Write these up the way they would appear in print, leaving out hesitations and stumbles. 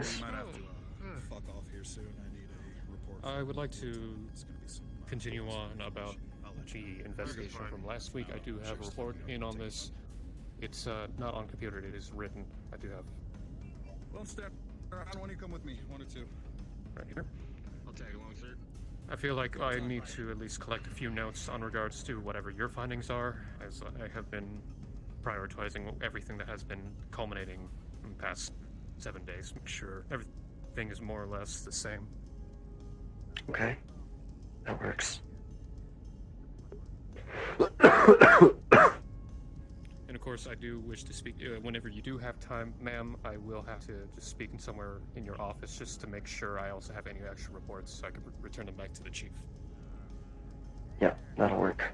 things. Fuck off here soon. I need a report. I would like to continue on about the investigation from last week. I do have a report in on this. It's not on computer, it is written. I do have. Don't step around when you come with me. 1 or 2. Right here. I'll tag along, sir. I feel like I need to at least collect a few notes on regards to whatever your findings are, as I have been prioritizing everything that has been culminating in the past 7 days. Make sure everything is more or less the same. Okay, that works. And of course, I do wish to speak, whenever you do have time, ma'am, I will have to just speak in somewhere in your office just to make sure I also have any extra reports so I can return them back to the chief. Yeah, that'll work.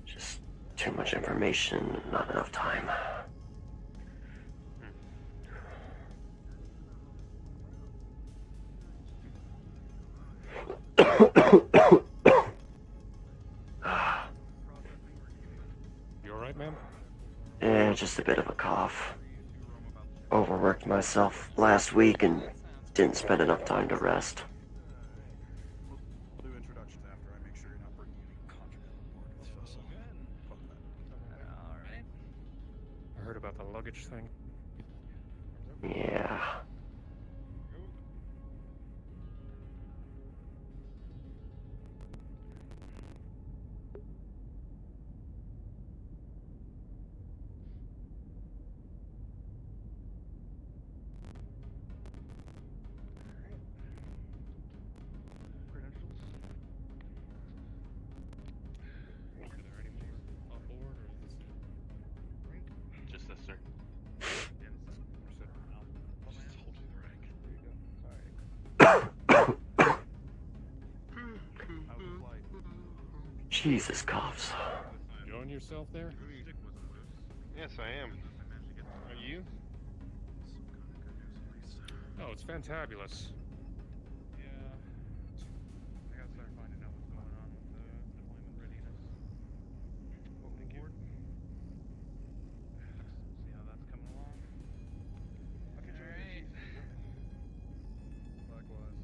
Just too much information, not enough time. You alright, ma'am? Yeah, just a bit of a cough. Overworked myself last week and didn't spend enough time to rest. We'll do introductions after. I make sure you're not bringing any contraband on board this vessel. Fuck that. Alright. I heard about the luggage thing. Yeah. Are there any more on board, or is this Just this, sir. Just hold you the rank. How's the flight? Jesus, coughs. enjoying yourself there? Yes, I am. Are you? Oh, it's fantabulous. Yeah. I gotta start finding out what's going on with the deployment readiness. Thank you. See how that's coming along. I'll get you right. Likewise.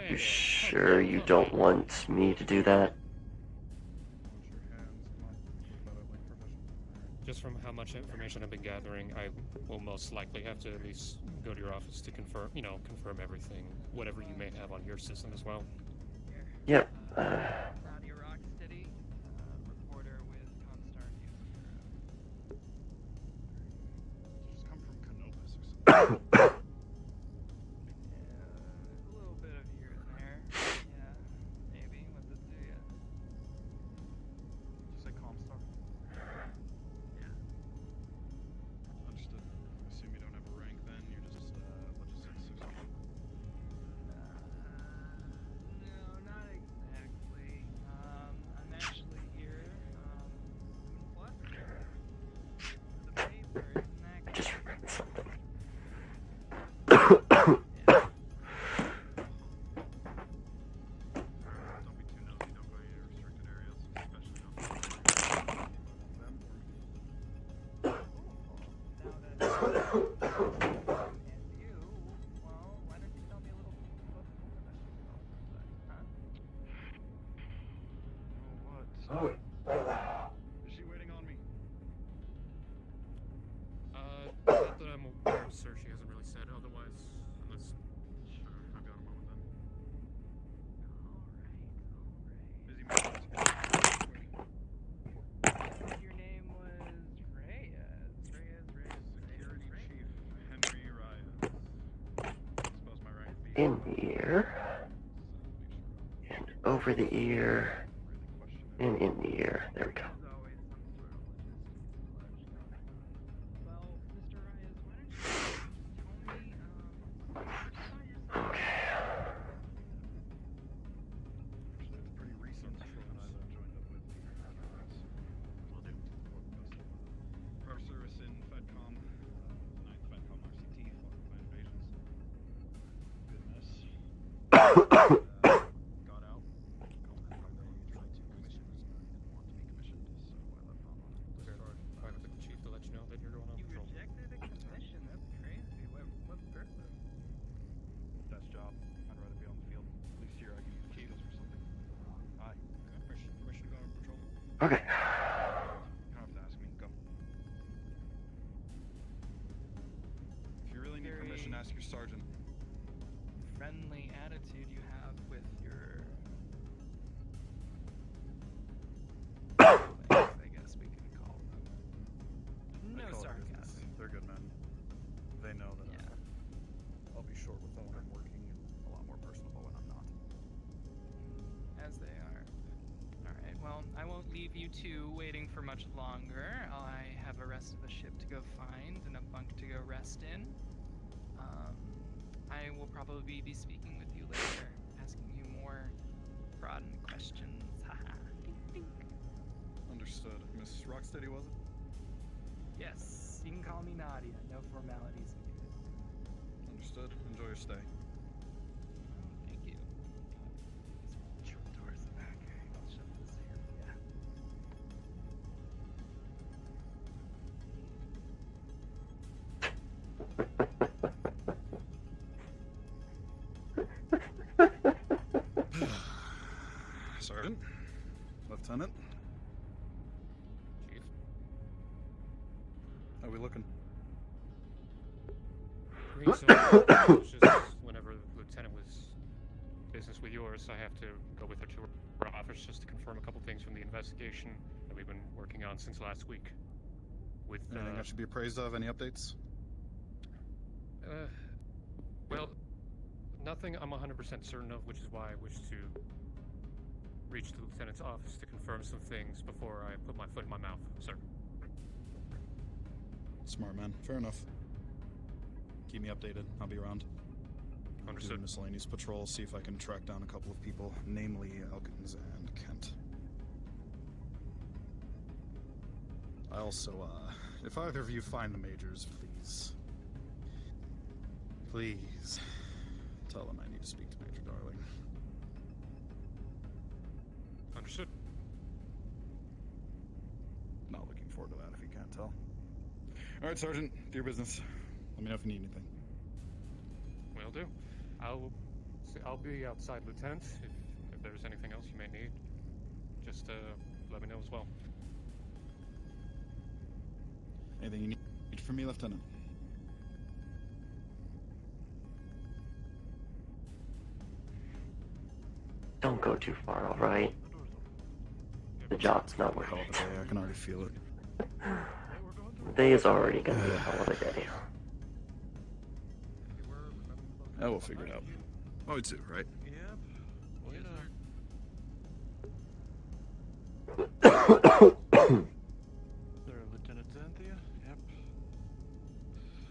You sure you don't want me to do that? Wash your hands. Come on. What about it, like professional? Just from how much information I've been gathering, I will most likely have to at least go to your office to confirm, confirm everything, whatever you may have on your system as well. Yep. Nadia Rocksteady, reporter with Constar News. Just come from Canopus or something. A little bit of here and there. Yeah, maybe. What's it do ya? Did you say Comstar? Yeah. Understood. Assume you don't have a rank then. You're just a bunch of 6 people. No, not exactly. I'm actually here, what? The paper, isn't that I just read something. Don't be too nosy. Don't go to your restricted areas, especially not them or and you, well, why don't you tell me a little about the Oh, what? Is she waiting on me? Not that I'm aware of, sir. She hasn't really said otherwise, unless... Sure. I've got a moment then. Busy Alright. man. Your name was Reyes. Security Chief Henry Ryan. Suppose my rank would be In the ear, and over the ear, and in the ear. There we go. There's always some sort of logistics. Well, Mr. Reyes, why don't you tell me, what you saw yourself? Okay. It's pretty recent when I joined up with Will do. Our service in FedCom, 9th FedCom RCT, fought by invasions. Goodness. Got out. Called the Probability 32 Commission. can ask your sergeant. Friendly attitude you have with your... I guess we can call them. They No call it sarcasm. business. They're good men. They know that I'll be short with them when I'm working and a lot more personable when I'm not. As they are. Alright, well, I won't leave you two waiting for much longer. I have a rest of the ship to go find and a bunk to go rest in. I will probably be speaking with you later, asking you more broadened questions. Haha. Dink, dink. Understood. Miss Rocksteady, was it? Yes, you can call me Nadia. No formalities needed. Understood. Enjoy your stay. Oh, thank you. Shut the doors in the back. I'll shut this here. Yeah. Sergeant? Lieutenant? Chief. How we looking? It's just whenever the lieutenant was business with yours, I have to go with her to her office just to confirm a couple things from the investigation that we've been working on since last week. With Anything I should be appraised of? Any updates? well, nothing I'm 100% certain of, which is why I wish to reach the lieutenant's office to confirm some things before I put my foot in my mouth, sir. Smart man. Fair enough. Keep me updated. I'll be around. Do Understood. miscellaneous patrol, see if I can track down a couple of people, namely Elkins and Kent. I also, if either of you find the majors, please tell them I need to speak to Major Darling. Understood. Not looking forward to that if you can't tell. Alright, Sergeant, do your business. Let me know if you need anything. Will do. I'll be outside, Lieutenant. If there's anything else you may need, just let me know as well. Anything you need from me, Lieutenant? Don't go too far, alright? The job's not worth Hell of a it. day, I can already feel it. The day is already gonna be a hell of a day. I will figure it out. Oh, it's you, right? Yep. Well, you There, Lieutenant Xanthia? Yep.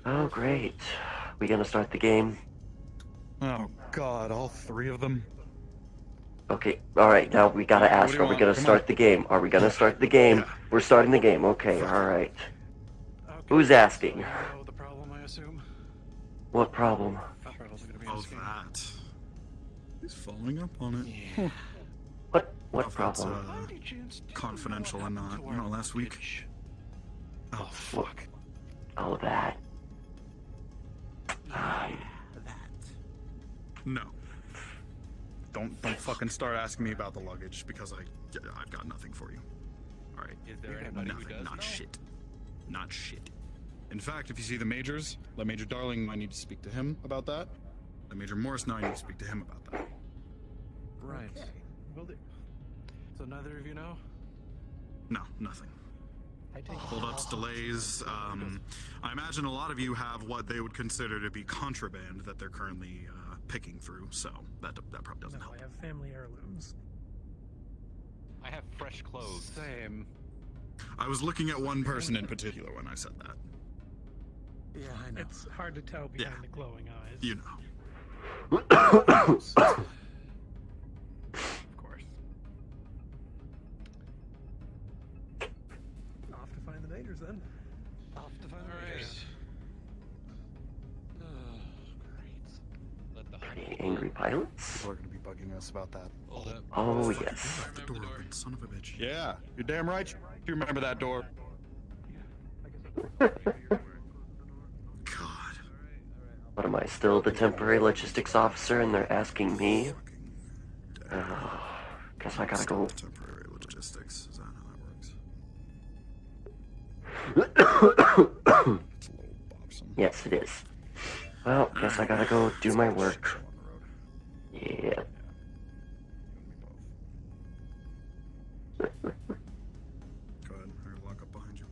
Oh, great. We gonna start the game? Oh, God, all three of them? Okay, alright, now we gotta ask, What do you are we want? gonna Come start on. the game? Are we gonna start the game? Yeah. We're starting the game, okay, alright. Okay, Who's asking? So you know the problem, I assume? What problem? Probably gonna be in Oh, this game. that. He's following up on it. Yeah. What Well, if that's, problem? By any chance, do you confidential know and what not, happened you to know, our last week. luggage? Oh, fuck. Oh, that. No. Don't fucking start asking me about the luggage, because I've got nothing for you. Alright? Is there anybody who does not know? shit. Not shit. In fact, if you see the majors, let Major Darling know I need to speak to him about that. Let Major Morris know I need to speak to him about that. Right. Will do. So neither of you know? No, nothing. I take Hold-ups, delays. I imagine a lot of you have what they would consider to be contraband that they're currently picking through, so that probably doesn't help. I have family heirlooms. I have fresh clothes. Same. I was looking at one person in particular when I said that. Yeah, I know. It's hard to tell behind Yeah. the glowing eyes. You know. Of course. Off to find the majors then. Off to find the Alright. majors. Great. Let the Pretty angry pilots? People are going to be bugging us about that. Hold up. Oh, Fucking yes. left the door open, son of a bitch. Yeah. Yeah, you're damn right. You remember that door. God. What am I, still the temporary logistics officer and they're asking me? Fucking Guess I gotta go. temporary logistics. Is that how that works? It's a little bothersome. Yes, it is. Well, guess I gotta go do my work. Shit show on the road. Yeah. You and me both. Go ahead. I lock up behind you.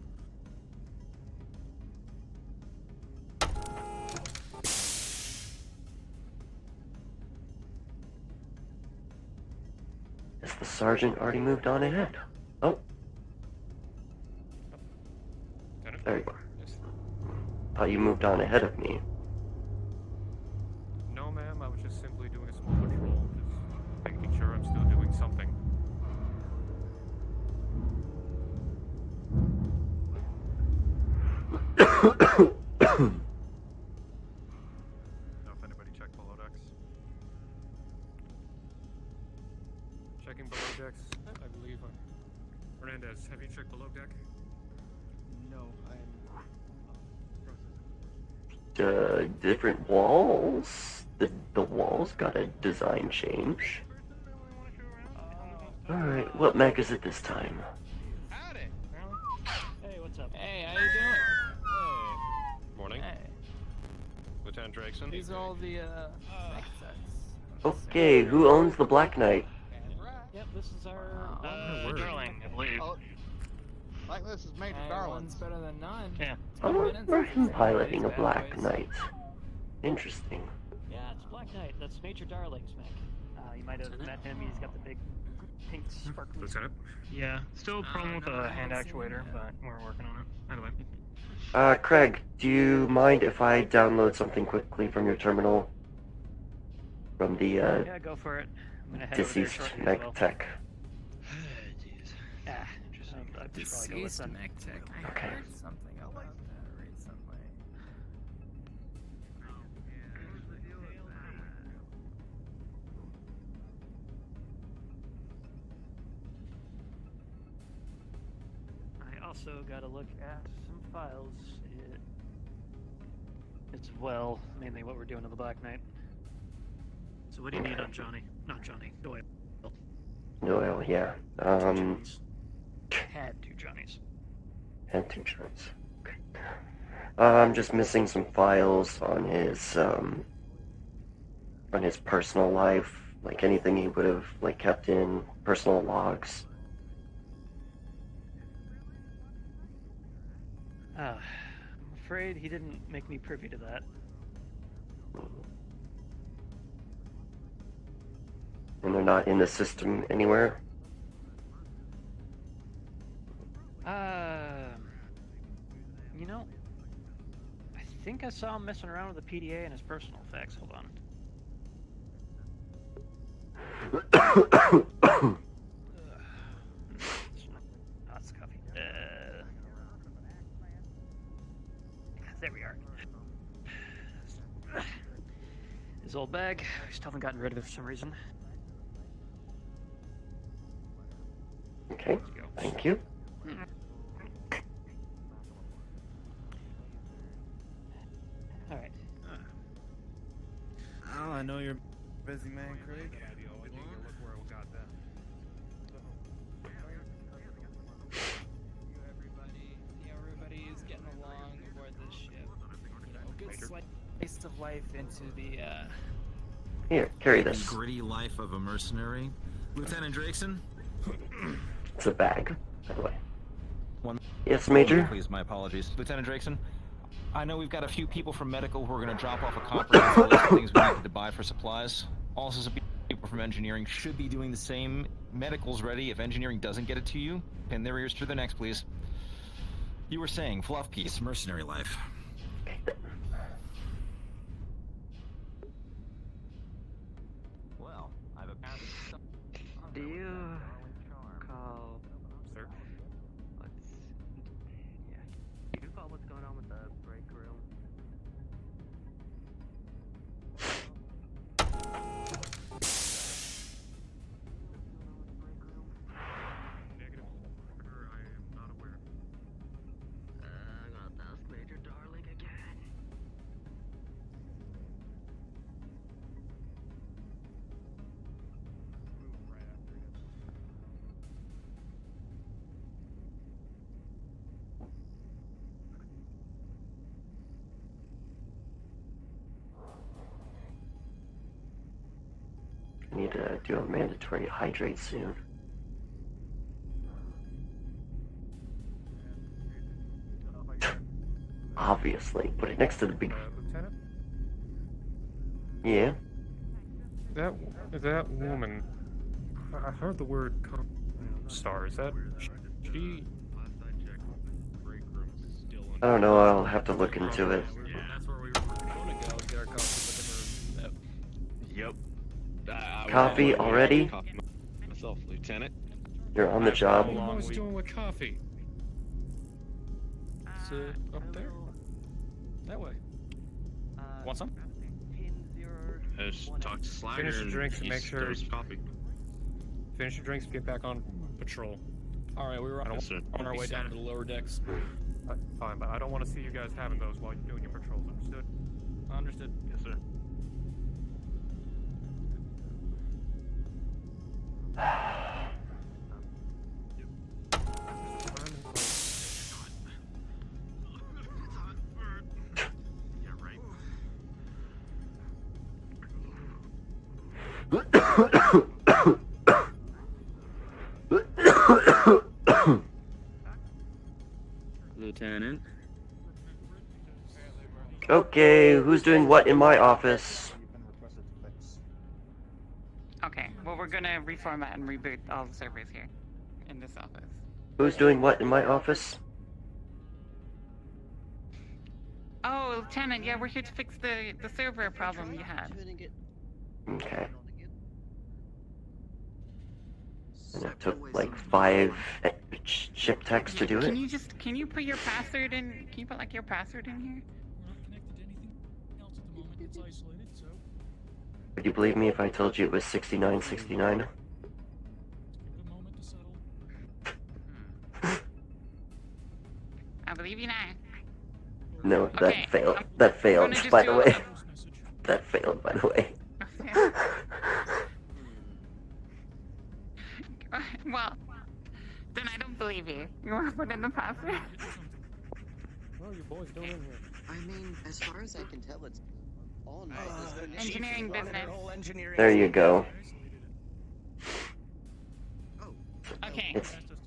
Has the sergeant already moved on ahead? Oh, Lieutenant? there you are. Yes. Thought you moved on ahead of me. No, ma'am, I was just simply doing a small patrol, just making sure I'm still doing something. Know if anybody checked below decks? Checking below decks, I believe. Hernandez, have you checked below deck? No, I'm Different walls? The walls got a design change. Alright, what mech is it this time? Howdy. Hey, what's up? Hey, how you doing? Morning. Hey, Lieutenant Drakeso. these are all the mech sets. Okay, who owns the Black Knight? Yep, this is our word. Darling, I believe. Oh, like this is Major Hey, Darling. one's better than none. Yeah. Oh, 20 minutes we're since piloting a bad Black boys. Knight. Interesting. Yeah, it's Black Knight. That's Major Darling's mech. You might have met him. He's got the big pink sparkly. Lieutenant? Yeah, still a problem with no, the I hand haven't seen actuator, that. but we're working on it. Anyway. Craig, do you mind if I download something quickly from your terminal? From the, Yeah, go for it. I'm gonna head over there deceased shortly as mech well. tech. Ah, interesting. I should probably go with Deceased them. mech tech. I Okay. heard something about that recently. I also got to look at some files as well, mainly what we're doing to the Black Knight. So what do you need on Johnny? Not Johnny, Doyle. Doyle, yeah. Two Johnnies. Had two Johnnies. And two charts. Okay. I'm just missing some files on his personal life, like anything he would have like kept in personal logs. I'm afraid he didn't make me privy to that. And they're not in the system anywhere. You know, I think I saw him messing around with the PDA and his personal effects. Hold on. That's coffee. There we are. His old bag. I still haven't gotten rid of it for some reason. Okay, thank you. Alright. Oh, I know you're a busy man, Craig. Look where we got that. Everybody is getting along aboard this ship. You know, good slice of life into the Here, carry this. Gritty life of a mercenary. Lieutenant Drakeson? It's a bag, by the way. One. Yes, Major? Please, my apologies. Lieutenant Drakeson, I know we've got a few people from medical who are going to drop off a comprehensive list of things we need to buy for supplies. Also, some people from engineering should be doing the same. Medical's ready. If engineering doesn't get it to you, pin their ears to their necks, please. You were saying, fluff piece. Mercenary life. Well, I've accounted for some. Do you call... Sir? Do you call what's going on with the break room? Negative. I am not aware. I'm gonna ask Major Darling. need to do a mandatory hydrate soon. Obviously, put it next to the big. Lieutenant? Yeah. That woman. I heard the word star. Is that she? Last I checked, the break room is still I don't know. I'll have to look into it. Yeah, that's where we were going to go. Get our coffee. Yep. Coffee already? Coffee myself, Lieutenant. You're on the job. What am I doing with coffee? Sit Up there? that way. Want some? Just talk to Slager Finish your and drinks and he's make sure- throws coffee. Finish your drinks. Get back on patrol. All right, we were Yes, sir. on our way down to the lower decks. Fine, but I don't want to see you guys having those while you're doing your patrols. Understood? Understood. Yes, sir. Yeah, right. Lieutenant. Okay, who's doing what in my office? Okay, well we're gonna reformat and reboot all the servers here in this office. Who's doing what in my office? Oh, Lieutenant, yeah, we're here to fix the server problem you had. Okay. And it took like 5 ship techs to do Can it. can you put your password in, can you put like your password in here? We're not connected to anything else at the moment. It's isolated, so Would you believe me if I told you it was 6969? let's give it a moment to settle. I believe you now. No, Okay, that failed. I'm That failed, gonna just by do the a- way. Voice message. That failed, by the way. Well, then I don't believe you. You want to put in the password? Well, you boys don't in here. I mean, as far as I can tell, it's all nice. Engineering business. There you go. Okay.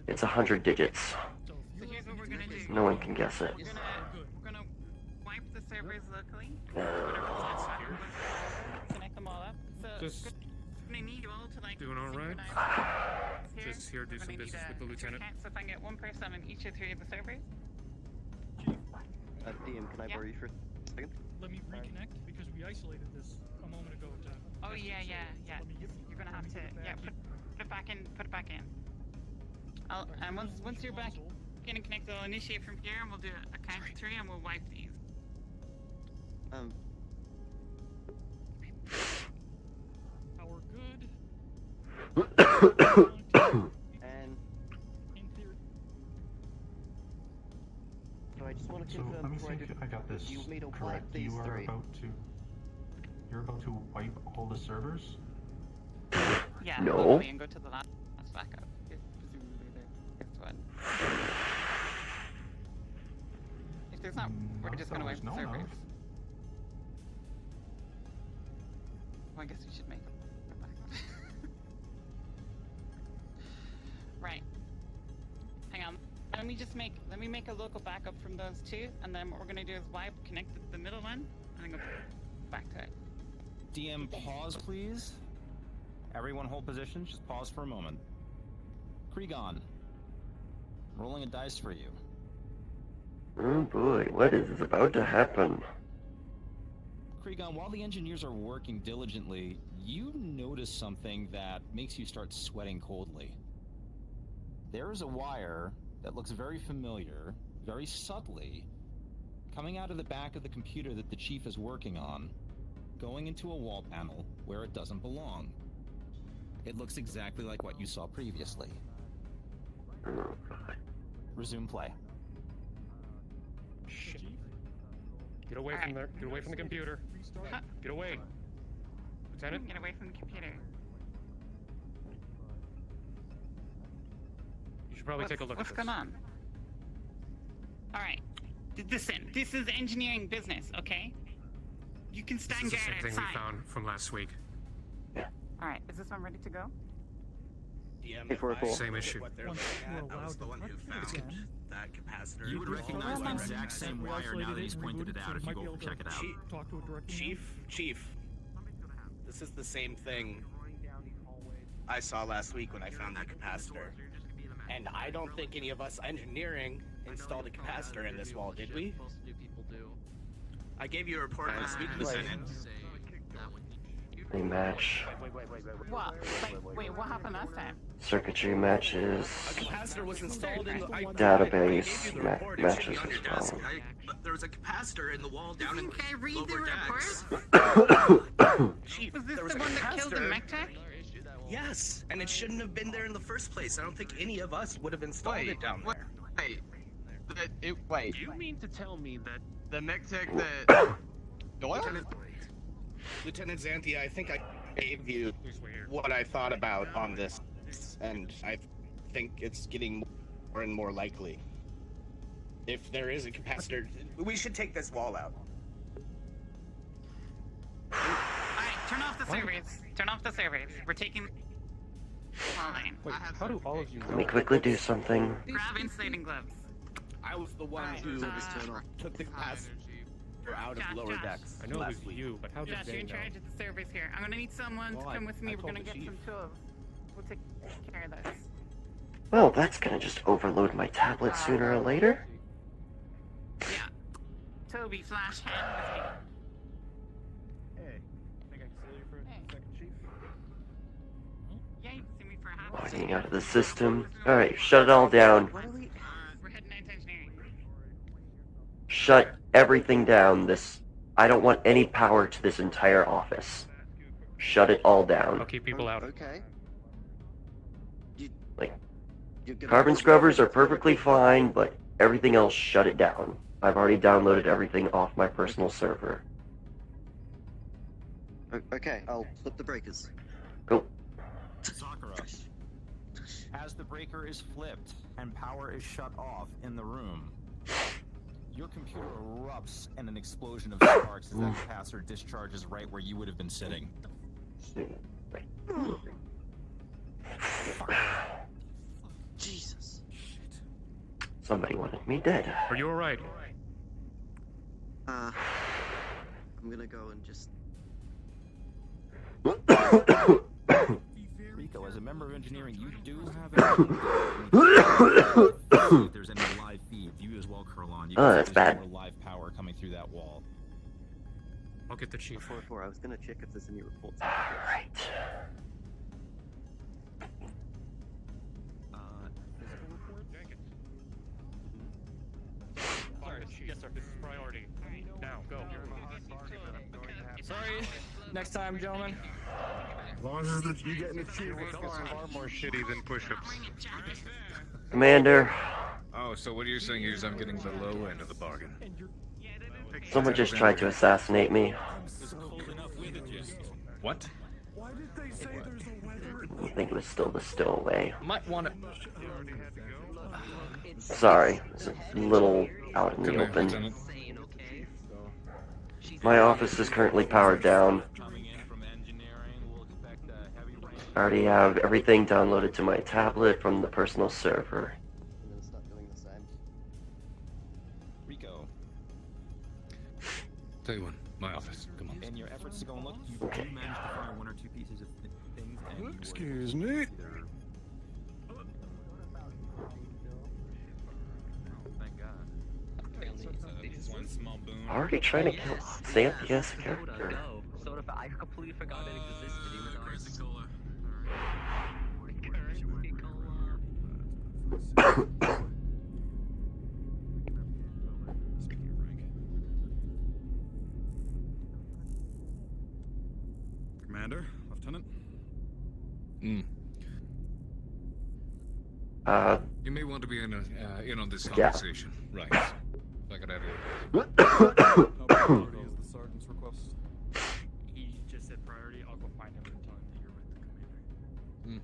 It's 100 digits. So here's what we're gonna do. No one can guess it. We're gonna wipe the servers locally. Connect them all up. So Just we're gonna need you all to like doing all right. synchronize Just here, do We're some gonna need business a with the lieutenant. account, so if I can get one person on each of 3 of the servers. DM, can I borrow you for a second? Let me reconnect because we isolated this a moment ago. Oh yeah. You're gonna have to put it back in. Put it back in. And once you're back in and connected, I'll initiate from here, and we'll do a count to 3, and we'll wipe these. Power good. And In theory. so I just want to So confirm let me before see I do. if I got this You made a wipe correct. these You are 3. you're about to wipe all the servers? Yeah. No. Locally and go to the last backup. Presumably this one. If there's not, we're Not just that gonna I wipe the was known servers. of. Well, I guess we should make a backup. Right. Hang on. Let me make a local backup from those 2, and then what we're gonna do is wipe, connect the middle one, and then go back to it. DM, pause, please. Everyone hold positions. Just pause for a moment. Kregon, rolling a dice for you. Oh boy, what is about to happen? Kregon, while the engineers are working diligently, you notice something that makes you start sweating coldly. There is a wire that looks very familiar, very subtly, coming out of the back of the computer that the chief is working on, going into a wall panel where it doesn't belong. It looks exactly like what you saw previously. Oh god. Resume play. Shit. Get away from there. Get away from the computer. Get away. Lieutenant? Get away from the computer. You should probably take a look at this. What's going on? Alright. Listen, this is engineering business, okay? You can This stand is the guard same thing we outside. found from last week. Alright, is this one ready to go? Hey, for a call. Same issue. Once you're allowed to touch it again, that capacitor. You would recognize the exact same wire now that he's pointed it out if you go check it out. talk to it directly. Chief, this is the same thing I saw last week when I found that capacitor. And I don't think any of us engineering installed a capacitor in this wall, did we? I gave you a report last week, Lieutenant. They match. What? Wait, what happened last time? Circuitry matches. A capacitor was installed in the Database matches on your as desk. well. But there was a capacitor in the wall down in the Can I read the lower decks. report? Chief, Was this there was the a one that killed the capacitor. mech tech? Yes, and it shouldn't have been there in the first place. I don't think any of us would have installed it down there. Wait. You mean to tell me that The mech tech that. Doyle? Lieutenant Xanthia, I think I gave you what I thought about on this, and I think it's getting more and more likely. If there is a capacitor, we should take this wall out. Alright, turn off the surveys. Turn off the surveys. We're taking... Fine. Wait, how do all of you Let me quickly do something. Grab insulating gloves. I was the one who took the capacitor out of lower decks. I know it was last week. you, but how did Josh, they you're in know? charge of the surveys here. I'm gonna need someone to come with me. We're gonna get some tools. We'll take care of this. Well, that's gonna just overload my tablet sooner or later. Yeah. Toby, flash hand with me. Hey, think I can steal you for a second, Chief? Yeah, you can see me for a half Pointing out of the system. Alright, shut it all down. We're heading into engineering. Shut everything down. I don't want any power to this entire office. Shut it all down. I'll keep people out. Okay. Like, You're gonna- carbon scrubbers are perfectly fine, but everything else, shut it down. I've already downloaded everything off my personal server. Okay, I'll flip the breakers. Go. Sakura. As the breaker is flipped and power is shut off in the room, your computer erupts in an explosion of sparks as that capacitor discharges right where you would have been sitting. Jesus. Somebody wanted me dead. Are you alright? I'm gonna go and just... Rico, as a member of engineering, you do have if there's any live feed, you as well, Kurlan. You Oh, can that's see bad. more live power coming through that wall. I'll get the chief. 444, I was gonna check if there's any reports. Alright. Yes, sir. This is priority. Now, go. Sorry. Next time, gentlemen. As long as you get an achievement, it's far more shitty than push-ups. Commander, Oh, so what you're saying is I'm getting the low end of the bargain. someone just tried to assassinate me. What? Why did they say there's a weather? I think it was still the stowaway. Might want to. Sorry, it's a little out in the Come here, open. Lieutenant. My office is currently powered down. I already have everything downloaded to my tablet from the personal server. I'm gonna start doing the same. Rico, Tell you what, my office. Come on. in your efforts to go and look, you do manage to find one or two pieces of things. And Excuse me. Thank God. One small boon. Already trying to kill Xanthia's character. Sort of, I completely forgot it existed, even though it's... Commander, Lieutenant. You may want to be in on this Yeah. conversation. Right. I got out of Priority is the sergeant's request. He just said priority. I'll go find him and tell him that you're with the commander.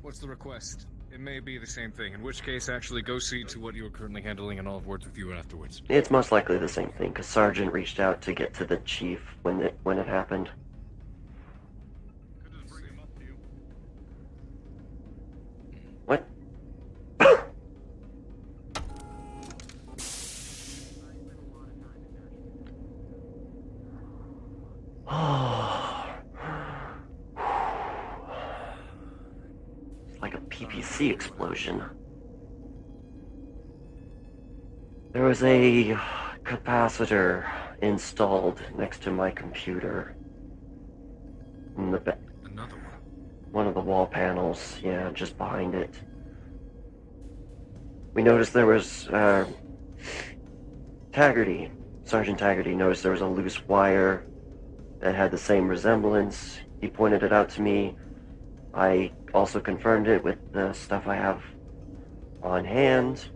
What's the request? It may be the same thing, in which case actually go see to what you're currently handling and I'll have words with you afterwards. It's most likely the same thing, because Sergeant reached out to get to the chief when it happened. It's like a PPC explosion. There was a capacitor installed next to my computer. In the Another one. One of the wall panels, yeah, just behind it. We noticed there was, Sergeant Taggarty noticed there was a loose wire that had the same resemblance. He pointed it out to me. I also confirmed it with the stuff I have on hand.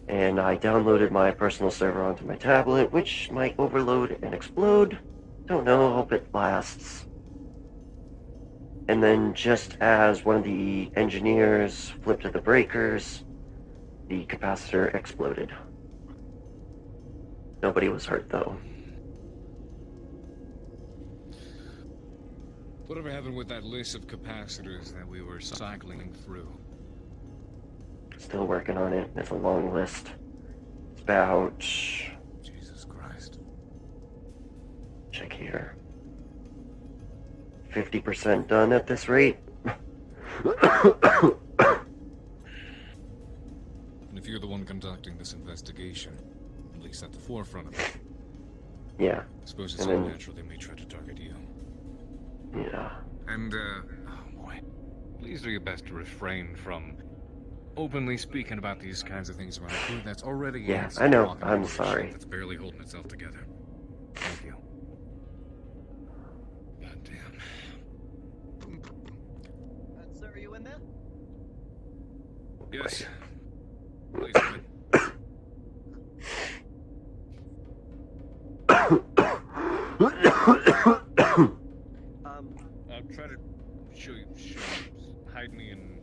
And I downloaded my personal server onto my tablet, which might overload and explode. Don't know, hope it lasts. And then just as one of the engineers flipped at the breakers, the capacitor exploded. Nobody was hurt though. Whatever happened with that list of capacitors that we were cycling through? Still working on it. It's a long list. It's about... Jesus Christ. Check here. 50% done at this rate. And if you're the one conducting this investigation, at least at the forefront of it, yeah. I suppose it's And all then- natural they may try to target you. Yeah. And, oh boy, please do your best to refrain from openly speaking about these kinds of things around a crew that's already Yeah, I know. walking I'm on shit sorry. That's barely holding itself together. Thank you. God damn. Sir, are you in there? Yes. Please come in. Try to show you, hide me and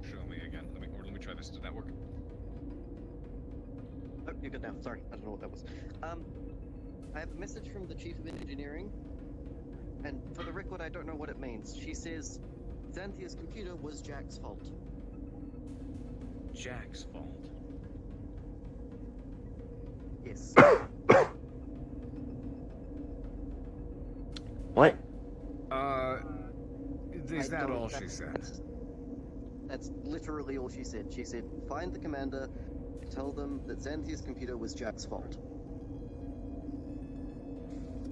show me again. Let me try this. Did that work? Oh, you're good now. Sorry, I don't know what that was. I have a message from the Chief of Engineering, and for the record, I don't know what it means. She says Xanthia's computer was Jack's fault. Jack's fault? Yes. What? Is that all she said? That's literally all she said. She said, find the commander, tell them that Xanthia's computer was Jack's fault.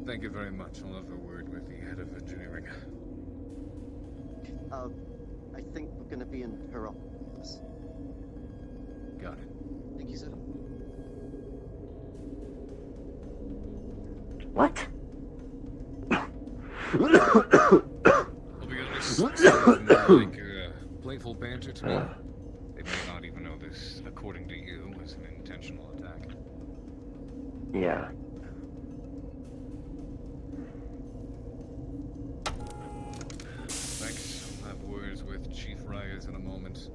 Thank you very much. I'll have a word with the head of engineering. I think we're gonna be in her office. Got it. Thank you, sir. What? I'll be honest, it sounds more like playful banter to me. They may not even know this, according to you, was an intentional attack. Yeah. Thanks. I'll have words with Chief Ryers in a moment.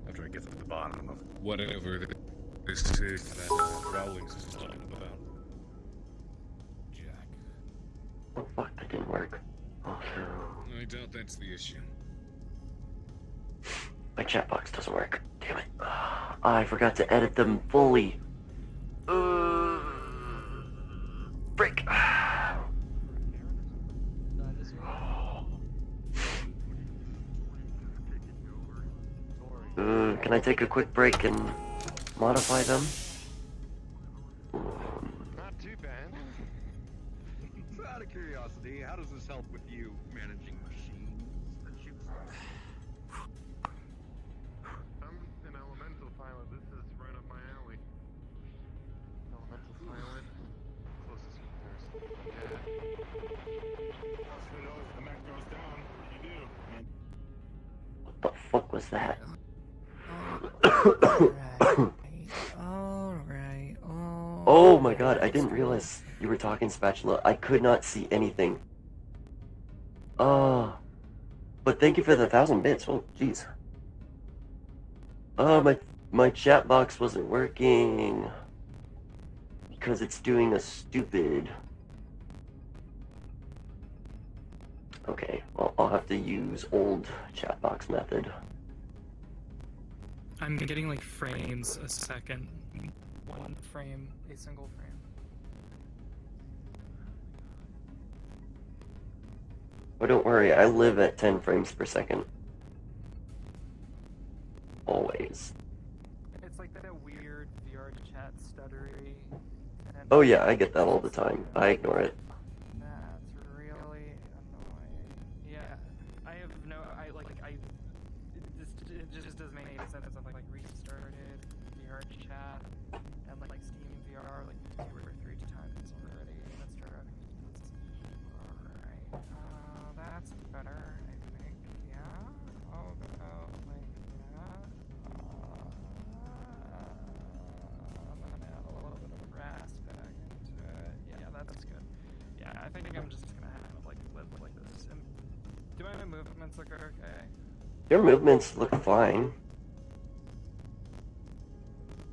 After I get to the bottom of whatever this is that Rowlings is talking about. Jack. Oh fuck, that didn't work. Oh no. I doubt that's the issue. My chat box doesn't work. Damn it. I forgot to edit them fully. Break. Can I take a quick break and modify them? Not too bad. So out of curiosity, how does this help with you managing machines and shit stuff? I'm an elemental pilot. This is right up my alley. Elemental pilot. Closest comparison. Yeah. Who knows? The mech goes down. What do you do? What the fuck was that? Alright. Oh my god, I didn't realize you were talking spatula. I could not see anything. Oh. But thank you for the 1,000 bits. Oh, jeez. Oh, my chat box wasn't working. Because it's doing a stupid... Okay, well, I'll have to use old chat box method. I'm getting like frames a second. One frame, a single frame. Oh, don't worry, I live at 10 frames per second. Always. It's like that weird VR chat stuttery. Oh yeah, I get that all the time. I ignore it. That's really annoying. Yeah, I have no, it just doesn't make any sense. I've like restarted VR chat and like Steam VR like 2 or 3 times already. Let's try to. Alright, that's better, I think. Yeah. Oh, like that. I'm gonna add a little bit of RAS back into it. Yeah, that's good. Yeah, I think I'm just gonna have like live like this. And do my movements look okay? Your movements look fine.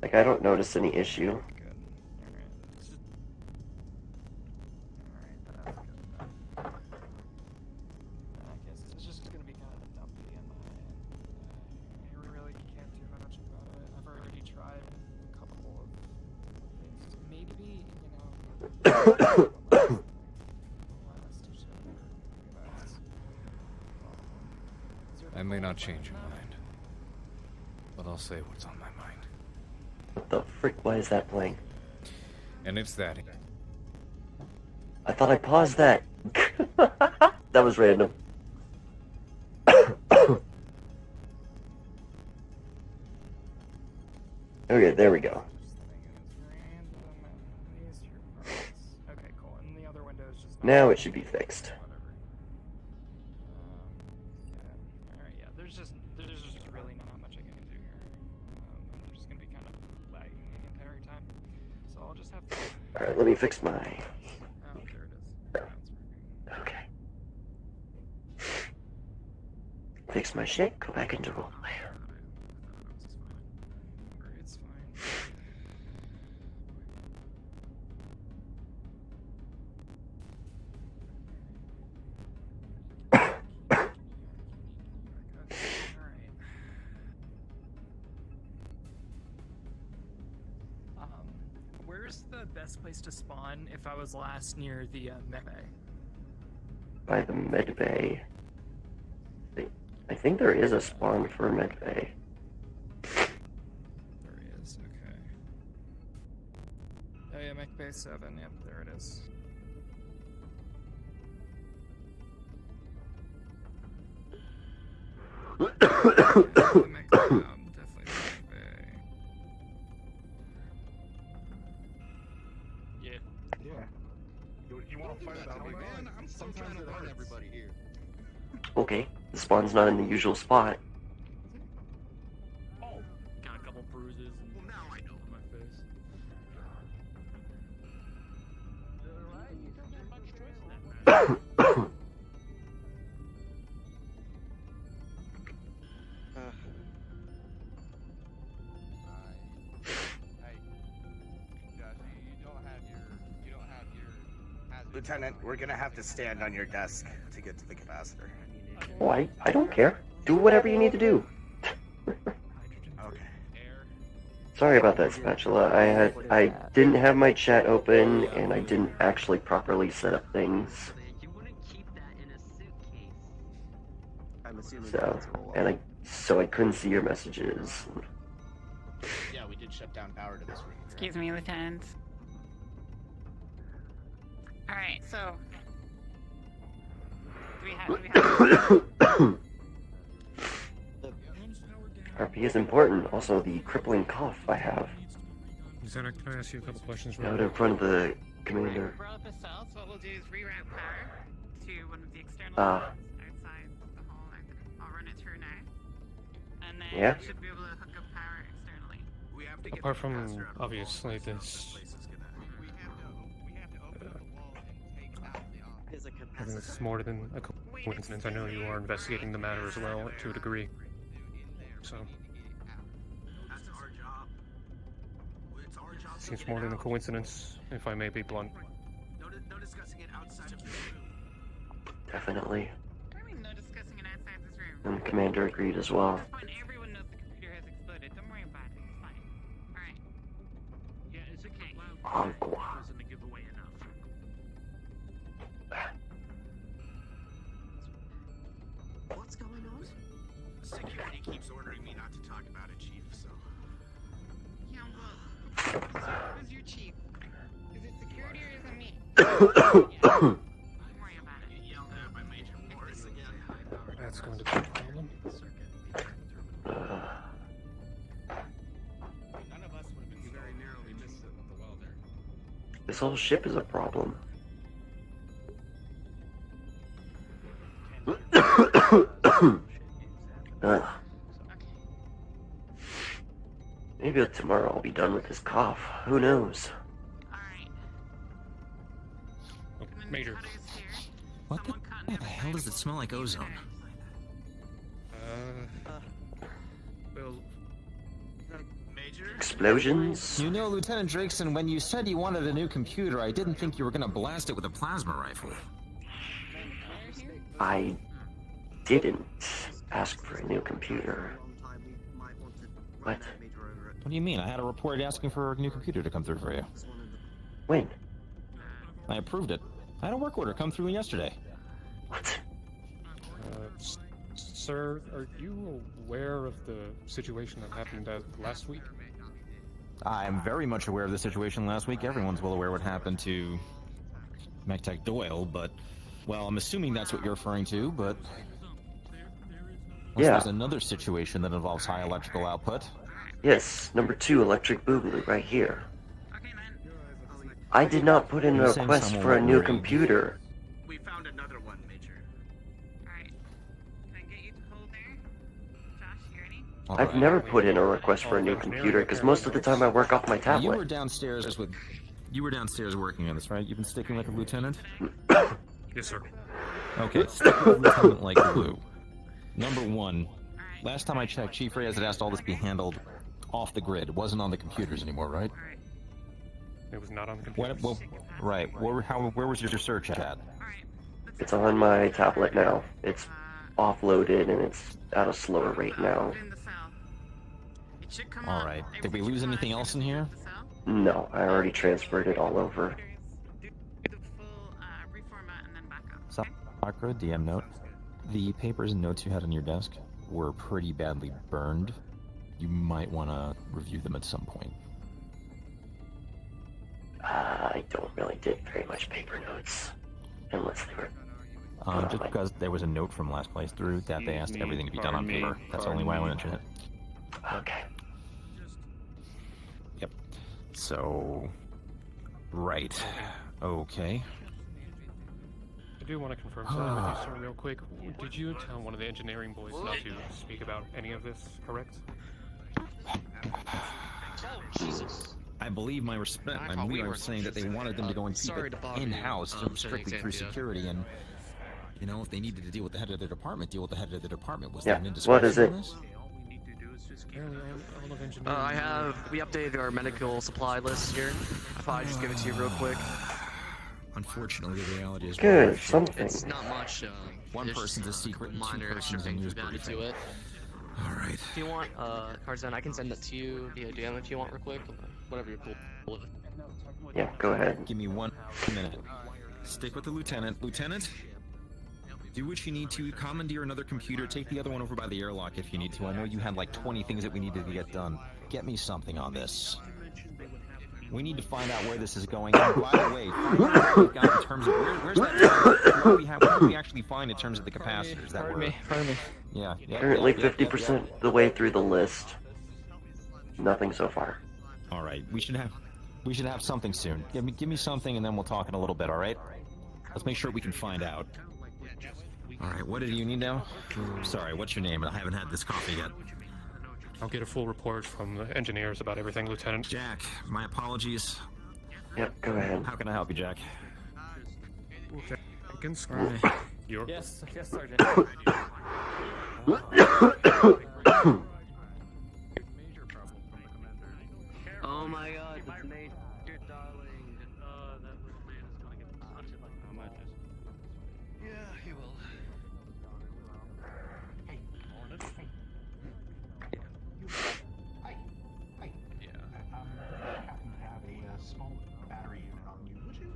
Like, I don't notice any issue. Good. Alright. Alright, that's good. I guess it's just gonna be kind of dumpy in my end. I really can't do much about it. I've already tried a couple of things. Maybe, I may not change your mind, but I'll say what's on my mind. What the frick? Why is that playing? And it's that. I thought I paused that. That was random. Okay, there we go. Okay, cool. And the other window is just Now it should be fixed. Alright, yeah, there's just really not much I can do here. I'm just gonna be kind of lagging the entire time. So I'll just have to. Alright, let me fix my. Oh, there it is. Now it's working. Okay. Fix my shit, go back into roleplay. It's fine. Where's the best place to spawn if I was last near the med bay? By the med bay. I think there is a spawn for med bay. There is, okay. Oh yeah, mech bay 7, yep, there it is. Definitely mech bay. Yeah. Yeah. You want to fight about me, man? I'm still trying to warn everybody here. Okay, the spawn's not in the usual spot. Oh, got a couple bruises and now I know on my face. Right, you don't get much choice in that matter. Lieutenant, we're gonna have to stand on your desk to get to the capacitor. Oh, I don't care. Do whatever you need to do. Okay. Sorry about that, Spatula. I didn't have my chat open, and I didn't actually properly set up things. I'm assuming So, so I couldn't see your messages. Yeah, we did shut down power to this room. Excuse me, Lieutenant. Alright, so... Do we have... RP is important. Also, the crippling cough I have. Xana, can I ask you a couple questions? Out in front of the commander. We're up the cells, so what we'll do is reroute power to one of the external Ah. cells outside the hall. I'll run it through now. And then Yeah? we should be able to hook up power externally. Apart from, obviously, this... I think this is more than a coincidence. I know you are investigating the matter as well, to a degree. So... Seems more than a coincidence, if I may be blunt. No discussing it outside of this room. Definitely. I mean, no discussing it outside this room. And the commander agreed as well. At this point, everyone knows the computer has exploded. Don't worry about it. It's fine. Alright. Yeah, it's okay. Okay. Wasn't a giveaway enough. That's going to be a problem. None of us would have been very narrowly missed it with the welder. This whole ship is a problem. Maybe tomorrow I'll be done with this cough. Who knows? Oh, Major. What the hell does it smell like ozone? Well, explosions? You know, Lieutenant Drakeson, when you said you wanted a new computer, I didn't think you were gonna blast it with a plasma rifle. I didn't ask for a new computer. What? What do you mean? I had a report asking for a new computer to come through for you. When? I approved it. I had a work order come through yesterday. What? Sir, are you aware of the situation that happened last week? I'm very much aware of the situation last week. Everyone's well aware what happened to MechTech Doyle, but, well, I'm assuming that's what you're referring to, but... Yeah. There's another situation that involves high electrical output. Yes, number 2 electric boogaloo right here. I did not put in a request for a new computer. We found another one, Major. Alright. Can I get you to hold there? Josh, you ready? I've never put in a request for a new computer because most of the time I work off my You tablet. were downstairs working on this, right? You've been sticking with the lieutenant? Yes, sir. Okay, stick with the lieutenant like glue. Number 1, last time I checked, Chief Reyes had asked all this be handled off the grid. It wasn't on the computers anymore, right? It was not on the computer. Right. Where was your search at? It's on my tablet now. It's offloaded and it's at a slower rate now. Alright. Did we lose anything else in here? No, I already transferred it all over. Sakura, DM note. The papers and notes you had on your desk were pretty badly burned. You might want to review them at some point. I don't really dig very much paper notes. Unless they were... Just because there was a note from last playthrough that they asked everything to be done on paper. That's the only why I mentioned it. Okay. Yep. So... Right. Okay. I do want to confirm something with you, sir, real quick. Did you tell one of the engineering boys not to speak about any of this, correct? I believe my respect. I believe I was saying that they wanted them to go and keep it in-house, strictly through security, and you know, if they needed to deal with the head of their department, deal with the head of their department. Was there an indiscretion? What is it? We updated our medical supply list here. I thought I'd just give it to you real quick. Unfortunately, the reality is good. Something. It's not much. One person's a secret, and two minor extra persons a things news we've added briefing. to it. All right. If you want, Tarzan, I can send it to you via DM if you want, real quick. Whatever you're cool with. Yeah, go ahead. Give me 1 minute. Stick with the lieutenant. Lieutenant, do what you need to. Commandeer another computer. Take the other one over by the airlock if you need to. I know you had like 20 things that we needed to get done. Get me something on this. We need to find out where this is going. And by the way, find out what we've got in terms of where's that? What do we actually find in terms of the capacitors that were? Pardon me. Yeah. Currently 50% the way through the list. Nothing so far. All right, we should have something soon. Give me something, and then we'll talk in a little bit. All right? Let's make sure we can find out. All right, what do you need now? Sorry, what's your name? I haven't had this coffee yet. I'll get a full report from the engineers about everything, Lieutenant. Jack, my apologies. Yep, go ahead. How can I help you, Jack? Yes, Sergeant. Oh my god, that's Major, darling. That little man is gonna get punted like how much? Yeah, he will. Hey, morning. Yeah. Happen to have a small battery unit on you, would you?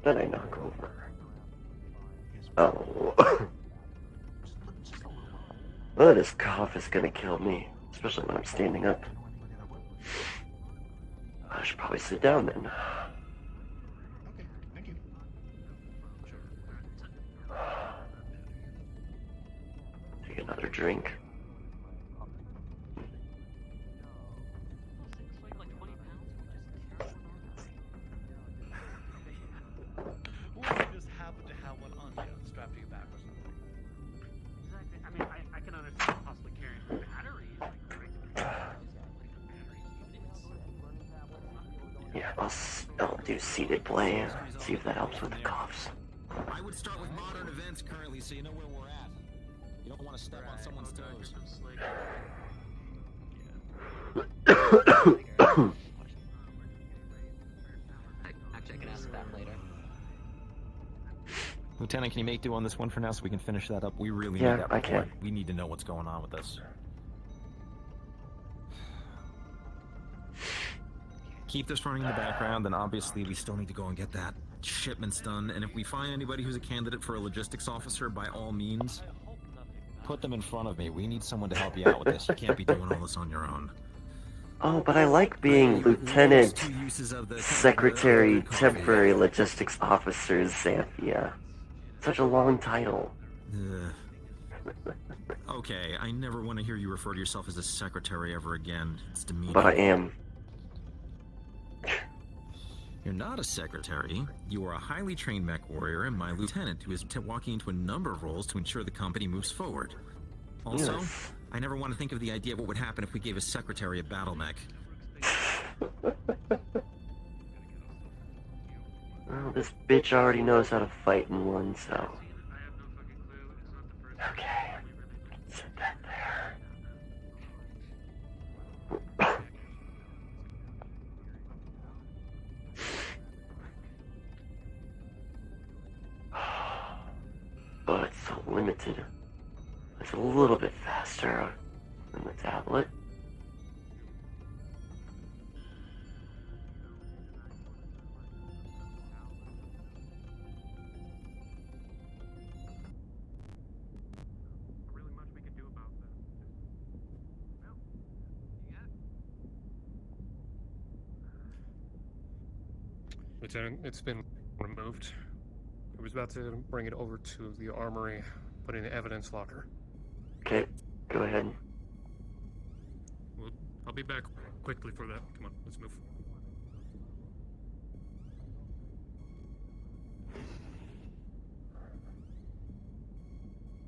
Then I knock over. Oh. Oh, this cough is gonna kill me, especially when I'm standing up. I should probably sit down then. another drink. What if you just happen to have one on you, strapped to your back or something? Exactly. I mean, I can understand possibly carrying batteries, like Yeah, I'll do seated play. See if that helps with the coughs. I would start with modern events currently, so you know where we're at. You don't want to step on someone's toes. Actually, I can ask that later. Lieutenant, can you make do on this one for now so we can finish that up? We really Yeah, need that I report. can. We need to know what's going on with this. Keep this running in the background, then obviously we still need to go and get that shipments done, and if we find anybody who's a candidate for a logistics officer, by all means, put them in front of me. We need someone to help you out with this. You can't be doing all this on your own. Oh, but I like being Lieutenant Secretary Temporary Logistics Officer Xanthia. Such a long title. Okay, I never want to hear you refer to yourself as a secretary ever again. It's demeaning. But I am. You're not a secretary. You are a highly trained mech warrior and my lieutenant who is walking into a number of roles to ensure the company moves forward. Also, Yes. I never want to think of the idea of what would happen if we gave a secretary a battle mech. Well, this bitch already knows how to fight in one, so... Okay. Set that there. But it's so limited. It's a little bit faster than the tablet. Lieutenant, it's been removed. I was about to bring it over to the armory, put in the evidence locker. Okay, go ahead. Well, I'll be back quickly for that. Come on, let's move.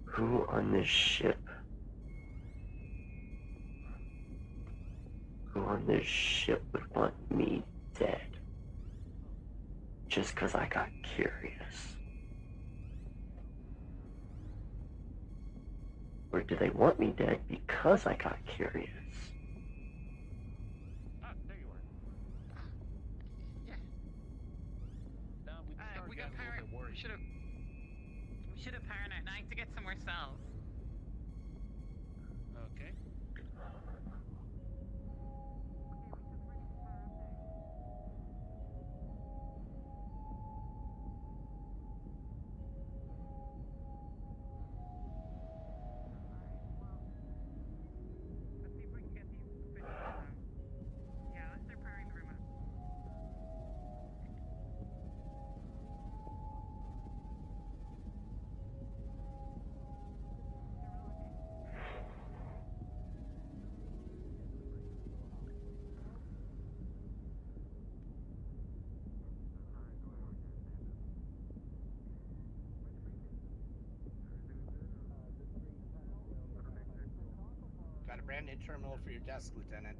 Who on this ship? Who on this ship would want me dead? Just 'cause I got curious. Or do they want me dead because I got curious? Ah, there you are. Yeah. Now We got power. We should have powered at night to get some more cells. Okay. Yeah, let's start powering the room up. Got a brand new terminal for your desk, Lieutenant.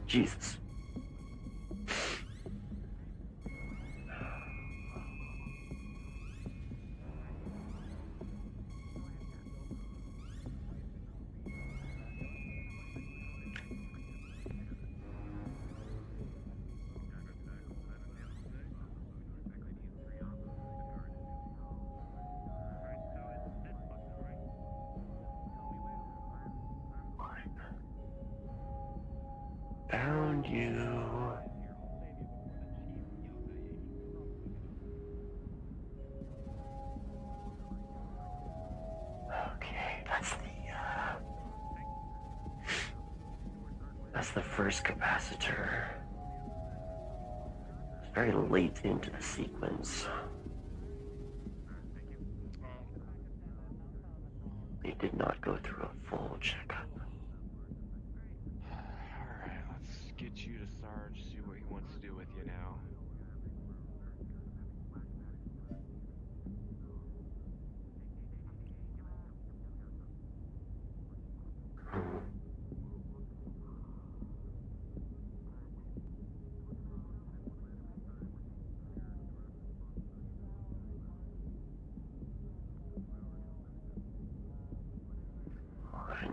Jesus. Found you. Okay, that's the first capacitor. It's very late into the sequence. They did not go through a full checkup. Alright, let's get you to Sarge, see what he wants to do with you now.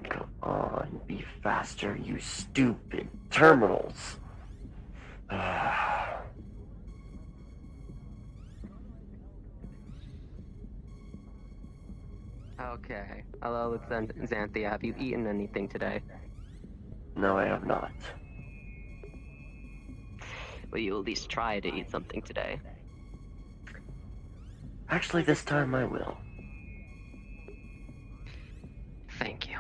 Come on, be faster, you stupid terminals. Okay. Hello, Lieutenant Xanthia. Have you eaten anything today? No, I have not. Will you at least try to eat something today? Actually, this time I will. Thank you.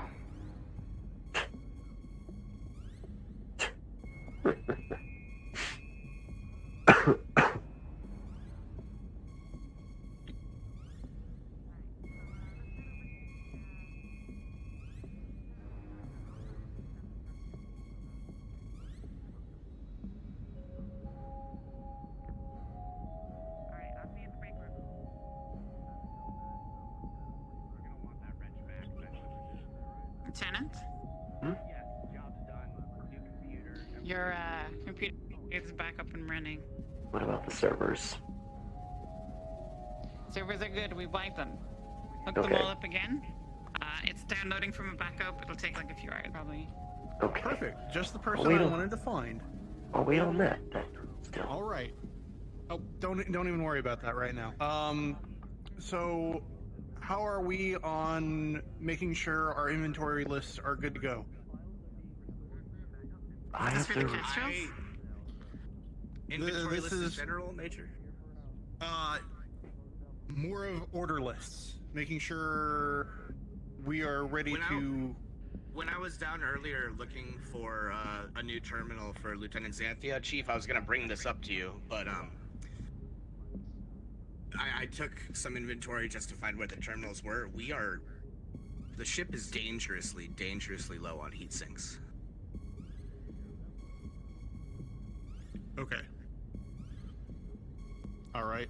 Lieutenant? Your computer is back up and running. What about the servers? Servers are good, we wiped them. Hook them all up again. It's downloading from a backup. It'll take like a few hours, probably. Okay. Perfect. Just the person wait I on- wanted to find. I'll wait on that then. Still. All right. Oh, don't even worry about that right now. So how are we on making sure our inventory lists are good to go? I have to. Inventory This list in is- general nature? More of order lists, making sure we are ready to. When I was down earlier looking for a new terminal for Lieutenant Xanthia, Chief, I was gonna bring this up to you, but I took some inventory just to find where the terminals were. The ship is dangerously low on heat sinks. Okay. All right.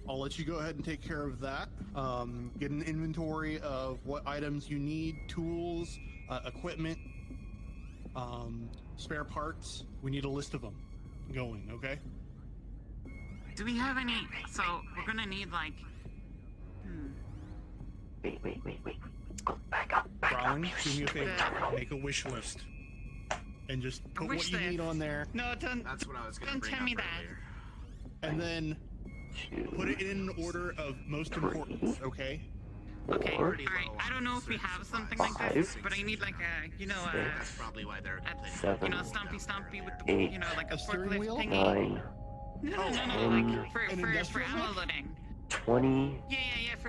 I'll let you go ahead and take care of that. Get an inventory of what items you need, tools, equipment, spare parts. We need a list of them going, okay? Do we have any? So we're gonna need like. Wait. Go back up. Browning, do me a favor. Make a wish list. And just put what you need on there. No, don't. That's what I was gonna Don't bring tell up me that. earlier. And then put it in order of most importance, okay? Okay, alright. I don't know if we have something like this, but I need like a, That's probably why they're you know, stompy with the, you know, like a steering forklift wheel? thingy. 9, No, like for ammo loading. 20, Yeah,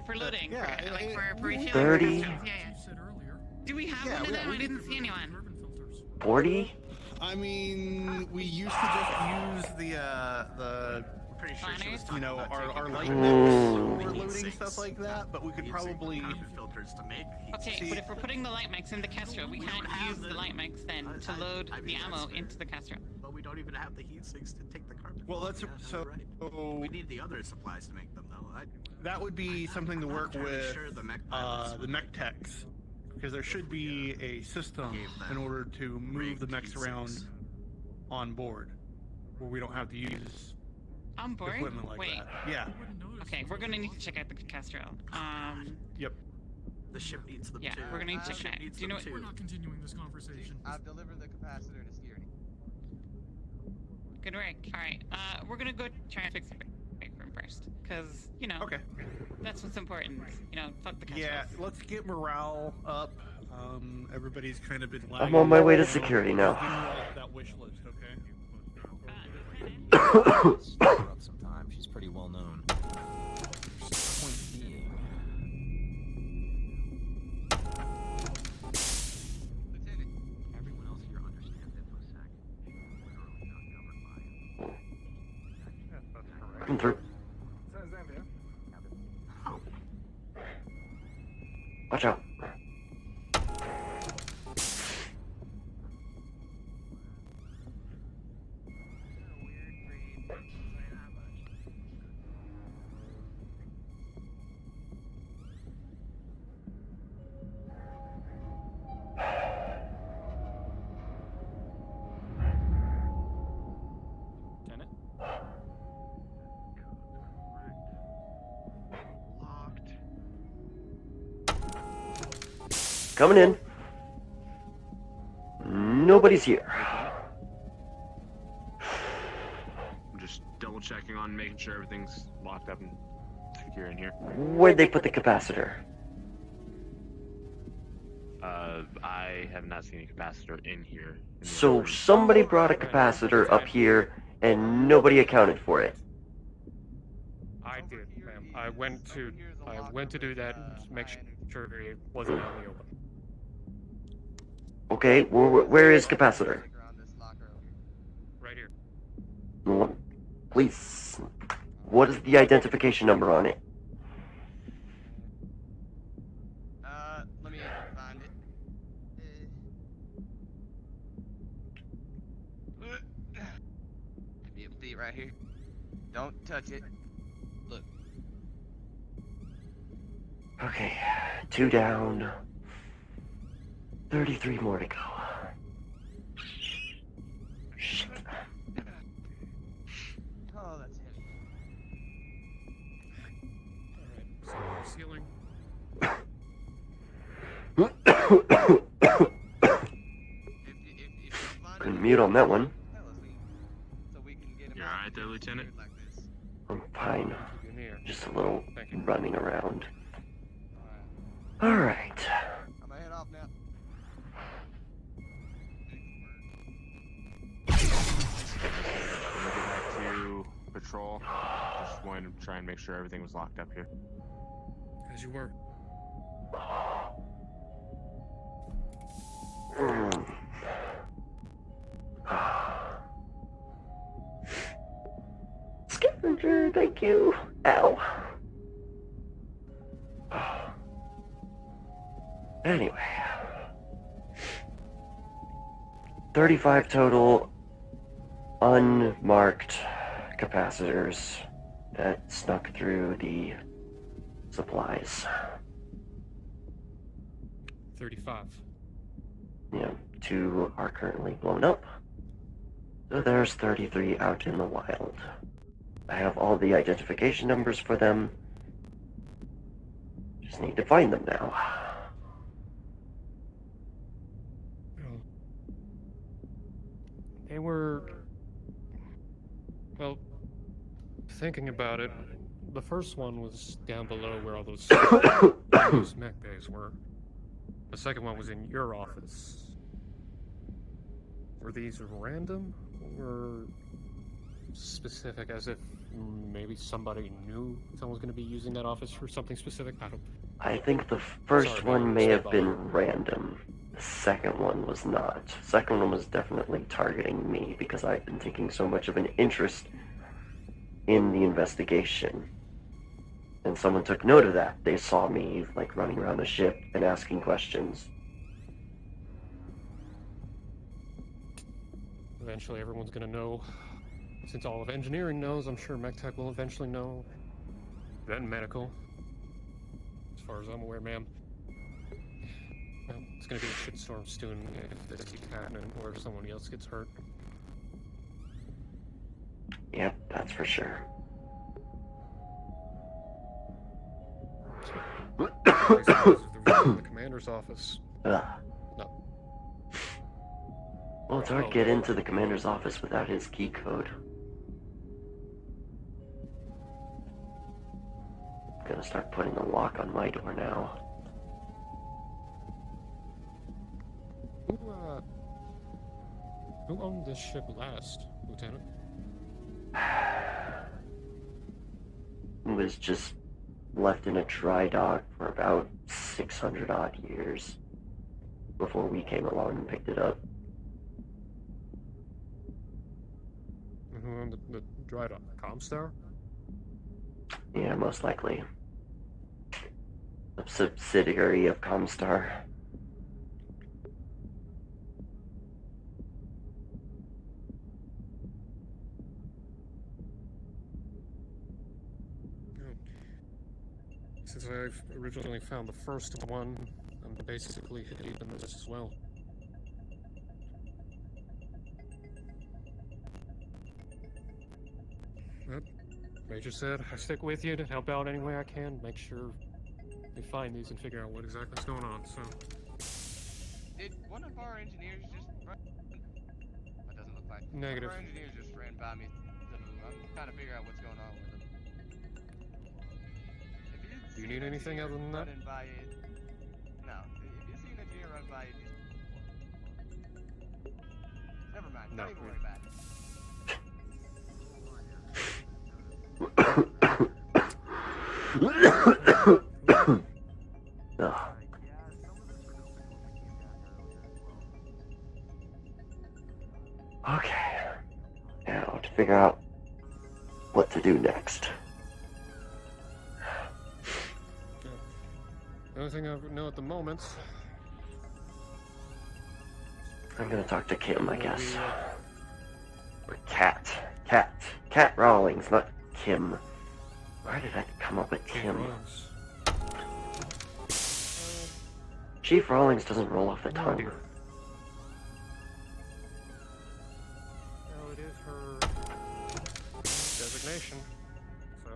for loading. yeah, for, like for refueling 30. systems. Yeah. Do we have one of them? I didn't see anyone. 40. I mean, we used to just use the Pretty sure she was Planners? talking you know, about our taking light the mix for heat loading sinks. stuff like that, but we could probably. Carbon filters to make heat Okay, sinks. but if we're putting the light mix in the Castro, we can't use the light mix then to load the ammo into the Castro. But we don't even have the heat sinks to take the carbon. Well, that's filters. so. We need the other supplies to make them, though. That would be something to work entirely with sure the mech pilots the mech techs, because there should be a system in order to move the mechs around on board, where we don't have to use On board? equipment like Wait. that. Yeah. Okay, we're gonna need to check out the Castro. Yep. The ship needs them Yeah, too. we're gonna need to check it out. Do you know what? We're not continuing this conversation. I've delivered the capacitor to security. Good work. Alright, we're gonna go try and fix the break room first. Cause, you know, Okay. that's what's important. You know, fuck the Castro. Yeah. Let's get morale up. Everybody's kind of been I'm lagging. on my way to so security just now. give me that wish list, okay? Stir her up sometime. She's pretty well known. Point being, everyone else here understands InfoSec. Literally not governed by it. Yes, that's correct. Come through. Says Xanthia. Watch out. Lieutenant? Locked. Coming in. Nobody's here. I'm just double checking on making sure everything's locked up and secure in here. Where'd they put the capacitor? I have not seen a capacitor in here. So somebody brought a capacitor up here and nobody accounted for it. I did, ma'am. I went to do that and make sure it wasn't out in the open. Okay, where is capacitor? Right here. Please. What is the identification number on it? Let me find it. Give me a beat right here. Don't touch it. Look. Okay, 2 down. 33 more to go. Shit. Oh, that's heavy. Alright, so ceiling. Couldn't mute on that one. You're alright there, Lieutenant? I'm fine. Just a little Thank you. running around. Alright. I'm gonna head off now. We'll get back to patrol. Just wanted to try and make sure everything was locked up here. As you were. Scavenger, thank you. Ow. Anyway. 35 total unmarked capacitors that snuck through the supplies. 35. Yeah, 2 are currently blown up. So there's 33 out in the wild. I have all the identification numbers for them. Just need to find them now. They were... Well, thinking about it, the first one was down below where all those mech bays were. The second one was in your office. Were these random or specific, as if maybe somebody knew someone was going to be using that office for something specific? I think the first Sorry, one man, may step have up. been random. The second one was not. The second one was definitely targeting me because I've been taking so much of an interest in the investigation. And someone took note of that. They saw me, like, running around the ship and asking questions. Eventually everyone's going to know. Since all of engineering knows, I'm sure MechTech will eventually know. Then medical. As far as I'm aware, ma'am. Well, it's going to be a shitstorm soon if this keeps happening or if someone else gets hurt. Yep, that's for sure. I suppose if they're in the commander's office. Ugh. No. Well, it's hard to get into the commander's office without his key code. Gonna start putting a lock on my door now. Who owned this ship last, Lieutenant? It was just left in a dry dock for about 600 odd years before we came along and picked it up. And who owned the dry dock? Comstar? Yeah, most likely. A subsidiary of Comstar. Since I've originally found the first one, I'm basically hidden in this as well. But, Major said, I stick with you to help out any way I can, make sure we find these and figure out what exactly is going on, so... Did one of our engineers just run? That doesn't look like... Negative. One of our engineers just ran by me, so I'm trying to figure out what's going on with him. Do you need anything other than that? By it, no. If you see an engineer run by it, never mind. No. Don't even worry about it. Okay. Now to figure out what to do next. The only thing I know at the moment... I'm gonna talk to Kim, I guess. Or Cat. Cat Rawlings, not Kim. Where did I come up with Kim? Chief Rawlings doesn't roll off the tongue. Well, it is her designation, so...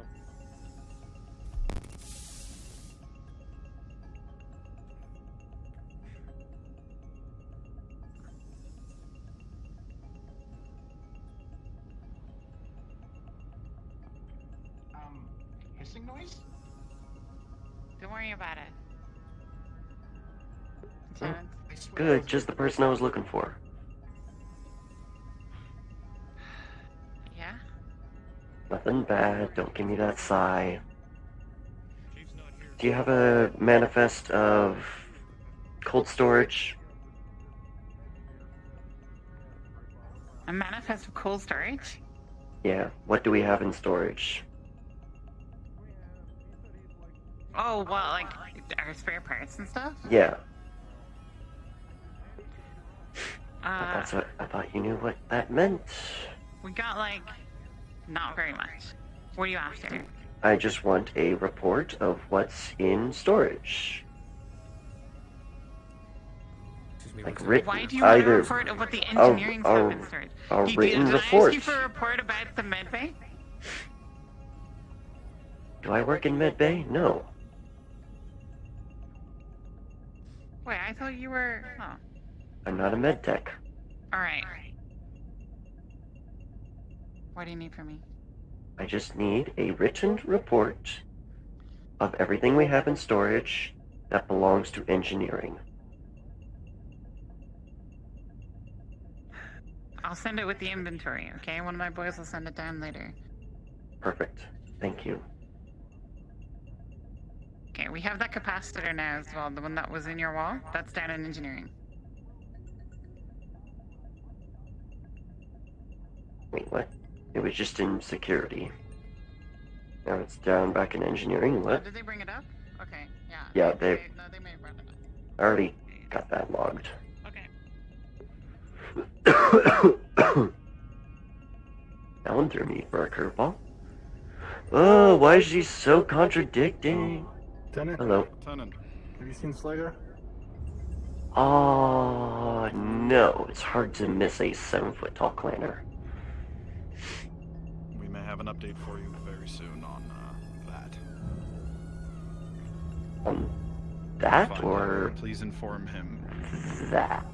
Hissing noise? Don't worry about it. Oh, good, just the person I was looking for. Yeah? Nothing bad, don't give me that sigh. Do you have a manifest of cold storage? A manifest of cold storage? Yeah, what do we have in storage? Oh, well, like our spare parts and stuff? Yeah. That's what I thought you knew what that meant. We got like not very much. What are you after? I just want a report of what's in storage. Like written, Why do you want a either report of what the engineering stuff in storage? a written did report. I ask you for a report about the medbay? Do I work in medbay? No. Wait, I thought you were. Oh, I'm not a med tech. all right. What do you need from me? I just need a written report of everything we have in storage that belongs to engineering. I'll send it with the inventory, okay? One of my boys will send it down later. Perfect. Thank you. Okay, we have that capacitor now as well, the one that was in your wall. That's down in engineering. Wait, what? It was just in security. Now it's down back in engineering. Oh, What? did they bring it up? Okay, yeah. Yeah, No, they may have brought it up. I already got that logged. Okay. That one threw me for a curveball. Oh, why is she so contradicting? Tenant? Hello. Tenant. Have you seen Slater? Oh, no. It's hard to miss a 7-foot tall clanner. We may have an update for you very soon on that. On that, Find or out. Please inform him. that?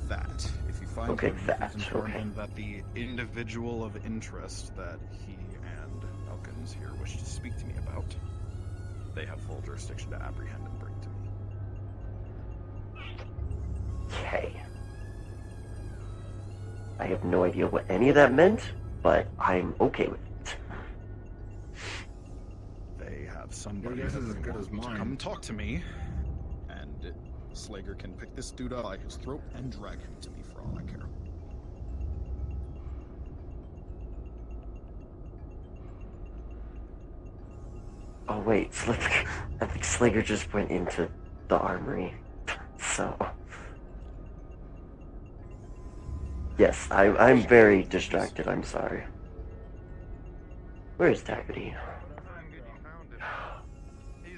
That. If you find Okay, him, that, please inform okay. him that the individual of interest that he and Elkins here wish to speak to me about, they have full jurisdiction to apprehend and bring to me. I have no idea what any of that meant, but I'm okay with it. They have somebody Your guess is as good as to mine. come talk to me, and Slager can pick this dude up by his throat and drag him to me for all I care. Oh wait, I think Slager just went into the armory. So... Yes, I'm very distracted, I'm sorry. Where is Taggart? He's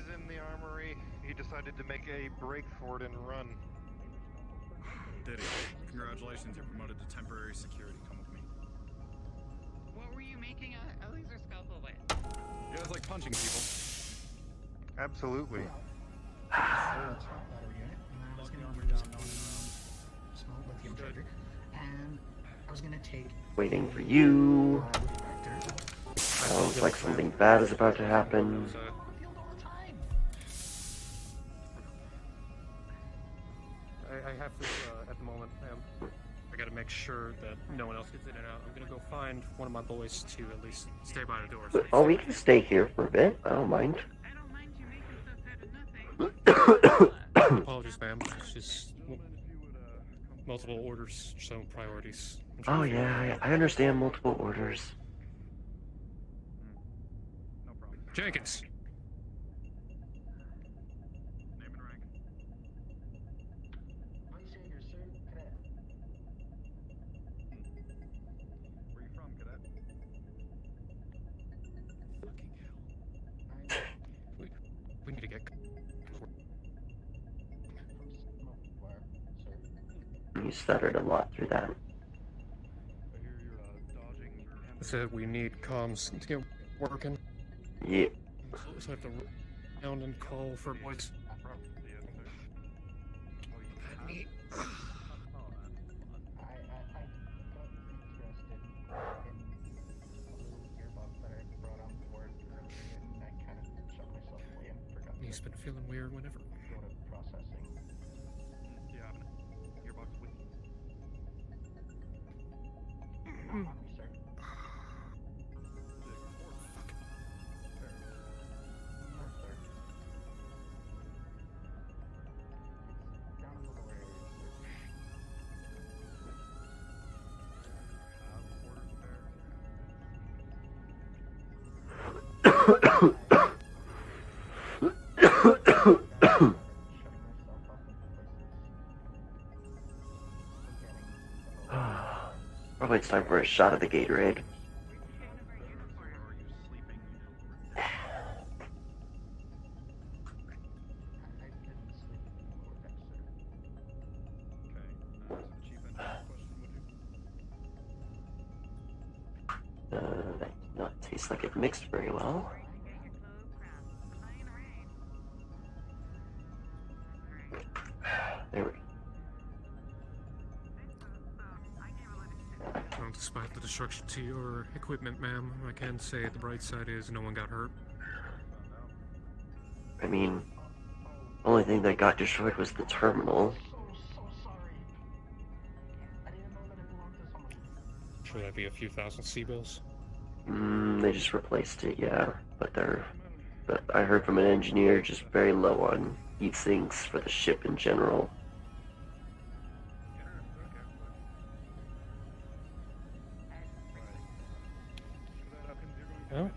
in the armory. He decided to make a break for it and run. Did he? Congratulations, you're promoted to temporary security. Come with me. What were you making a laser scalpel with? You guys like punching people? Absolutely. Small lithium charger, and I was gonna take. Waiting for you. Sounds like something bad is about to happen. I have to, at the moment, I gotta make sure that no one else gets in and out. I'm gonna go find one of my boys to at least stay by the door. So Oh, we can stay here for a bit. I don't mind. apologies, ma'am. It's just multiple orders, so priorities. Oh yeah, I understand multiple orders. Jenkins. Where you from, cadet? We need to get. You stuttered a lot through that. Said we need comms to get working. Yeah. So I have to run around and call for boys. He's been feeling weird whenever. Probably it's time for a shot of the Gatorade. That did not taste like it mixed very well. There we go. Well, despite the destruction to your equipment, ma'am, I can say the bright side is no one got hurt. I mean, only thing that got destroyed was the terminal. Sure, that'd be a few thousand C-bills. They just replaced it, yeah. But I heard from an engineer just very low on heat sinks for the ship in general. Oh.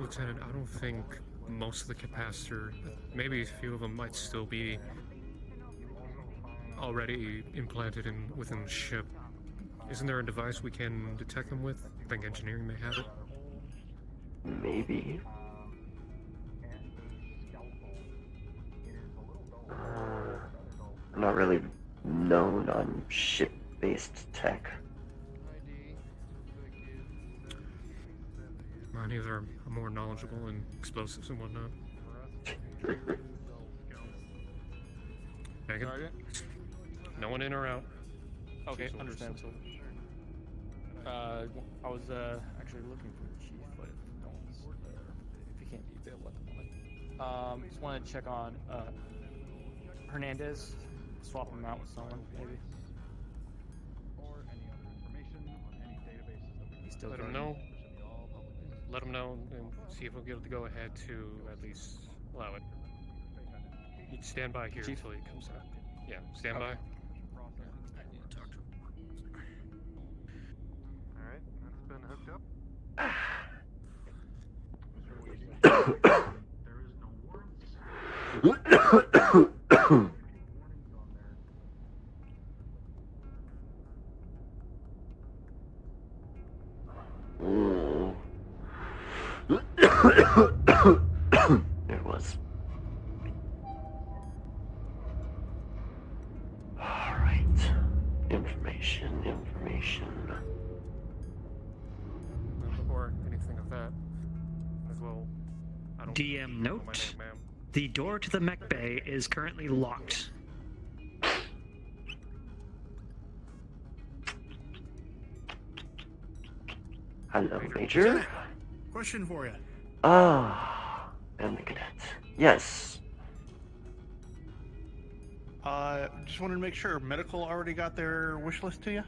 Lieutenant, I don't think most of the capacitor, maybe a few of them might still be already implanted within the ship. Isn't there a device we can detect them with? I think engineering may have it. Maybe. I'm not really known on ship-based tech. Mine either are more knowledgeable in explosives and whatnot. Megan? No one in or out. Okay, She's understand. orders. I was actually looking for the chief, but if no one's if he can't be available at the moment. Just wanted to check on Hernandez. Swap him out with someone, maybe. Or any other information on any databases that we He's still Let him guarding. know. Let him know and see if we'll get to go ahead to at least allow it. You stand by here Chief? until he comes out. Yeah, stand by. I need to talk to him. Alright, that's been hooked up. There is no warrants. There it was. Alright. Information. Or anything of that. As well. I don't DM know my note: name, ma'am. the door to the mech bay is currently locked. Hello, Major. Question for you. Ah, and the cadet. Yes. Just wanted to make sure medical already got their wish list to you.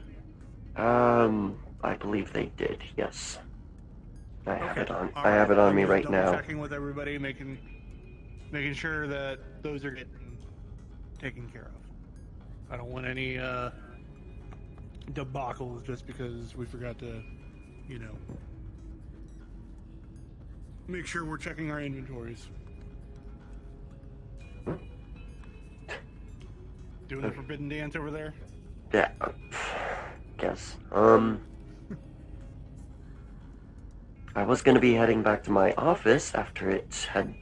I believe they did. Yes. I have it on. All I have it on I'm me just right double now. Checking with everybody, making sure that those are getting taken care of. I don't want any debacles just because we forgot to, make sure we're checking our inventories. Doing the forbidden dance over there? Yeah. Guess. I was gonna be heading back to my office after it had,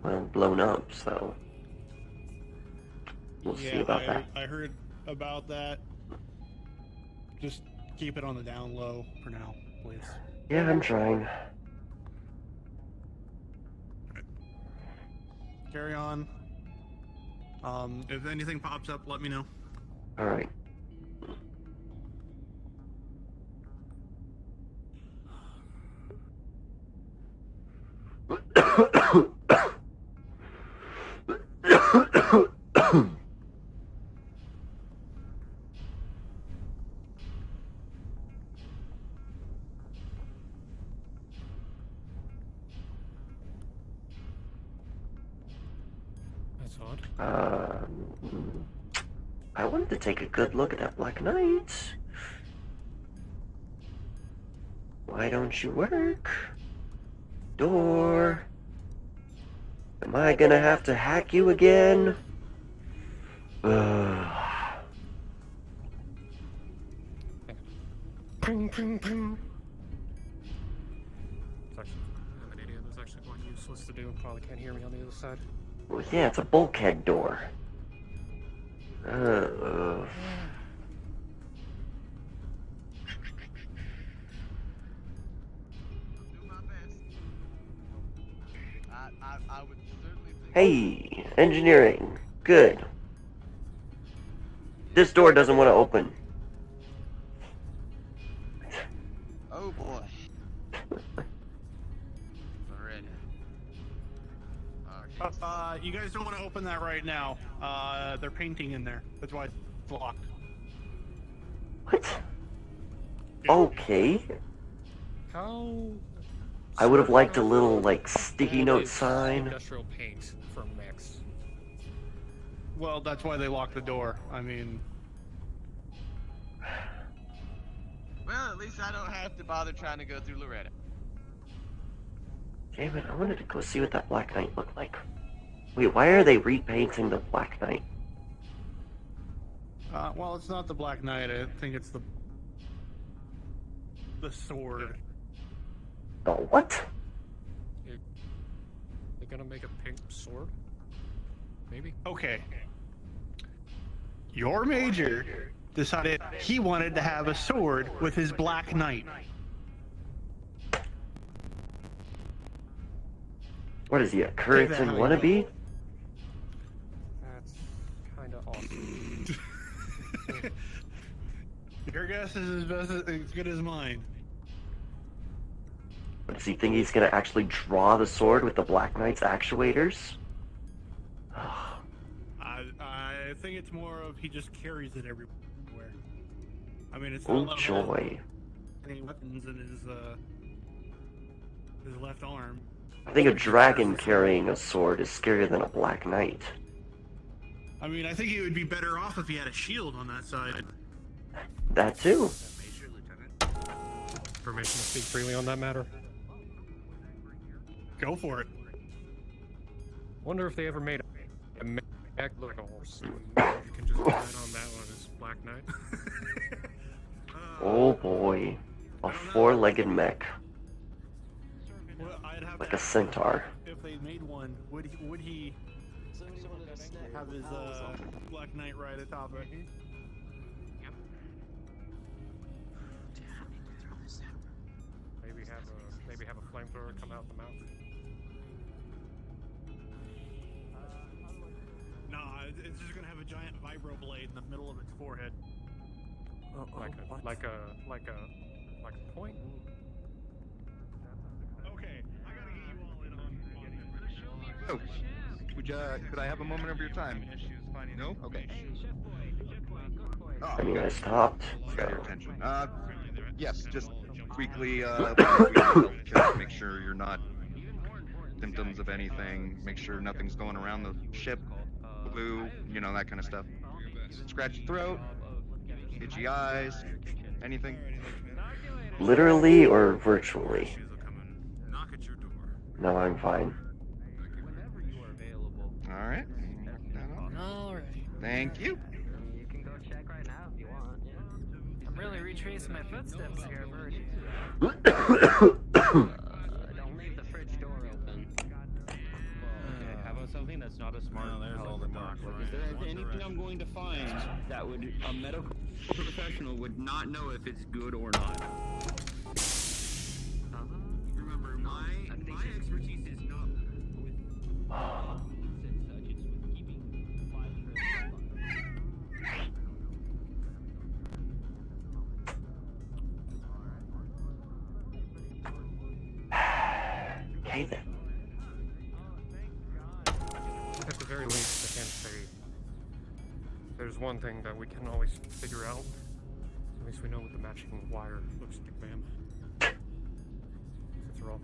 well, blown up, so we'll see about that. I heard about that. Just keep it on the down low for now, please. Yeah, I'm trying. Carry on. If anything pops up, let me know. All right. That's odd. I wanted to take a good look at that Black Knight. Why don't you work? Door. Am I gonna have to hack you again? Ping, ping, ping. I'm an idiot. That's actually quite useless to do. Probably can't hear me on the other side. Well, yeah, it's a bulkhead door. I would certainly think. Hey, engineering. Good. This door doesn't want to open. Oh boy. Already. You guys don't want to open that right now. They're painting in there. That's why it's locked. What? Okay. How? I would have liked a little, like, sticky note sign. Industrial paint from Max. Well, that's why they locked the door. I mean, Well, at least I don't have to bother trying to go through Loretta. Damn it, I wanted to go see what that Black Knight looked like. Wait, why are they repainting the Black Knight? Well, it's not the Black Knight. I think it's the sword. Oh, what? They're gonna make a pink sword? Maybe? Okay. Your major decided he wanted to have a sword with his Black Knight. What is he, a Currington wannabe? That's kinda awesome. Your guess is as good as mine. What, does he think he's gonna actually draw the sword with the Black Knight's actuators? I think it's more of he just carries it everywhere. I mean, it's Oh not joy. any weapons in his left arm. I think a dragon carrying a sword is scarier than a Black Knight. I mean, I think he would be better off if he had a shield on that side. That too. Permission to speak freely on that matter? Go for it. Wonder if they ever made a mech look like a horse. You can just ride on that one as Black Knight. Oh boy. A four-legged mech. Well, I'd have Like to a centaur. If they made one, would he have his Black Knight right atop it? Maybe have a flamethrower come out the mouth. Nah, it's just gonna have a giant vibro blade in the middle of its forehead. Like a point. Okay, I gotta get you all in on Oh, could I have a moment of your time? No? Okay. I mean, I stopped. Got your So. attention. Yes, just quickly, check, make sure you're not symptoms of anything, make sure nothing's going around the ship, flu, you know, that kind of stuff. Scratch your throat, itchy eyes, anything? Literally or virtually? No, I'm fine. Alright. Alright. Thank you. You can go check right now if you want. I'm really retracing my footsteps here, I've heard you. Don't leave the fridge door open. Okay, how about something that's not a smart remark? Like, is there anything I'm going to find that would a medical professional would not know if it's good or not? Remember, my expertise is not with such. It's with keeping Okay then. At the very least, I can say there's one thing that we can always figure out. At least we know what the matching wire looks like, ma'am. Since we're all,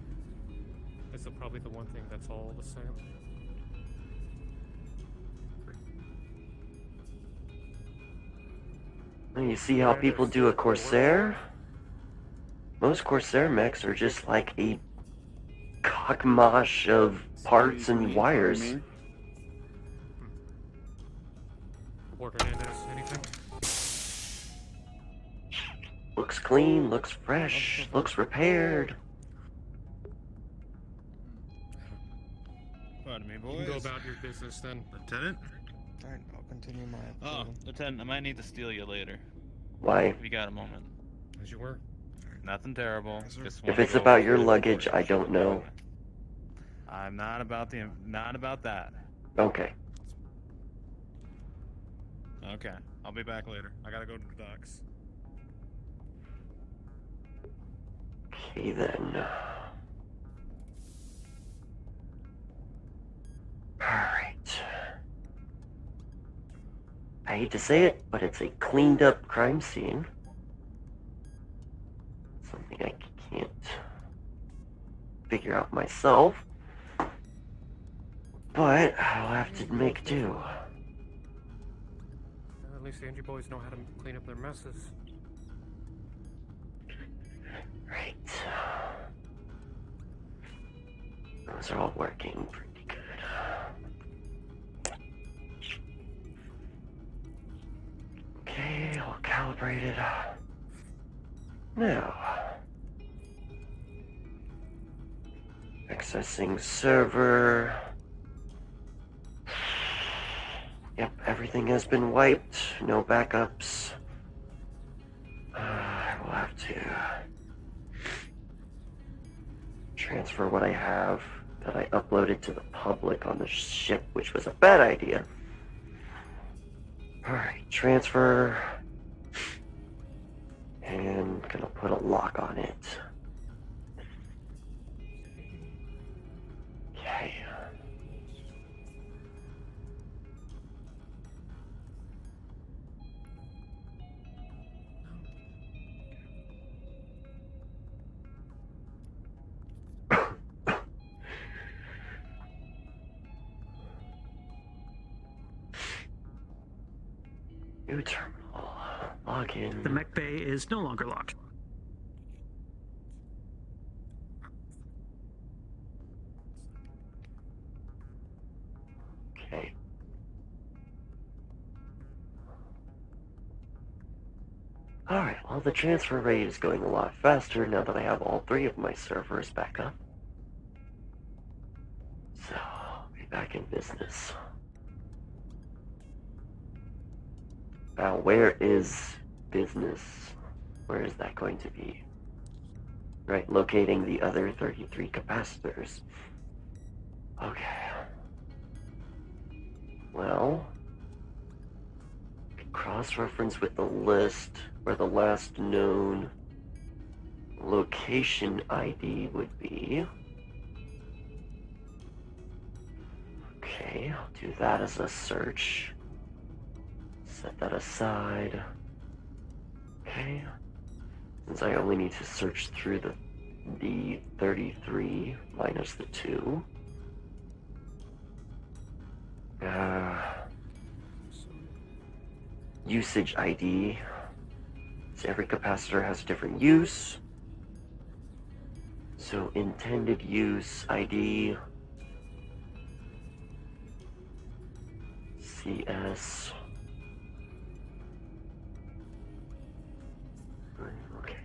it's probably the one thing that's all the same. You see how people do a Corsair? Most Corsair mechs are just like a cockmosh of parts and wires. Anything? Looks clean, looks fresh, looks repaired. Pardon me, boys. You can go about your business then, Lieutenant. Alright, I'll continue my. Oh, Lieutenant, I might need to steal you later. Why? If you got a moment. As you were. Nothing terrible. Just If wanna it's go about over your the luggage, report. I don't know. I'm not about that. Okay. Okay, I'll be back later. I gotta go to the docks. Okay then. Alright. I hate to say it, but it's a cleaned up crime scene. Something I can't figure out myself. But I'll have to make do. At least the Angie boys know how to clean up their messes. Right. instruments are all working pretty good. Okay, all calibrated. Now, accessing server. Yep, everything has been wiped. No backups. I will have to transfer what I have that I uploaded to the public on the ship, which was a bad idea. Alright, transfer. And gonna put a lock on it. Okay. New terminal. Log in. The mech bay is no longer locked. Okay. Alright, well the transfer rate is going a lot faster now that I have all 3 of my servers back up. So, I'll be back in business. Now, where is business? Where is that going to be? Right, locating the other 33 capacitors. Okay. Well, cross-reference with the list where the last known location ID would be. Okay, I'll do that as a search. Set that aside. Okay. Since I only need to search through the 33 minus the 2. Usage ID. So every capacitor has a different use. So intended use ID. CS. Okay.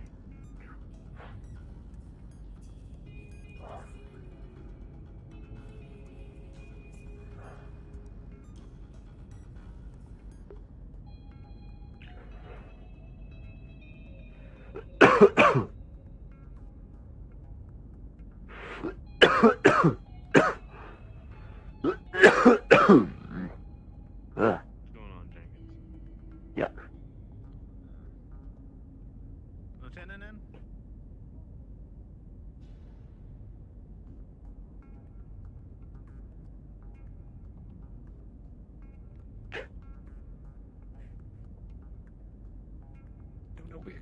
What's going on, Jenkins? Yeah. Lieutenant in?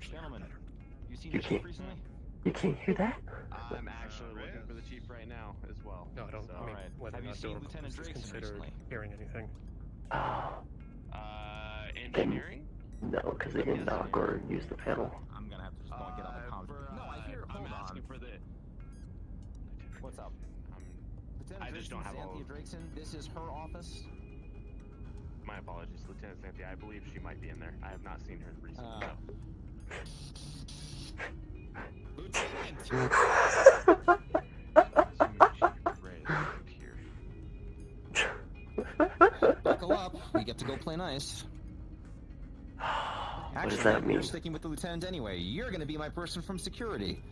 Gentlemen, you seen You the chief can't- recently? You can't hear that? I'm actually looking for the chief right now as well. No, I don't. So, I mean, Alright. whether or Have you not seen Dover Lieutenant is Drakeso considered recently? hearing anything. Oh, engineering? no, because they didn't knock or use the panel. I'm gonna have to just go and get on the comms. No, I hear. I'm Hold asking on. for the. What's up? Lieutenant I just don't have all. Xanthia Drakeson, this is her office. My apologies, Lieutenant Xanthia. I believe she might be in there. I have not seen her recently. No. Buckle up. We get to go play nice. What Actually, does that mean? you're sticking with the lieutenant anyway. You're going to be my person from security.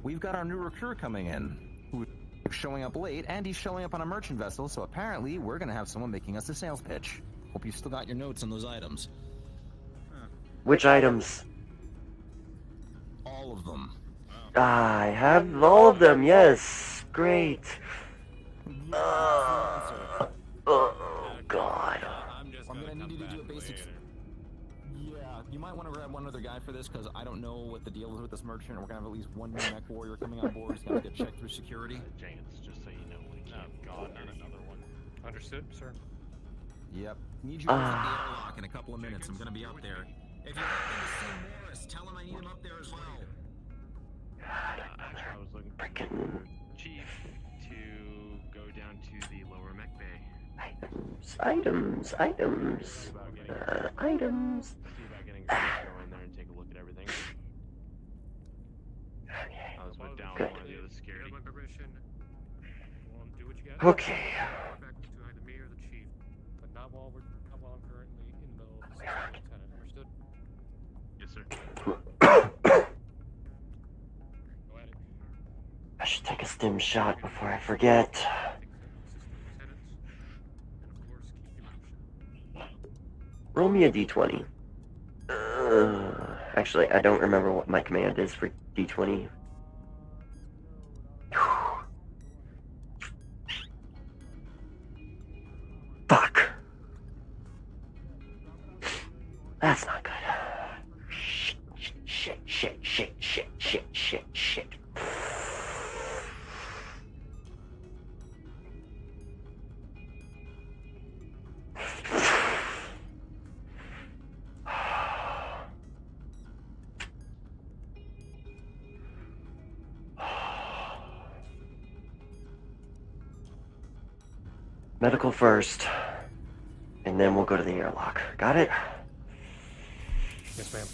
We've got our new recruit coming in, who's showing up late, and he's showing up on a merchant vessel, so apparently we're going to have someone making us a sales pitch. Hope you've still got your notes on those items. Which items? All of them. I have all of them, yes. Great. Oh, God. I'm gonna need you to do a basic. Yeah, you might want to grab one other guy for this because I don't know what the deal is with this merchant. We're gonna have at least one new mech warrior coming on board. He's gonna get checked through security. Jenkins, just so you know, we can't. God, not another one. Understood, sir. Yep. Need you to visit the airlock in a couple of minutes. I'm gonna be up there. If you happen to see Morris, tell him I need him up there as well. I was looking for Chief to go down to the lower mech bay. Items. Items. See about getting Items. see about getting go in there and take a look at everything. I was with down Good. one of the other security. You have my permission. Well, do what you got. Okay. Back to either me or the chief, but not while I'm currently in the middle of the lieutenant. Understood? Yes, sir. Go at it. I should take a stim shot before I forget. Roll me a d20. Actually, I don't remember what my command is for d20. Fuck. That's not good. Shit. Medical first, and then we'll go to the airlock. Got it? Yes, ma'am.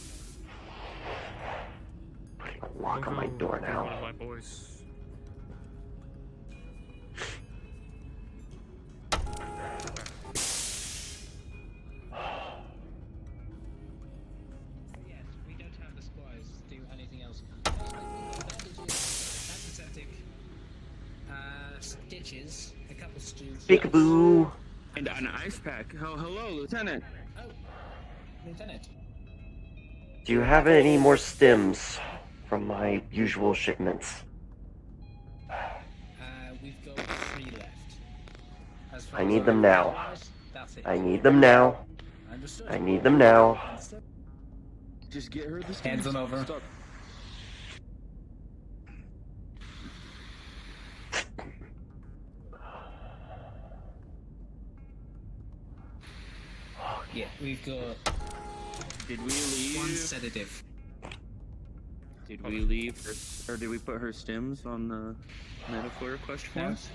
Putting a lock on my door now. One of my boys. Yes, we don't have the squires to do anything else. Bandages, antiseptic, stitches, a couple stews. Peekaboo. And an ice pack. Oh, hello, Lieutenant. Oh, Lieutenant. Do you have any more stims from my usual shipments? We've got 3 left. As far I as need them know, now. That's it. I need them now. Understood. I need them now. Just get her this Hands on over. Stop. Yeah, we've got Did we leave? 1 sedative. Did we leave her, or did we put her stims on the metaphor question marks?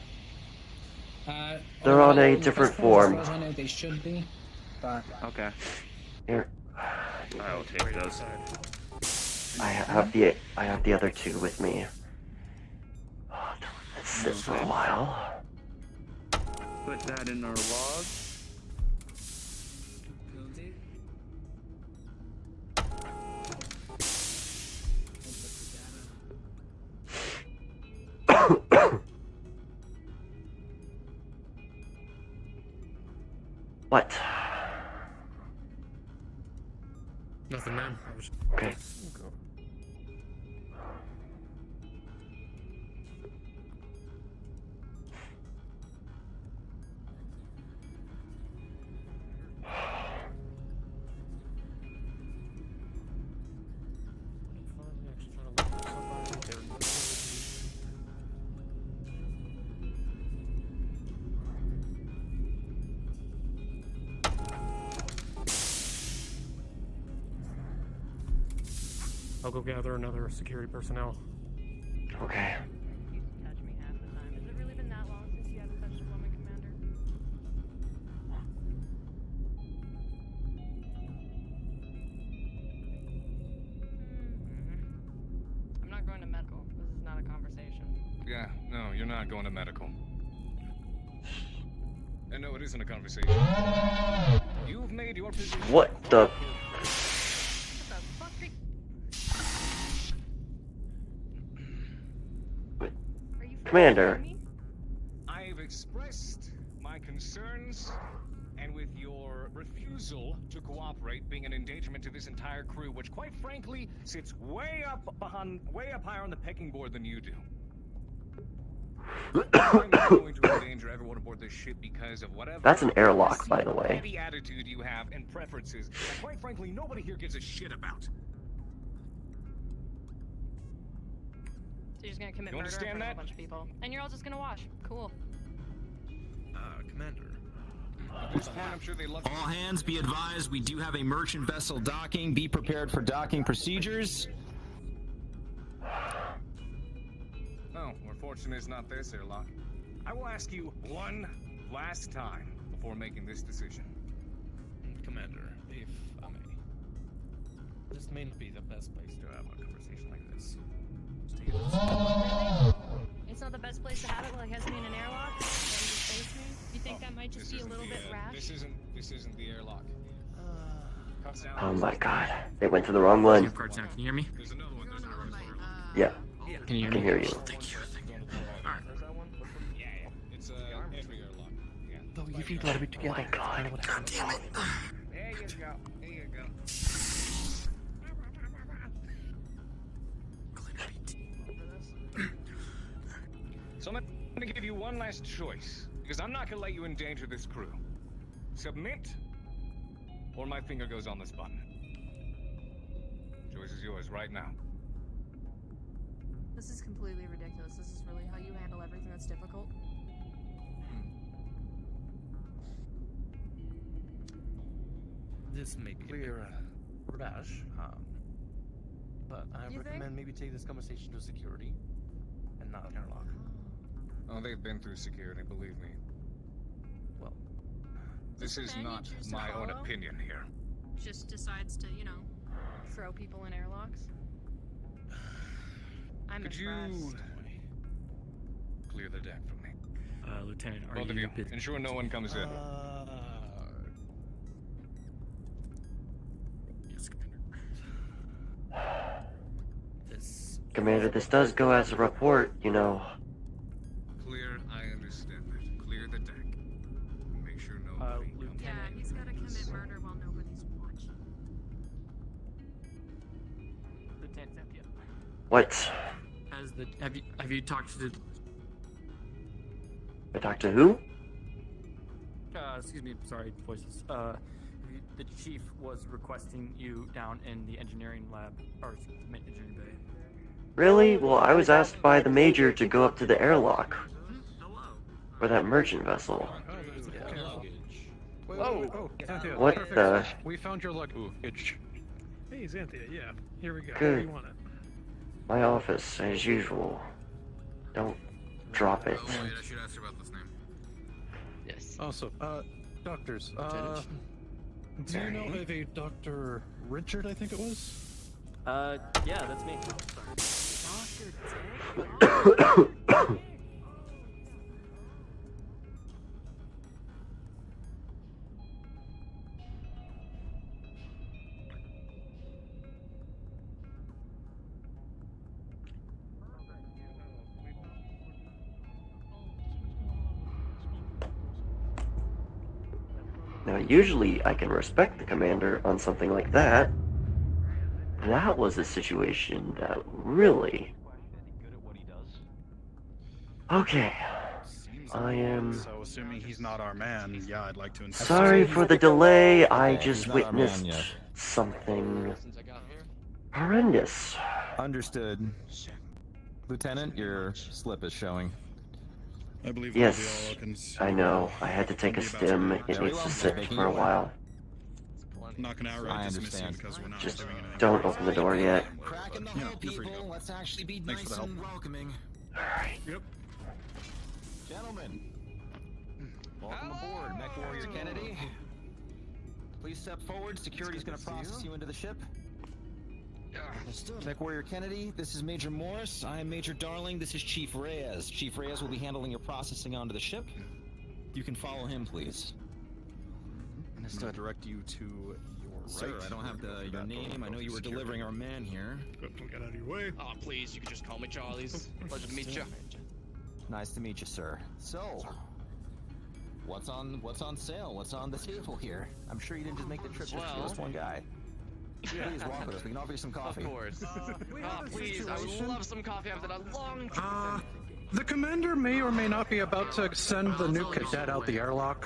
They're on a the different first one, form. As far as I know, they should be, but Okay. Here, I will take those. I have the other 2 with me. Oh, let's sit for a while. Put that in our log. will do. What? Nothing, ma'am. I was... Okay. Go. I'll go gather another security personnel. Okay. Used to touch me half the time. Has it really been that long since you haven't touched a woman, Commander? I'm not going to medical. This is not a conversation. Yeah, no, you're not going to medical. And no, it isn't a conversation. You've made your position. What the? Commander. I've expressed my concerns, and with your refusal to cooperate being an endangerment to this entire crew, which quite frankly sits way up higher on the pecking board than you do. I'm not going to endanger everyone aboard this ship because of whatever. That's an airlock, by the way. Petty attitude you have and preferences that quite frankly nobody here gives a shit about. So you're just gonna commit You murder in understand front of a that? bunch of people, and you're all just gonna watch. Cool. Commander. At this point, I'm sure they love. All hands be advised, we do have a merchant vessel docking. Be prepared for docking procedures. Oh, we're fortunate it's not this airlock. I will ask you one last time before making this decision. Commander, if I may, this may not be the best place to have a conversation like this. It's not the best place to have it, like has me in an airlock. You think that might just be a little bit rash? This isn't the airlock. Oh my god. They went to the wrong one. Cards now. Can you hear me? Yeah. Can you I hear me? can hear you. Thank you. It's every airlock. Yeah. Though if you'd let me together. Oh my god. God damn it. There you go. There you go. So I'm gonna give you one last choice, because I'm not gonna let you endanger this crew. Submit, or my finger goes on this button. Choice is yours right now. This is completely ridiculous. This is really how you handle everything that's difficult. This may be clear, rash, but I recommend maybe take this conversation to security and not an airlock. Oh, they've been through security, believe me. Well, this is not my own opinion here. Just decides to, you know, throw people in airlocks. I'm Could you impressed. clear the deck for me? Lieutenant, are Both of you you. Ensure no one comes in. Yes, Commander, this does go as a report, you know. Clear, I understand that. Clear the deck. Make sure nobody comes Yeah, he's gotta commit murder while nobody's watching. Lieutenant Xanthia. What? Have you talked to I talked to who? excuse me, sorry, voices. The chief was requesting you down in the engineering lab, or engineering bay. Really? Well, I was asked by the major to go up to the airlock. For that merchant vessel. Whoa, Xanthia, What perfect. the? We found your luggage. Hey, Xanthia, yeah. Here we go. Good. Where do you want it? My office, as usual. Don't drop it. Oh wait, I should ask you about this name. Yes. Also, doctors, do you know of a Dr. Richard, I think it was? Yeah, that's me. Now, usually I can respect the commander on something like that. That was a situation that really... Okay. I am... So, assuming he's not our man, yeah, I'd like to insist. Sorry for the delay, I Okay, just he's not our man witnessed yet. something horrendous. Understood. Lieutenant, your slip is showing. I believe Yes, I know. I had to take a stim. It needs to sit for a while. Not gonna outright dismiss you because we're not Just doing anything. don't open the door yet. Cracking the Yeah, hole, you're free to people. go. Let's actually be Thanks for nice the and welcoming. Alright. Yep. Gentlemen, welcome aboard, Mech Warrior Kennedy. Please step forward. Security's going to process you into the ship. Mech Warrior Kennedy, this is Major Morris. I am Major Darling. This is Chief Reyes. Chief Reyes will be handling your processing onto the ship. You can follow him, please. I'm gonna direct you to your Sir, right. I don't have your name. I know you were delivering our man here. Good, get out of your way. Oh, please, you can just call me Charlie's. Pleasure to meet you. Nice to meet you, sir. So, what's on sale? What's on the table here? I'm sure you didn't just make the trip just for this one guy. Please walk with us. We can offer you some coffee. Of course. Please, I would love some coffee after that long trip. The commander may or may not be about to send the new cadet out the airlock.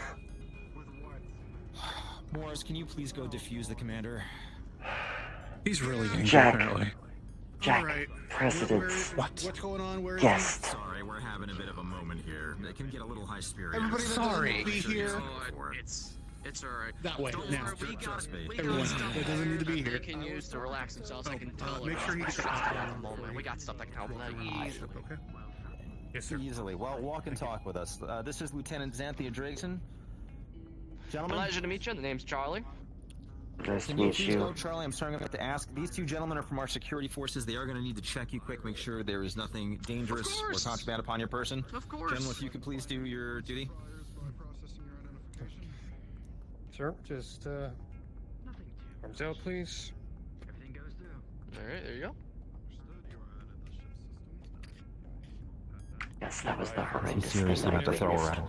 Morris, can you please go defuse the commander? He's really angry, Jack. apparently. Jack, Alright. precedence. What's going on? Where is Guest. Sorry, we're having a bit of a moment here. It can get a little high-spirited. Everybody that Sorry. doesn't be here. It's alright. That way, Don't now. worry, we got Everyone stuff that doesn't need to be that here. they can use to relax themselves. I can tell. make sure you get stressed out at the moment. We got stuff that can help them ease. Okay. Yes, sir. Easily. Well, walk and talk with us. This is Lieutenant Xanthia Drakeson. Gentlemen. Pleasure to meet you. The name's Charlie. Nice to Can you meet please you. go, Charlie? I'm sorry, I'm going to have to ask. These two gentlemen are from our security forces. They are going to need to check you quick, make sure there is nothing dangerous or contraband upon your person. Of course. Gentlemen, if you could please do your duty. Sir, just, arms out, please. Everything goes through. Alright, there you go. Yes, that was the horrendous seriously thing have to throw her at him.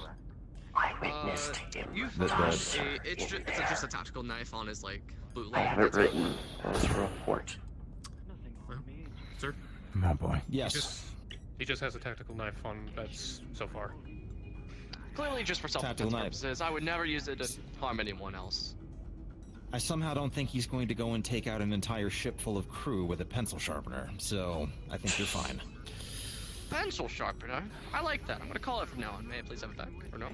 I witnessed him. You That's found right. it's just a tactical knife on his like bootleg. I have it written as a report. Sir? Oh boy. Yes. He just has a tactical knife on that's so far. Clearly just for self-defense purposes. I would never use it to harm anyone else. I somehow don't think he's going to go and take out an entire ship full of crew with a pencil sharpener, so I think you're fine. Pencil sharpener? I like that. I'm gonna call it from now on. May I please have it back? Or no?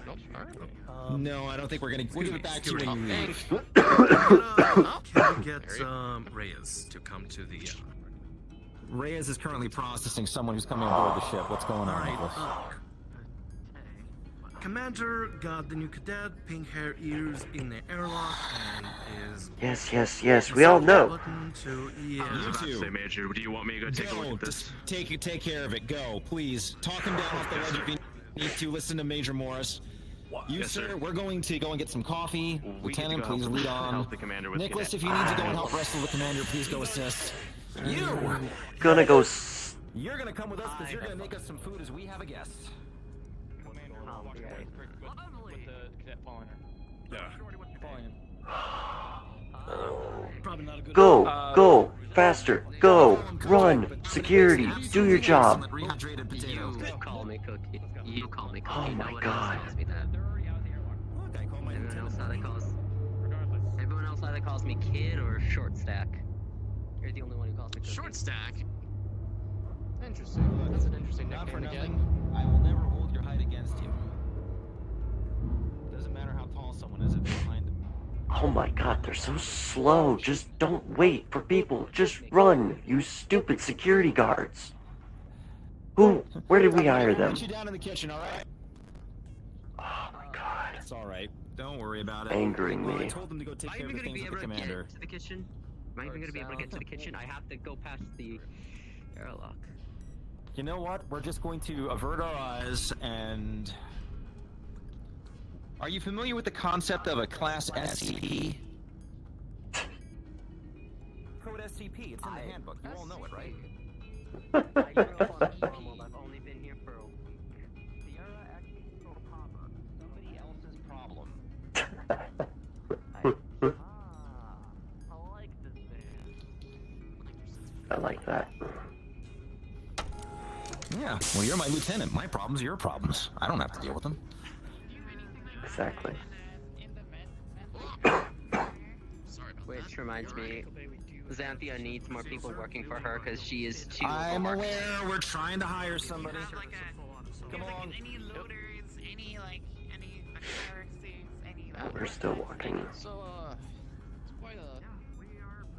No? Alright. No, I don't think we'll give it back to you when you leave. Can we get Reyes to come to the... Reyes is currently processing someone who's coming aboard the ship. What's going on, Nicholas? Commander got the new cadet, pink hair ears in the airlock, and is... Yes, we all know. You two. Say, Major, do you want me to go take a look at this? Take care of it. Go, please. Talk him down off the ledge if you need to. Listen to Major Morris. You, Yes, sir, sir. we're going to go and get some coffee. We get to Lieutenant, go please help lead on. help the commander with Nicholas, cadet. if you need to go and help wrestle the commander, please go assist. You! Gonna go. You're gonna come with us because you're gonna make us some food as we have a guest. With the cadet following her. Yeah. Following him. Probably not a good Go, faster, go, run, security, do your job. You call me Cookie. You call me Cookie. Oh my no one God. else calls me that. Everyone else either calls me Kid or Short Stack. You're the only one who calls me Cookie. Short stack? Interesting. That's an interesting Not for nickname nothing, again. I will never hold your height against you. Doesn't matter how tall someone is if they're behind them. Oh my God, they're so slow. Just don't wait for people. Just run, you stupid security guards. Where did we hire them? Put you down in the kitchen, all right? Oh my God. It's all right. Don't worry about it. Angering Well, I me. told them to go take Am I care of even the gonna be things with able the to commander. get to the kitchen? Am I even gonna be able to get to the kitchen? I have to go past the airlock. You know what? We're just going to avert our eyes and... Are you familiar with the concept of a Class SCP? Code SCP, it's in the handbook. You all know it, right? I've only been here for a week. Sierra X Papa. Somebody else's problem. I like this man. I like that. Yeah, well, you're my lieutenant. My problems are your problems. I don't have to deal with them. Exactly. Which reminds me, Xanthia needs more people working for her because she is too. I'm aware. We're trying to hire somebody. Come on. Any loaders, any barracks, any. We're still walking. So, it's quite a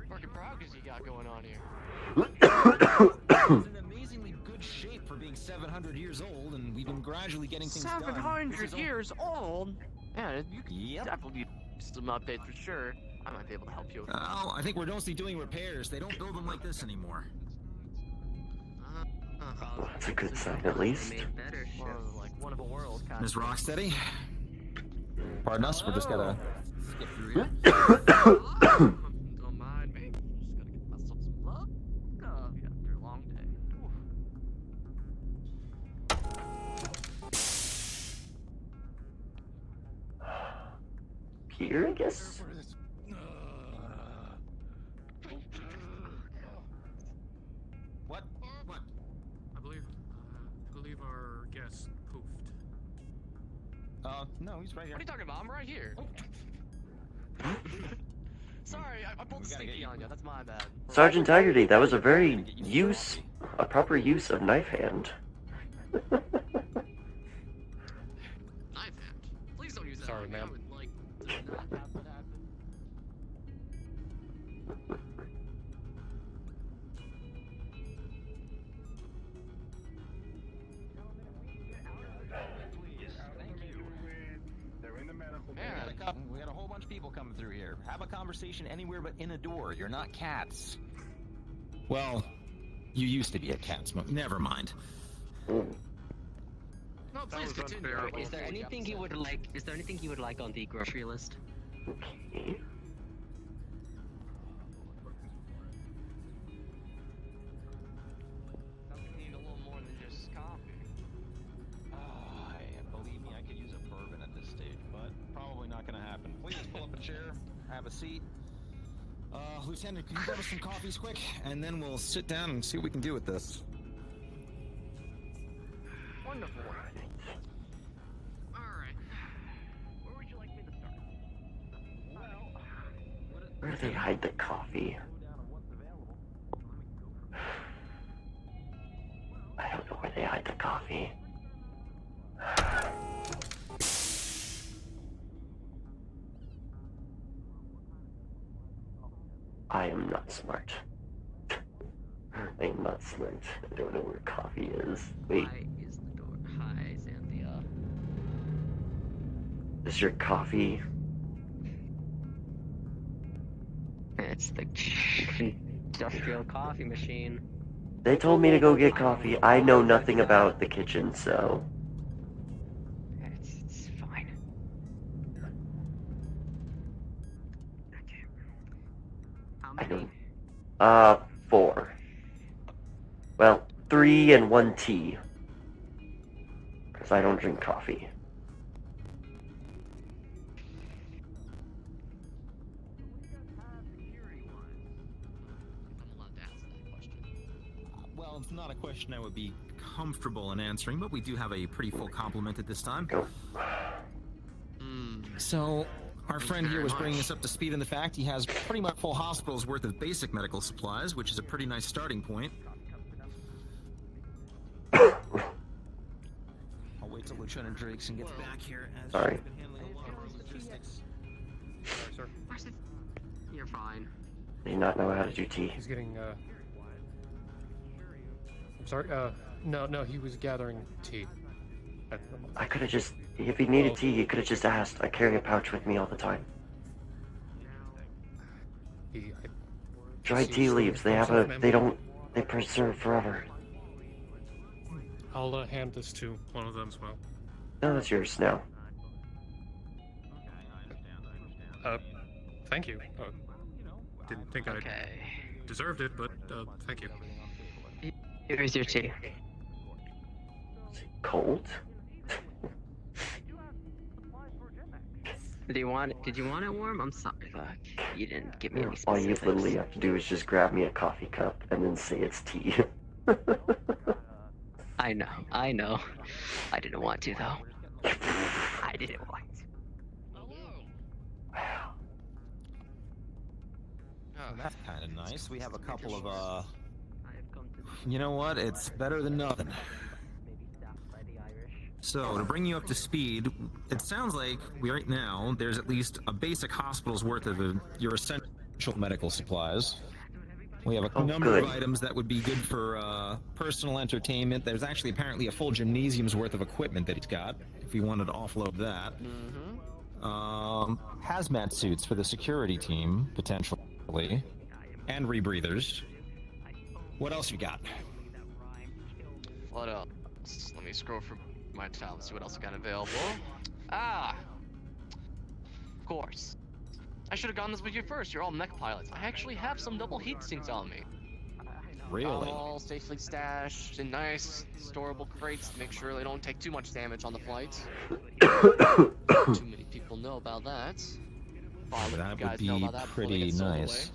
work in progress you got going on here. It's in amazingly good shape for being 700 years old, and we've been gradually getting things done. 700 years old? Yeah, you could definitely use some updates for sure. I might be able to help you. Oh, I think we're mostly doing repairs. They don't build them like this anymore. That's a good sign, at least. Like one of a world kind Ms. Rocksteady? Pardon us, we're just gotta skip through here. Don't mind me. Just gotta get myself some love. After a long day. Here, I guess? What? What? I believe our guest poofed. No, he's right here. What are you talking about? I'm right here. Sorry, I pulled the sneaky on you. That's my bad. Sergeant Haggerty, that was a proper use of knife hand. Knife hand. Please don't use that. Sorry, on me. ma'am. I would like to not have that happen. through here. Have a conversation anywhere but in a door. You're not cats. Well, you used to be a cat smoke. Never mind. No, please continue. Is there anything you would like? Is there anything you would like on the grocery list? Okay. Something need a little more than just coffee. Believe me, I could use a bourbon at this stage, but probably not going to happen. Please pull up a chair, have a seat. Lieutenant, can you grab us some coffees quick? And then we'll sit down and see what we can do with this. Wonderful. Alright. Where would you like me to start? Well, Where do they hide the coffee? I don't know where they hide the coffee. I am not smart. I am not smart. I don't know where coffee is. Wait. Hi is the door. Hi, Xanthia. Is your coffee? It's the industrial coffee machine. They told me to go get coffee. I know nothing about the kitchen, so... It's fine. Okay. How I many? don't... 4. Well, 3 and 1 tea. Because I don't drink coffee. Well, it's not a question I would be comfortable in answering, but we do have a pretty full complement at this time. So, our friend here was bringing us up to speed in the fact he has pretty much full hospital's worth of basic medical supplies, which is a pretty nice starting point. I'll wait till Lieutenant Drakeson gets back here as Sorry. she's been handling a lot of logistics. Sorry, sir. You're fine. They not know how to do tea. He's getting, I'm sorry, no, he was gathering tea. I could have just... If he needed tea, he could have just asked. I carry a pouch with me all the time. Dried tea leaves, they have a... They preserve forever. I'll hand this to one of them as well. No, that's yours now. Thank you. Didn't think I deserved it, but thank you. Here's your tea. Cold? Did you want it warm? I'm sorry, but you didn't give me any All you specifics. literally have to do is just grab me a coffee cup and then say it's tea. I know. I didn't want to, though. I didn't want to. Well, that's kind of nice. We have a couple of, you know what? It's better than nothing. So, to bring you up to speed, it sounds like right now there's at least a basic hospital's worth of your essential medical supplies. We have a number of items that would be good for personal entertainment. There's actually apparently a full gymnasium's worth of equipment that he's got, if he wanted to offload that. Hazmat suits for the security team, potentially. And rebreathers. What else you got? What else? Let me scroll through my tab and see what else I got available. Of course. I should have gone this with you first. You're all mech pilots. I actually have some double heat sinks on me. Really? All safely stashed in nice, storable crates to make sure they don't take too much damage on the flight. Too many people know about that. That would be pretty nice.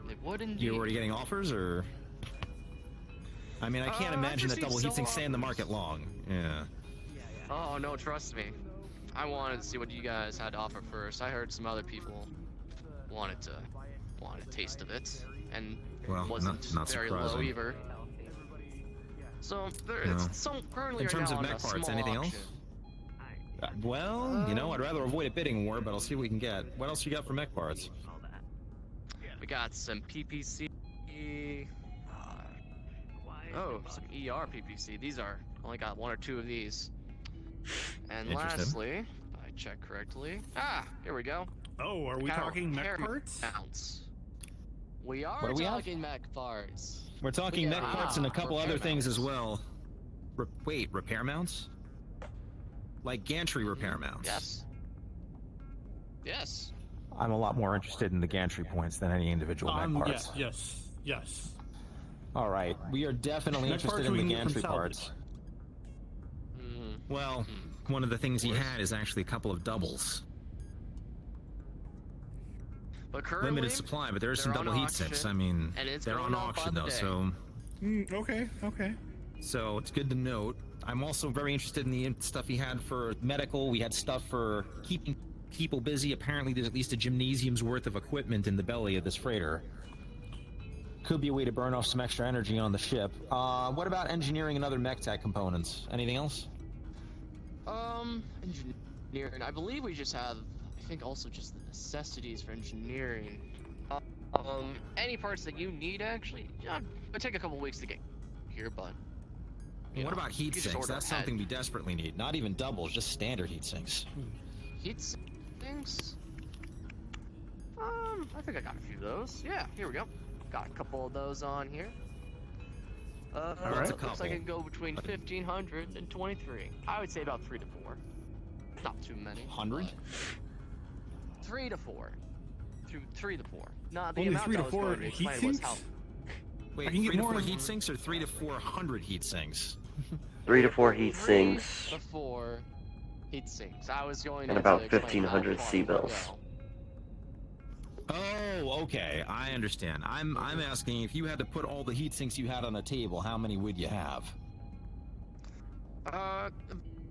They would indeed. You already getting offers, or? I mean, I can't imagine that double heatsinks stay in the market long. Yeah. Oh no, trust me. I wanted to see what you guys had to offer first. I heard some other people wanted a taste of it, and well, wasn't not very surprising. low either. So it's currently in terms right now of mech on a parts, small anything auction. else? Well, you know, I'd rather avoid a bidding war, but I'll see what we can get. What else you got for mech parts? We got some PPC. Some ER PPC. These are only got 1 or 2 of these. And lastly, if I check correctly. Here we go. Oh, are we talking mech parts? We are What do we have? talking mech parts. We're talking mech parts and a couple repair other things as mounts. well. Wait, repair mounts? Like gantry repair mounts? Yes. Yes. I'm a lot more interested in the gantry points than any individual mech parts. Yes. All right, we are definitely Mech parts interested in we the can get from gantry salvage. parts. Well, one of the things he had is actually a couple of doubles. But currently, Limited supply, but there's some they're on double heat sinks. auction, I mean, and it's they're going on up by auction the though, day. so Okay. so it's good to note. I'm also very interested in the stuff he had for medical. We had stuff for keeping people busy. Apparently, there's at least a gymnasium's worth of equipment in the belly of this freighter. Could be a way to burn off some extra energy on the ship. What about engineering and other mech tech components? Anything else? Engineering. I believe we just have, I think also just the necessities for engineering. Any parts that you need actually, yeah, it'll take a couple weeks to get here, but. What about heat you just sinks? order That's ahead. something we desperately need. Not even doubles, just standard heat sinks. Heat sinks? I think I got a few of those. Yeah, here we go. Got a couple of those on here. What's a Looks like couple? it can go between 1,500 and 23. I would say about 3 to 4. Not too many. 100? 3 to 4. 3 to 4. Not the Only amount 3 to I was 4 going to heat explain was how. sinks? Wait, I can get 3 to more 4 of- heat sinks or 3 to 400 heat sinks? 3 to 4 heat 3 sinks. to 4 heat sinks. I was going And to about explain 1,500 how far sea it would bills. go. Oh, okay. I understand. I'm asking if you had to put all the heat sinks you had on a table, how many would you have?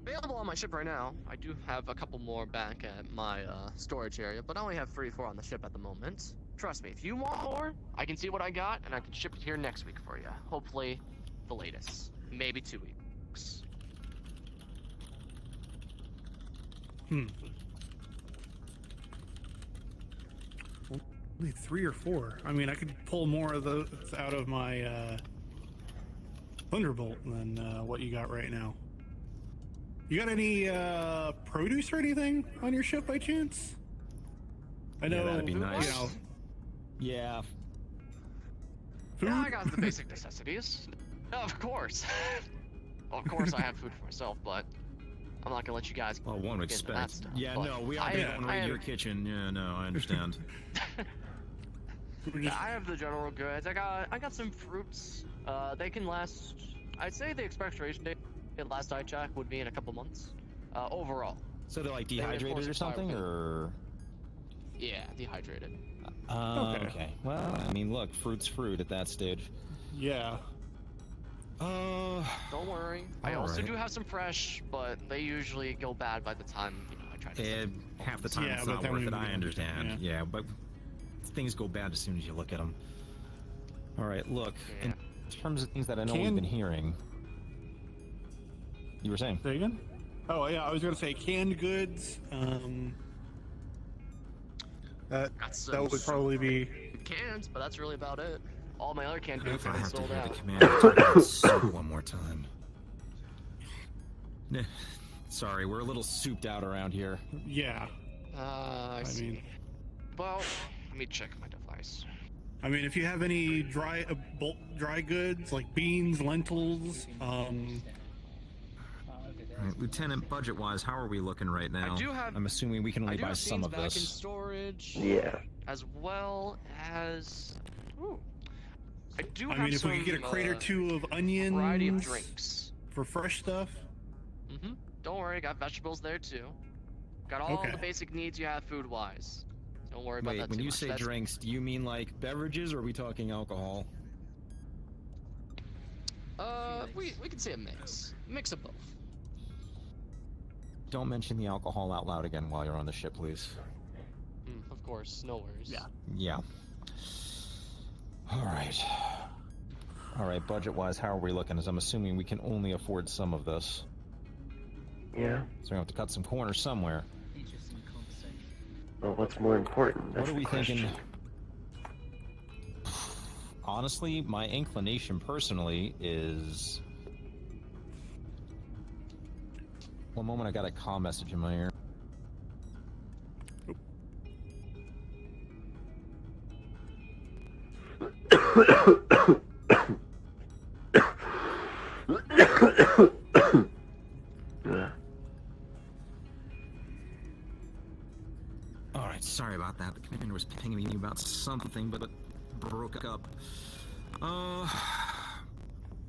Available on my ship right now. I do have a couple more back at my storage area, but I only have 3 or 4 on the ship at the moment. Trust me, if you want more, I can see what I got, and I can ship it here next week for you. Hopefully, the latest. Maybe 2 weeks. Only 3 or 4. I mean, I could pull more of those out of my Thunderbolt than what you got right now. You got any produce or anything on your ship by chance? I know. Yeah, that'd be nice. You know, Yeah. food. Yeah, I got the basic necessities. Of course. Of course I have food for myself, but I'm not gonna let you guys Well, one would get into that expect. stuff. Yeah, but no, we are I going have- right to your kitchen. Yeah, no, I understand. Yeah, I have the general goods. I got some fruits. They can last. I'd say the expiration date, last I checked, would be in a couple months. Overall. So they're like They, of course, dehydrated or expire something, within- or? Yeah, dehydrated. Okay. Well, I mean, look, fruit's fruit at that stage. Yeah. Don't worry. I also alright. do have some fresh, but they usually go bad by the time I try to. Half the time Yeah, it's but not then worth we it. would I get- understand. Yeah, but things go bad as soon as you look at them. All right, look. In terms of things that I know we've been hearing, you were saying. Say again? Oh yeah, I was gonna say canned goods. That would probably be. Cans, but that's really about it. All my other canned goods I have been have to sold hear the out. command talk about soup one more time. Sorry, we're a little souped out around here. Yeah. I see. mean, Well, let me check my device. I mean, if you have any bulk dry goods like beans, lentils, All right, Lieutenant, budget-wise, how are we looking right now? I do have. I'm assuming we can I only do buy have some beans of back in this. storage. Yeah. As well as. Ooh. I do I have mean, if some, we could get a crate or 2 of onions variety of drinks. for fresh stuff. Mm-hmm. Don't worry, got vegetables there too. Got all Okay. the basic needs you have food-wise. Don't worry about Wait, that when too you much. say That's- drinks, do you mean like beverages, or are we talking alcohol? we can say a mix. Mix of both. Don't mention the alcohol out loud again while you're on the ship, please. Of course, no worries. Yeah. Alright. Alright, budget-wise, how are we looking? As I'm assuming we can only afford some of this. Yeah. So we have to cut some corners somewhere. Well, what's more important? That's What are we the question. thinking? Honestly, my inclination personally is... One moment, I got a call message in my ear. Alright, sorry about that. The commander was pinging me about something, but it broke up.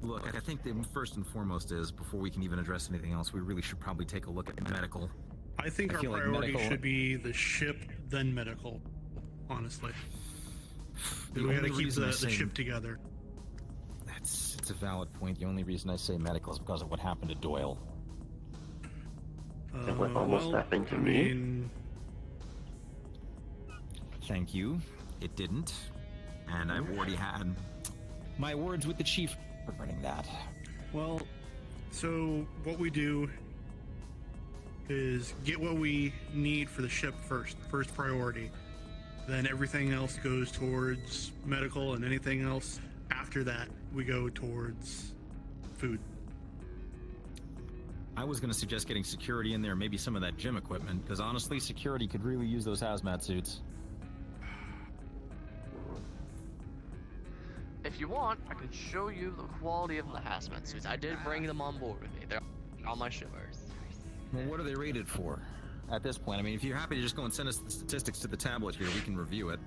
Look, I think the first and foremost is, before we can even address anything else, we really should probably take a look at medical. I think our feel like priority medical- should be the ship, then medical. Honestly. The We gotta only keep reason I the say- ship together. It's a valid point. The only reason I say medical is because of what happened to Doyle. And what almost happened to me. Thank you. It didn't. And I've already had my words with the chief regarding that. Well, so what we do is get what we need for the ship first priority. Then everything else goes towards medical, and anything else after that we go towards food. I was going to suggest getting security in there, maybe some of that gym equipment, because honestly, security could really use those hazmat suits. If you want, I can show you the quality of the hazmat suits. I did bring them on board with me. They're on my ship. Well, what are they rated for? At this point, I mean, if you're happy to just go and send us the statistics to the tablet here, we can review it.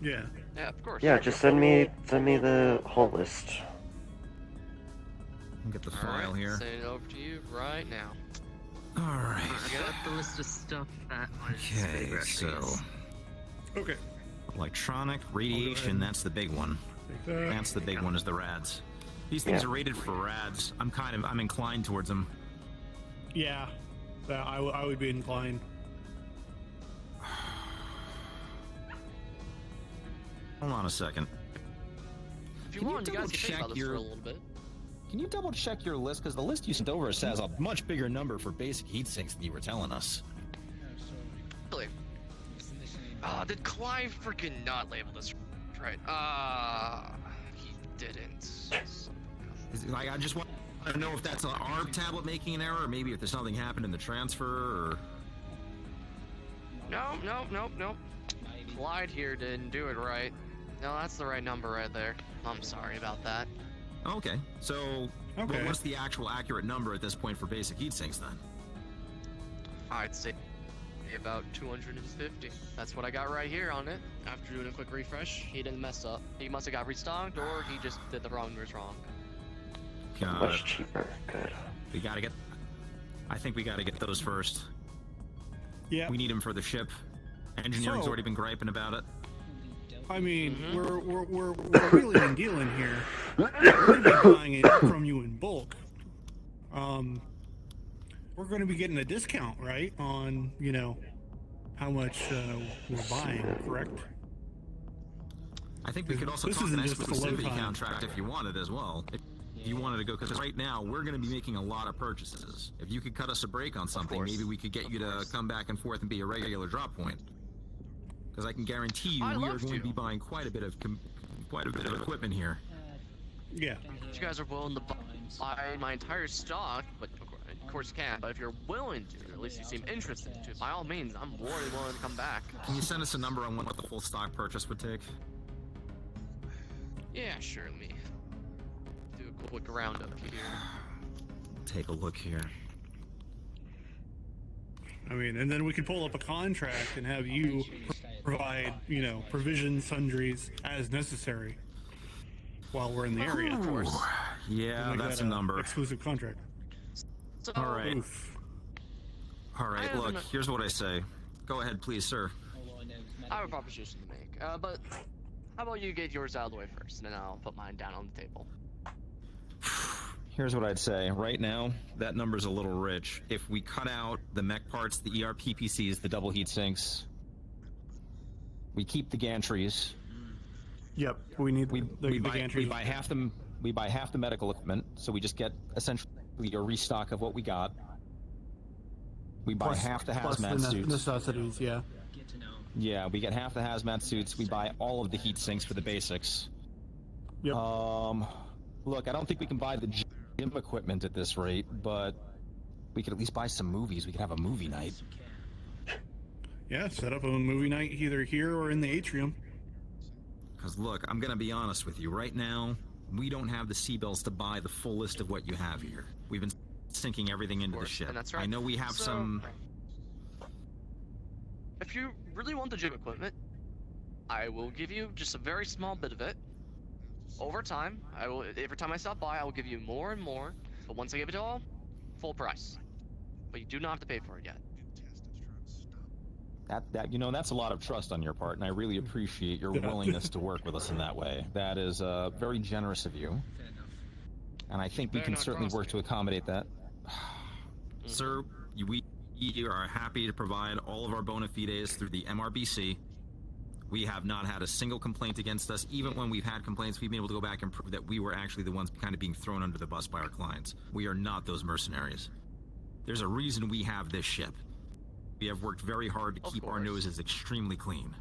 Yeah. Yeah, of course. Yeah, just send me the whole list. Get the All file right, here. Send it over to you right now. Alright. Got the list of stuff that was Okay, big so... recipes. Okay. Electronic, radiation, that's the big one. That's the big one, is the rads. These things Yeah. are rated for rads. I'm inclined towards them. Yeah, I would be inclined. Hold on a second. If you Can you want, you guys double can think check about this your- for a little bit. Can you double check your list? Because the list you sent over us has a much bigger number for basic heat sinks than you were telling us. Really? Did Clive freaking not label this right? He didn't. Like, I just want to know if that's our tablet making an error, or maybe if there's something happened in the transfer, or... No. Clyde here didn't do it right. No, that's the right number right there. I'm sorry about that. Okay, so Okay. what's the actual accurate number at this point for basic heat sinks, then? I'd say about 250. That's what I got right here on it. After doing a quick refresh, he didn't mess up. He must have got restocked, or he just did the wrong numbers wrong. Got Much it. cheaper. Good. We gotta get... I think we gotta get those first. Yeah. We need them for the ship. Engineering's So- already been griping about it. I mean, we're wheeling and dealing here. We're going to be buying it from you in bulk. We're going to be getting a discount, right, on how much we're buying, correct? I think we could also This talk an isn't just a low exclusivity time. contract if you wanted as well. If you wanted to go, because right now we're going to be making a lot of purchases. If you could cut us a break on something, maybe we could get you to come back and forth and be a regular drop point. Because I can guarantee you, we are going to be buying quite a bit of equipment here. Yeah. If you guys are willing to buy my entire stock, but of course you can't. But if you're willing to, or at least you seem interested to, by all means, I'm more than willing to come back. Can you send us a number on what the full stock purchase would take? Yeah, sure. Let me do a quick roundup here. Take a look here. I mean, and then we could pull up a contract and have you provide, provisions, sundries as necessary while we're in the area. Of course. Yeah, that's a number. Exclusive contract. So, All right. Oof. All right, look, here's what I say. Go ahead, please, sir. I have a proposition to make, but how about you get yours out of the way first, and then I'll put mine down on the table. Here's what I'd say. Right now, that number's a little rich. If we cut out the mech parts, the ERP PCs, the double heat sinks, we keep the gantries. Yep, we need the gantries. We buy half them. We buy half the medical equipment, so we just get essentially a restock of what we got. We buy half the plus hazmat suits. necessities, yeah. Yeah, we get half the hazmat suits. We buy all of the heat sinks for the basics. Yep. Look, I don't think we can buy the gym equipment at this rate, but we could at least buy some movies. We could have a movie night. Yeah, set up a movie night either here or in the atrium. Because look, I'm gonna be honest with you. Right now, we don't have the seabells to buy the full list of what you have here. We've been sinking everything into the ship. And that's right. I know we have So, some... If you really want the gym equipment, I will give you just a very small bit of it. Over time, every time I stop by, I will give you more and more. But once I give it all, full price. But you do not have to pay for it yet. That's a lot of trust on your part, and I really appreciate your willingness to work with us in that way. That is very generous of you. And I think we can certainly work to accommodate that. Sir, we are happy to provide all of our bona fides through the MRBC. We have not had a single complaint against us. Even when we've had complaints, we've been able to go back and prove that we were actually the ones kind of being thrown under the bus by our clients. We are not those mercenaries. There's a reason we have this ship. We have worked very hard to keep our noses extremely clean.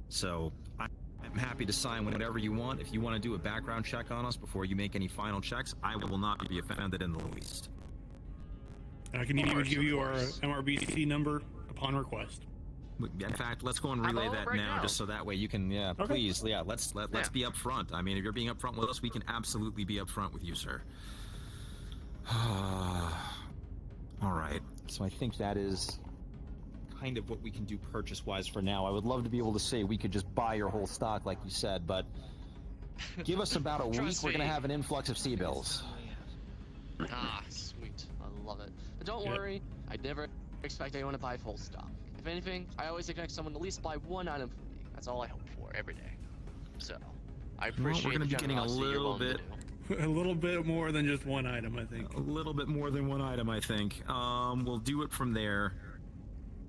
So, I'm happy to sign whatever you want. If you want to do a background check on us before you make any final checks, I will not be offended in the least. I can even give you our MRBC number upon request. In fact, let's go and relay that now, just so that way you can, please, let's be upfront. I mean, if you're being upfront with us, we can absolutely be upfront with you, sir. All right. So I think that is kind of what we can do purchase-wise for now. I would love to be able to say we could just buy your whole stock, like you said, but give us about a week. We're going to have an influx of sea bills. Ah, sweet. I love it. But don't worry, I never expect anyone to buy full stock. If anything, I always expect someone to at least buy one item from me. That's all I hope for every day. So, I appreciate we're going to be getting a little bit more than just one item, I think. A little bit more than one item, I think. We'll do it from there,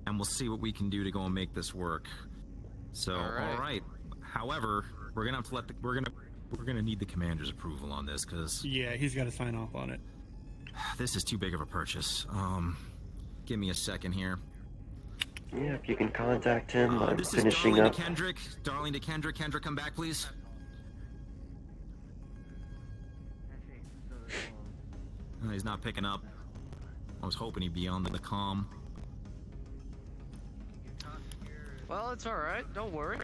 and we'll see what we can do to go and make this work. So, all right. However, we're gonna have to we're gonna need the commander's approval on this, because he's got to sign off on it. This is too big of a purchase. Give me a second here. Yeah, if you can contact him, I'm this finishing is Darling up. to Kendrick. Darling to Kendrick. Kendrick, come back, please. He's not picking up. I was hoping he'd be on the comm. Well, it's alright. Don't worry.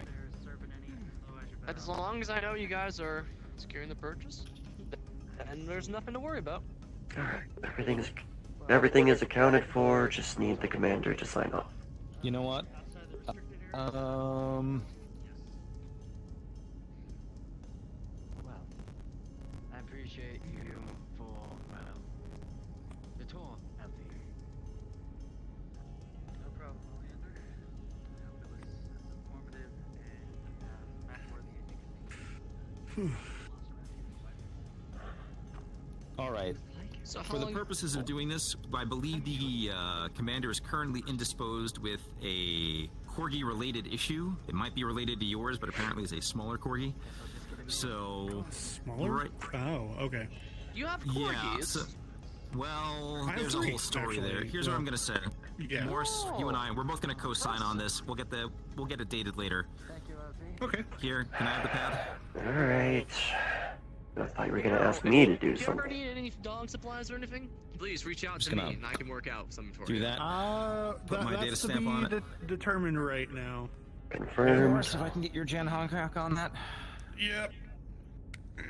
As long as I know you guys are securing the purchase, then there's nothing to worry about. Alright, everything is accounted for, just need the commander to sign off. You know what? Well, I appreciate you for, the tour out there. No problem, Commander. I hope it was informative and match-worthy. All right. So for the purposes of doing this, I believe the commander is currently indisposed with a corgi-related issue. It might be related to yours, but apparently it's a smaller corgi. So... Smaller? Right. Oh, okay. You have corgis? Yeah, well, there's a whole story there. Here's what I'm gonna say. Morse, you and I, we're both gonna co-sign on this. We'll get it dated later. Okay. Here, can I have the pad? Alright. I thought you were gonna ask me to do If you ever something. need any dog supplies or anything, please reach out to me and I can work out some for do you. that. Put my data that's stamp to on be it. Determined right now. Confirmed. If I can get your Jen Hancock on that. Yep.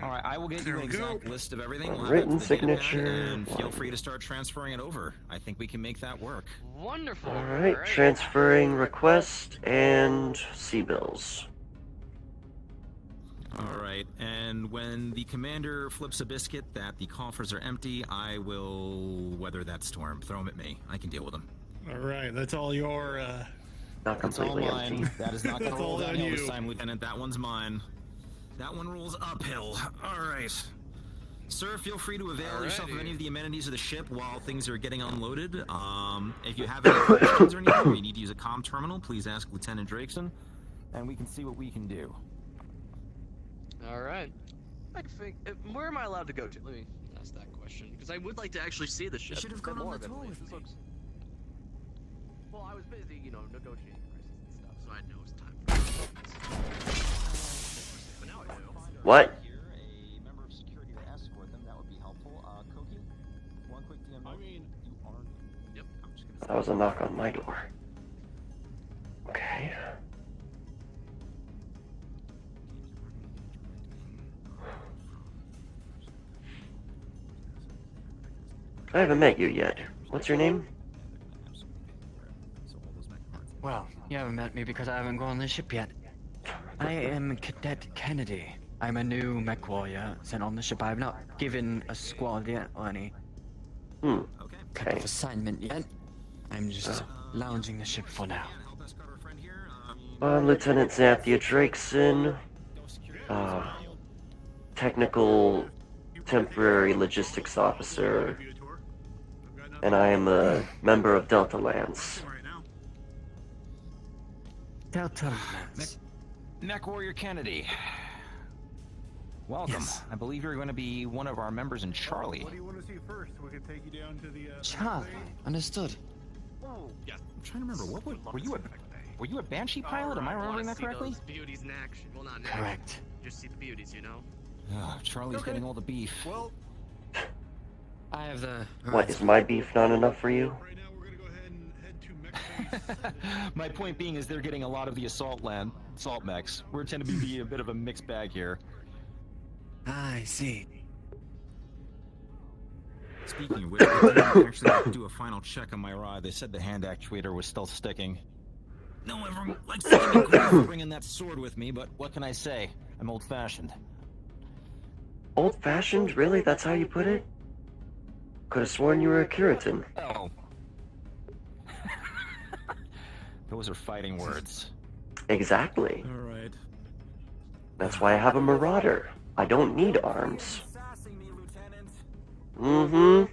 All right, I will get you an exact list of everything. We'll Written have it to the data pad, signature. and feel free to start transferring it over. I think we can make that work. Wonderful. Alright, transferring request and C-bills. Alright, and when the commander flips a biscuit that the coffers are empty, I will weather that storm. Throw them at me. I can deal with them. Alright, that's all your, Not That's all completely mine. empty. That is not going That's to roll all on downhill you. this time, Lieutenant. That one's mine. That one rolls uphill. Alright. Sir, feel free to avail yourself of any of the amenities of the ship while things are getting unloaded. If you have any questions or anything, or you need to use a comm terminal, please ask Lieutenant Drakeson, and we can see what we can do. Alright. I think, where am I allowed to go to? Let me ask that question, because I would like to actually see the ship. should have gone on the tour with me. Well, I was busy, negotiating prices and stuff, so I didn't know it was time for but now I do. What? A member of security to escort them, that would be helpful. Koki, one quick DM. I mean, you are. Yep. I'm just gonna. That was a knock on my door. Okay. I haven't met you yet. What's your name? Well, you haven't met me because I haven't gone on the ship yet. I am Cadet Kennedy. I'm a new mech warrior sent on the ship. I have not given a squad yet or any kind of assignment yet. I'm just lounging the ship for now. I'm Lieutenant Xanthia Drakeson, technical temporary logistics officer, and I am a member of Delta Lance. Delta Lance. Mech Warrior Kennedy. Welcome. Yes. I believe you're going to be one of our members in Charlie. What do you want to see first? We can take you down to the. Charlie. Understood. Oh, yeah. I'm trying to remember. Were you a Banshee pilot? Am I remembering that correctly? Those beauties in action. Well, not in Correct. action. Just see the beauties, you know. Charlie's getting all the beef. Well, I have the. What, is my beef not enough for you? My point being is they're getting a lot of the assault mechs. We're tend to be a bit of a mixed bag here. I see. Speaking of which, I didn't actually have to do a final check on my ride. They said the hand actuator was still sticking. No one ever likes to give me grief for bringing that sword with me, but What can I say? I'm old-fashioned. Old-fashioned? Really? That's how you put it? Could have sworn you were a Curitan. Oh. Those are fighting words. Exactly. Alright. That's why I have a Marauder. I don't need arms. Mm-hmm.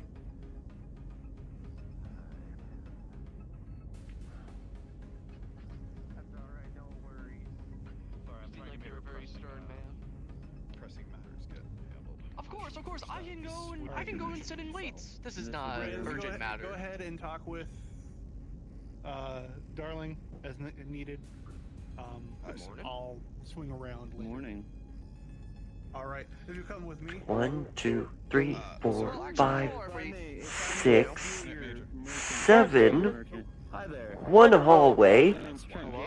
Of course, I can go and sit in waits. This is not an urgent matter. Go ahead and talk with Darling as needed. I'll swing around later. Morning. All right, if you come with me. 1, 2, 3, 4, 5, 6, 7. Hi there. One hallway.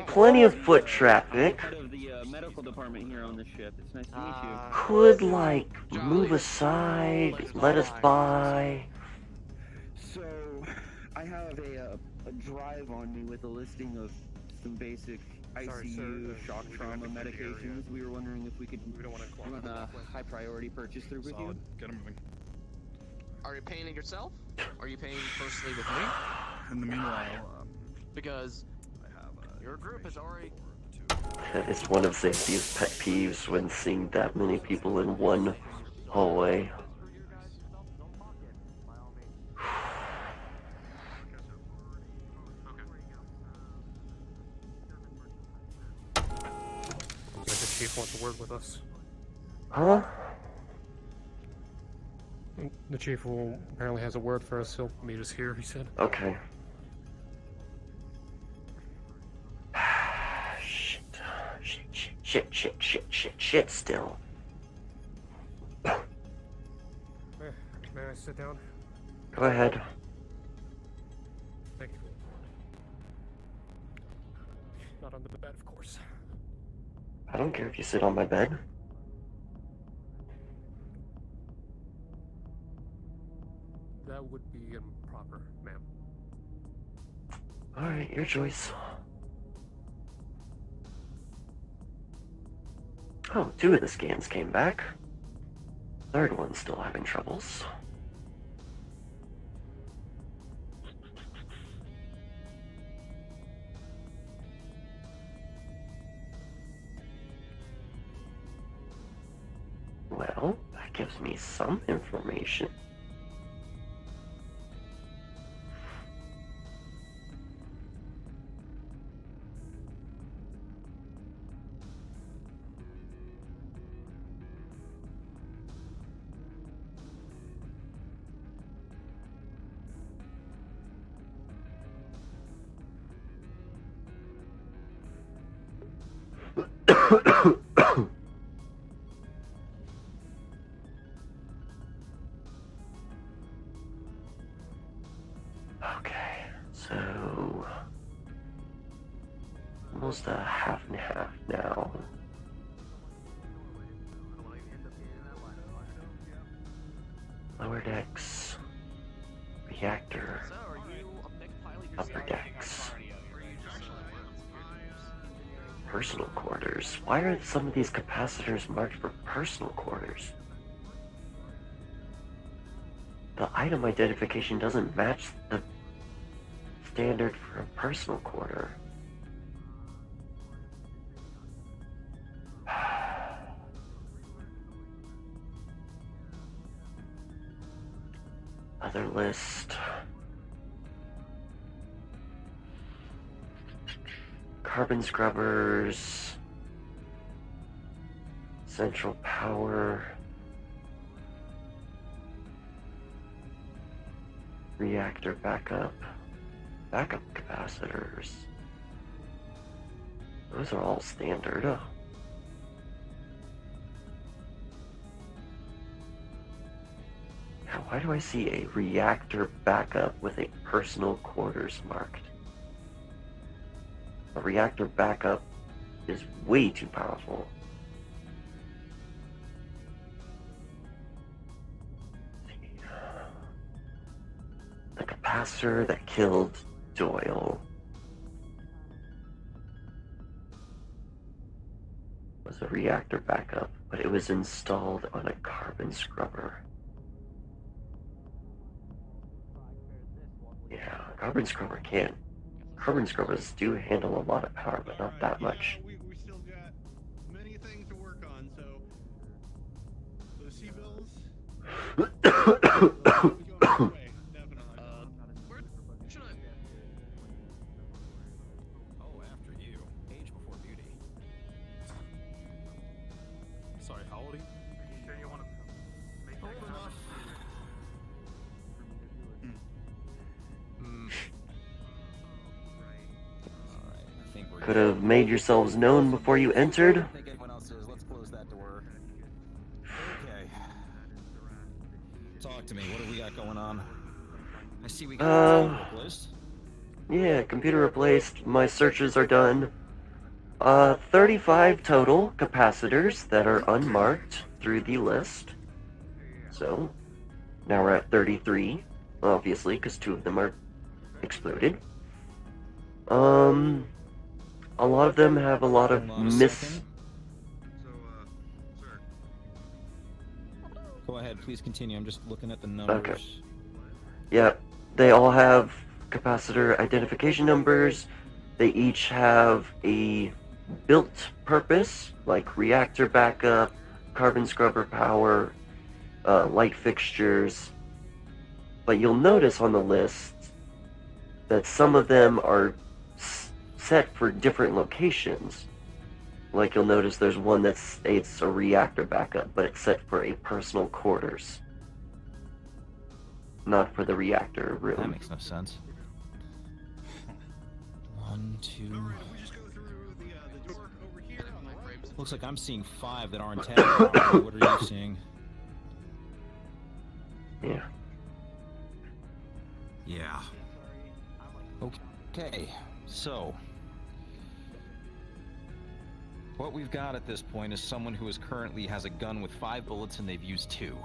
Plenty of foot traffic. Head of the medical department here on the ship. It's nice to meet you. Could, like, move aside, let us by. So, I have a drive on me with a listing of some basic ICU, shock trauma medications. We were wondering if we could run a high priority purchase through with you. Get him moving. Are you paying it yourself? Or are you paying personally with me? In the meanwhile, Because your group has already. It's one of Xanthia's pet peeves when seeing that many people in one hallway. The chief wants a word with us. Huh? The chief apparently has a word for us. He'll meet us here, he said. Okay. Shit still. May I sit down? Go ahead. Thank you. Not under the bed, of course. I don't care if you sit on my bed. That would be improper, ma'am. Alright, your choice. Oh, 2 of the scans came back. Third one's still having troubles. Well, that gives me some information. Okay, so almost a half and half now. Lower decks. capacitors. Why are some of these capacitors marked for personal quarters? The item identification doesn't match the standard for a personal quarter. Other list. Carbon scrubbers. Central power. Reactor backup. Backup capacitors. Those are all standard. Now, why do I see a reactor backup with a personal quarters marked? A reactor backup is way too powerful. The capacitor that killed Doyle was a reactor backup, but it was installed on a carbon scrubber. Yeah, carbon scrubber can. Carbon scrubbers do handle a lot of power, but not that much. We still got many things to work on, so those C-bills. Oh, after you. Age before beauty. Sorry, how old are you? Sure you want to make that comment? Could have made yourselves known before you entered. I think everyone else is. Let's close that door. Okay. Talk to me. What do we got going on? I see we got a computer replaced. Yeah, computer replaced. My searches are done. 35 total capacitors that are unmarked through the list. So, now we're at 33, obviously, because 2 of them are exploded. A lot of them have a lot of Go ahead, please continue. I'm just looking at the numbers. Okay. Yeah, they all have capacitor identification numbers. They each have a built purpose, like reactor backup, carbon scrubber power, light fixtures. But you'll notice on the list that some of them are set for different locations. Like you'll notice there's one that states a reactor backup, but it's set for a personal quarters. Not for the reactor room. That makes no sense. 1, 2. Looks like I'm seeing 5 that aren't tagged. What are you seeing? Yeah. Yeah. Okay, so what we've got at this point is someone who currently has a gun with 5 bullets and they've used 2.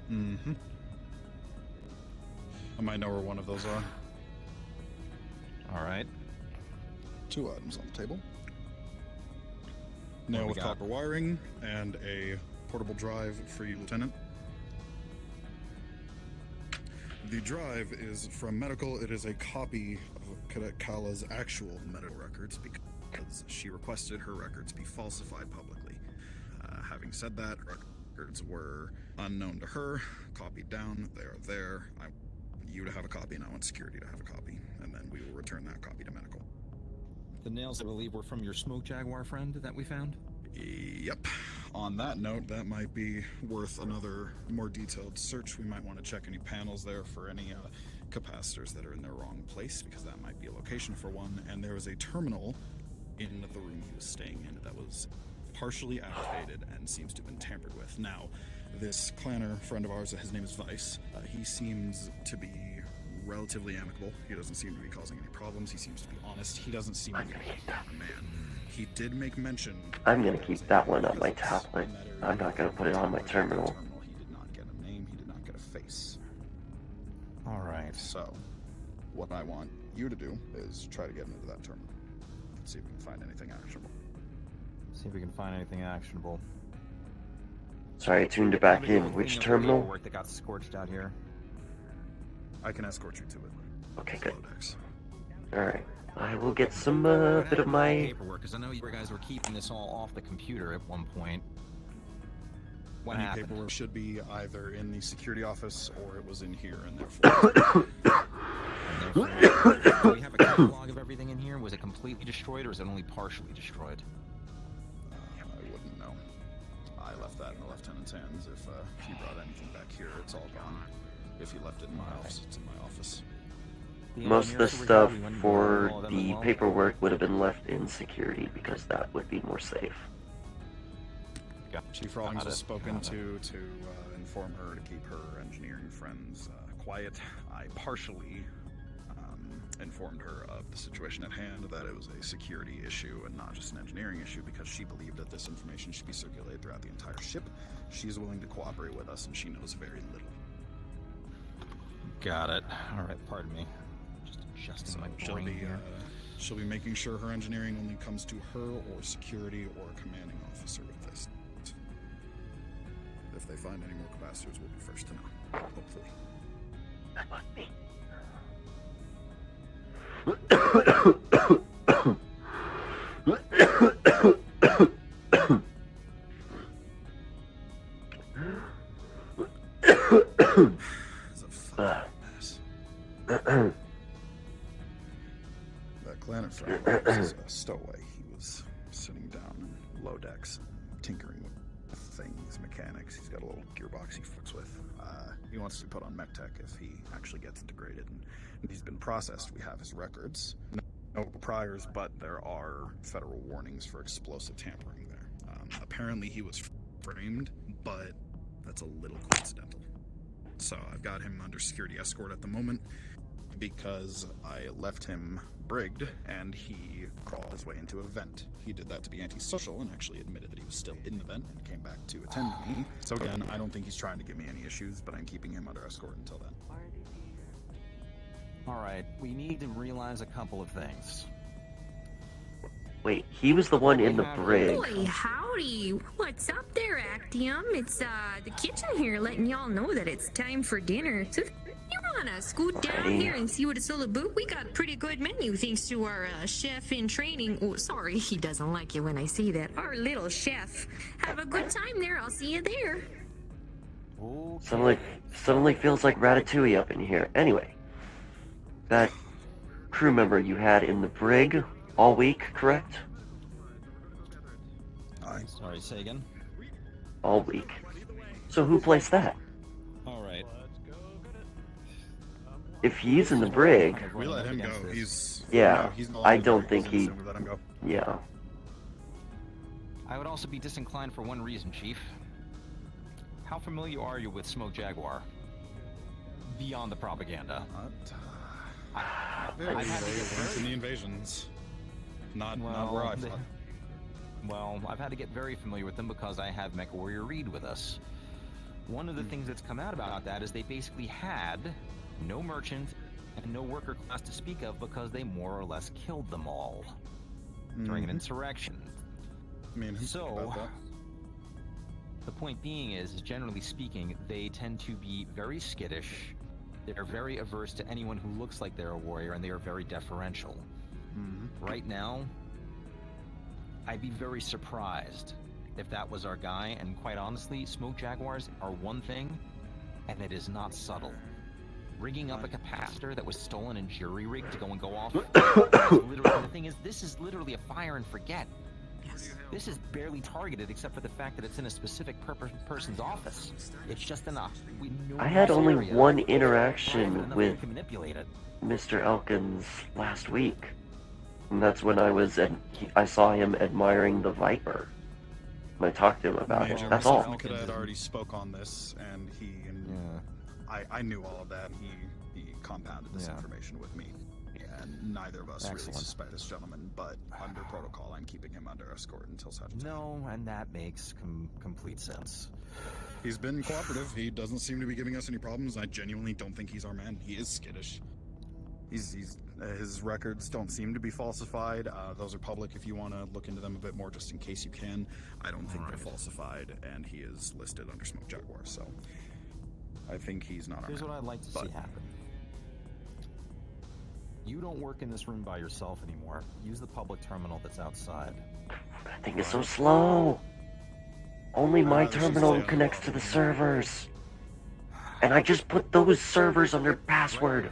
Mm-hmm. I might know where one of those are. All right. 2 items on the table. Nail with copper wiring and a portable drive for you, Lieutenant. The drive is from medical. It is a copy of Cadet Kala's actual medical records because she requested her records be falsified publicly. Having said that, records were unknown to her, copied down. They are there. I want you to have a copy, and I want security to have a copy, and then we will return that copy to medical. The nails, I believe, were from your smoke jaguar friend that we found? Yep. On that note, that might be worth another more detailed search. We might want to check any panels there for any capacitors that are in their wrong place, because that might be a location for one. And there was a terminal in the room he was staying in that was partially activated and seems to have been tampered with. Now, this clanner friend of ours, his name is Vice, he seems to be relatively amicable. He doesn't seem to be causing any problems. He seems to be honest. He doesn't seem to be a man. He did make mention... I'm gonna keep that one on my tablet. I'm not gonna put it on my terminal. He did not get a name. He did not get a face. Alright. So, what I want you to do is try to get into that terminal. See if we can find anything actionable. if we can find anything actionable. Sorry, I tuned it back in. Which terminal? Work that got scorched out here. I can escort you to it. Okay, good. Alright. I will get some bit of my paperwork, because I know you guys were keeping this all off the computer at one point. What Any happened? paperwork should be either in the security office or it was in here, and therefore. Do we have a catalog of everything in here? Was it completely destroyed, or is it only partially destroyed? I wouldn't know. I left that in the lieutenant's hands. If he brought anything back here, it's all gone. If he left it in my office, it's in my office. most of the stuff for the paperwork would have been left in security because that would be more safe. Chief Rawlings was spoken to inform her to keep her engineering friends quiet. I partially informed her of the situation at hand, that it was a security issue and not just an engineering issue, because she believed that this information should be circulated throughout the entire ship. She's willing to cooperate with us, and she knows very little. Got it. All right, pardon me. Just adjusting my brain here. She'll be making sure her engineering only comes to her or security or a commanding officer with this. If they find any more capacitors, we'll be first to know. Hopefully. That must be. That Planet Friend was a stowaway. He was sitting down in low decks, tinkering with things, mechanics. He's got a little gearbox he fucks with. He wants to put on mech tech if he actually gets integrated. And he's been processed. We have his records. No priors, but there are federal warnings for explosive tampering there. Apparently he was framed, but that's a little coincidental. So I've got him under security escort at the moment because I left him brigged and he crawled his way into a vent. He did that to be antisocial and actually admitted that he was still in the vent and came back to attend me. So again, I don't think he's trying to give me any issues, but I'm keeping him under escort until then. Alright, we need to realize a couple of things. Wait, he was the one in the brig. Boy, howdy. What's up there, Actium? It's the kitchen here letting y'all know that it's time for dinner. So if you wanna scoot down here and see what it's all about, we got a pretty good menu thanks to our chef in training. Oh, sorry, he doesn't like it when I say that. Our little chef. Have a good time there. I'll see you there. Suddenly feels like Ratatouille up in here. Anyway, that crew member you had in the brig all week, correct? Sorry, say again? All week. So who placed that? Alright. If he's in the brig... We let him go. He's... Yeah, no, he's no I longer don't there. think he... We let him go. Yeah. I would also be disinclined for one reason, Chief. How familiar are you with Smoke Jaguar? Beyond the propaganda. I've had to get in the invasions. Not where I fought. Well, I've had to get very familiar with them because I have Mecha Warrior Reed with us. One of the things that's come out about that is they basically had no merchant and no worker class to speak of because they more or less killed them all during an insurrection. So, the point being is, generally speaking, they tend to be very skittish. They're very averse to anyone who looks like they're a warrior, and they are very deferential. Right now, I'd be very surprised if that was our guy, and quite honestly, Smoke Jaguars are one thing, and it is not subtle. Rigging up a capacitor that was stolen and jury rigged to go off. The thing is, this is literally a fire and forget. This is barely targeted except for the fact that it's in a specific person's office. It's just enough. I had only one interaction with Mr. Elkins last week. And that's when I saw him admiring the Viper. And I talked to him about it. That's all. Major had already spoke on this, and I knew all of that, and he compounded this information with me. And neither of us really suspect this gentleman, but under protocol, I'm keeping him under escort until such time. No, and that makes complete sense. He's been cooperative. He doesn't seem to be giving us any problems. I genuinely don't think he's our man. He is skittish. He's His records don't seem to be falsified. Those are public if you want to look into them a bit more, just in case you can. I don't think they're falsified, and he is listed under Smoke Jaguar, so I think he's not. Here's what I'd like to see happen. You don't work in this room by yourself anymore. Use the public terminal that's outside. That thing is so slow. Only my terminal connects to the servers. And I just put those servers under password.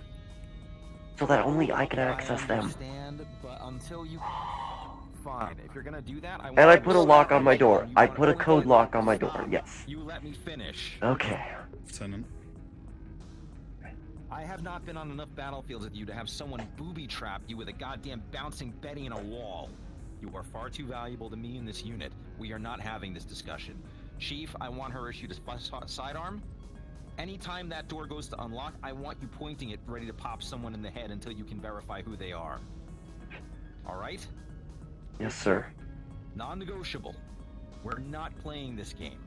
So that only I can access them. Understand, but until you... Fine, if you're gonna do that, And I put a lock on my door. I put a code lock on my door, yes. You let me finish. Okay. Lieutenant. I have not been on enough battlefields with you to have someone booby-trap you with a goddamn bouncing Betty in a wall. You are far too valuable to me in this unit. We are not having this discussion. Chief, I want her issued a sidearm. Anytime that door goes to unlock, I want you pointing it ready to pop someone in the head until you can verify who they are. Alright? Yes, sir. Non-negotiable. We're not playing this game.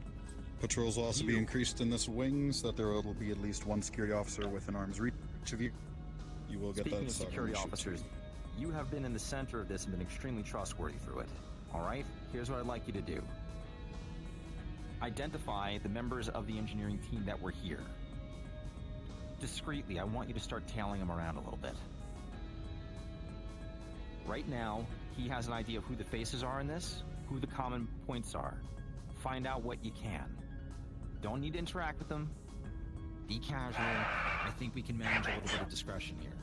Patrols will also be increased in this wing, so that there will be at least one security officer within arm's reach of you. You will get Speaking that of security officers, you have been in the center of this and been extremely trustworthy through it. Alright? Here's what I'd like you to do. Identify the members of the engineering team that were here. Discreetly, I want you to start tailing them around a little bit. Right now, he has an idea of who the faces are in this, who the common points are. Find out what you can. Don't need to interact with them. Be casual. I think we can manage a little bit of discretion here.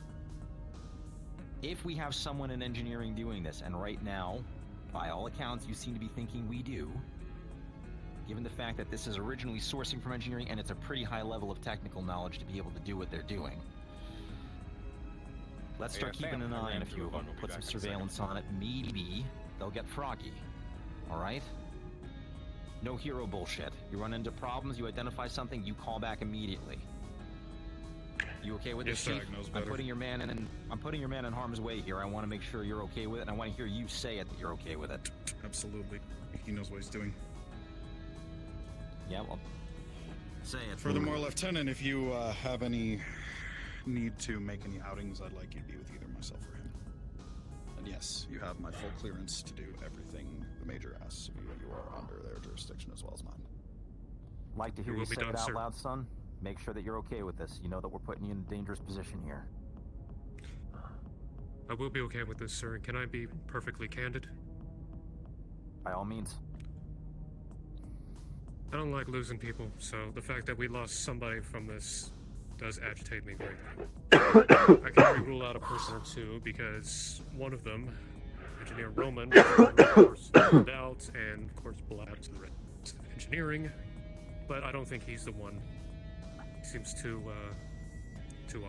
If we have someone in engineering doing this, and right now, by all accounts, you seem to be thinking we do, given the fact that this is originally sourcing from engineering and it's a pretty high level of technical knowledge to be able to do what they're doing. Let's start keeping an eye on a few of them. Put some surveillance on it. Maybe they'll get froggy. Alright? No hero bullshit. You run into problems, you identify something, you call back immediately. You okay with this, Chief? I'm putting your man in harm's way here. I want to make sure you're okay with it, and I want to hear you say it that you're okay with it. Absolutely. He knows what he's doing. Yeah, well, say it. Furthermore, Lieutenant, if you have any need to make any outings, I'd like you to be with either myself or him. And yes, you have my full clearance to do everything the Major asks of you. You are under their jurisdiction as well as mine. Like to hear you say it out loud, son? Make sure that you're okay with this. You know that we're putting you in a dangerous position here. I will be okay with this, sir. Can I be perfectly candid? By all means. I don't like losing people, so the fact that we lost somebody from this does agitate me greatly. I can only rule out a person or two because one of them, Engineer Roman, was found out and, of course, blabbed to the rest of engineering, but I don't think he's the one. He seems too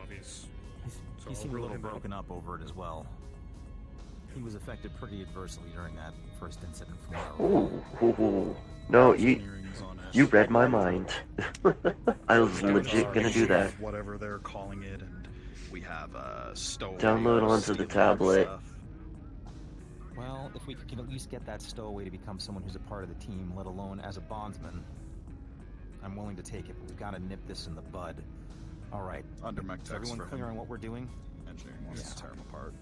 obvious. He seemed a little broken up over it as well. He was affected pretty adversely during that first incident from what I Ooh. No, you read my mind. I was legit gonna do that. Whatever they're calling it, and we have a stowaway. Download onto the tablet. Well, if we can at least get that stowaway to become someone who's a part of the team, let alone as a bondsman, I'm willing to take it, but we've got to nip this in the bud. All right. Under mech Is text everyone for clear him. on what we're doing? Engineering wants to tear him apart.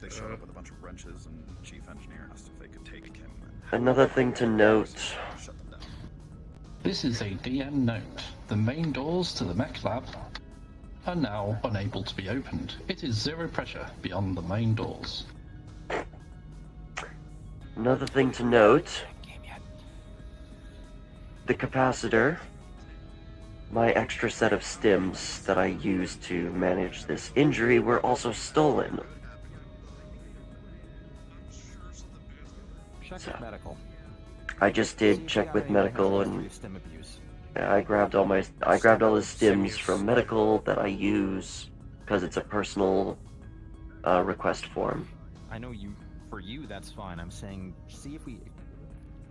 They showed up with a bunch of wrenches, and Chief Engineer asked if they could take him. Another thing to note. This is a DM note. The main doors to the mech lab are now unable to be opened. It is zero pressure beyond the main doors. Another thing to note. The capacitor. My extra set of stims that I used to manage this injury were also stolen. Check with medical. I just did check with medical, and I grabbed all the stims from medical that I use because it's a personal request form. I know for you that's fine. I'm saying, see if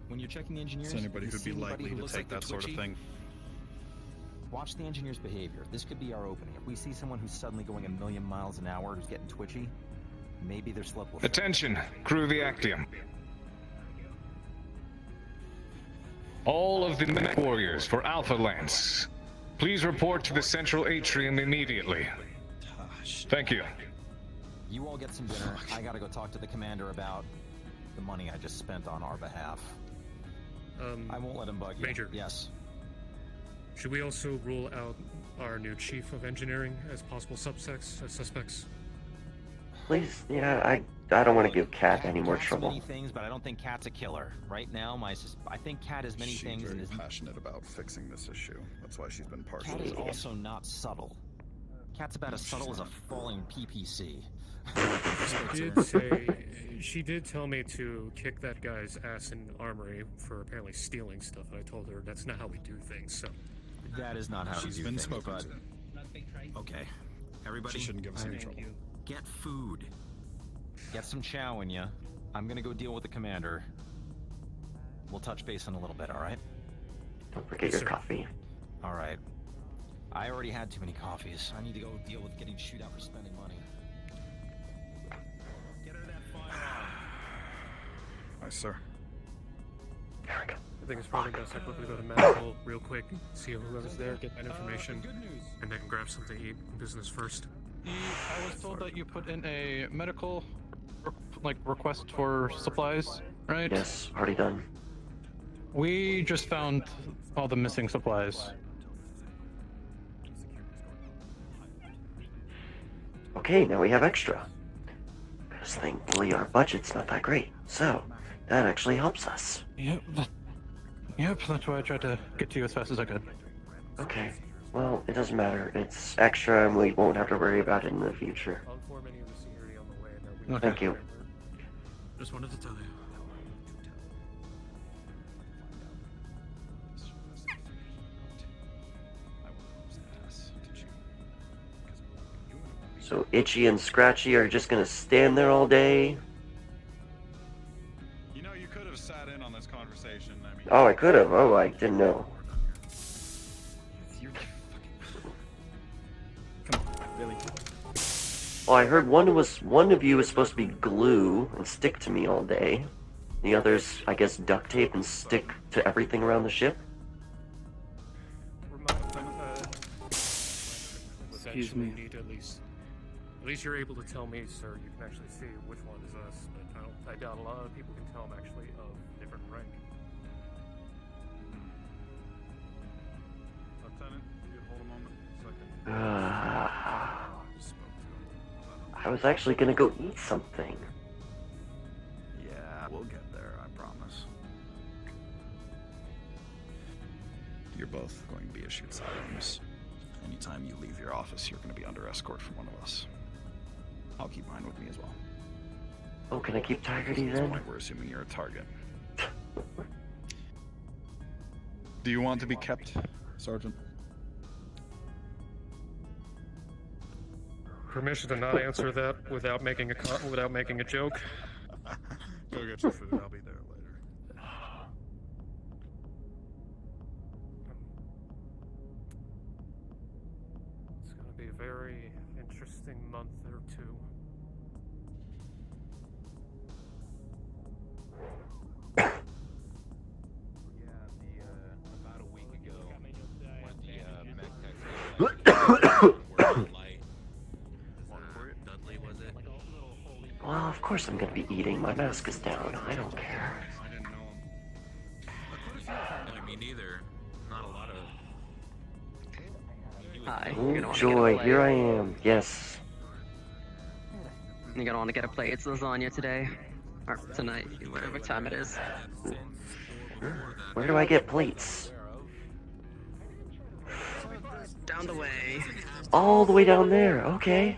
when you're checking engineers, Is anybody who'd be likely to take that sort of thing? Watch the engineer's behavior. This could be our opening. If we see someone who's suddenly going 1,000,000 miles an hour, who's getting twitchy, maybe their slip will. Attention, crew of the Actium. All of the mech warriors for Alpha Lance, please report to the central atrium immediately. Thank you. You all get some dinner. I gotta go talk to the commander about the money I just spent on our behalf. I won't let him bug you. Major. Yes. Should we also rule out our new chief of engineering as possible suspects? Please, yeah, I don't want to give Kat any more Kat's trouble. many things, but I don't think Kat's a killer. Right now, I think Kat has many things and She's is very passionate about fixing this issue. That's why she's been partial. Kat is also not subtle. Kat's about as subtle as a falling PPC. She did tell me to kick that guy's ass in the armory for apparently stealing stuff, and I told her that's not how we do things, so... That is not how She's we do been things, spoken but... to. Okay. Everybody... She shouldn't give us any trouble. Get food. Get some chow in ya. I'm gonna go deal with the commander. We'll touch base in a little bit, alright? Don't forget your coffee. Alright. I already had too many coffees. I need to go deal with getting chewed out for spending money. Get her that firearm. Aye, sir. I think it's probably best I quickly go to medical real quick, see whoever's there, get that information, and then grab something to eat. Business first. I was told that you put in a medical, request for supplies, right? Yes, already done. We just found all the missing supplies. Okay, now we have extra. Because thankfully our budget's not that great, so that actually helps us. Yep, that's why I tried to get to you as fast as I could. Okay, well, it doesn't matter. It's extra and we won't have to worry about it in the future. I'll inform any of the security on the way. And then we Thank you. Just wanted to tell you. So Itchy and Scratchy are just gonna stand there all day? You know, you could have sat in on this conversation. I mean, Oh, I could have. Oh, I didn't know. Come on, really? Well, I heard one of you was supposed to be glue and stick to me all day. The others, I guess, duct tape and stick to everything around the ship. Excuse me. Need at least you're able to tell me, sir. You can actually see which one is us. But I doubt a lot of people can tell I'm actually of different rank. Lieutenant, if you'd hold a moment so I can... I was actually gonna go eat something. Yeah, we'll get there, I promise. You're both going to be issued sidearms. Anytime you leave your office, you're going to be under escort from one of us. I'll keep mine with me as well. Oh, can I keep Tiger D At this then? point, we're assuming you're a target. Do you want to be kept, Sergeant? Permission to not answer that without making a joke. Go get your food. I'll be there later. It's gonna be a very interesting month or two. About a week ago, when the Dudley, was it? Well, of course I'm gonna be eating. My mask is down. I don't care. I didn't know him. No, me neither. Not a lot of... Hi. Oh, joy, here I am. Yes. You're gonna want to get a plate. It's lasagna today. Or tonight, whatever time it is. Where do I get plates? Down the way. All the way down there. Okay.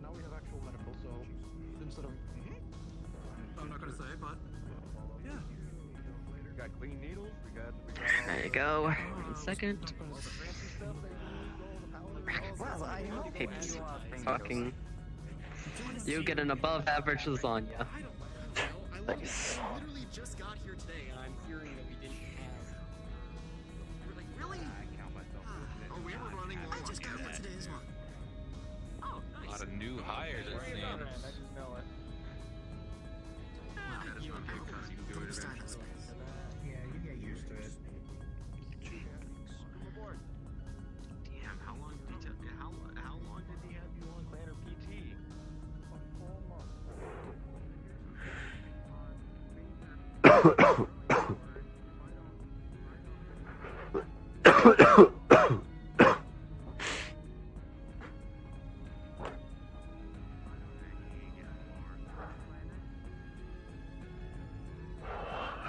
Now we have actual medical, so instead of... I'm not gonna say, but yeah. We got clean needles. We got There you go. 1 second. Papers. Fucking. You get an above average lasagna. Nice. I literally just got here today and I'm hearing that we didn't have. We're like, really? I count myself. Oh, we were running low. I just got what today's one. Oh, nice. A lot of new hires, it seems. I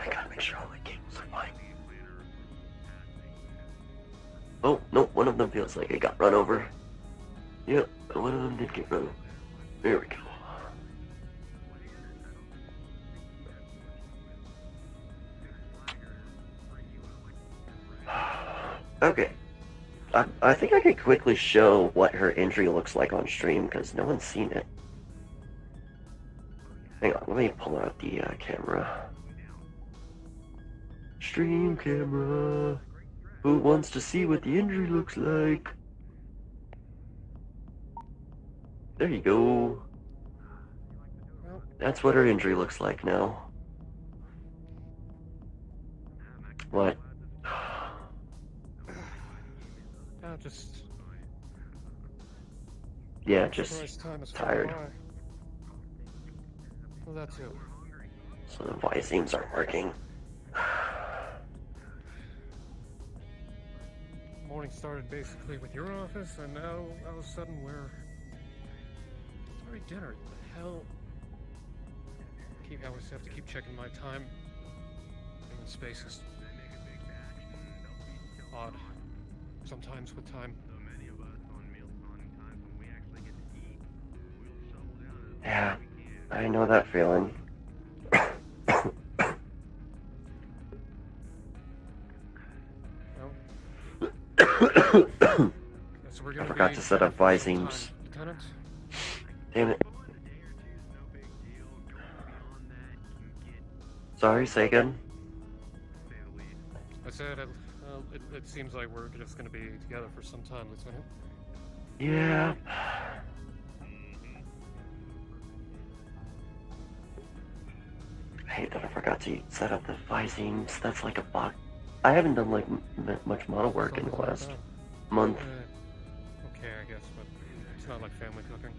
gotta make sure all the cables are fine. Oh, no, one of them feels like it got run over. Yep, one of them did get run over. There we go. Okay. I think I could quickly show what her injury looks like on stream, because no one's seen it. Hang on, let me pull out the camera. Stream camera. Who wants to see what the injury looks like? There you go. That's what her injury looks like now. What? Just... Yeah, just Surprised time is tired. flying by. Well, that too. So the Vyseams aren't working. Morning started basically with your office, and now all of a sudden we're... It's already dinner. What the hell? I always have to keep checking my time. And the space is... odd. Sometimes with time. Yeah, I know that feeling. I forgot to set up Vyseams. Damn it. Sorry, say again? I said, it seems like we're just going to be together for some time, Lieutenant. Yeah. I hate that I forgot to set up the Vyseams. That's like a bug. I haven't done like much model work in the last month. Okay, I guess, but it's not like family cooking.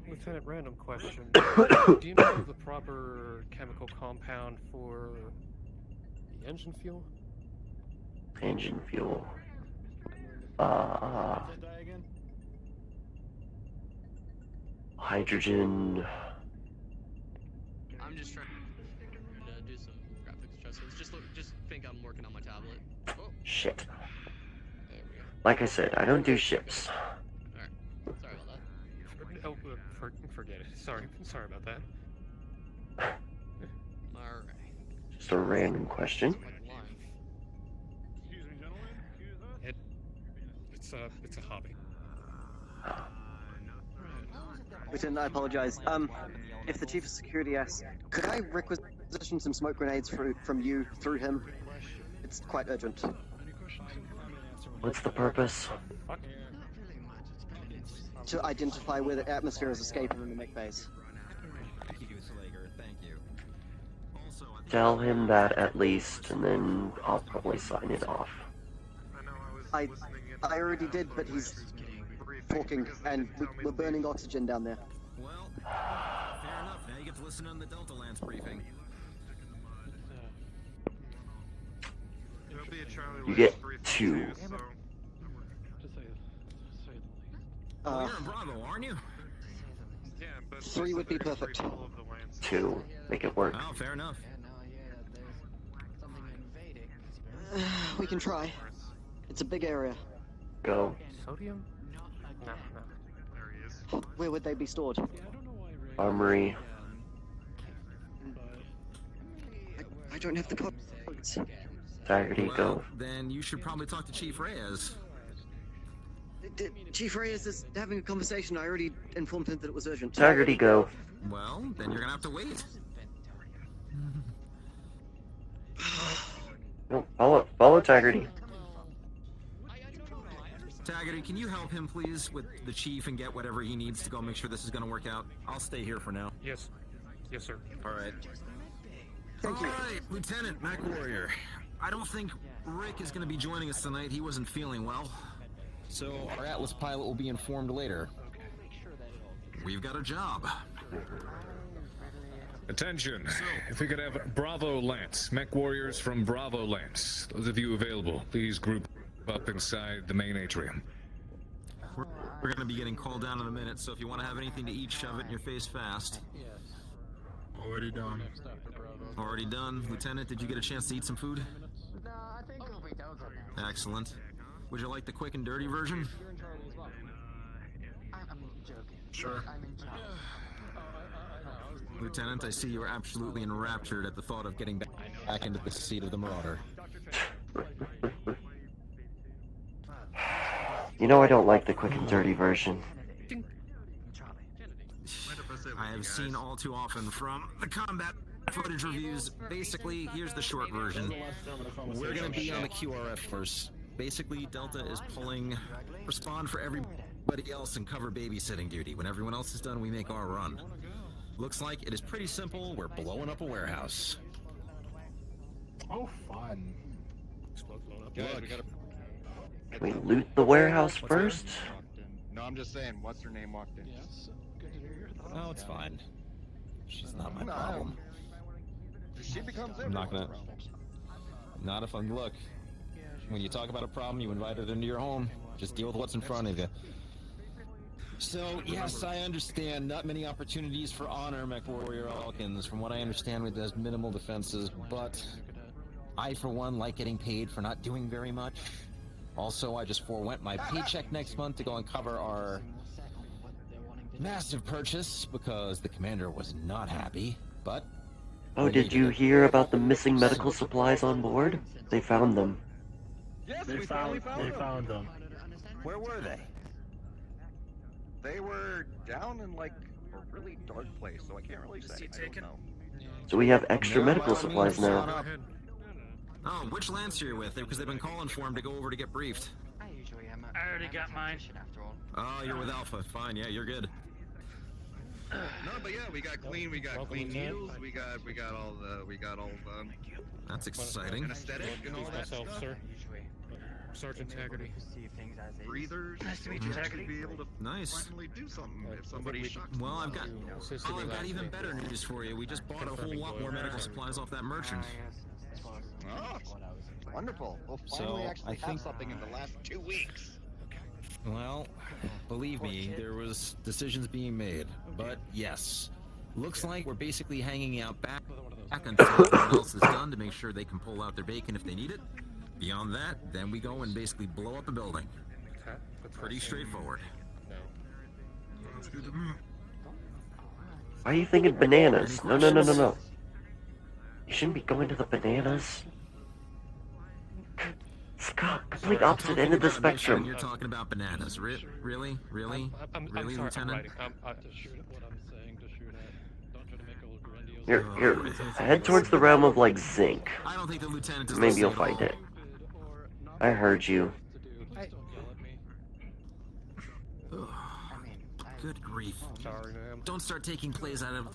Lieutenant, random question. Do you know the proper chemical compound for the engine fuel? Engine fuel. Hydrogen. I'm just trying to do some graphics adjustments. Just think I'm working on my tablet. Oh. Shit. There we go. Like I said, I don't do ships. Alright. Sorry about that. Oh, forget it. Sorry about that. Alright. Just a random question. It's a hobby. Lieutenant, I apologize. If the chief of security asks, could I requisition some smoke grenades from you through him? It's quite urgent. What's the purpose? To identify where the atmosphere is escaping in the mech base. Thank you, Slager. Thank you. Also, Tell him that at least, and then I'll probably sign it off. I already did, but he's talking, and we're burning oxygen down there. well, fair enough. Now you get to listen on the Delta Lance briefing. You get 2. Well, you're in Bravo, aren't you? Yeah, but 3 would be perfect. 2. Make it work. Oh, fair enough. We can try. It's a big area. Go. Sodium? No. There he is. Where would they be stored? Armory. I don't have the codes. Haggerty, Well, go. then you should probably talk to Chief Reyes. Chief Reyes is having a conversation. I already informed him that it was urgent. Haggerty, go. Well, then you're gonna have to wait. No, follow Haggerty. Taggart, can you help him, please, with the chief and get whatever he needs to go make sure this is gonna work out? I'll stay here for now. Yes. Yes, sir. All right. Thank you. All right, Lieutenant Mac Warrior. I don't think Rick is gonna be joining us tonight. He wasn't feeling well. So our Atlas pilot will be informed later. We've got a job. Attention. If we could have Bravo Lance, mech warriors from Bravo Lance. Those of you available, please group up inside the main atrium. We're gonna be getting called down in a minute, so if you want to have anything to eat, shove it in your face fast. Already done. Already done. Lieutenant, did you get a chance to eat some food? No, I think we'll be done now. Excellent. Would you like the quick and dirty version? I'm joking. Sure. I'm in charge. Lieutenant, I see you are absolutely enraptured at the thought of getting back into the seat of the Marauder. You know I don't like the quick and dirty version. I have seen all too often from the combat footage reviews. Basically, here's the short version. We're gonna be on the QRF first. Basically, Delta is pulling respond for everybody else and cover babysitting duty. When everyone else is done, we make our run. Looks like it is pretty simple. We're blowing up a warehouse. Oh, fun. Look, Can we loot the warehouse first? No, I'm just saying, what's her name walked in? oh, it's fine. She's not my problem. She becomes I'm not gonna. everyone's problem. Not if I'm. Look, when you talk about a problem, you invite it into your home. Just deal with what's in front of you. So, yes, I understand. Not many opportunities for honor, Mech Warrior Alkins. From what I understand, it does minimal defenses, but I, for one, like getting paid for not doing very much. Also, I just forewent my paycheck next month to go and cover our massive purchase because the commander was not happy, but... Oh, did you hear about the missing medical supplies on board? They found them. Yes, we finally found them. Where were they? They were down in like a really dark place, so I can't really say. I don't know. So we have extra medical supplies now. Oh, which Lance are you with? Because they've been calling for him to go over to get briefed. I usually am. I already got mine. After all. Oh, you're with Alpha. Fine, yeah, you're good. No, but yeah, we got clean needles, we got all the That's exciting. anesthetic and all that myself, stuff. sir. Sergeant Haggerty. Breathers. Nice to meet you, to Haggerty. be able to Nice. finally do something if somebody's shocked. Well, I've got even better news for you. We just bought a whole lot more medical supplies off that merchant. Oh, wonderful. We'll So, finally actually I think- have something in the last 2 weeks. Well, believe me, there was decisions being made. But yes, looks like we're basically hanging out back until everyone else is done to make sure they can pull out their bacon if they need it. Beyond that, then we go and basically blow up a building. Pretty straightforward. Why are you thinking bananas? No. You shouldn't be going to the bananas. Scott, complete opposite end of the spectrum. You're talking about bananas. Really? Really, I'm sorry, Lieutenant? You're head towards the realm of like zinc. I don't think the lieutenant is Maybe you'll listening at find all. it. I heard you. Good grief. Sorry, ma'am. Don't start taking plays out of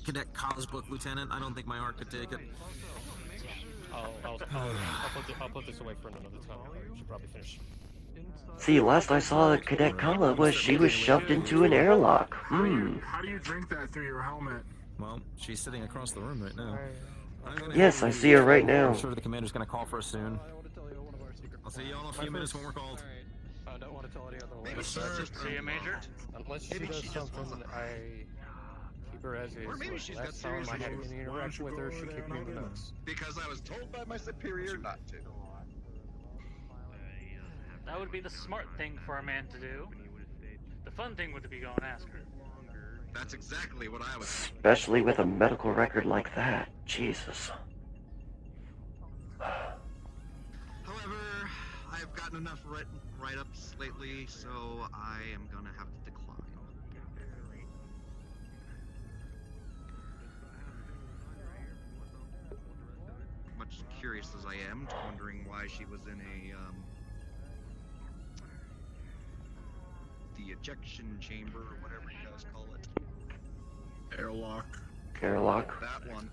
Cadet Ka's book, Lieutenant. I don't think my heart could take it. I'll put this away for another time. I should probably finish. See, last I saw Cadet Kala was she was shoved into an airlock. How do you drink that through your helmet? Well, she's sitting across the room right now. Yes, I see her right now. I'm sure the commander's gonna call for us soon. I'll see you all in a few minutes when we're called. I don't want to tell any other Maybe way. she's just See ya, Major. Unless Maybe she does she just something, wasn't. I keep her as is. Or maybe she's got Last time serious I had issues. any interaction with her, she kicked me in the nuts. Because I was told by my superior not to. That would be the smart thing for a man to do. The fun thing would be go and ask her. That's exactly what I was. Especially with a medical record like that. Jesus. However, I've gotten enough write-ups lately, so I am gonna have to decline. Much curious as I am, wondering why she was in the ejection chamber, or whatever you guys call it. Airlock. Airlock. That one.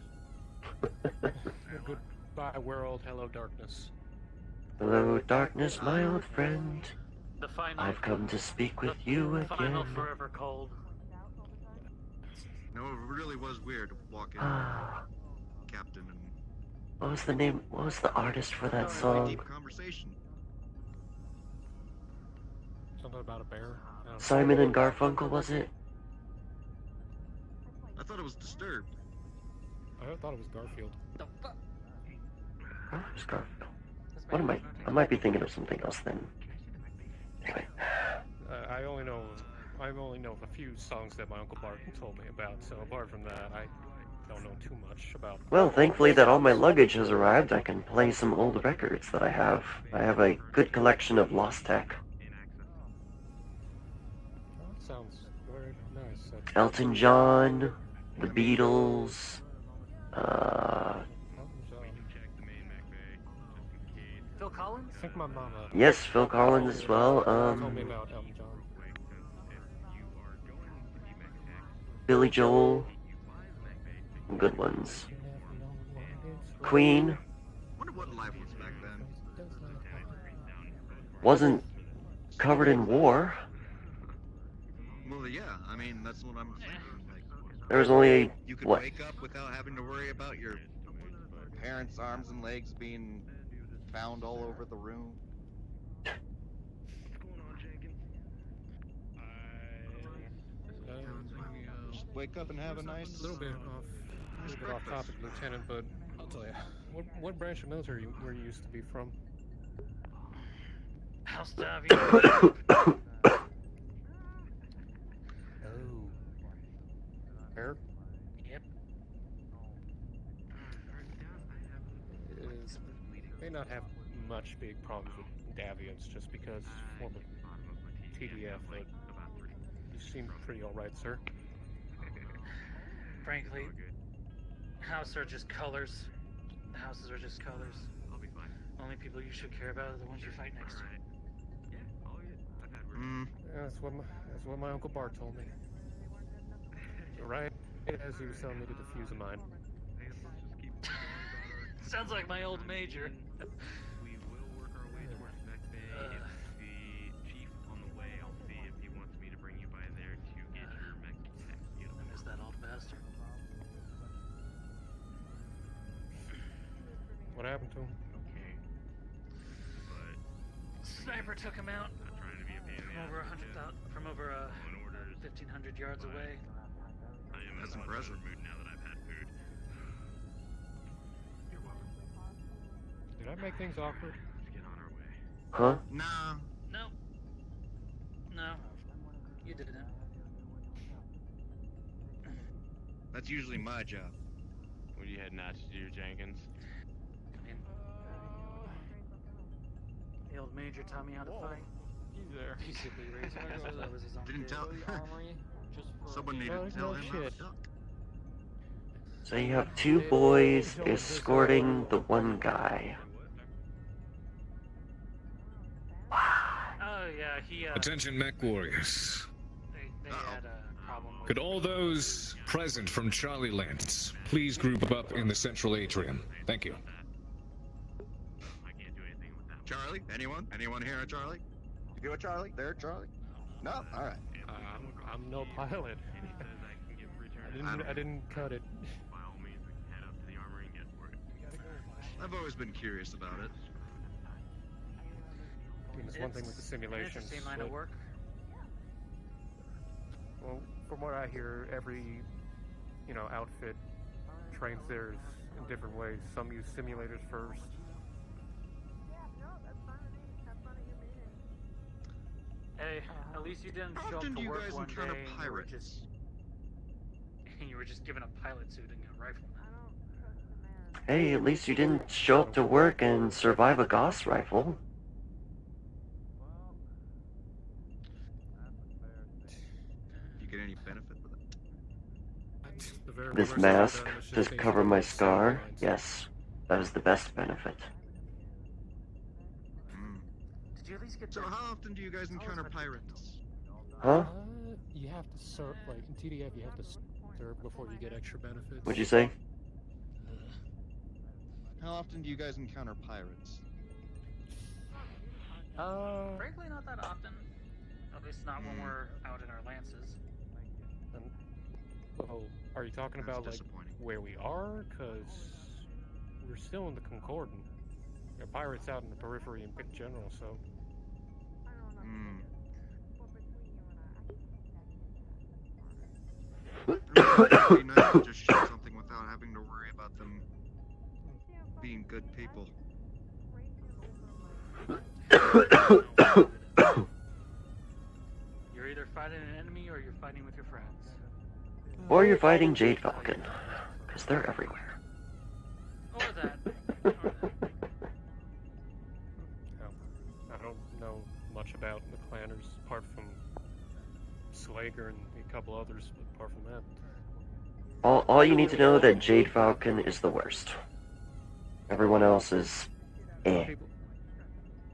Goodbye, world. Hello, darkness. Hello, darkness, my old friend. The final. I've come to speak with you the final again. forever cold. No, it really was weird walking Captain and What was the name? What was the artist for that really song? deep conversation. Something about a bear. Simon and Garfunkel, was it? I thought it was Disturbed. I thought it was Garfield. Oh, it was Garfield. What am I? I might be thinking of something else then. Anyway. I only know of a few songs that my Uncle Bart told me about, so apart from that, I don't know too much about. Well, thankfully that all my luggage has arrived, I can play some old records that I have. I have a good collection of lost tech. That sounds very nice. Elton John, the Beatles, Phil Collins? I think my mama. yes, Phil Collins as well, told me about Elton John. Billy Joel, good ones. Queen, Wonder what life was back then. wasn't covered in war. Well, yeah, I mean that's what I'm saying. Like, There was only, you could what, wake up without having to worry about your parents' arms and legs being found all over the room. Just wake up and have a nice. A little bit off topic, Lieutenant, but I'll tell you. What branch of military were you used to be from? House Davy. Air? Yep. May not have much big problems with Davians just because former TDF, but you seem pretty alright, sir. Frankly, house are just colors. The houses are just colors. I'll be fine. Only people you should care about are the ones you fight next to. Yeah, that's what my Uncle Bart told me. Right as he was telling me to defuse a mine. Sounds like my old major. We will work our way towards Mech Bay. If the chief on the way, I'll see if he wants me to bring you by there to get your mech tech. I miss that old bastard. What happened to him? Okay. But Sniper took him out. not trying to be a pain in the ass. From over 1,500 yards away. I am That's in a much impressive. better mood now that I've had food. You're welcome. Did I make things awkward? Let's get on our way. huh? Nah. No. No. You didn't. That's usually my job. What are you heading out to do, Jenkins? Come in. The old major taught me how to fight. He's there. Basically, raised me as I was his own Didn't kid. tell. Someone needed to tell him how to duck. So you have two boys escorting the one guy. Oh yeah, he Attention, mech warriors. they had a problem with. Could all those present from Charlie Lands please group up in the central atrium? Thank you. I can't do anything with that. Charlie? Anyone? Anyone here, Charlie? You go, Charlie? There, Charlie? No? Alright. I'm no pilot. And he says I can give return. I didn't cut it. By all means, we can head up to the armory and get for it. I've always been curious about it. mean, there's one thing with the simulations. Interesting line of but- work. Well, from what I hear, every, outfit trains theirs in different ways. Some use simulators first. Hey, at least you didn't How show up often to do you work guys one encounter day and pirates? you were just given a pilot suit and a rifle. Hey, at least you didn't show up to work and survive a Gauss rifle. Do you get any benefit with it? This mask does cover my scar. Yes, that is the best benefit. Did you at least get So how often do you guys encounter pirates? Huh? You have to serve, like, in TDF, you have to serve before you get extra benefits. What'd you say? How often do you guys encounter pirates? Frankly, not that often. At least not when we're out in our lances. Oh, are you talking about, like, where we are? Because we're still in the Concordant. There are pirates out in the periphery in general, so... It would be nice to just shoot something without having to worry about them being good people. You're either fighting an enemy or you're fighting with your friends. Or you're fighting Jade Falcon, because they're everywhere. Or that. I don't know much about the clanners, apart from Slager and a couple others, but apart from that... All you need to know that Jade Falcon is the worst. Everyone else is eh.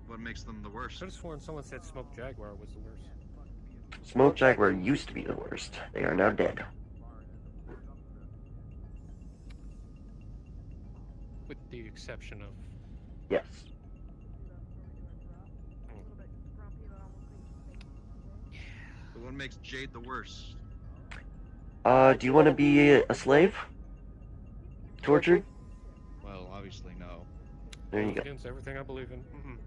What makes them the worst? I could have sworn someone said Smoke Jaguar was the worst. Smoke Jaguar used to be the worst. They are now dead. With the exception of... Yes. So what makes Jade the worst? Do you want to be a slave? Tortured? Well, obviously no. There you go. Against everything I believe in. Mm-mm.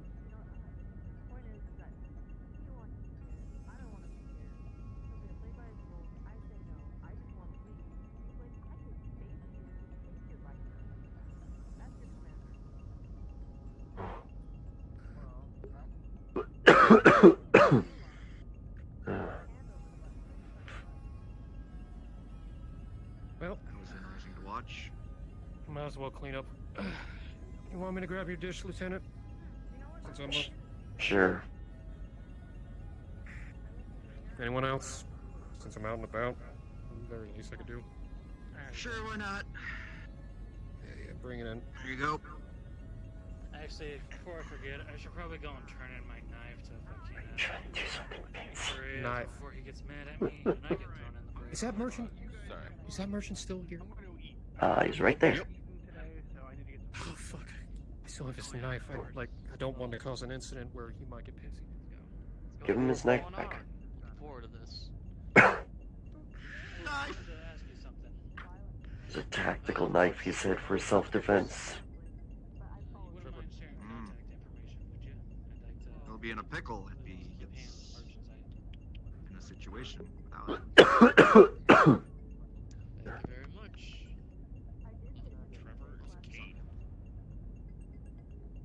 Well, That was interesting to watch. might as well clean up. You want me to grab your dish, Lieutenant? Since I'm up. Sure. Anyone else? Since I'm out and about, the very least I could do. Sure, why not? Yeah, bring it in. There you go. Actually, before I forget, I should probably go and turn in my knife to fucking Trying to do something fancy. Knife. before he gets mad at me and I get thrown in the fridge. Is that merchant? Sorry. Is that merchant still here? He's right there. Oh, fuck. I still have his knife. I don't want to cause an incident where he might get pissy. Give him his knife back. Forward to this. It's a tactical knife, he said, for self-defense. He'll be in a pickle if he gets in a situation without it. Thank you very much.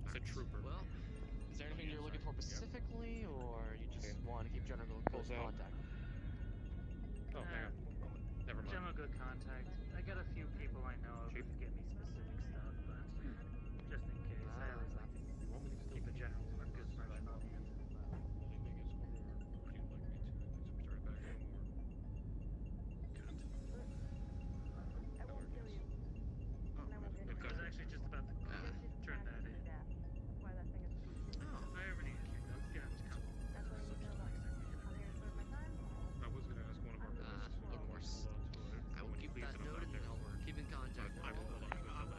It's a trooper. Well, is there anything you're looking for specifically, or you just want to keep general close contact? Oh, hang on. Never mind. General good contact. I got a few people I know who could give me specific stuff, but just in case, I always like to keep a general or good impression on hand. I was actually just about to turn that in. If I ever need to keep those guns coming. I was going to ask one of our Of course. I will keep that noted and I'll keep in contact.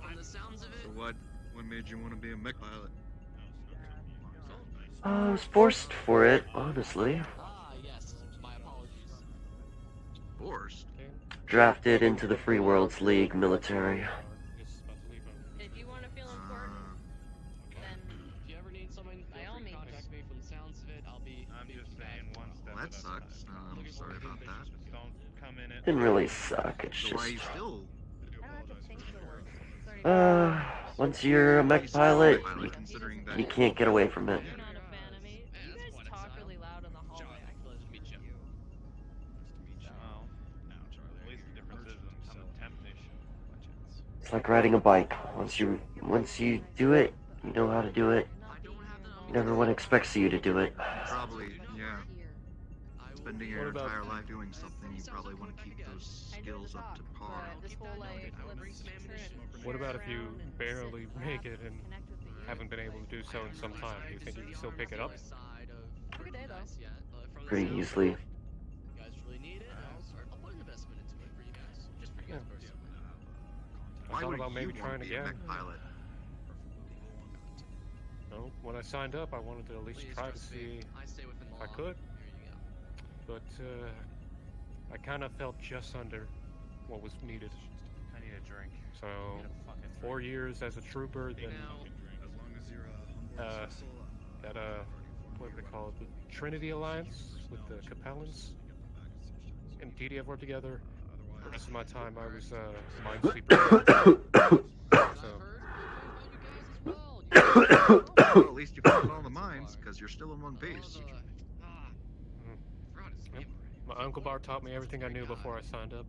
From the sounds of So it, what made you want to be a mech pilot? I was forced for it, honestly. yes, my apologies. Forced? Drafted into the Free Worlds League military. If you want to feel important, then If you ever need someone, by feel all free to means. contact me from the sucks. I'm sorry about that. Didn't really suck. It's So why are you just. still? Once you're a mech pilot, you can't get away from it. It's like riding a bike. Once you do it, you know how to do it. Everyone expects you to do it. Probably, yeah. Spending your entire life doing something, you probably want to keep those skills up to par. What about if you barely make it and haven't been able to do so in some time? Do you think you can still pick it up? Pretty easily. I thought about maybe trying again. No, when I signed up, I wanted to at least try to see if I could. But I kind of felt just under what was needed. I need a drink. So 4 years as a trooper, then that what do they call it? The Trinity Alliance with the Capellans and TDF worked together. The rest of my time, I was minesweeper. Well, at least you found all the mines, because you're still in one piece. Yep. My Uncle Bart taught me everything I knew before I signed up.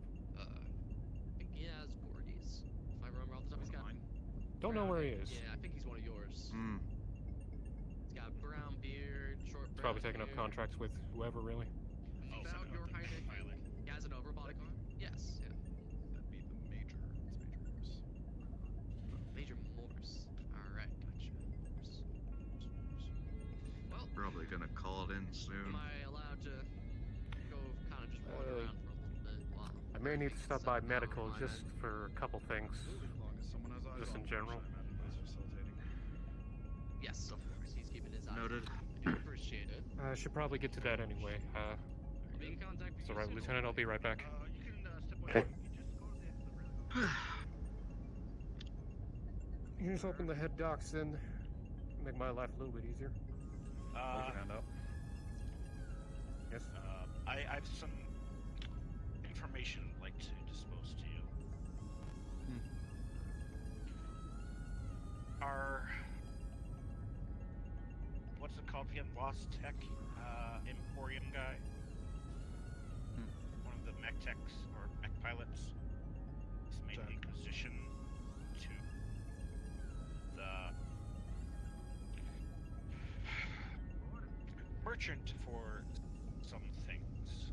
Don't know where he is. Yeah, I think he's one of yours. He's got brown beard, short. He's probably taking up contracts with whoever, really. Found your hiding. He has an overbody card? Yes. Yeah. That'd be the Major. It's Major Morse. Major Morse. Alright, gotcha. Well, Probably gonna call it in soon. am I allowed to go kind of just wander around for a little bit while I may need to stop by medical just for a couple things. Just in general. Yes, of course. He's keeping his eye. Noted. I do appreciate it. I should probably get to that anyway. I'll be in contact with It's you alright, soon. Lieutenant. I'll be right back. Okay. Here's hoping the head docs then make my life a little bit easier. Yes. I have some information I'd like to dispose to you. Our what's it called again? Lost Tech Emporium guy. One of the mech techs or mech pilots. He's made the acquisition to the merchant for some things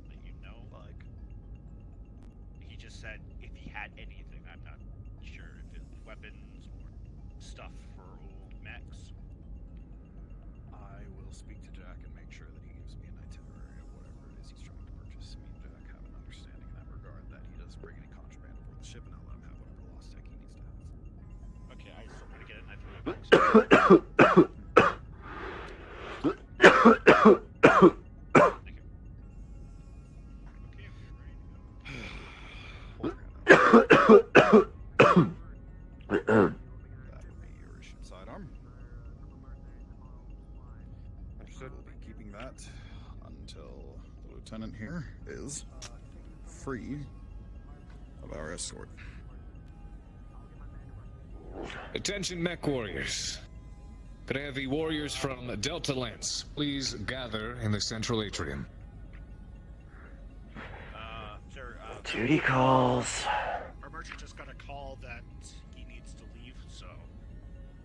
that you know. Like, he just said if he had anything, I'm not sure if it's weapons or stuff for old mechs. I will speak to Jack and make sure that he gives me an itinerary of whatever it is he's trying to purchase. Me and Jack have an understanding in that regard that he doesn't bring any contraband aboard the ship, and I'll let him have whatever lost tech he needs to have. Okay, I still want to get it. I think That'll be your ship sidearm. Understood. We'll be keeping that until the lieutenant here is free of our escort. Attention, mech warriors. Could I have the warriors from Delta Lance please gather in the central atrium? sir, Duty calls. our merchant just got a call that he needs to leave, so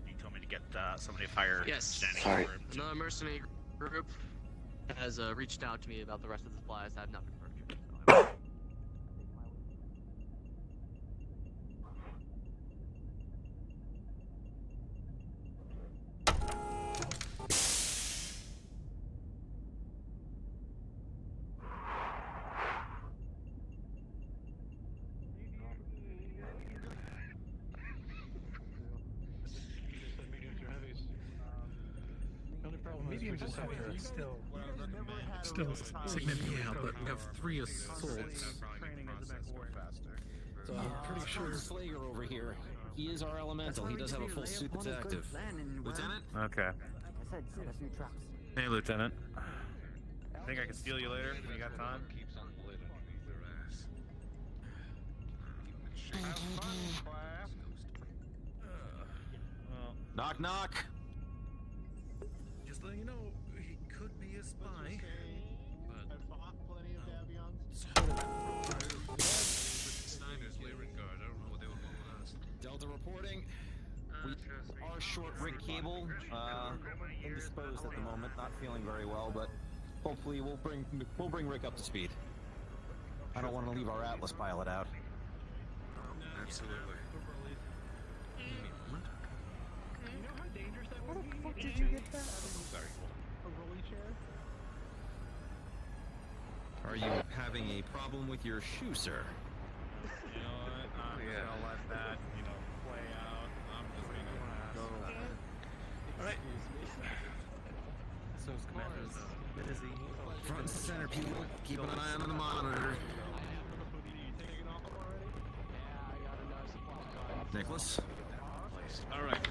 he told me to get somebody to fire Yes. standing Sorry. for him. Another mercenary group has reached out to me about the rest of the supplies that have not been purchased. So Medium just have still significantly out, but we have 3 assaults. So I'm pretty sure Slayer over here. He is our elemental. He does have a full suit that's active. Lieutenant? Okay. Hey, Lieutenant. Think I can steal you later when you got time? Keeps on the lid underneath their ass. Keep them in shape. Well, Knock, knock. Just letting you know, he could be a spy. Snyder's Lyric Guard. I don't know what they would want with us. Delta reporting. We are short rig cable, indisposed at the moment, not feeling very well, but hopefully we'll bring Rick up to speed. I don't want to leave our Atlas pilot out. Absolutely. How the fuck did you get that? Sorry. A rolly chair? Are you having a problem with your shoe, sir? you know what? I'm just gonna let that, play out. I'm just gonna go. Alright. So is Commander's busy. Front and center, people. Keeping an eye on the monitor. Nicholas? Alright.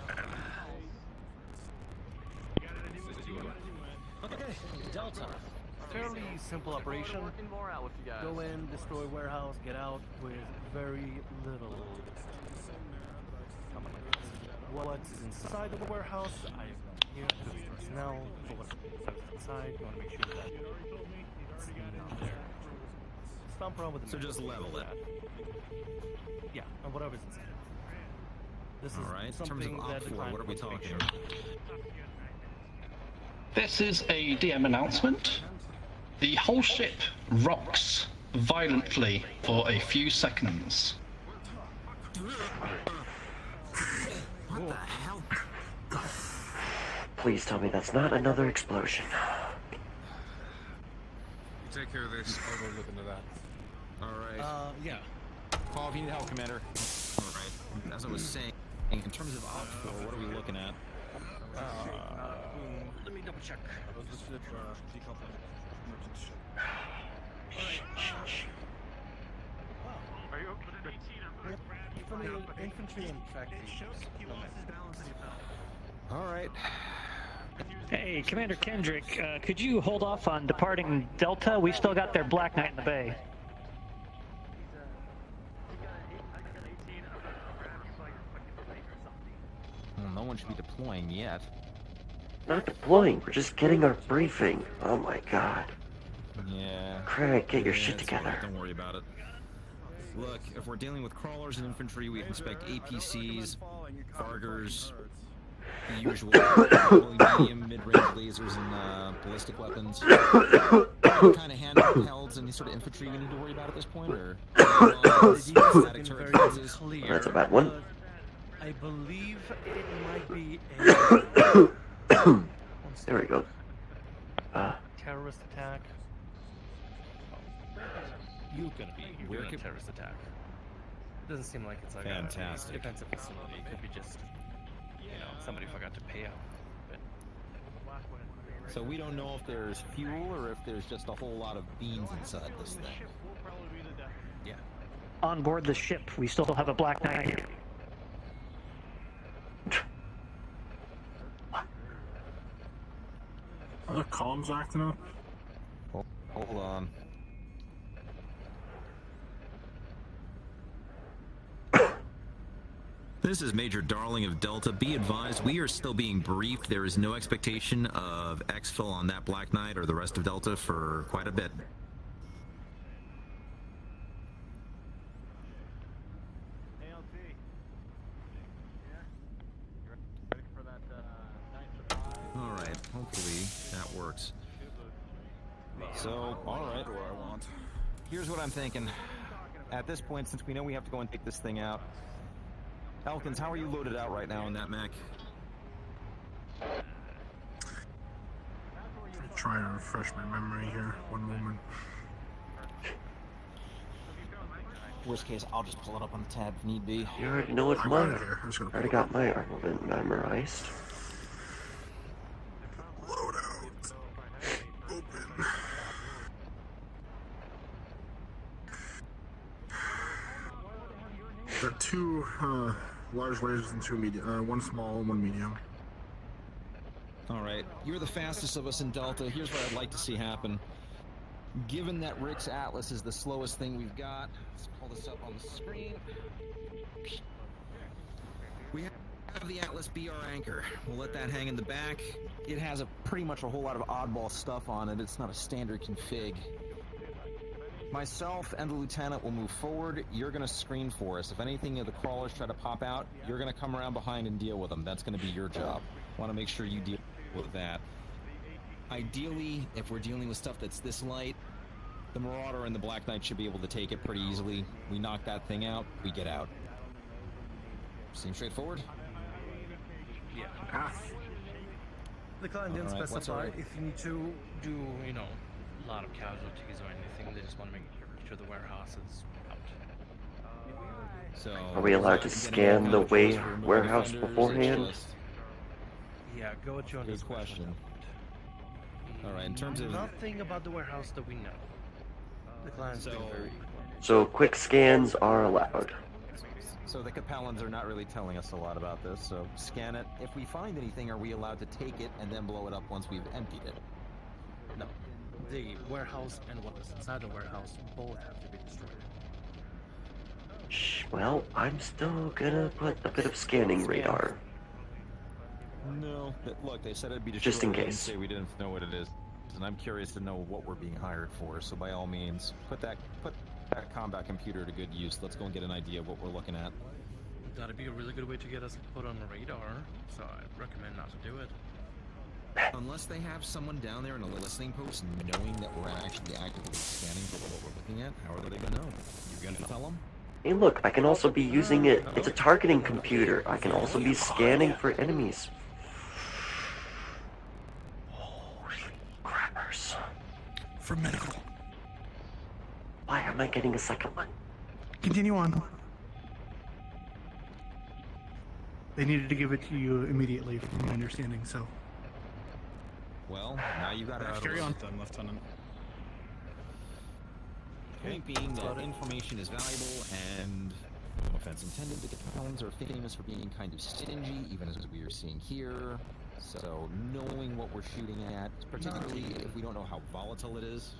Okay, Delta. Fairly simple operation. Go in, destroy warehouse, get out with very little. What's inside of the warehouse? I am here to the personnel. For what's inside, you want to make sure that it's not there. Stomp around with the So just level it. Yeah, and whatever's inside. This is Alright, in terms something of that Op the 4, client what are we wants to make talking? sure. This is a DM announcement. The whole ship rocks violently for a few seconds. What the hell? Please tell me that's not another explosion. You take care of this. I'll go look into that. Alright. Yeah. Call if you need help, Commander. Alright. As I was saying, in terms of Op 4, what are we looking at? Let me double check. Are you open to 18? From the infantry and factory. Alright. Hey, Commander Kendrick, could you hold off on departing Delta? We've still got their Black Knight in the bay. Well, no one should be deploying yet. Not deploying, we're just getting our briefing. Oh my god. Yeah. Craig, get your Yeah, shit it's together. fine, don't worry about it. Look, if we're dealing with crawlers and infantry, we expect APCs, Vargers, the usual medium, mid-range lasers, and ballistic weapons. What kind of handhelds and any sort of infantry we need to worry about at this point, or static turret defenses? That's a bad one. I believe it might be There we go. terrorist attack. You gonna be Where doing a could- terrorist attack? Doesn't seem like it's like Fantastic. a defensive facility. It could be just, somebody forgot to pay out. But So we don't know if there's fuel or if there's just a whole lot of beans inside this thing. yeah. On board the ship, we still have a Black Knight. Are the comms acting up? Hold on. This is Major Darling of Delta. Be advised, we are still being briefed. There is no expectation of exfil on that Black Knight or the rest of Delta for quite a bit. Alright, hopefully that works. So, alright. Here's what I'm thinking. At this point, since we know we have to go and take this thing out, Elkins, how are you loaded out right now in that mech? I'm trying to refresh my memory here. One moment. Worst case, I'll just pull it up on the tab if need be. You already know what I'm mine out of here. I'm just gonna I already got my armament memorized. load out. Open. There are two large lasers and two medium. One small and one medium. Alright, you're the fastest of us in Delta. Here's what I'd like to see happen. Given that Rick's Atlas is the slowest thing we've got, let's pull this up on the screen. We have the Atlas be our anchor. We'll let that hang in the back. It has pretty much a whole lot of oddball stuff on it. It's not a standard config. Myself and the lieutenant will move forward. You're going to screen for us. If anything of the crawlers try to pop out, you're going to come around behind and deal with them. That's going to be your job. Want to make sure you deal with that. Ideally, if we're dealing with stuff that's this light, the Marauder and the Black Knight should be able to take it pretty easily. We knock that thing out, we get out. Seems straightforward? Yeah. The client didn't specify if you need to do, you know, a lot of casualties or anything. They just want to make sure the warehouse is out. So, are we allowed to scan the warehouse beforehand? Yeah, go at your own Good question. All right, in terms of nothing about the warehouse that we know. The client's being very. So quick scans are allowed. So the Capellans are not really telling us a lot about this, so scan it. If we find anything, are we allowed to take it and then blow it up once we've emptied it? No. The warehouse and what is inside the warehouse both have to be destroyed. Well, I'm still gonna put a bit of scanning radar. No. Look, they said it'd be destroyed. Just in They didn't case. say we didn't know what it is, and I'm curious to know what we're being hired for. So by all means, put that combat computer to good use. Let's go and get an idea of what we're looking at. That'd be a really good way to get us put on the radar, so I recommend not to do it. Unless they have someone down there in a listening post knowing that we're actually actively scanning for what we're looking at, how are they gonna know? You're gonna tell them? Hey look, I can also be using it. It's a targeting computer. I can also be scanning for enemies. Holy crappers. For medical. Why am I getting a second one? Continue on. They needed to give it to you immediately, from my understanding, so. Well, now you got to carry on. Then, Lieutenant. Point being that information is valuable, and no offense intended, the Capellans are famous for being kind of stingy, even as we are seeing here. So knowing what we're shooting at, particularly if we don't know how volatile it is,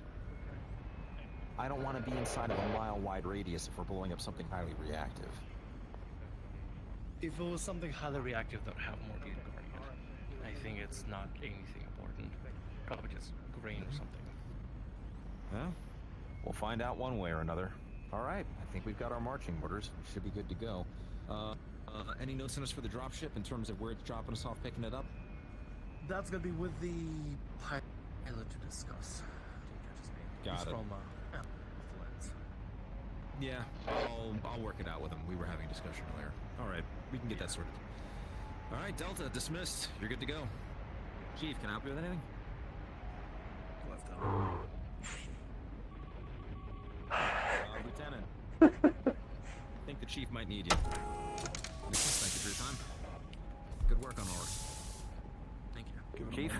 I don't want to be inside of a mile-wide radius if we're blowing up something highly reactive. If it was something highly reactive that would have more people guarding it, I think it's not anything important. Probably just grain or something. Well, we'll find out one way or another. All right, I think we've got our marching orders. We should be good to go. Any notes on us for the dropship in terms of where it's dropping us off, picking it up? That's gonna be with the pilot to discuss. Got it. From Yeah, I'll work it out with him. We were having a discussion earlier. All right, we can get that sorted. All right, Delta, dismissed. You're good to go. Chief, can I help you with anything? Left out. Lieutenant. I think the chief might need you. Nicholas, thank you for your time. Good work on Org. Thank you. Chief?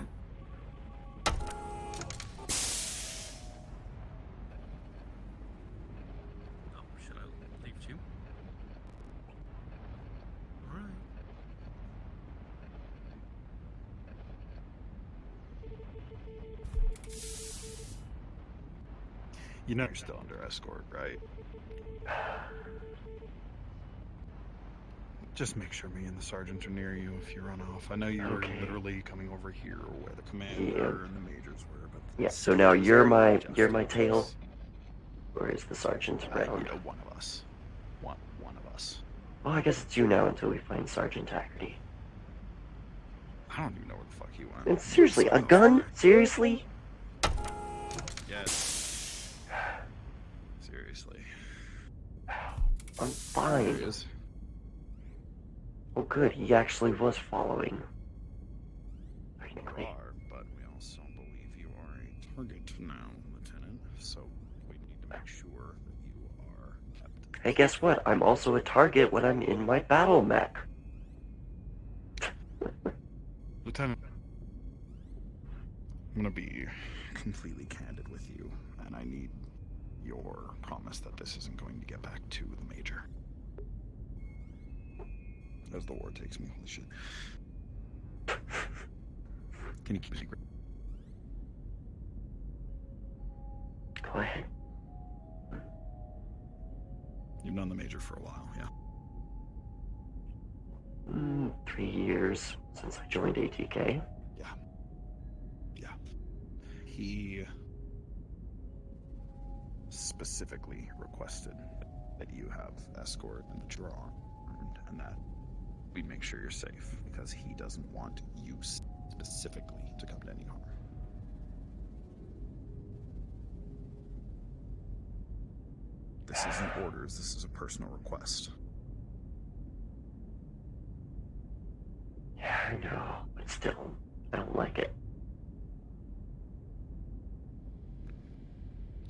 Should I leave too? Alright. You know you're still under escort, right? Just make sure me and the sergeant are near you if you run off. I know you were literally coming over here where the commander and the majors were, but Yeah, so now you're my tail. Or is the sergeant around? One of us. One of us. Well, I guess it's you now until we find Sergeant Haggerty. I don't even know where the fuck he went. And seriously, a gun? Seriously? Yes. Seriously. I'm fine. There he is. Oh good, he actually was following. You are, but we also believe you are a target now, Lieutenant. So we need to make sure that you are kept. Hey, guess what? I'm also a target when I'm in my battle mech. Lieutenant, I'm gonna be completely candid with you, and I need your promise that this isn't going to get back to the Major. As the war takes me, holy shit. Can you keep a secret? boy. You've known the Major for a while, yeah? 3 years since I joined ATK. Yeah. He specifically requested that you have escort and that you're armed and that we make sure you're safe because he doesn't want you specifically to come to any harm. This isn't orders, this is a personal request. Yeah, I know, but still, I don't like it.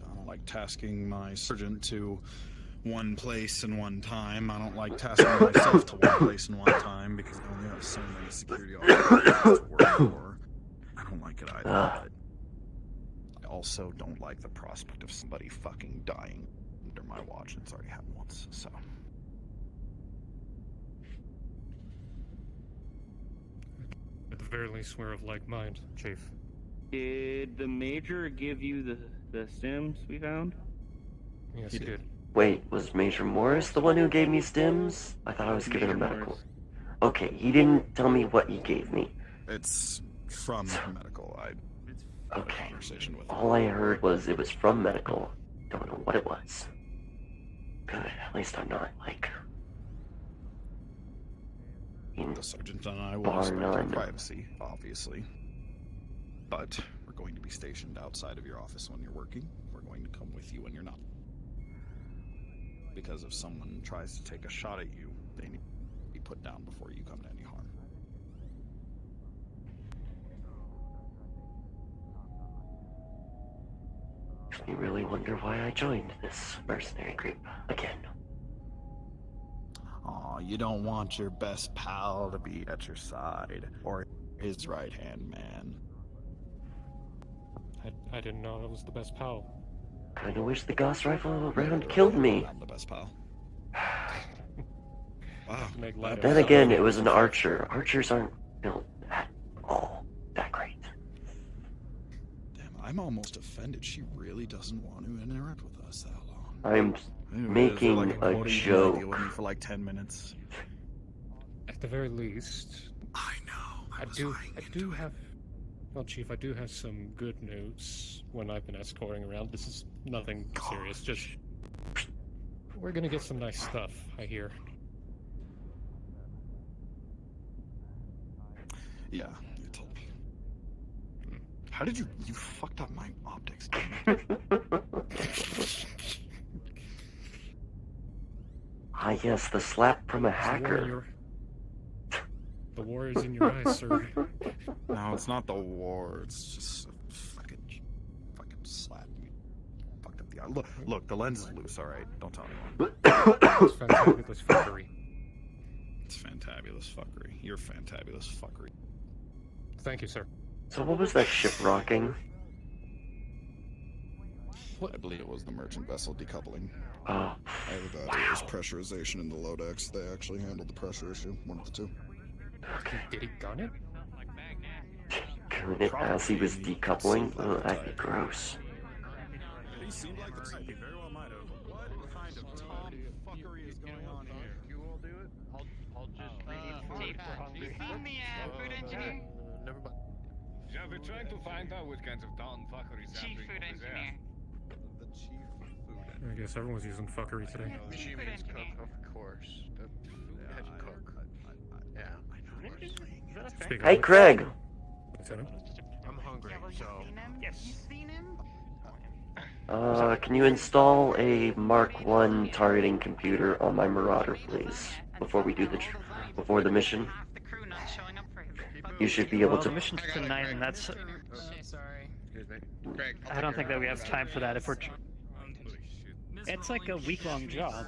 I don't like tasking my sergeant to one place and one time. I don't like tasking myself to one place and one time because I only have so many security officers to work for. I don't like it either, but I also don't like the prospect of somebody fucking dying under my watch, and it's already happened once, so. At the very least, we're of like mind, Chief. Did the Major give you the stims we found? Yes, he did. Wait, was Major Morris the one who gave me stims? I thought I was given a medical. Okay, he didn't tell me what he gave me. It's from medical. I had a conversation with him. All I heard was it was from medical. Don't know what it was. Good, at least I'm not, like... The sergeant and I will respect your privacy, obviously. But we're going to be stationed outside of your office when you're working. We're going to come with you when you're not. Because if someone tries to take a shot at you, they need to be put down before you come to any harm. Makes me really wonder why I joined this mercenary group again. Aw, you don't want your best pal to be at your side, or his right-hand man. I didn't know I was the best pal. Kinda wish the Gauss rifle round killed me. I'm the best pal. Wow. Then again, it was an archer. Archers aren't built at all that great. Damn, I'm almost offended. She really doesn't want to interact with us that long. I'm making a joke. Deal with me for like 10 minutes. At the very least, I know. I do have. Well, Chief, I do have some good news when I've been escorting around. This is nothing serious, just... We're gonna get some nice stuff, I hear. Yeah, you told me. How did you fucked up my optics, damn it. Ah yes, the slap from a hacker. The war is in your eyes, sir. No, it's not the war. It's just a fucking slap. You fucked up the eye. Look, the lens is loose. All right, don't tell anyone. It's fantabulous fuckery. It's fantabulous fuckery. You're fantabulous fuckery. Thank you, sir. So what was that ship rocking? I believe it was the merchant vessel decoupling. Oh. Either that or it was pressurization in the low decks. They actually handled the pressure issue. One of the two. Did he gun it? Gun it as he was decoupling? Oh, that'd be gross. He seemed like the type. He very well might have. What kind of tomfoolery is going on here? You all do it? I'll just Chief, you seen the food engineer? Never mind. Yeah, we're trying to find out which kinds of tomfoolery is Chief food engineer. The chief food I guess everyone's using fuckery today. She means cook, of course. The head cook. Yeah, I know. Hey, Craig! I'm hungry, so... You seen him? Can you install a Mark I targeting computer on my Marauder, please? Before we do before the mission? You should be able The to... mission's tonight, and that's... Sorry. Excuse me. Greg, I don't think that we have time for that if we're... It's like a week-long job.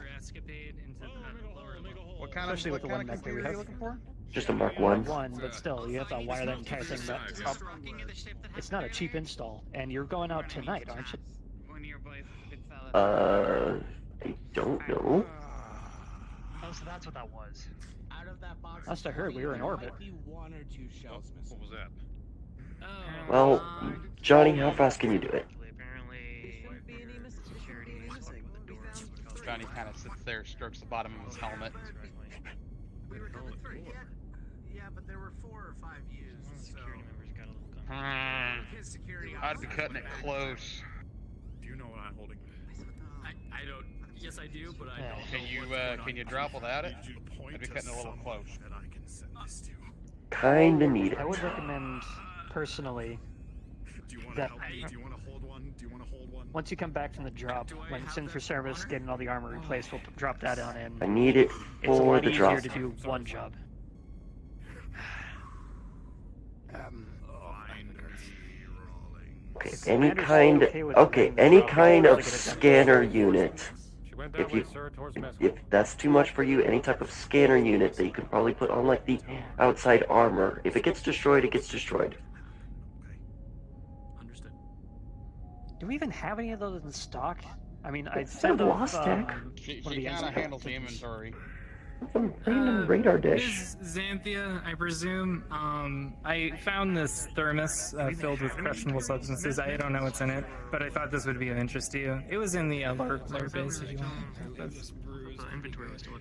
What kind of, Especially with the one that computer we are you have. looking for? Just a Mark I. One, but still, you have to wire that entire thing up. It's not a cheap install, and you're going out tonight, aren't you? I don't know. Oh, so that's what that was. Out of that box. Must have heard we were in orbit. One or two shells missing. What was that? Well, Johnny, how fast can you do it? Apparently, done, he kind of sits there, strokes the bottom of his helmet. We recovered 3. Yeah, but there were 4 or 5 used. Security members got a little His security I'd be cutting it close. Do you know what I'm holding? I don't. Yes, I do, but I don't. Can you drop without it? I'd be cutting it a little close. Kinda need it. I would recommend, personally, Do you want to that help me? Do you want to hold one? Do you want to hold one? once you come back from the drop, when it's in for service, getting all the armor replaced, we'll drop that on in. I need it It's a for lot the easier drop. to do one job. Okay, If any Commander's kind. okay with Okay, doing the any drop, kind we'll of get it done. scanner unit. Went that If way, you, sir, towards mess if that's too much for you, any type of scanner unit that you could probably put on like the outside armor. If it gets destroyed, it gets destroyed. Do we even have any of those in stock? I mean, I It's sent a off lost tech. She one of the kind of enzyme handles the things. inventory. Some random radar dish. This is Xanthia, I presume. I found this thermos filled with questionable substances. I don't know what's in it, but I thought this would be of interest to you. It was in the lower base, if you want.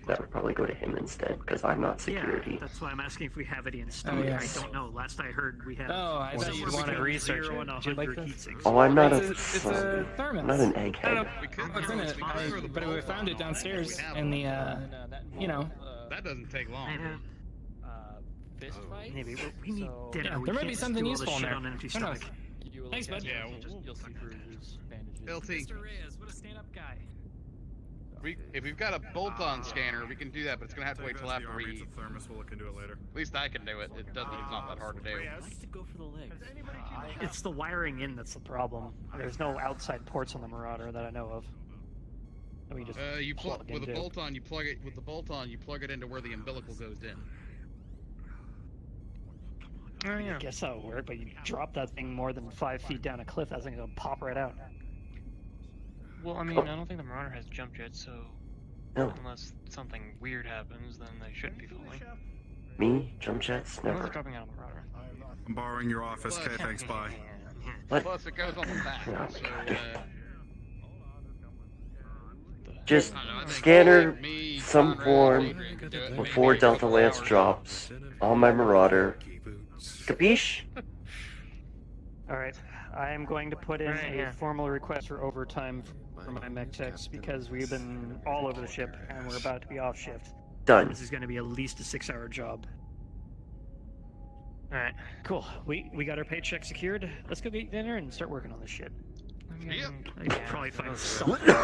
That would probably go to him instead, because I'm not security. Yeah, that's why I'm asking if we have any in stock. yes. I don't know. Last I heard, we had. Oh, I thought you'd want to research it. And Would you like 100 this? heat sinks. Oh, I'm not It's a thermos. I'm not an I don't egghead. know what's in it, but we found it downstairs in the, you know. That doesn't take long. Fist fight? Maybe we need dinner. Yeah, We there might can't be just something do all this useful in shit there. on an empty Who knows? stomach. Thanks, bud. Yeah, You'll see through his bandages. LT. Mr. Reyes, what a stand-up guy. If we've got a bolt-on scanner, we can do that, but it's gonna have to wait till after we. It's a thermos. We'll look into it later. At least I can do it. It's not that hard to do. I like to go for the legs. It's the wiring in that's the problem. There's no outside ports on the Marauder that I know of. And we just You plug plug with a into. bolt-on. You plug it with the bolt-on. You plug it into where the umbilical goes in. Oh, yeah. I guess that would work, but you drop that thing more than 5 feet down a cliff, that thing's gonna pop right out. Well, I mean, I don't think the Marauder has jumped yet, so No. unless something weird happens, then they shouldn't be falling. Me? Jump jets? Unless Never. it's dropping out on the Marauder. I'm borrowing your office. Okay, thanks. Bye. What? Plus, it goes on the back. Oh, So, Just I don't know, I think scanner, me, some Conrad, form, Adrian could do it. before Maybe a Delta couple Lance hours. drops on my Marauder. Capiche? Alright, I am going to put in Right, a yeah. formal request for overtime for my mech techs because we've been all over the ship and we're about to be off shift. Done. This is going to be at least a 6-hour job. Alright. Cool. We got our paycheck secured. Let's go get dinner and start working on this shit. Yep. I should probably find something.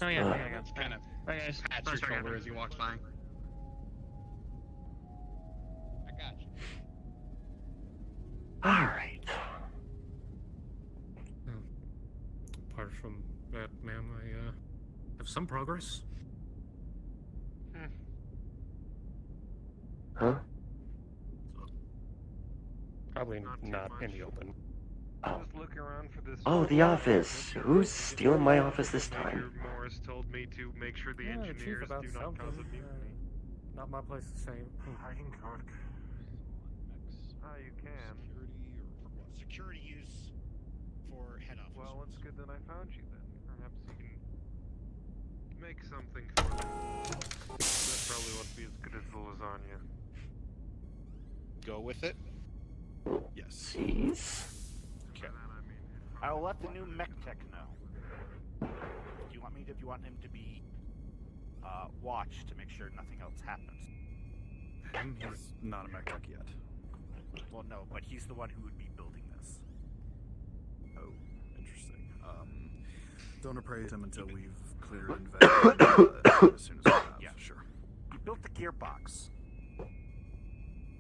Oh yeah, I got Kind of Bye, guys. pats your shoulder as he walks by. I got you. Alright. Apart from that, ma'am, I have some progress. Huh? Probably not in the open. Oh. Just look around for this. Oh, the office. Who's stealing my office this time? Major Morris told me to make sure the Yeah, the engineers chief about do not something. cause a mutiny. Not my place to say. Hancock. Ah, you can. Security use for head office. Well, it's good that I found you then. Perhaps you can make something for them. That probably won't be as good as the lasagna. Go with it. Yes. Jeez. Okay. I will let the new mech tech know. Do you want him to be watched to make sure nothing else happens? He's not a mech tech yet. Well, no, but he's the one who would be building this. Oh, interesting. Don't appraise him until we've cleared and vetted as soon as we have. Yeah. Sure. He built the gearbox.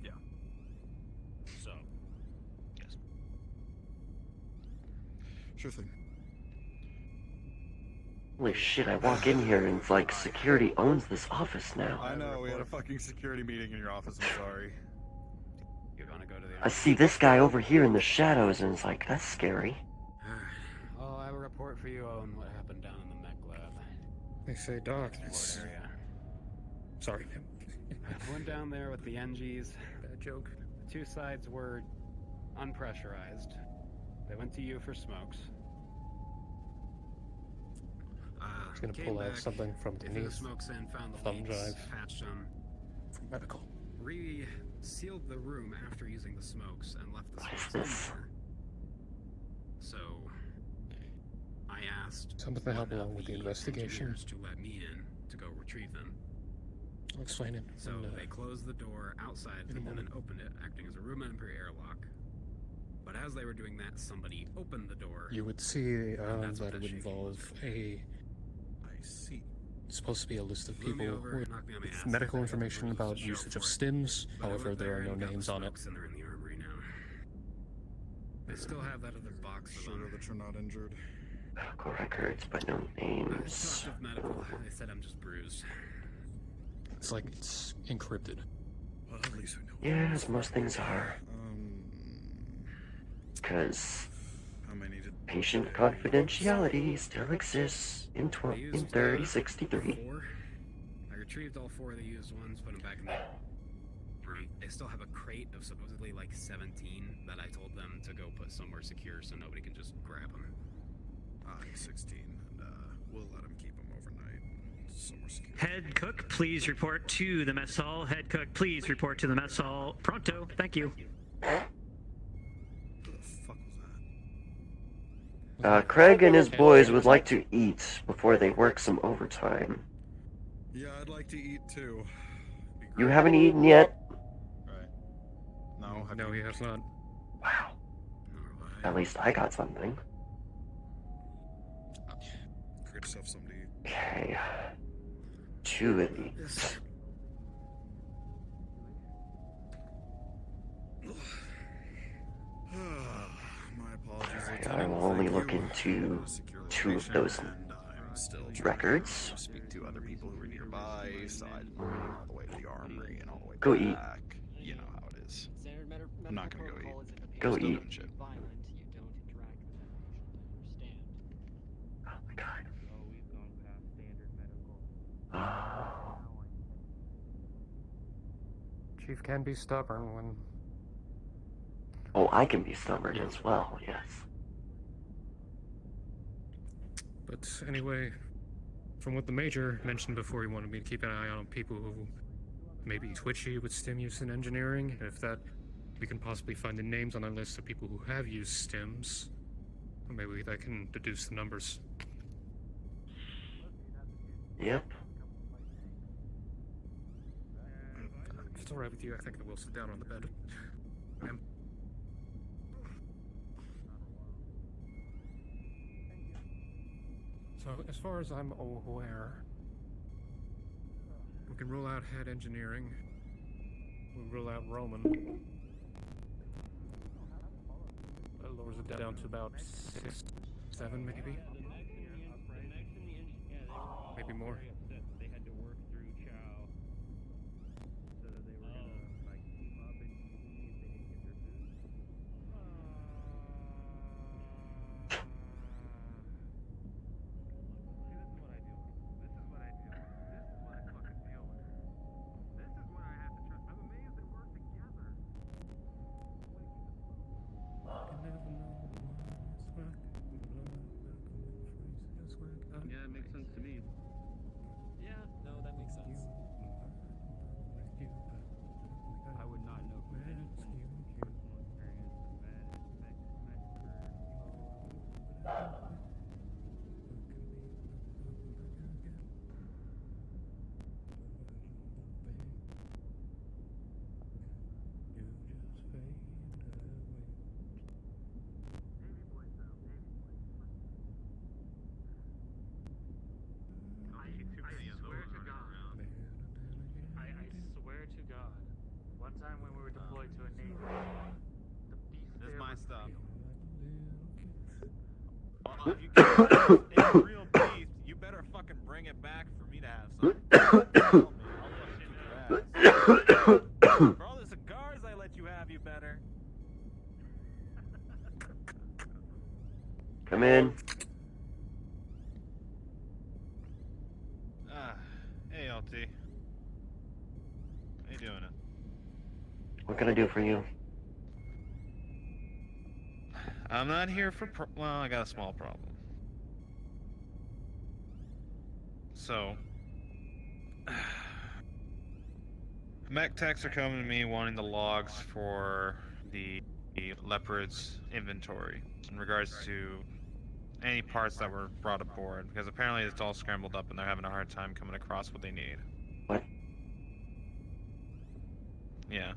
Yeah. So. Yes. Sure thing. Holy shit, I walk in here and it's like security owns this office now. I know, we had a fucking security meeting in your office, I'm sorry. You're gonna go to the. I see this guy over here in the shadows and it's like, that's scary. Oh, I have a report for you on what happened down in the mech lab. They say, Doc, it's... Area. Sorry. I went down there with the NGs. Bad joke. The two sides were unpressurized. They went to you for smokes. He's gonna Came pull out back, something from they threw the beneath smokes in, found the thumb leaks, drive. patched them, from medical. sealed the room after using the smokes, and left the What is smokes in this? there. So I asked Something to help one along of with the the investigation. engineers to let me in to go retrieve them. I'll explain it. So they closed the door outside in a and then moment. opened it, acting as a room entry airlock. But as they were doing that, somebody opened the door. You would see that's what that it that would shaking involve a. I see. It's supposed to be a list of Blew me people over, with knocked me on my ass. medical I information was about a show usage of for it. stims. But I However, went there are there no and got the names on it. smokes, and they're in the armory now. They still have that other box of Sure them. that you're not injured. Medical records, but no I names. talked with medical. They said I'm just bruised. It's like it's encrypted. Well, at least we know. Yeah, as most things are. Because how many did patient confidentiality still exists in 3063. I retrieved all 4 of the used ones, put them back in the armory. They still have a crate of supposedly like 17 that I told them to go put somewhere secure so nobody can just grab them. 16, and we'll let him keep them overnight. Somewhere secure. Head cook, please report to the mess hall. Head cook, please report to the mess hall. Pronto. Thank you. Craig and his boys would like to eat before they work some overtime. Yeah, I'd like to eat too. You haven't eaten yet? No, No, he has not. Wow. At least I got something. Create yourself something to eat. Okay. 2 of these. My apologies. I will only look into 2 of those records. Speak to other people who were nearby, so I went all the way to the armory and all the way Go back. eat. You know how it is. I'm not gonna go eat. Go Still eat. doing shit. Oh my god. Oh. Chief can be stubborn when. Oh, I can be stubborn as well, yes. But anyway, from what the Major mentioned before, he wanted me to keep an eye on people who may be twitchy with stim use in engineering. And if that, we can possibly find the names on a list of people who have used stims. Or maybe that can deduce the numbers. Yep. If it's alright with you, I think I will sit down on the bed. So, as far as I'm aware, we can rule out head engineering. We'll rule out Roman. That lowers it down to about 6, 7 maybe? Maybe more. They had to work through Chow so that they were gonna like team up and see if they didn't get their food. Yeah, it makes sense to me. Yeah, no, that makes sense. I would not know who it is from personal experience with I swear to God, one time when we were deployed to a neighbor, the beef This is there my was stuff. real. Well, if you get it's real beef, you better fucking bring it back for me to have some. Tell me, I'll fucking kick your ass. For all the cigars I let you have, you better. Come in. Hey, LT. How you doing it? What can I do for you? I'm not here for well, I got a small problem. So, mech techs are coming to me wanting the logs for the Leopard's inventory in regards to any parts that were brought aboard, because apparently it's all scrambled up and they're having a hard time coming across what they need. What? Yeah.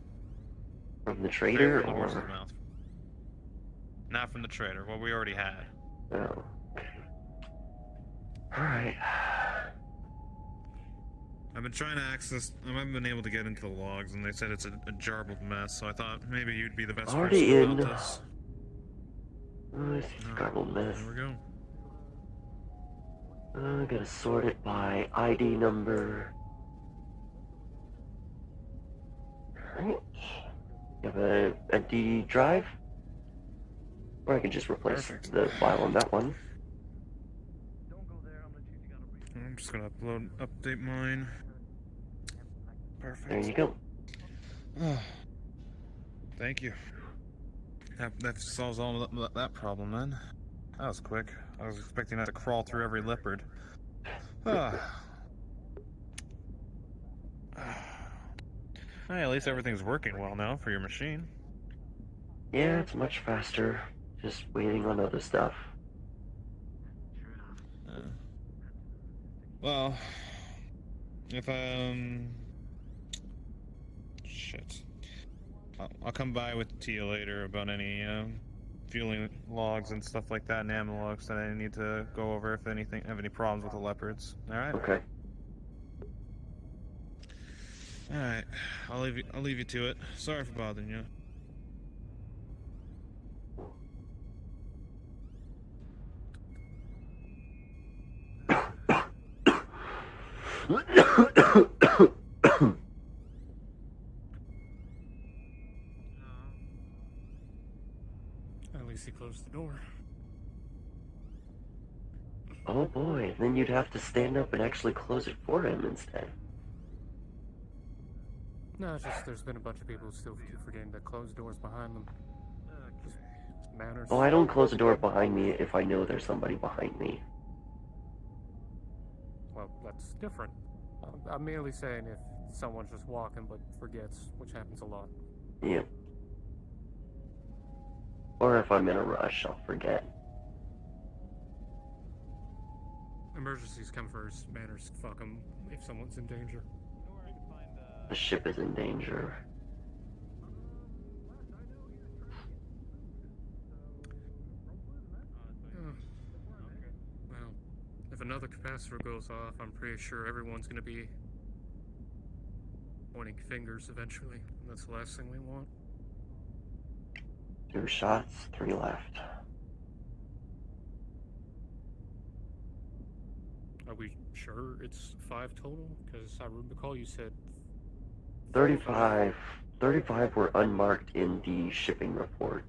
From the trader, From the horse's or? mouth. Not from the trader, what we already had. Oh. Alright. I've been trying to access, I haven't been able to get into the logs, and they said it's a jarbled mess, so I thought maybe you'd be the best Already person in. to help us. Oh, this is garbled mess. There we go. I gotta sort it by ID number. Alright. You have an empty drive? Or I can just replace the file on that one. I'm just gonna update mine. Perfect. There you go. Thank you. That solves all of that problem then. That was quick. I was expecting that to crawl through every leopard. Hey, at least everything's working well now for your machine. Yeah, it's much faster. Just waiting on other stuff. Well, if shit, I'll come by with Tia later about any fueling logs and stuff like that, and ammo logs that I need to go over if anything have any problems with the leopards. All right. Okay. All right. I'll leave you to it. Sorry for bothering you. At least he closed the door. Oh boy, then you'd have to stand up and actually close it for him instead. No, it's just there's been a bunch of people who still keep forgetting to close doors behind them. Just manners. Oh, I don't close the door behind me if I know there's somebody behind me. Well, that's different. I'm merely saying if someone's just walking but forgets, which happens a lot. Yeah. Or if I'm in a rush, I'll forget. Emergencies come first. Manners, fuck them if someone's in danger. The ship is in danger. Well, if another capacitor goes off, I'm pretty sure everyone's gonna be pointing fingers eventually. And that's the last thing we want. 2 shots, 3 left. Are we sure it's 5 total? Because I recall you said 35 were unmarked in the shipping report.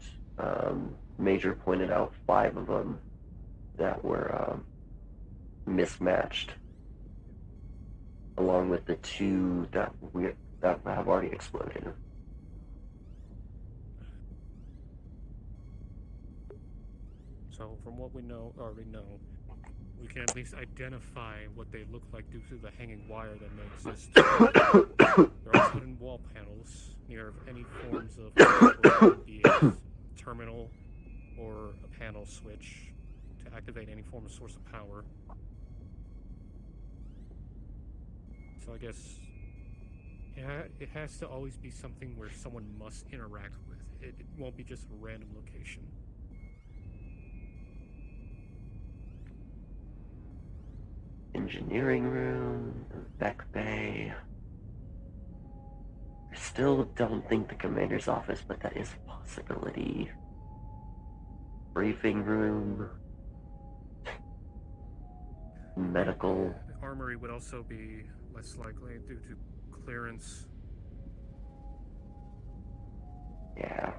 Major pointed out 5 of them that were mismatched, along with the 2 that have already exploded. so. From what we already know, we can at least identify what they look like due to the hanging wire that may exist. There are hidden wall panels near any forms of be a terminal or a panel switch to activate any form of source of power. So I guess it has to always be something where someone must interact with. It won't be just a random location. Engineering room, back bay. I still don't think the commander's office, but that is a possibility. Briefing room. Medical. The armory would also be less likely due to clearance. Yeah.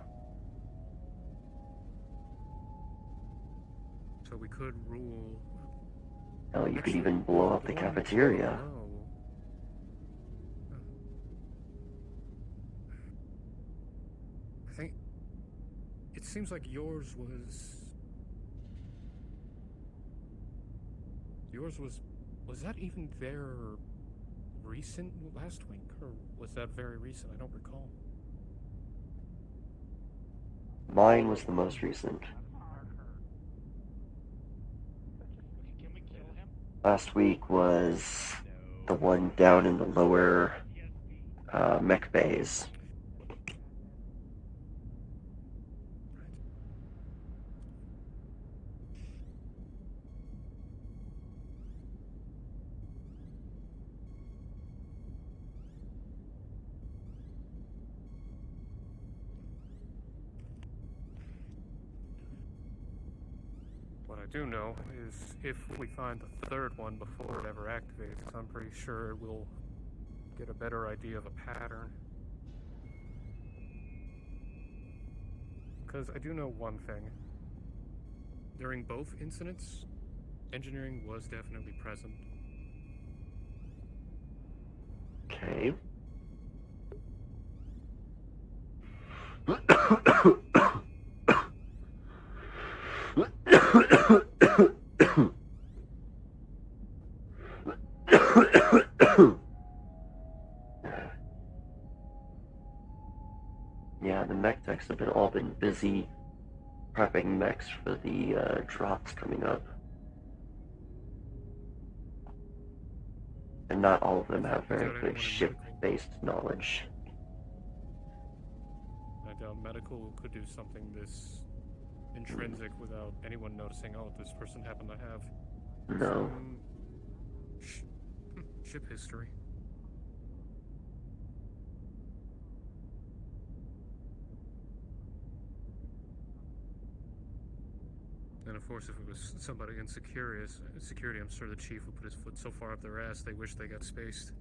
So we could rule. Hell, you could even blow up the cafeteria. I think it's seems like yours was... Was that even there recent last week? Or was that very recent? I don't recall. Mine was the most recent. Last week was the one down in the lower mech bays. What I do know is if we find the third one before it ever activates, I'm pretty sure we'll get a better idea of a pattern. Because I do know one thing. During both incidents, engineering was definitely present. Okay. Yeah, the mech techs have all been busy prepping mechs for the drops coming up. And not all of them have very good ship-based knowledge. I doubt medical could do something this intrinsic without anyone noticing, oh, this person happened to have No. some ship history. And of course, if it was somebody in security, I'm sure the chief would put his foot so far up their ass they wish they got spaced.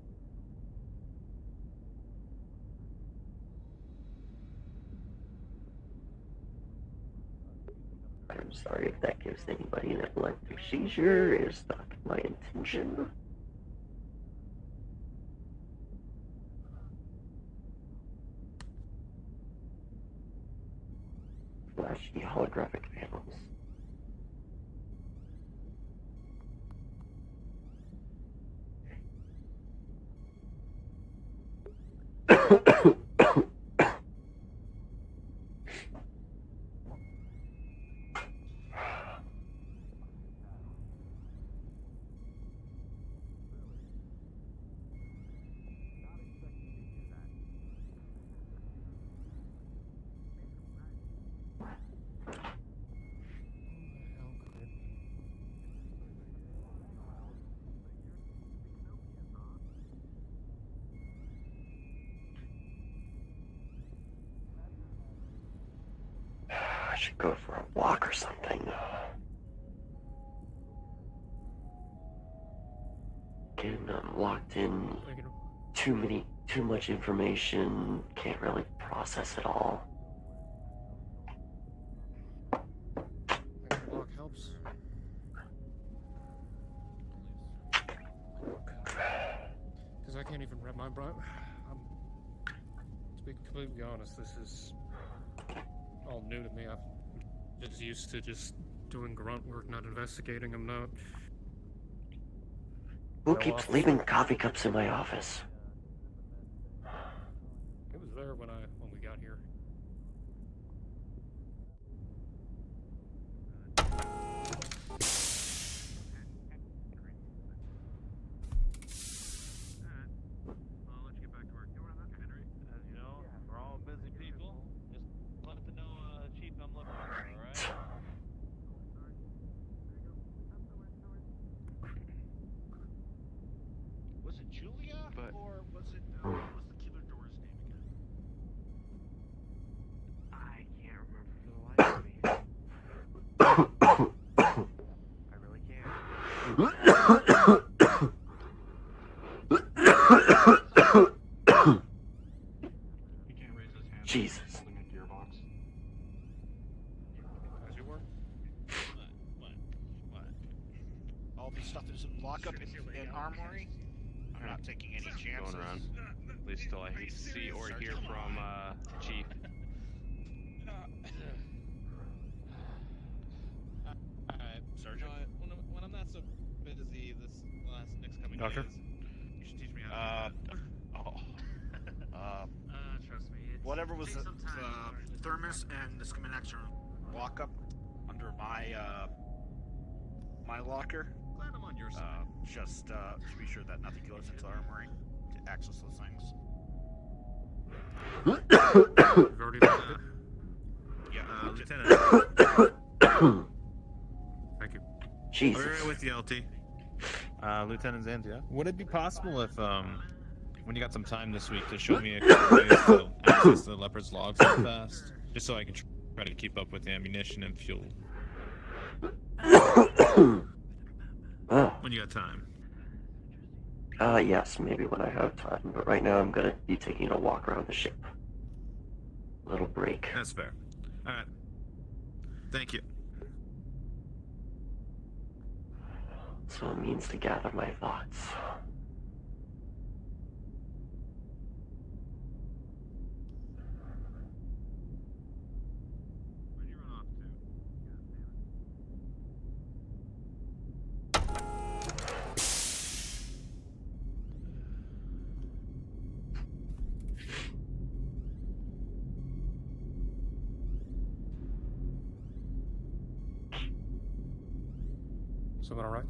I'm sorry if that gives anybody an epileptic seizure. It is not my intention. Flashy holographic panels. I should go for a walk or something. Again, I'm locked in. Too much information. Can't really process it all. Walk helps. Because I can't even wrap my brain. To be completely honest, this is all new to me. I'm just used to just doing grunt work, not investigating. I'm not. Who keeps leaving coffee cups in my office? It was there when we got here. I'll let you get back to work. As you know, we're all busy people. Just let the know, Chief, I'm looking for, alright? Was it Julia, or was it what was the killer door's name again? I can't remember for the life of me. I really can't. He can't raise his hand. Jesus. Holding a gearbox. As you were. What? All the stuff that's in lockup in armory? I'm not taking any chances. Going around. At least till I see or hear from Chief. busy this next coming Doctor? days. You should teach me how to do that. Trust me. Whatever was takes the some time. Thermos and the schematics are lock up under my my locker. Glad I'm on your side. Just to be sure that nothing goes into the armory to access those things. We've already looked at Yeah, Lieutenant. Thank you. Jesus. I'll be right with you, LT. Lieutenant Xanthia, would it be possible if, when you got some time this week, to show me a couple ways to access the Leopard's logs real fast? Just so I can try to keep up with the ammunition and fuel. When you got time. Yes, maybe when I have time, but right now I'm gonna be taking a walk around the ship. Little break. That's fair. Alright. Thank you. So it means to gather my thoughts. So all right?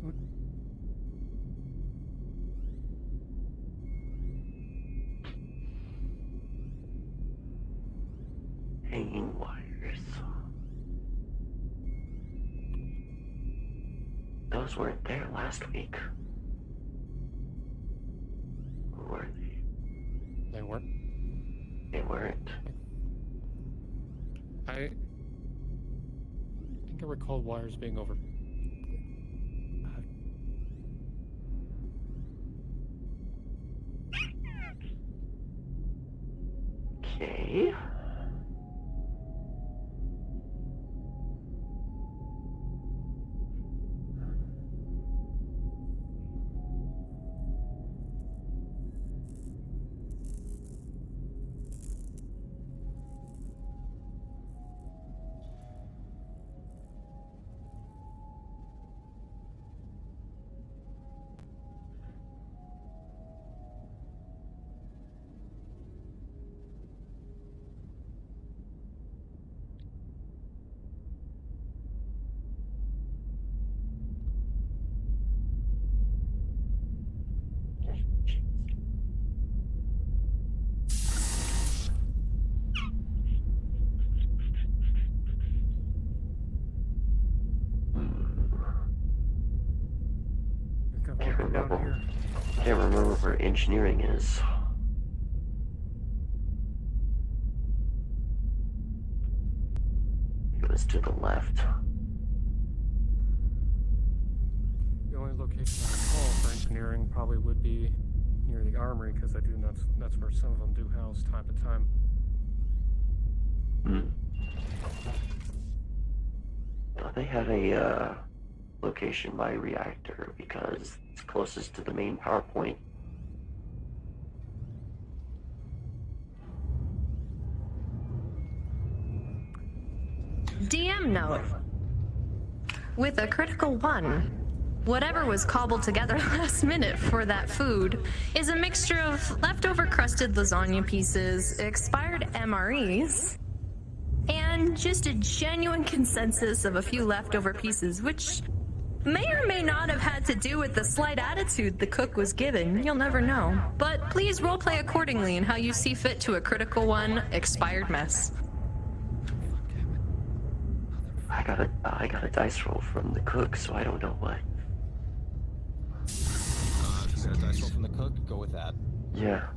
Hanging wires. Those weren't there last week. Or were they? They weren't. They weren't. I think I recall wires being over. Okay. Can't remember where engineering is. It was to the left. The only location I recall for engineering probably would be near the armory, because I do that's where some of them do house time to time. Thought they had a location by reactor because it's closest to the main power point. DM note. With a critical one, whatever was cobbled together last minute for that food is a mixture of leftover crusted lasagna pieces, expired MREs, and just a genuine consensus of a few leftover pieces, which may or may not have had to do with the slight attitude the cook was given. You'll never know. But please roleplay accordingly in how you see fit to a critical one expired mess. I got a dice roll from the cook, so I don't know what. If you got a dice roll from the cook, go with that. Yeah.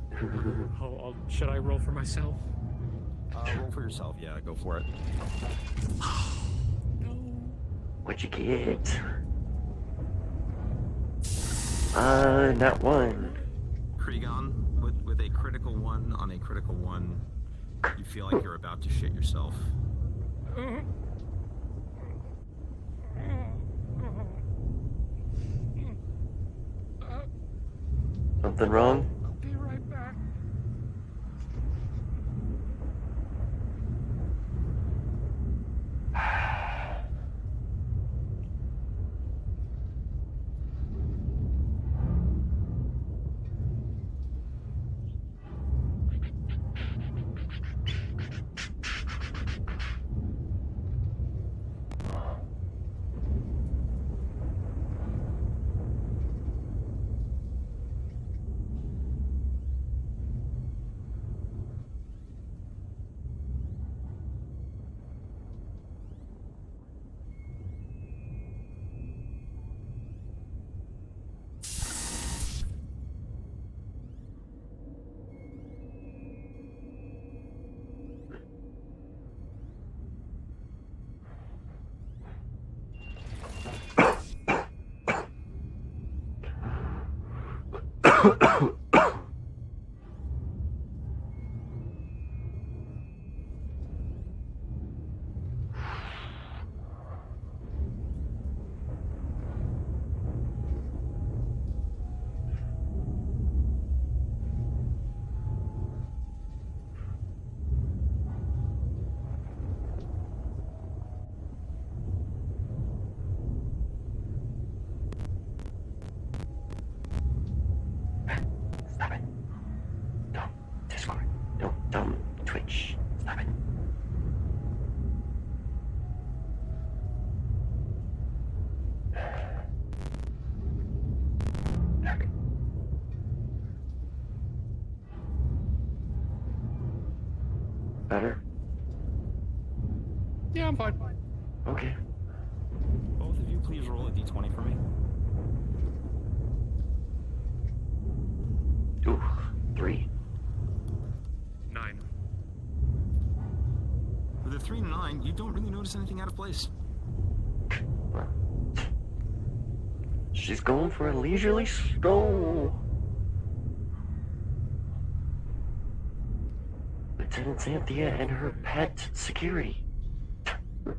Should I roll for myself? Roll for yourself, yeah, go for it. What'd you get? Not one. Kregon, with a critical one on a critical one, you feel like you're about to shit yourself. Something wrong? I'll be right back. Stop it. Don't Discord. Don't Twitch. Stop it. Better? Yeah, I'm fine. Okay. Both of you, please roll a d20 for me. Ooh, 3. 9. With a 3 and a 9, you don't really notice anything out of place. She's going for a leisurely stroll. Lieutenant Xanthia and her pet security. Well,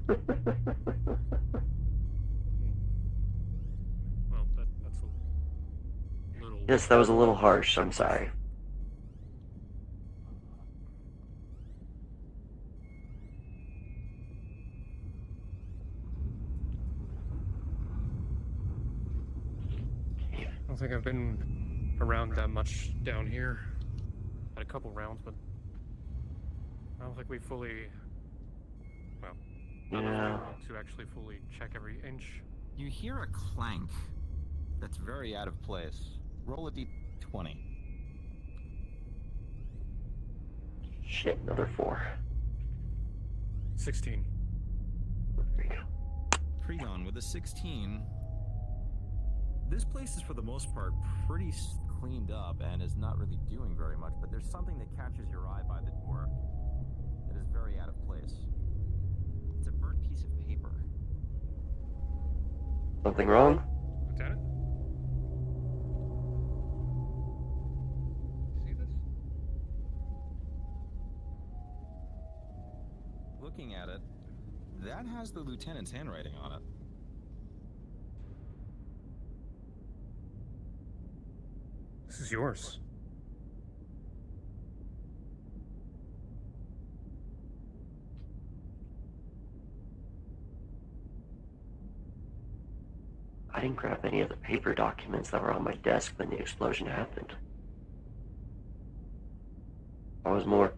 that's a little... Yes, that was a little harsh. I'm sorry. I don't think I've been around that much down here. Had a couple rounds, but I don't think we fully... Well, Yeah. to actually fully check every inch. You hear a clank that's very out of place. Roll a d20. Shit, another 4. 16. There you go. Cregon with a 16. This place is for the most part pretty cleaned up and is not really doing very much, but there's something that catches your eye by the door that is very out of place. It's a burnt piece of paper. Something wrong? Lieutenant? See this? Looking at it, that has the lieutenant's handwriting on it. This is yours. I didn't grab any of the paper documents that were on my desk when the explosion happened. I was more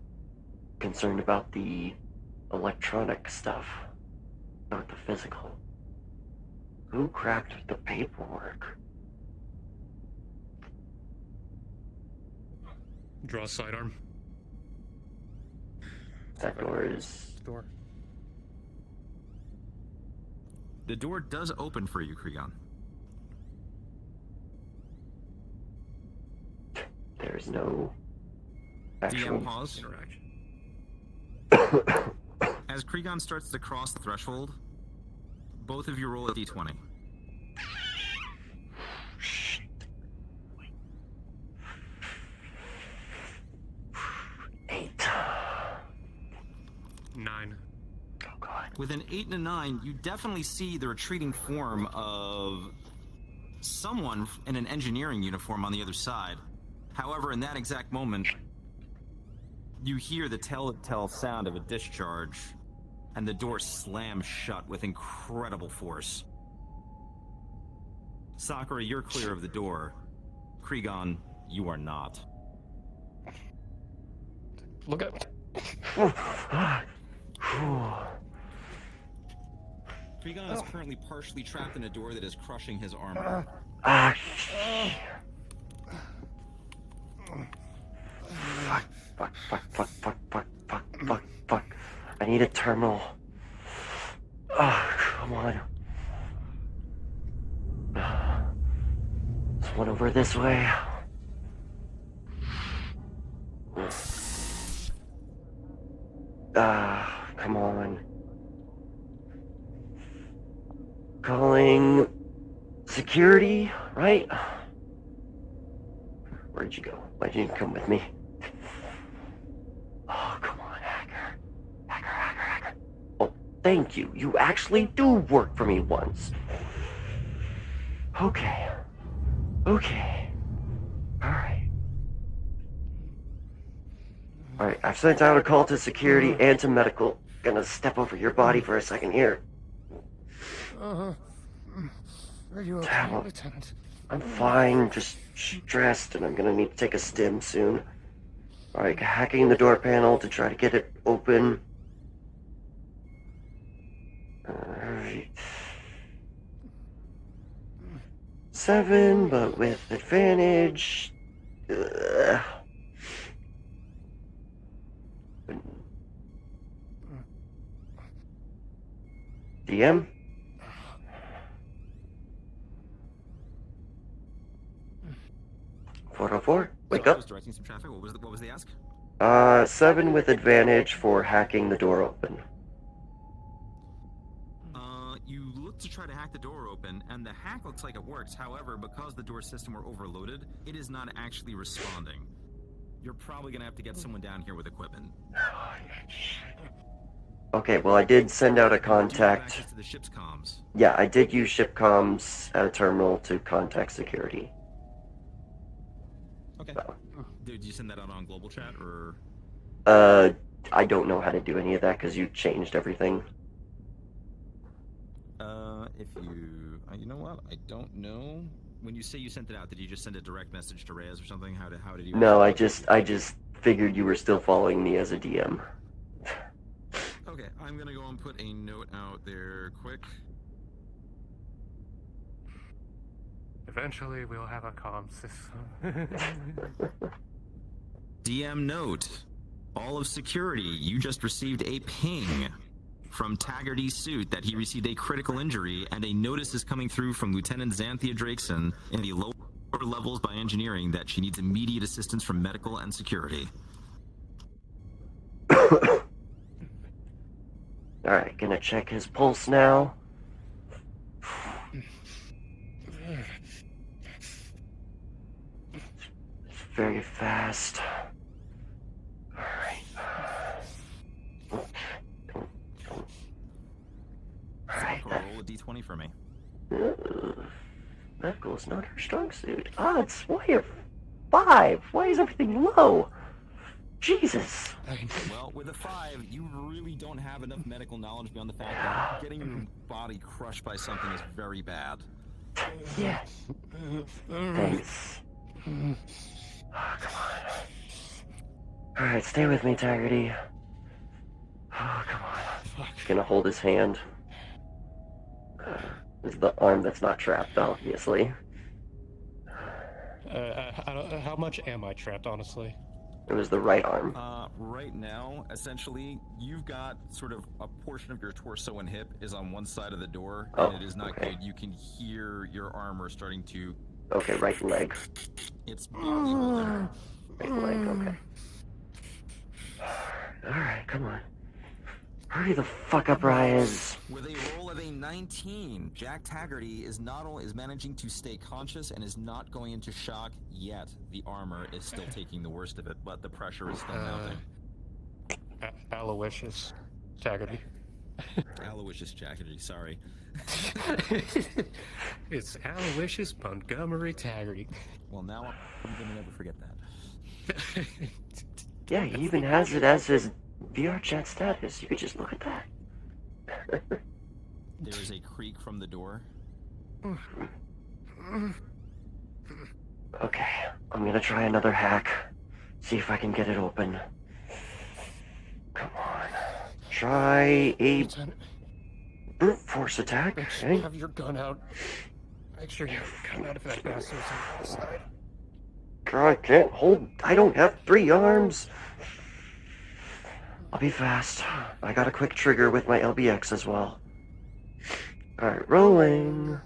concerned about the electronic stuff, not the physical. Who cracked the paperwork? Draw a sidearm. That door is... Door. The door does open for you, Cregon. There's no actual DM pause. Interaction. As Cregon starts to cross the threshold, both of you roll a d20. Eight. 9. Oh god. With an 8 and a 9, you definitely see the retreating form of someone in an engineering uniform on the other side. However, in that exact moment, you hear the telltale sound of a discharge, and the door slams shut with incredible force. Sakura, you're clear of the door. Cregon, you are not. Look up. Cregon is currently partially trapped in a door that is crushing his armor. Fuck. I need a terminal. Oh, come on. There's one over this way. Come on. Calling security, right? Where'd you go? Why didn't you come with me? Oh, come on, hacker. Hacker. Oh, thank you. You actually do work for me once. Okay. Alright, I've sent out a call to security and to medical. Gonna step over your body for a second here. Are you okay, Tablet. Lieutenant? I'm fine, just stressed, and I'm gonna need to take a stim soon. Alright, hacking the door panel to try to get it open. Alright. 7, but with advantage. Ugh. DM? .404, wake I up. was directing some traffic. What was the ask? 7 with advantage for hacking the door open. You look to try to hack the door open, and the hack looks like it works. However, because the door system were overloaded, it is not actually responding. You're probably gonna have to get someone down here with equipment. Okay, well I did send out a contact. Access to the ship's comms. Yeah, I did use ship comms at a terminal to contact security. Okay. So. Did you send that out on global chat or? I don't know how to do any of that because you changed everything. If you, you know what? I don't know. When you say you sent it out, did you just send a direct message to Reyes or something? How did you? No, I just figured you were still following me as a DM. Okay, I'm gonna go and put a note out there quick. Eventually, we'll have a comm system. DM note. All of security, you just received a ping from Taggarty's suit that he received a critical injury, and a notice is coming through from Lieutenant Xanthia Drakeson in the lower levels by engineering that she needs immediate assistance from medical and security. Alright, gonna check his pulse now. It's very fast. Alright. Alright. Roll a d20 for me. Medical's not her strong suit. Odds, why are 5? Why is everything low? Jesus. Well, with a 5, you really don't have enough medical knowledge beyond the fact that getting your body crushed by something is very bad. Yeah. Thanks. Oh, come on. Alright, stay with me, Taggarty. Oh, come on. Gonna hold his hand. This is the arm that's not trapped, obviously. How much am I trapped, honestly? It was the right arm. Right now, essentially, you've got sort of a portion of your torso and hip is on one side of the door, Oh, and it is not okay. good. You can hear your armor starting to... Okay, right leg. It's barely holding. Right leg, okay. Alright, come on. Hurry the fuck up, Reyes. With a roll of a 19, Jack Taggarty is managing to stay conscious and is not going into shock yet. The armor is still taking the worst of it, but the pressure is still mounting. Aloysius Taggarty. Aloysius Taggarty, sorry. It's Aloysius Montgomery Taggarty. Well, now I'm gonna never forget that. Yeah, he even has it as his VR chat status. You could just look at that. There is a creak from the door. Okay, I'm gonna try another hack. See if I can get it open. Come on. Try a brute force attack. Make sure you have your gun out. Make sure you have your gun out if that bastard's on the other side. I can't hold. I don't have 3 arms. I'll be fast. I got a quick trigger with my LBX as well. Alright, rolling.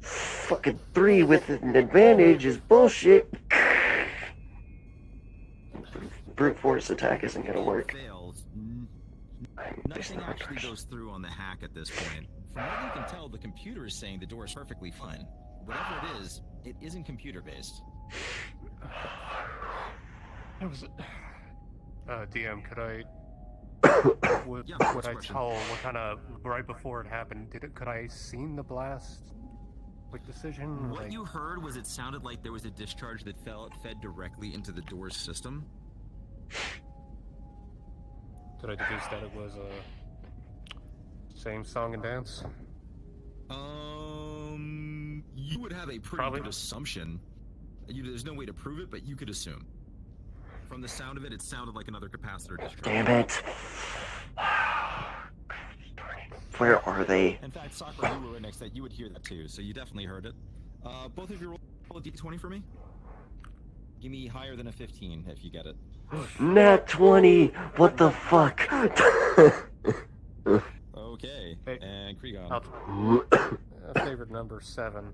Fucking 3 with an advantage is bullshit. Brute force attack isn't gonna work. Fails. Nothing actually goes through on the hack at this point. From what you can tell, the computer is saying the door is perfectly fine. Whatever it is, it isn't computer-based. It was. DM, could I? Would I tell what kind of right before it happened? Could I seen the blast? Like decision? What you heard was it sounded like there was a discharge that fed directly into the door's system. Could I deduce that it was same song and dance? You would have a pretty good assumption. There's no way to prove it, but you could assume. From the sound of it, it sounded like another capacitor discharge. Damn it. Where are they? In fact, Sakura, you were right next to that. You would hear that too, so you definitely heard it. Both of you roll a d20 for me. Give me higher than a 15 if you get it. Nat 20! What the fuck? Okay, and Kregon. Favorite number 7.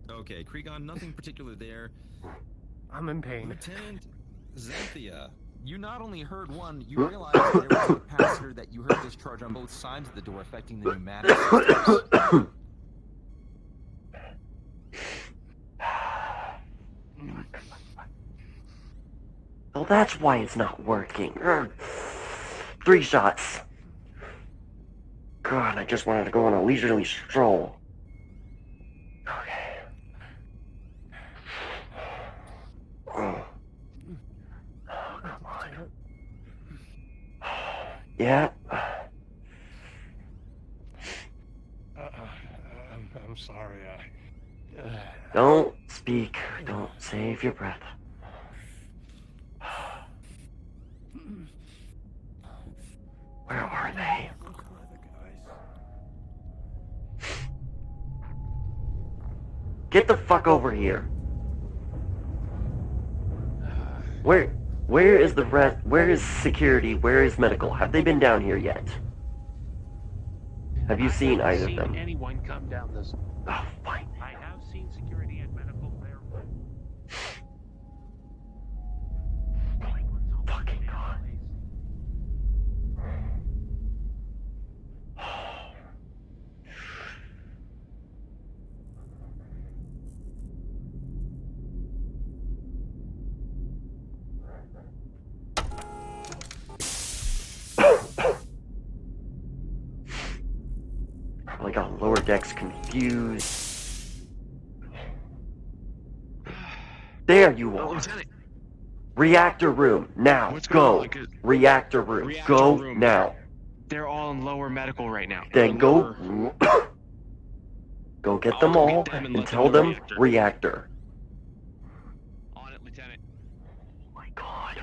Okay, Kregon, nothing particular there. I'm in pain. Lieutenant Xanthia, you not only heard one, you realized there was a capacitor that you heard discharge on both sides of the door, affecting the pneumatic systems. Well, that's why it's not working. 3 shots. God, I just wanted to go on a leisurely stroll. Okay. Oh. Oh, come on. Yeah. I'm sorry. Don't speak. Don't save your breath. Where are they? Get the fuck over here. Where is the rest? Where is security? Where is medical? Have they been down here yet? Have you seen either of them? Anyone come down this? Oh, fine. I have seen security and medical there. Fucking God. Probably got lower decks confused. There you are. Lieutenant. Reactor room, now, What's go. going on? Reactor room, go now. They're all in lower medical right now. Then go get them all and tell them reactor. On it, Lieutenant. Oh my God.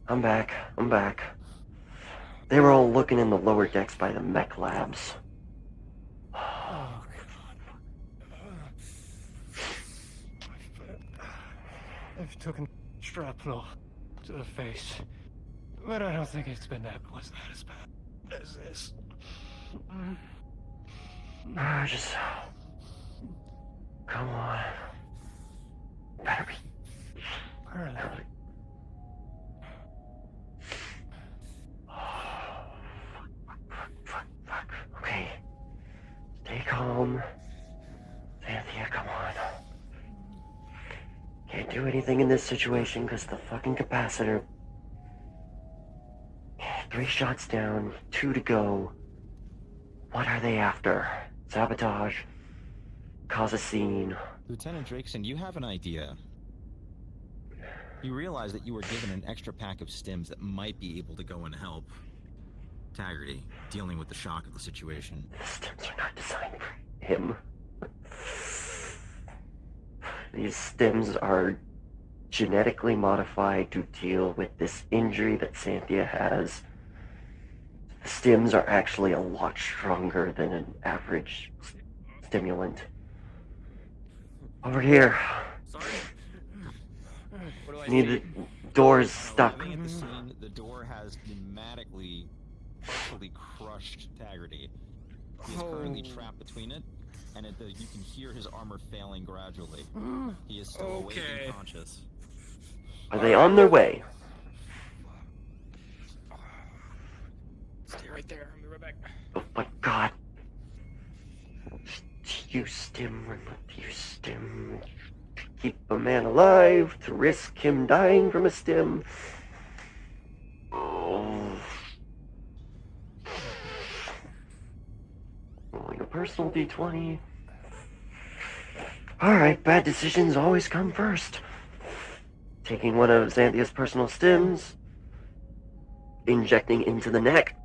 I'm back. They were all looking in the lower decks by the mech labs. I've taken shrapnel to the face, but I don't think it's been that as bad as this. Just come on. Better be. Fuck. Okay. Stay calm. Xanthia, come on. Can't do anything in this situation because the fucking capacitor. 3 shots down, 2 to go. What are they after? Sabotage. Cause a scene. Lieutenant Drakeson, you have an idea. You realize that you were given an extra pack of stims that might be able to go and help Taggarty dealing with the shock of the situation. The stims are not designed for him. These stims are genetically modified to deal with this injury that Xanthia has. The stims are actually a lot stronger than an average stimulant. Over here. Sorry. What do I Need see? to door's stuck. Arriving at the scene, the door has pneumatically, partially crushed Taggarty. He is currently trapped between it, and you can hear his armor failing gradually. He is still awake and conscious. Are they on their way? Stay right there. I'll be right back. Oh my god. Use stim, use stim. Keep a man alive, to risk him dying from a stim. Oh. Rolling a personal d20. Alright, bad decisions always come first. Taking one of Xanthia's personal stims, injecting into the neck.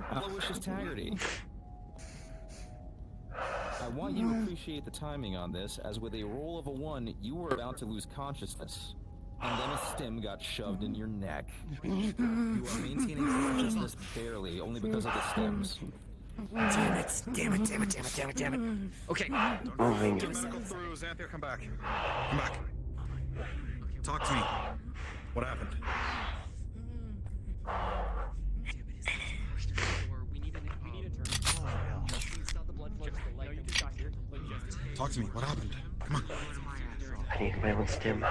How wishes Taggarty? I want you to appreciate the timing on this, as with a roll of a 1, you were about to lose consciousness. And then a stim got shoved in your neck. You are maintaining consciousness barely, only because of the stims. Damn it! Damn it! Damn it! Damn it! Damn it! Damn it! Okay. Get medical through. Xanthia, come back. Come back. Talk to me. What happened? Talk to me. What happened? Come on. I need my own stim.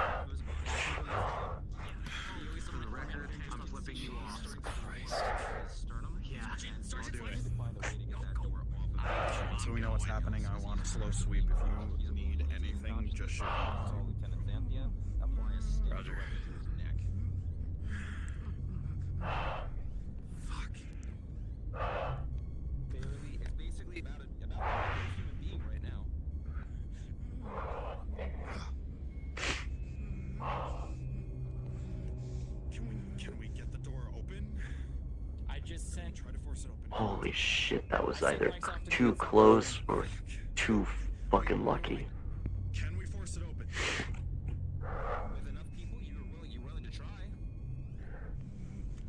So we know what's happening. I want a slow sweep. If you need anything, just shoot. Roger. Fuck. It's basically about a human being right now. Can we get the door open? I just sent. Try to force it open. Holy shit, that was either too close or too fucking lucky. Can we force it open? With enough people, you're willing to try.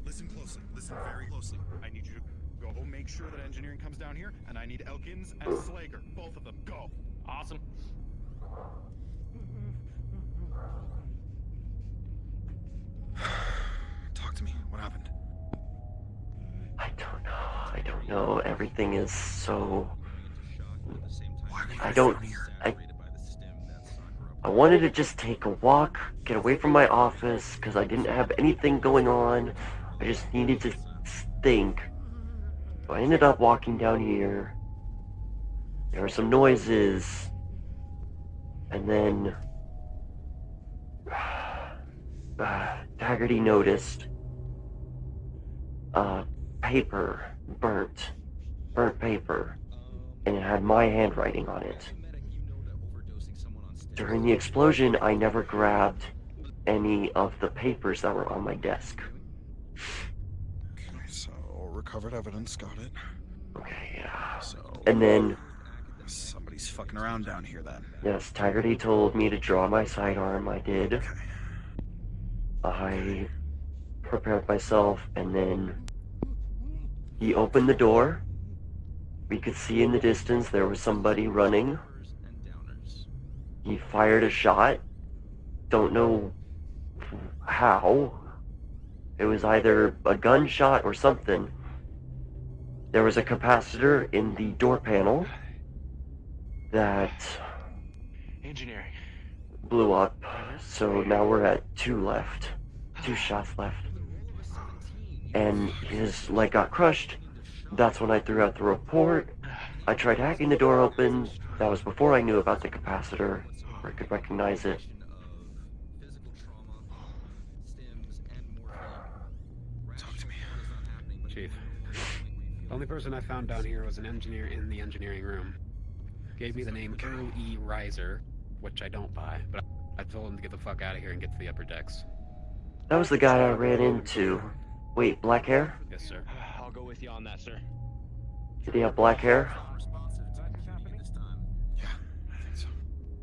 Listen closely. Listen very closely. I need you to go make sure that engineering comes down here, and I need Elkins and Slager. Both of them. Go. Awesome. Talk to me. What happened? I don't know. Everything is so... I wanted to just take a walk, get away from my office, because I didn't have anything going on. I just needed to think. So I ended up walking down here. There were some noises. And then... Taggarty noticed paper, burnt paper, and it had my handwriting on it. During the explosion, I never grabbed any of the papers that were on my desk. Okay, so recovered evidence, got it. Okay, yeah. So... And then... Somebody's fucking around down here then. Yes, Taggarty told me to draw my sidearm, I did. Okay. I prepared myself, and then he opened the door. We could see in the distance there was somebody running. He fired a shot. Don't know how. It was either a gunshot or something. There was a capacitor in the door panel that Engineering. blew up. So now we're at 2 left. 2 shots left. And his leg got crushed. That's when I threw out the report. I tried hacking the door open. That was before I knew about the capacitor, or I could recognize it. Talk to me. Chief. The only person I found down here was an engineer in the engineering room. Gave me the name Carol E. Reiser, which I don't buy, but I told him to get the fuck out of here and get to the upper decks. That was the guy I ran into. Wait, black hair? Yes, sir. I'll go with you on that, sir. Did he have black hair?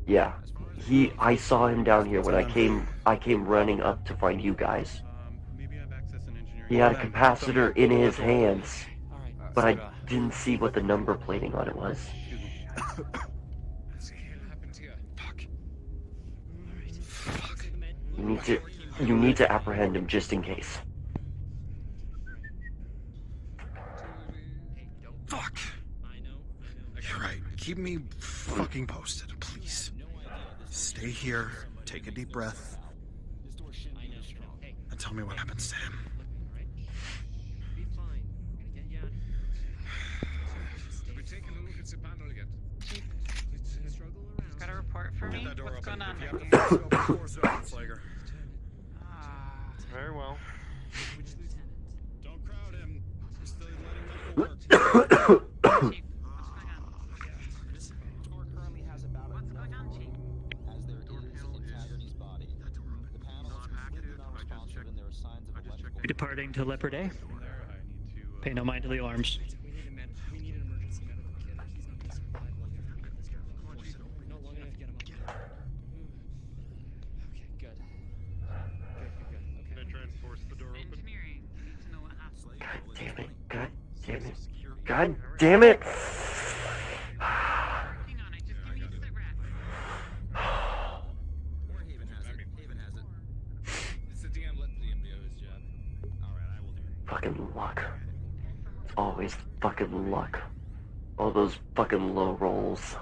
Yeah. I saw him down here when I came running up to find you guys. Maybe I have access He had a capacitor in his hands, but I didn't see what the number plating on it was. Let's see what happened here. Fuck. You need to apprehend him just in case. Fuck. You're right. Keep me fucking posted, please. Stay here, take a deep breath, and tell me what happens to him. We're taking a look at the panel again. Got a report for me? What's going on? Very well. Don't crowd him. Still letting him work. Departing to Leopard A. Pay no mind to the alarms. We need an emergency medical kit. He's not gonna survive while you're in this drop. Not long enough to get him up. Okay, good. Good. Okay. Can I try and force the door open? Engineering. Need to know what happened. God damn it. God damn it. God damn it. Working on it. Just give me a sit rep. Or Haven has it. Haven has it. It's the DM. Let the DM do his job. Alright, I will do it. Fucking luck. Always fucking luck. All those fucking low rolls.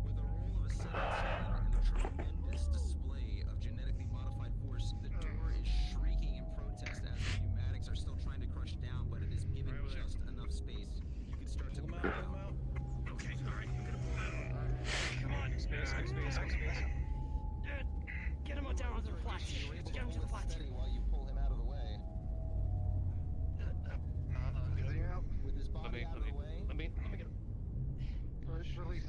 With a roll of a 17 and a tremendous display of genetically modified force, the door is shrieking in protest as the pneumatics are still trying to crush down, but it is given just enough space. You can start to pull out. Okay, alright. Come on, space. Get him down on the flat. Get him to the flat. While you pull him out of the way. With his body out of the way. Let me get him. Release.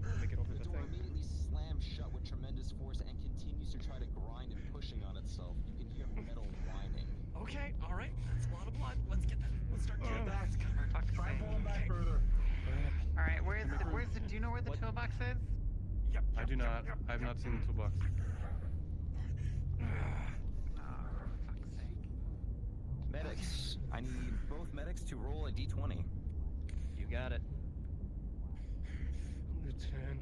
Let me get over The the door thing. immediately slams shut with tremendous force and continues to try to grind and pushing on itself. You can hear metal whining. Okay, alright. That's a lot of blood. Let's get that. Let's start getting back. Talk to Try and pull him back Sam. further. Alright, do you know where the toolbox is? Yep. I do not. I have not seen the toolbox. Fuck's sake. Medics. I need both medics to roll a d20. You got it. Lieutenant.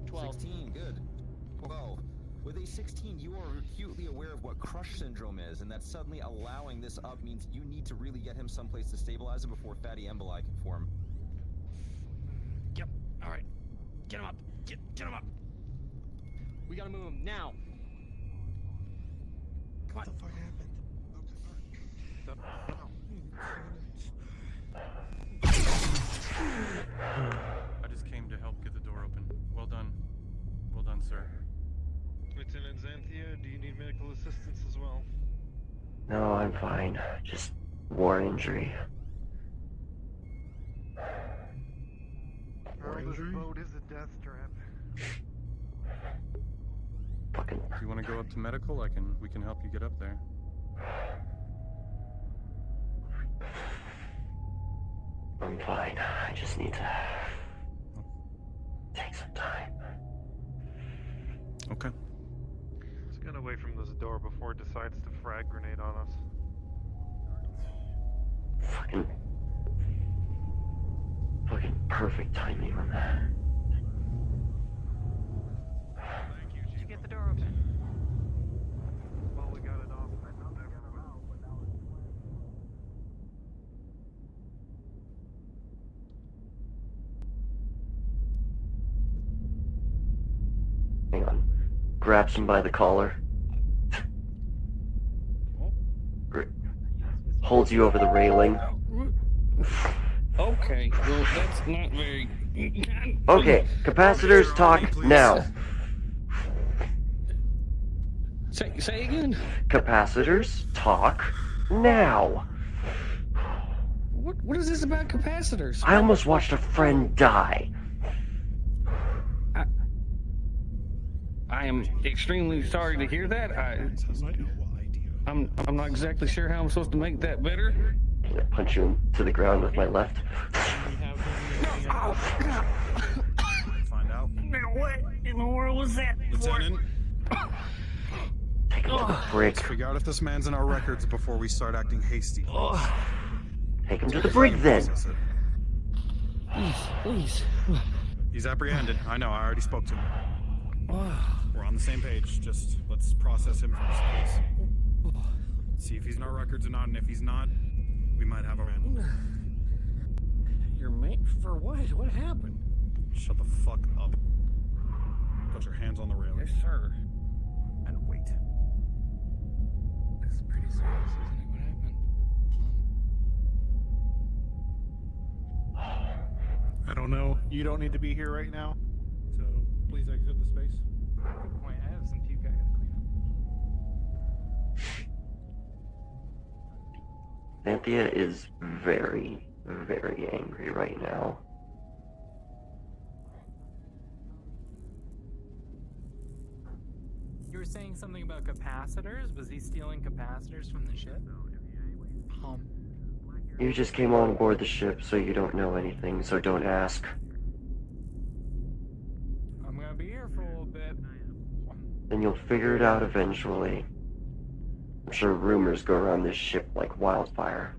12. 16, good. 12. With a 16, you are acutely aware of what crush syndrome is, and that suddenly allowing this up means you need to really get him someplace to stabilize him before fatty emboli can form. Yep. Alright. Get him up. Get him up. We gotta move him now. Come on. What the fuck happened? I just came to help get the door open. Well done. Well done, sir. Lieutenant Xanthia, do you need medical assistance as well? No, I'm fine. Just war injury. War injury? boat is a death trap. Fucking. Do you want to go up to medical? We can help you get up there. I'm fine. I just need to take some time. Okay. Let's get away from this door before it decides to frag grenade on us. Fucking perfect timing on that. Did you get the door open? Well, we got it off. Hang on. Grabs him by the collar. Holds you over the railing. Okay, well, that's not very... Okay, capacitors talk now. Say again? Capacitors talk now. What is this about capacitors? I almost watched a friend die. I am extremely sorry to hear that. I'm not exactly sure how I'm supposed to make that better. I punch you to the ground with my left. Find out. Now what in in the world was that? Lieutenant, Take him to the brig. let's figure out if this man's in our records before we start acting hasty. Take him to the brig then. Please. He's apprehended. I know, I already spoke to him. We're on the same page. Just let's process him first, please. See if he's in our records or not, and if he's not, we might have a man. Your mate for what? What happened? Shut the fuck up. Put your hands on the railing. Yes, sir. And wait. This is pretty serious, isn't it? What happened? I don't know. You don't need to be here right now. So please exit the space. Good point. I have some puke I gotta clean up. Xanthia is very, very angry right now. You were saying something about capacitors? Was he stealing capacitors from the ship? You just came on board the ship, so you don't know anything, so don't ask. I'm gonna be here for a little bit. Then you'll figure it out eventually. I'm sure rumors go around this ship like wildfire.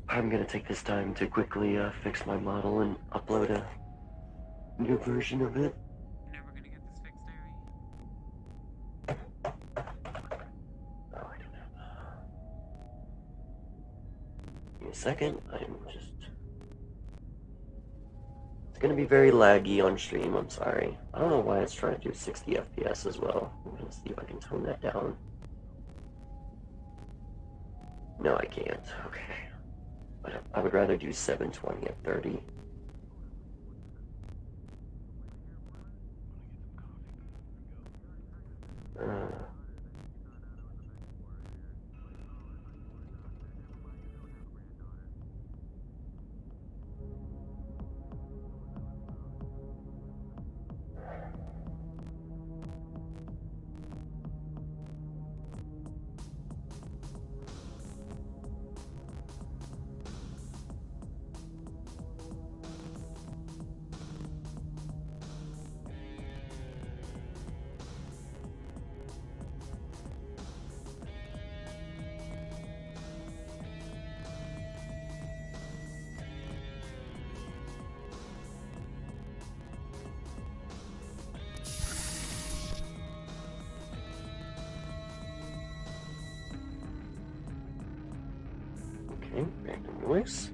I'm gonna take this time to quickly fix my model and upload a new version of it. You're never gonna get this fixed, Oh, I don't know. Give me a second. I'm just... It's gonna be very laggy on stream, I'm sorry. I don't know why it's trying to do 60 FPS as well. I'm gonna see if I can tone that down. No, I can't. Okay. But I would rather do 720 at 30. Okay, random noise.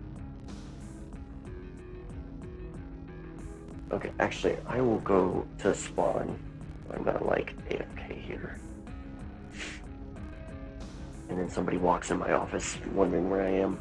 Okay, actually, I will go to spawn. I'm not like AFK here. And then somebody walks in my office wondering where I am.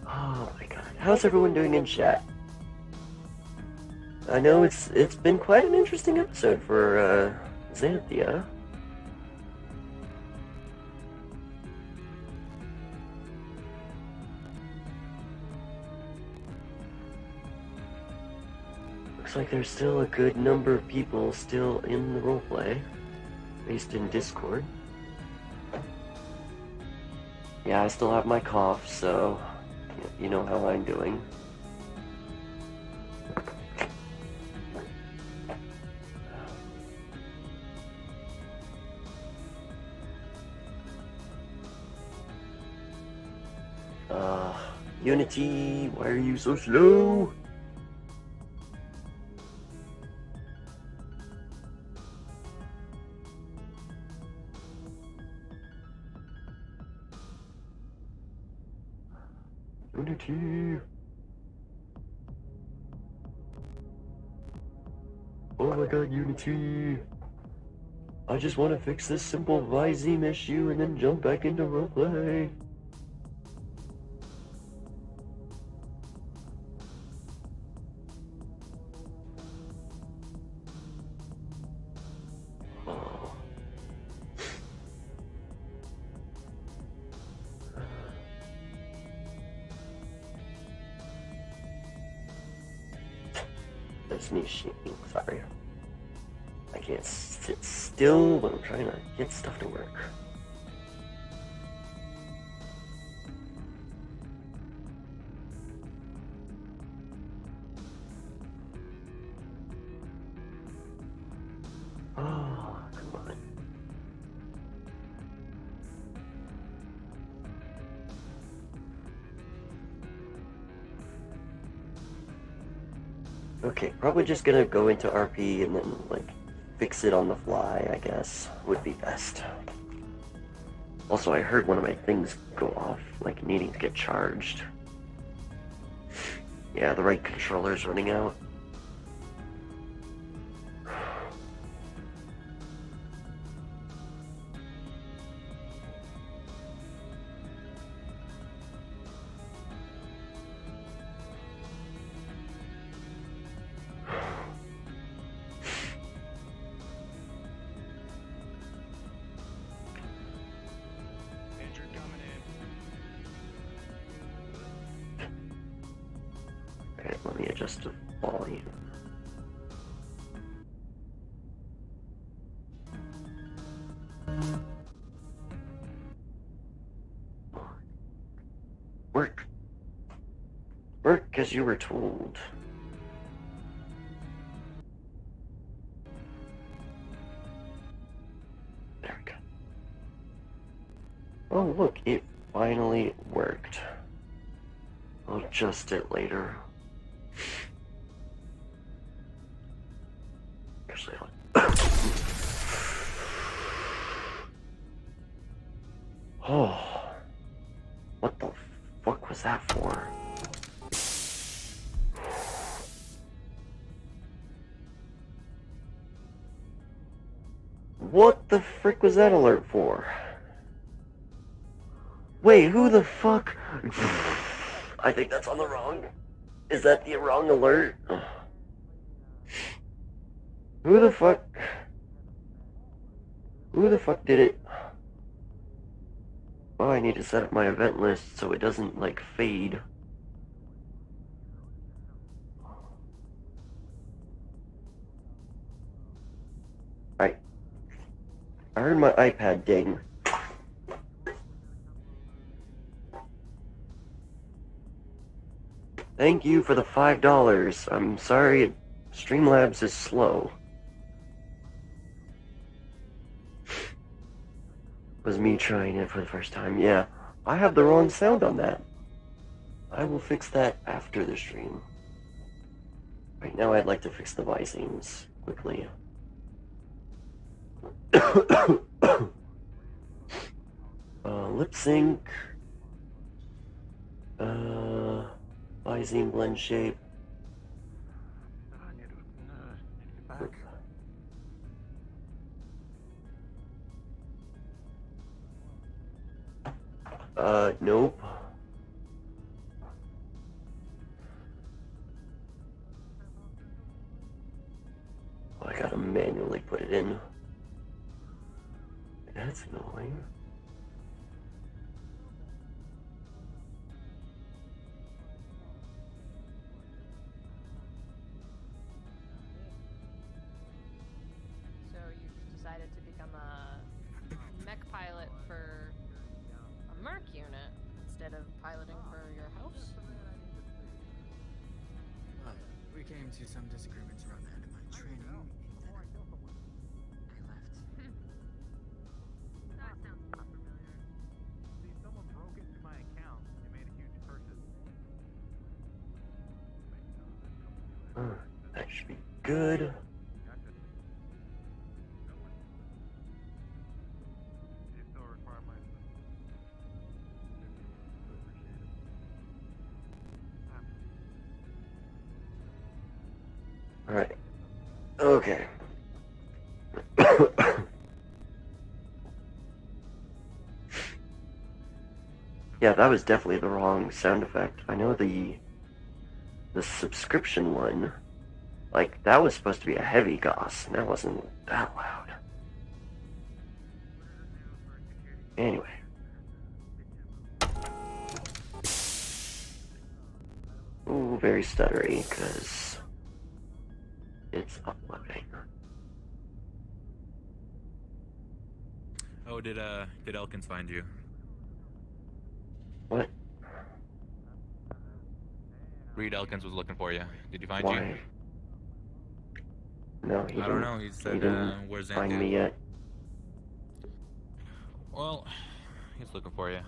Oh my god. How's everyone doing in chat? I know it's been quite an interesting episode for Xanthia. Looks like there's still a good number of people still in the roleplay, at least in Discord. Yeah, I still have my cough, so you know how I'm doing. Unity, why are you so slow? Unity. Oh my god, Unity. I just want to fix this simple Viseme issue and then jump back into roleplay. Oh. That's me shaking, sorry. I can't sit still when I'm trying to get stuff to work. Oh, come on. Okay, probably just gonna go into RP and then, like, fix it on the fly, I guess, would be best. Also, I heard one of my things go off, like needing to get charged. Yeah, the right controller's running out. Okay, let me adjust the volume. Work. Work as you were told. There we go. Oh, look, it finally worked. I'll adjust it later. Actually, oh, what the fuck was that for? What the frick was that alert for? Wait, who the fuck? I think that's on the wrong. Is that the wrong alert? Who the fuck? Who the fuck did it? Oh, I need to set up my event list so it doesn't, like, fade. Alright. I heard my iPad ding. Thank you for the $5. I'm sorry, Streamlabs is slow. Was me trying it for the first time. Yeah, I have the wrong sound on that. I will fix that after the stream. Right now I'd like to fix the Visemes quickly. Lip sync. Viseme blend shape. Nope. to manually put it in. That's annoying. So you've decided to become a mech pilot for a merc unit instead of piloting for your house? Well, we came to some disagreements around the end of my training, and then I left. That sounds familiar. See, someone broke into my account. They made a huge purchase. That should be good. Alright. Okay. Yeah, that was definitely the wrong sound effect. I know the subscription one, like, that was supposed to be a heavy goss, and that wasn't that loud. Anyway. Ooh, very stuttery, because it's uploading. Oh, did Elkins find you? What? Reed Elkins was looking for you. Did he find Why? you? No, he I don't didn't. know. He said, didn't where's find Xanthia? me yet. Well, he's looking for you.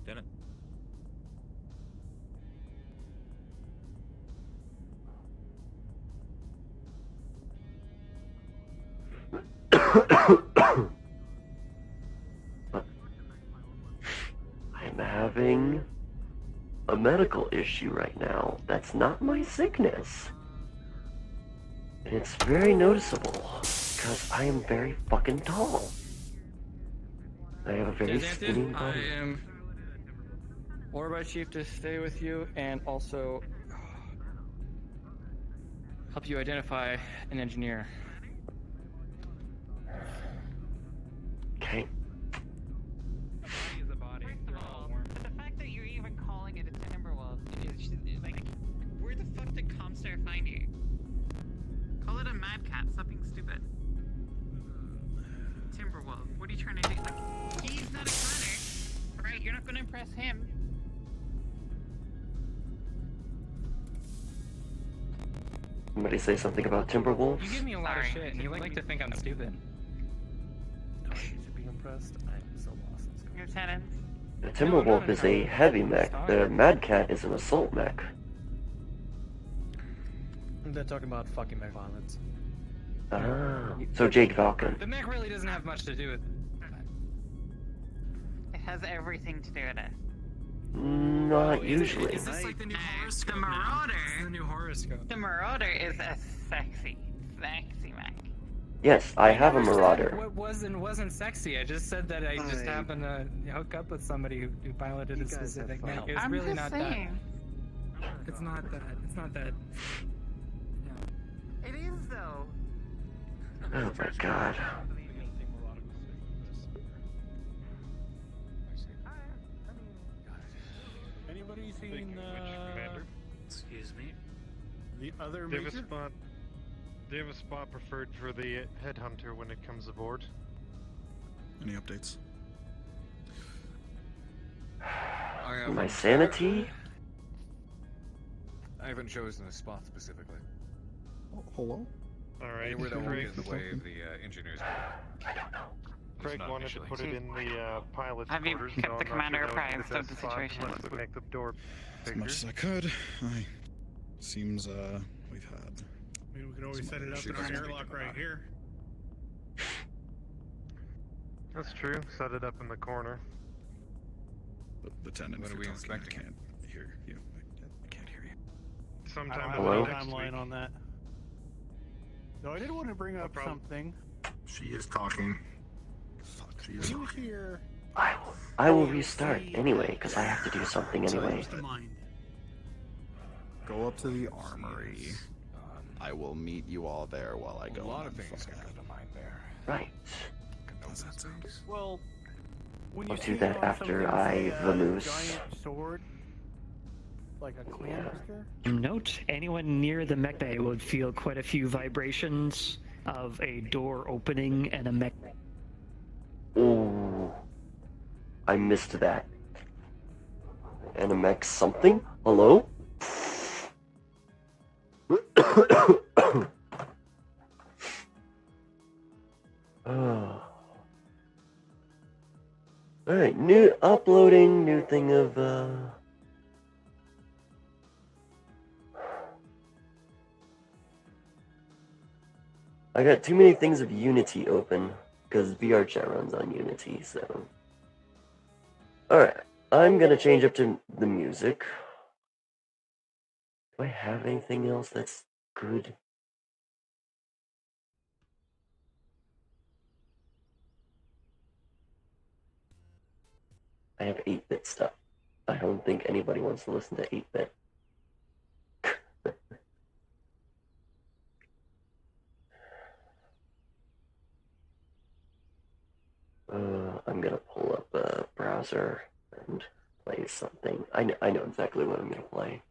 Lieutenant. I'm having a medical issue right now. That's not my sickness. And it's very noticeable, because I am very fucking tall. I have a very skinny I body. am ordered by Chief to stay with you and also help you identify an engineer. Okay. The fact that you're even calling it a Timberwolf is like, where the fuck did Comstar find you? Call it a Mad Cat. Stop being stupid. Timberwolf. What are you trying to do? Like, he's not a connor, right? You're not going to impress him. Somebody say something about Timberwolves? You give me a lot of shit, and you like to think I'm stupid. No need to be impressed. I'm so lost in school. Lieutenant. The Timberwolf is a heavy mech. The Mad Cat is an assault mech. They're talking about fucking mech violence. Ah, so Jake Falcon. The mech really doesn't have much to do with it. It has everything to do with it. Not usually. Is this like the new horoscope? The Marauder. This is the new horoscope. The Marauder is a sexy mech. Yes, I have a never said Marauder. What wasn't sexy? I just said that I just happened to hook up with somebody who piloted a specific mech. It's I'm really just not saying. that. It's not that. It's not that. It is though. Oh my god. Anybody seen Excuse me. the other Do you have a major? spot? Do you have a spot preferred for the headhunter when it comes aboard? Any updates? My sanity? I haven't chosen a spot specifically. Oh, hello? Alright, Anywhere that won't Craig, get in the way of the engineers. I don't know. Craig not wanted initially. to put it in the pilot's Have you quarters. kept so the I'm not commander sure that apprised was of the best spot. situation? Let's make the door As bigger. much as I could. Seems, we've had. I mean, we could always set it up in our airlock right here. That's true. Set it up in the corner. Lieutenant, When if are we you're talking, I inspecting it? can't hear you. I can't hear you. I Sometime don't have Hello? a next timeline week. on that. No, I did want to bring up something. She is talking. Fuck. She is You talking. hear? I will restart anyway, because I have to do something anyway. Go up to the armory. I will meet you all there while I go. A lot of and things fuck can out. come to mind there. Right. How's that sound? Well, when you I'll see do that on after something, I say, a vamoose. giant sword, like a canister. Note, anyone near the mech bay would feel quite a few vibrations of a door opening and a mech. Ooh. I missed that. Animex something? Hello? Alright, new uploading, new thing of I got too many things of Unity open because VR chat runs on Unity, so alright, I'm gonna change up to the music. Do I have anything else that's good? I have 8-bit stuff. I don't think anybody wants to listen to 8-bit. I'm gonna pull up a browser and play something. I know exactly what I'm gonna play.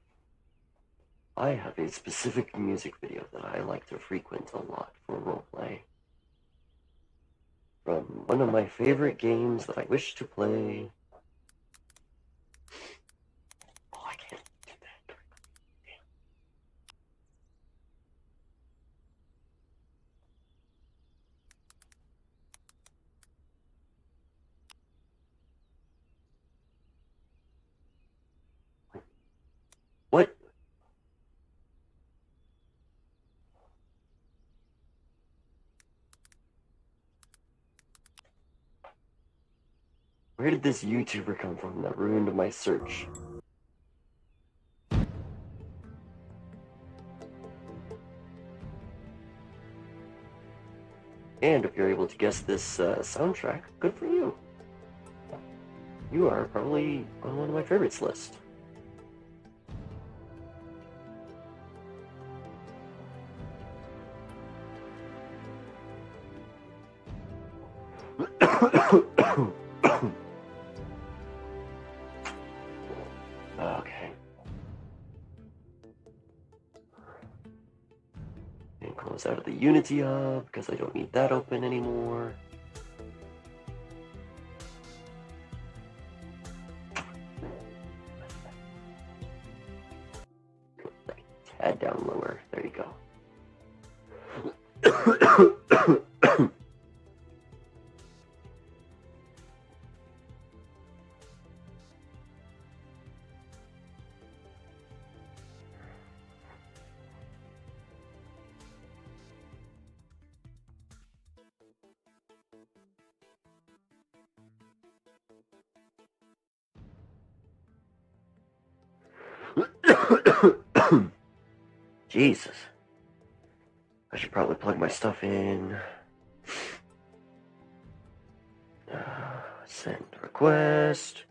I have a specific music video that I like to frequent a lot for roleplay. From one of my favorite games that I wish to play. Oh, I can't do that. Damn. What? Where did this YouTuber come from that ruined my search? And if you're able to guess this soundtrack, good for you. You are probably on one of my favorites list. Okay. And close out of the Unity hub because I don't need that open anymore. Tad down lower. There you go. Jesus. I should probably plug my stuff in. Send request.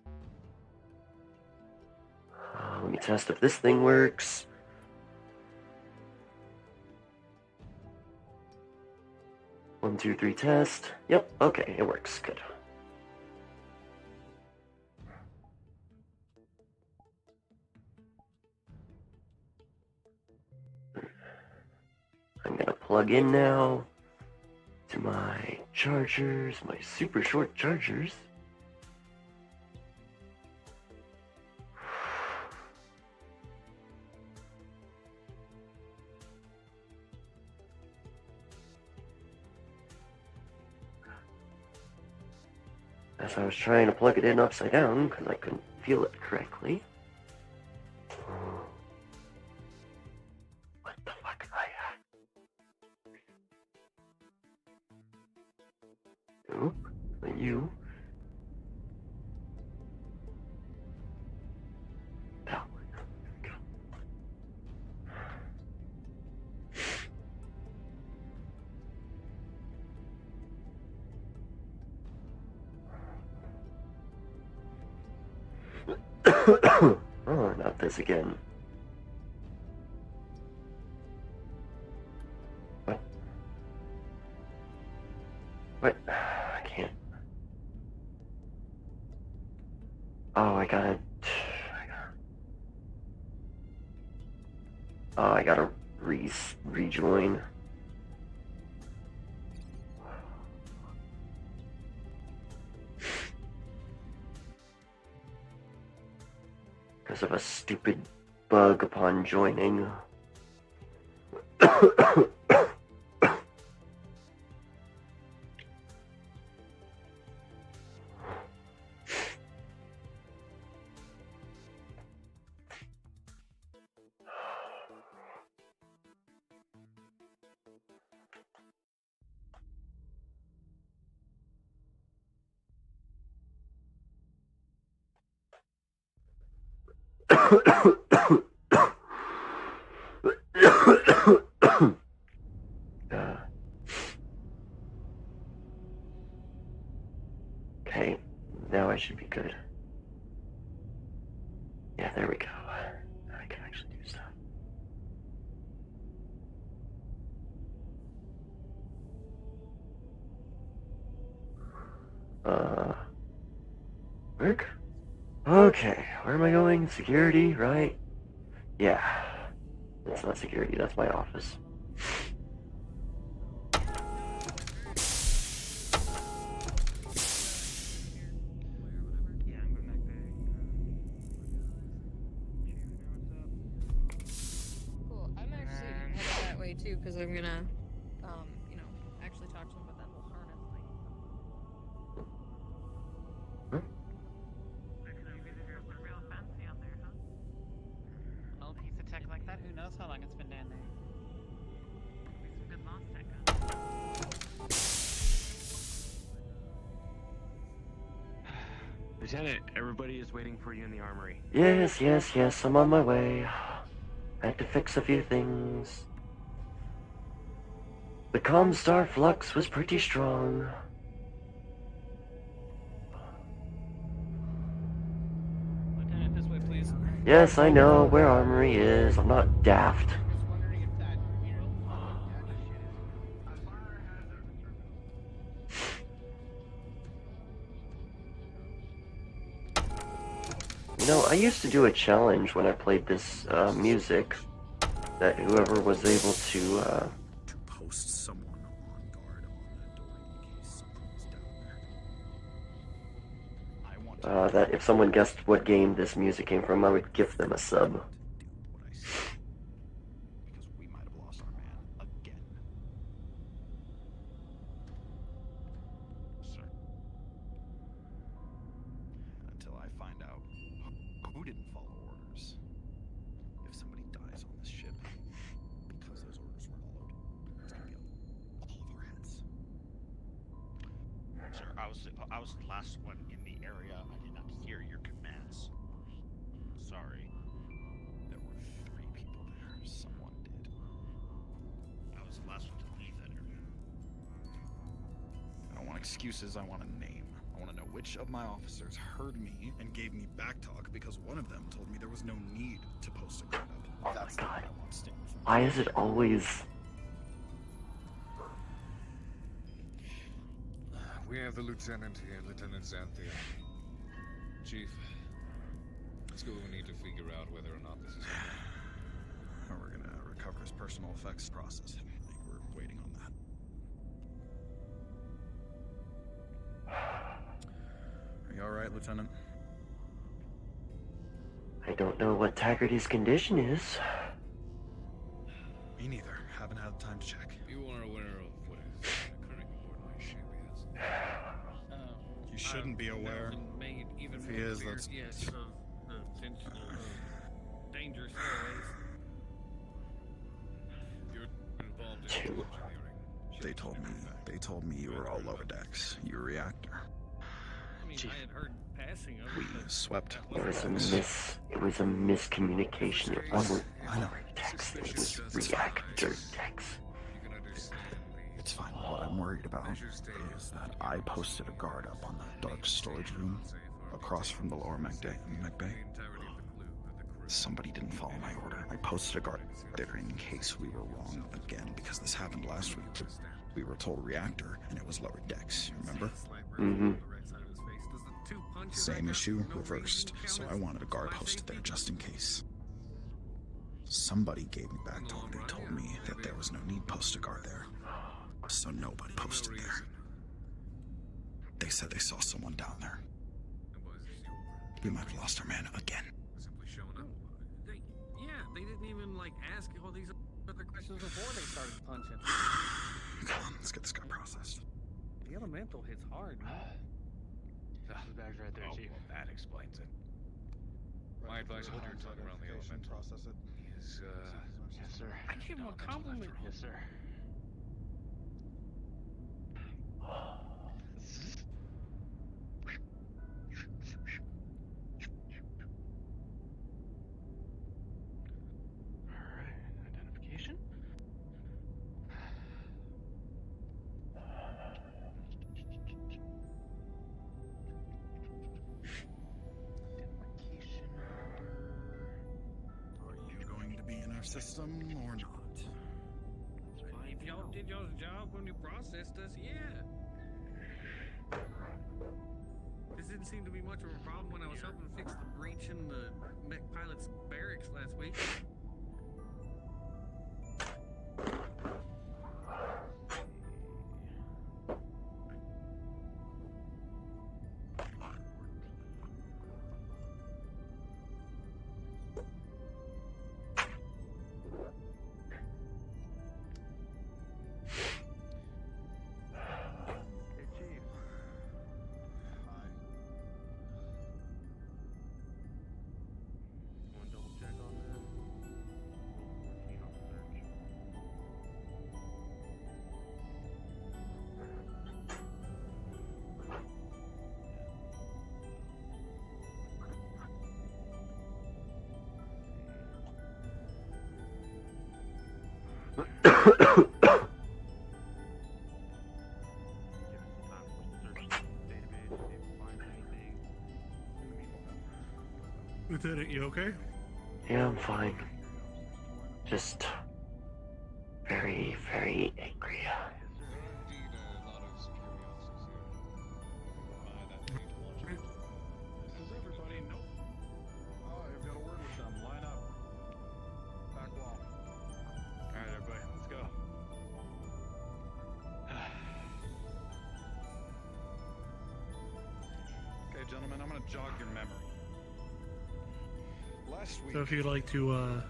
Let me test if this thing works. One, two, three, test. Yep, okay, it works. Good. I'm gonna plug in now to my chargers, my super short chargers. As I was trying to plug it in upside down because I couldn't feel it correctly. What the fuck am I at? Nope, not you. That one. There we go. Oh, not this again. What? I can't. Oh, I gotta rejoin. Because of a stupid bug upon joining. Okay, now I should be good. Yeah, there we go. I can actually do stuff. Work? Okay, where am I going? Security, right? Yeah. That's not security, that's my office. Cool. I'm actually headed that way too, because I'm gonna, you know, actually talk to them about that whole harness thing. Real fancy out there, huh? An old piece of tech like that, who knows how long it's been down there? Maybe some good lost tech, huh? Lieutenant, everybody is waiting for you in the armory. Yes, yes, yes, I'm on my way. I had to fix a few things. The Comstar flux was pretty strong. Lieutenant, this way, please. Yes, I know where Armory is. I'm not daft. You know, I used to do a challenge when I played this music that whoever was able to post someone on guard on that door in case someone was down there. that if someone guessed what game this music came from, I would gift them a sub. Because we might have lost our man again. Sir. Until I find out who didn't follow orders. If somebody dies on this ship because those orders weren't followed, it's gonna be on all of our heads. Sir, I was the last one in the area. I did not hear your commands. Sorry. There were 3 people there. Someone did. I was the last one to leave that area. I don't want excuses, I want a name. I want to know which of my officers heard me and gave me back talk because one of them told me there was no need to post a guard up. Oh That's my the god. one I want standing for. Why is it always... We have the lieutenant here, Lieutenant Xanthia. Chief, let's go. We need to figure out whether or not this is happening. We're gonna recover his personal effects process. I think we're waiting on that. Are you alright, Lieutenant? I don't know what Taggarty's condition is. Me neither. Haven't had time to check. You are aware of what is occurring aboard my ship, yes? You shouldn't be aware. Made even If he more is, clear, that's... yes, potential dangerous areas. You're involved in engineering. They told me you were all lower decks. Your reactor. I mean, I had heard passing of We it, but swept It was a decks. miscommunication. It wasn't lower decks, it was reactor decks. It's fine. What I'm worried about is that I posted a guard up on that dark storage room across from the lower mech bay. Somebody didn't follow my order. I posted a guard there in case we were wrong again because this happened last week. We were told reactor, and it was lower decks, remember? Mm-hmm. Same issue, reversed, so I wanted a guard posted there just in case. Somebody gave me back told me that there was no need post a guard there, so nobody posted there. They said they saw someone down there. We might have lost our man again. Simply showing up. They didn't even like ask all these other questions before they started punching. Come on, let's get this guy processed. The elemental hits hard, man. His bag's right there, Chief. Well, that explains it. My advice hold your tongue around the elemental. Process it. He's, Yes, sir. I gave him a compliment. Yes, sir. Alright, identification. Are you going to be in our system or not? If y'all did y'all's job when you processed us, yeah. This didn't seem to be much of a problem when I was helping fix the breach in the mech pilot's barracks last week. One double check on this. Roll 14 on search. Give us some time for us to search the database, see if we find anything. Lieutenant, you okay? Yeah, I'm fine. Just very, very angry. This is everybody. Nope. Oh, I've got a word with them. Line up. Back wall. Alright, everybody, let's go. Okay, gentlemen, I'm gonna jog your memory. Last week. So if you'd like to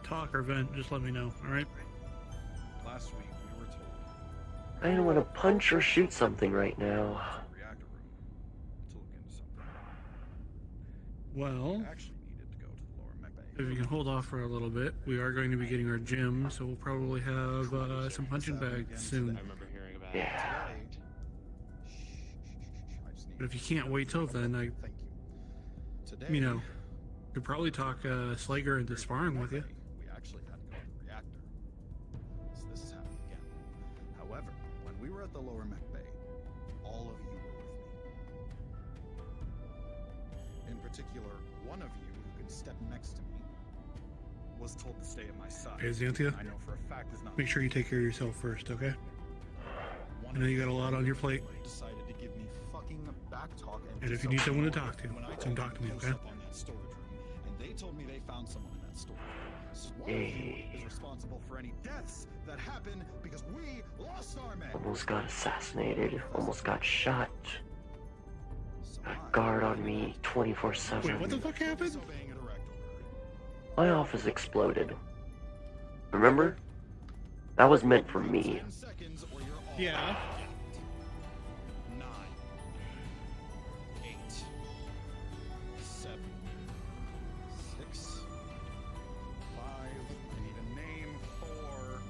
talk or vent, just let me know, alright? Last week we were told I don't want to punch or shoot something right now. reactor room to look into something. Well, Actually needed to go to the lower mech bay. if you can hold off for a little bit, we are going to be getting our gym, so we'll probably have some punching bags soon. I remember hearing about Yeah. it. But if you can't wait till then, Thank you. Today, you know, could probably talk Slager into sparring with you. we actually had to go to the reactor. So this is happening again. However, when we were at the lower mech bay, all of you were with me. In particular, one of you who can step next to me was told to stay at my side. Hey, Xanthia, I know for a fact is not make sure you take care of yourself first, okay? I know you got a lot on your plate. Decided to give me fucking back talk And if you need someone to talk to, when I come told talk to me, them okay? close up on that storage room, and they told me they found someone in that storage room. So one of you is responsible for any deaths that happen because we lost our men. Almost got assassinated. Almost got shot. Got a guard on me 24/7. Wait, what the fuck happened? My office exploded. Remember? That was meant for me. Yeah. 9, 8, 7, 6, 5. I need a name. 4,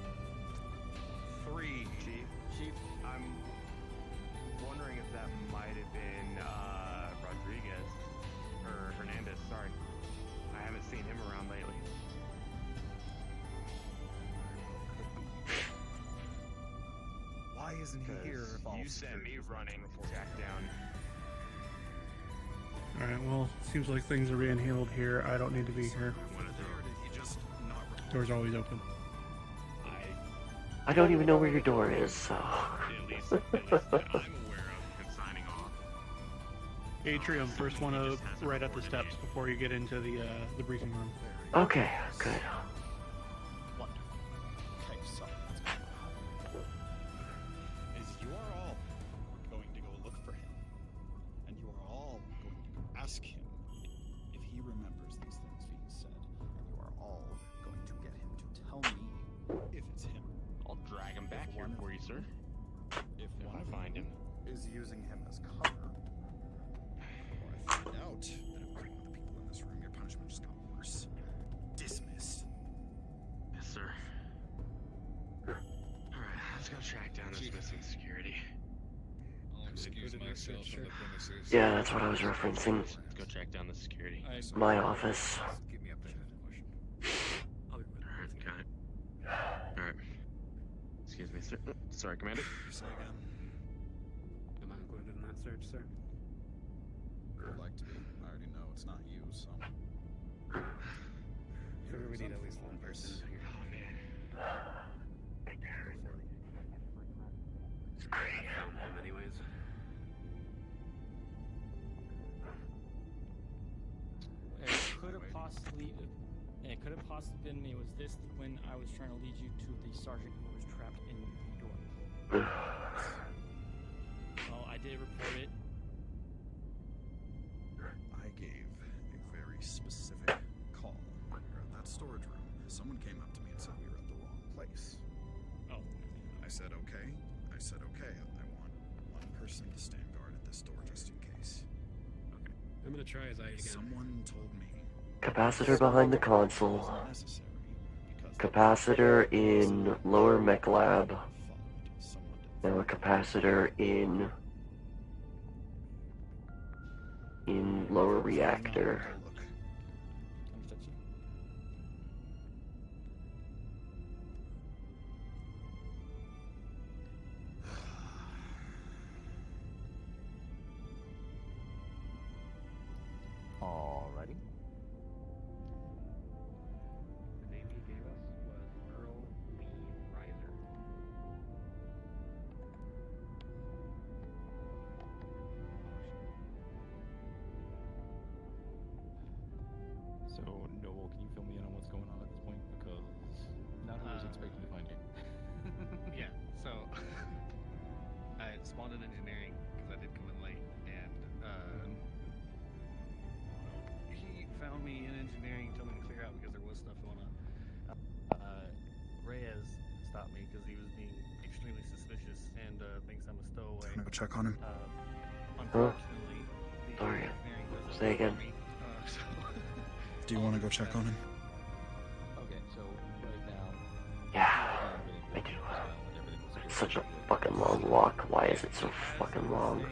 3. Chief, I'm wondering if that might have been Rodriguez or Hernandez. Sorry, I haven't seen him around lately. Why isn't he here? If all You sent me running to track down. Alright, well, seems like things are being handled here. I don't need to be here. He just not Door's always open. I don't even know where your door is, so. At least that I'm aware of and signing off. Atrium, first one up right at the steps before you get into the briefing room. Okay, good. Wonderful. Okay, so let's go. Is you are all going to go look for him, and you are all going to go ask him if he remembers these things being said, and you are all going to get him to tell me if it's him. I'll drag him back here for you, sir. If If one I of find you him. is using him as cover, or I find out that it was one of the people in this room, your punishment just got worse. Dismissed. Yes, sir. Alright, let's go track down this missing security. I'll excuse myself on the premises. Yeah, that's what I was referencing. Let's go track down the security. My office. Keep me updated. Alright, got it. Alright. Excuse me, sir. Sorry, Commander. Say again. Am I included in that search, sir? Would like to be. I already know it's not you, so. Figure we need at least one person in here. Oh, man. I found him anyways. It could have possibly been me. Was this when I was trying to lead you to the sergeant who was trapped in the door? Well, I did report it. I gave a very specific call. We were at that storage room. Someone came up to me and said we were at the wrong place. Oh. I said okay. I said okay. I want one person to stand guard at this door just in case. Okay. I'm gonna try his eye again. Someone told me Capacitor behind the console. Capacitor in lower mech lab. Now a capacitor in lower reactor. Alrighty. The name he gave us was Earl Lee Reiser. So, Noel, can you fill me in on what's going on at this point? Because not who I was expecting to find you. Yeah, so I spawned in engineering because I did come in late, and he found me in engineering, told me to clear out because there was stuff going on. Reyes stopped me because he was being extremely suspicious and thinks I'm a stowaway. Can I go check on him? Unfortunately, the Sorry. engineering doesn't Say again. work for me, so Do you want to go check on him? Okay, so right now. Yeah, I do. It's such a fucking long walk. Why is it so fucking long?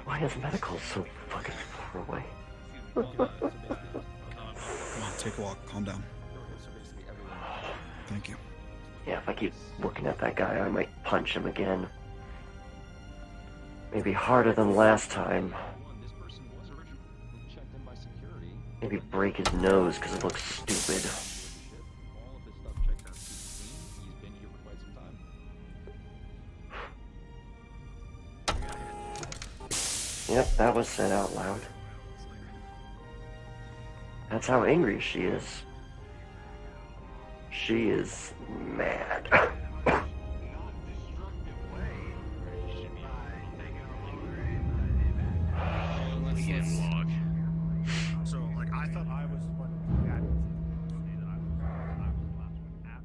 Why is medical so fucking far away? Come on, take a walk. Calm down. Thank you. Yeah, if I keep looking at that guy, I might punch him again. Maybe harder than last time. This person was originally checked in by security. Maybe break his nose because it looks stupid. All of his stuff checks out to be clean. He's been here for quite some time. Yep, that was said out loud. That's how angry she is. She is mad. So, like, I thought I was the one who had to say that I was the last one out.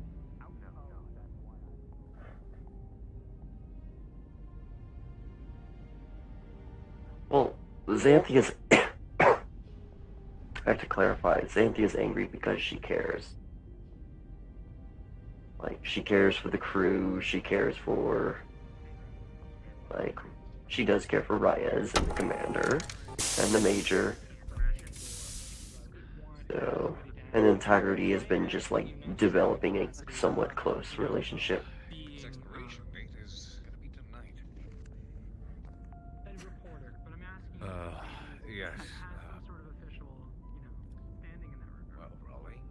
Well, Xanthia's... I have to clarify. Xanthia's angry because she cares. Like, she cares for the crew, she cares for... Like, she does care for Reyes and the commander, and the major. So... And Integrity has been just, like, developing a somewhat close relationship. His expiration date is gonna be tonight. Yes. Some sort of official, standing in that regard. Well, Raleigh,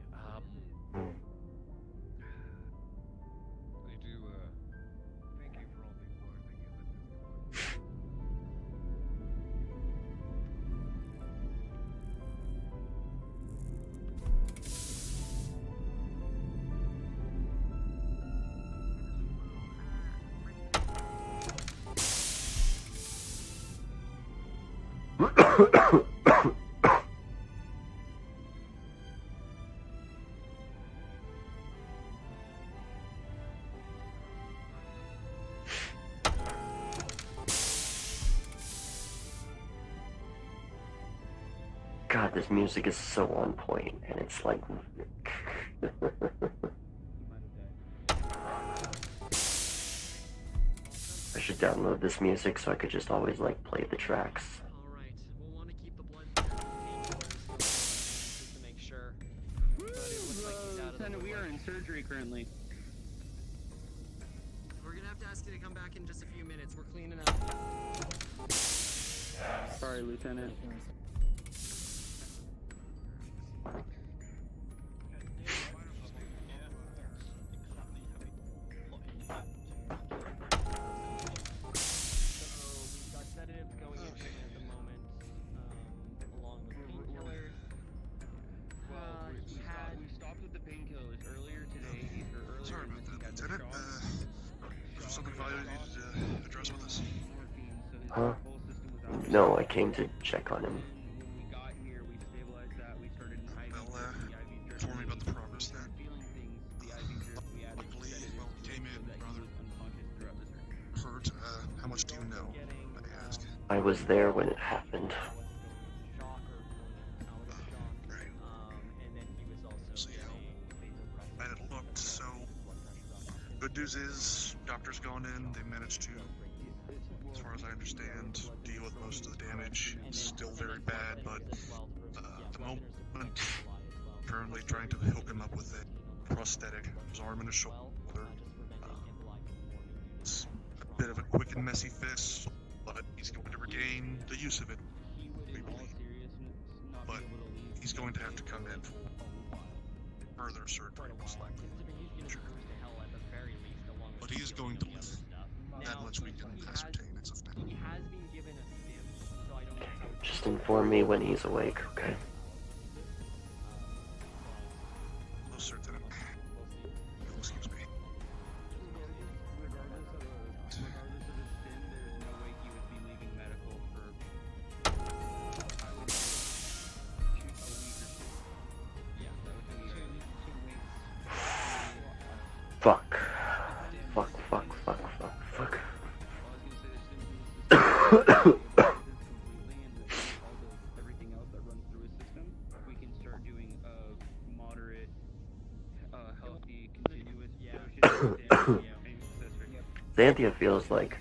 God, this music is so on point, and it's like... I should download this music so I could just always, like, play the tracks. Alright, we'll want to keep the blood just to make sure. But it looks like he's out of the we are in surgery currently. We're gonna have to ask you to come back in just a few minutes. We're cleaning up. Sorry, Lieutenant. Huh? No, I came to check on him. Inform me about the progress there. Luckily, came in rather hurt. How much do you know? I ask. I was there when it happened. Right. So yeah, and it looked so. Good news is, doctor's gone in. They managed to, as far as I understand, deal with most of the damage. It's still very bad, but at the moment, currently trying to hook him up with a prosthetic, his arm and his shoulder. It's a bit of a quick and messy fix, but he's going to regain the use of it, we believe. But he's going to have to come in for further surgery, most likely. Sure. But he is going to live. That much we can ascertain as of now. Just inform me when he's awake, okay? No, Lieutenant. You'll excuse me. Fuck. Fuck, fuck, fuck, fuck, fuck. Xanthia feels like...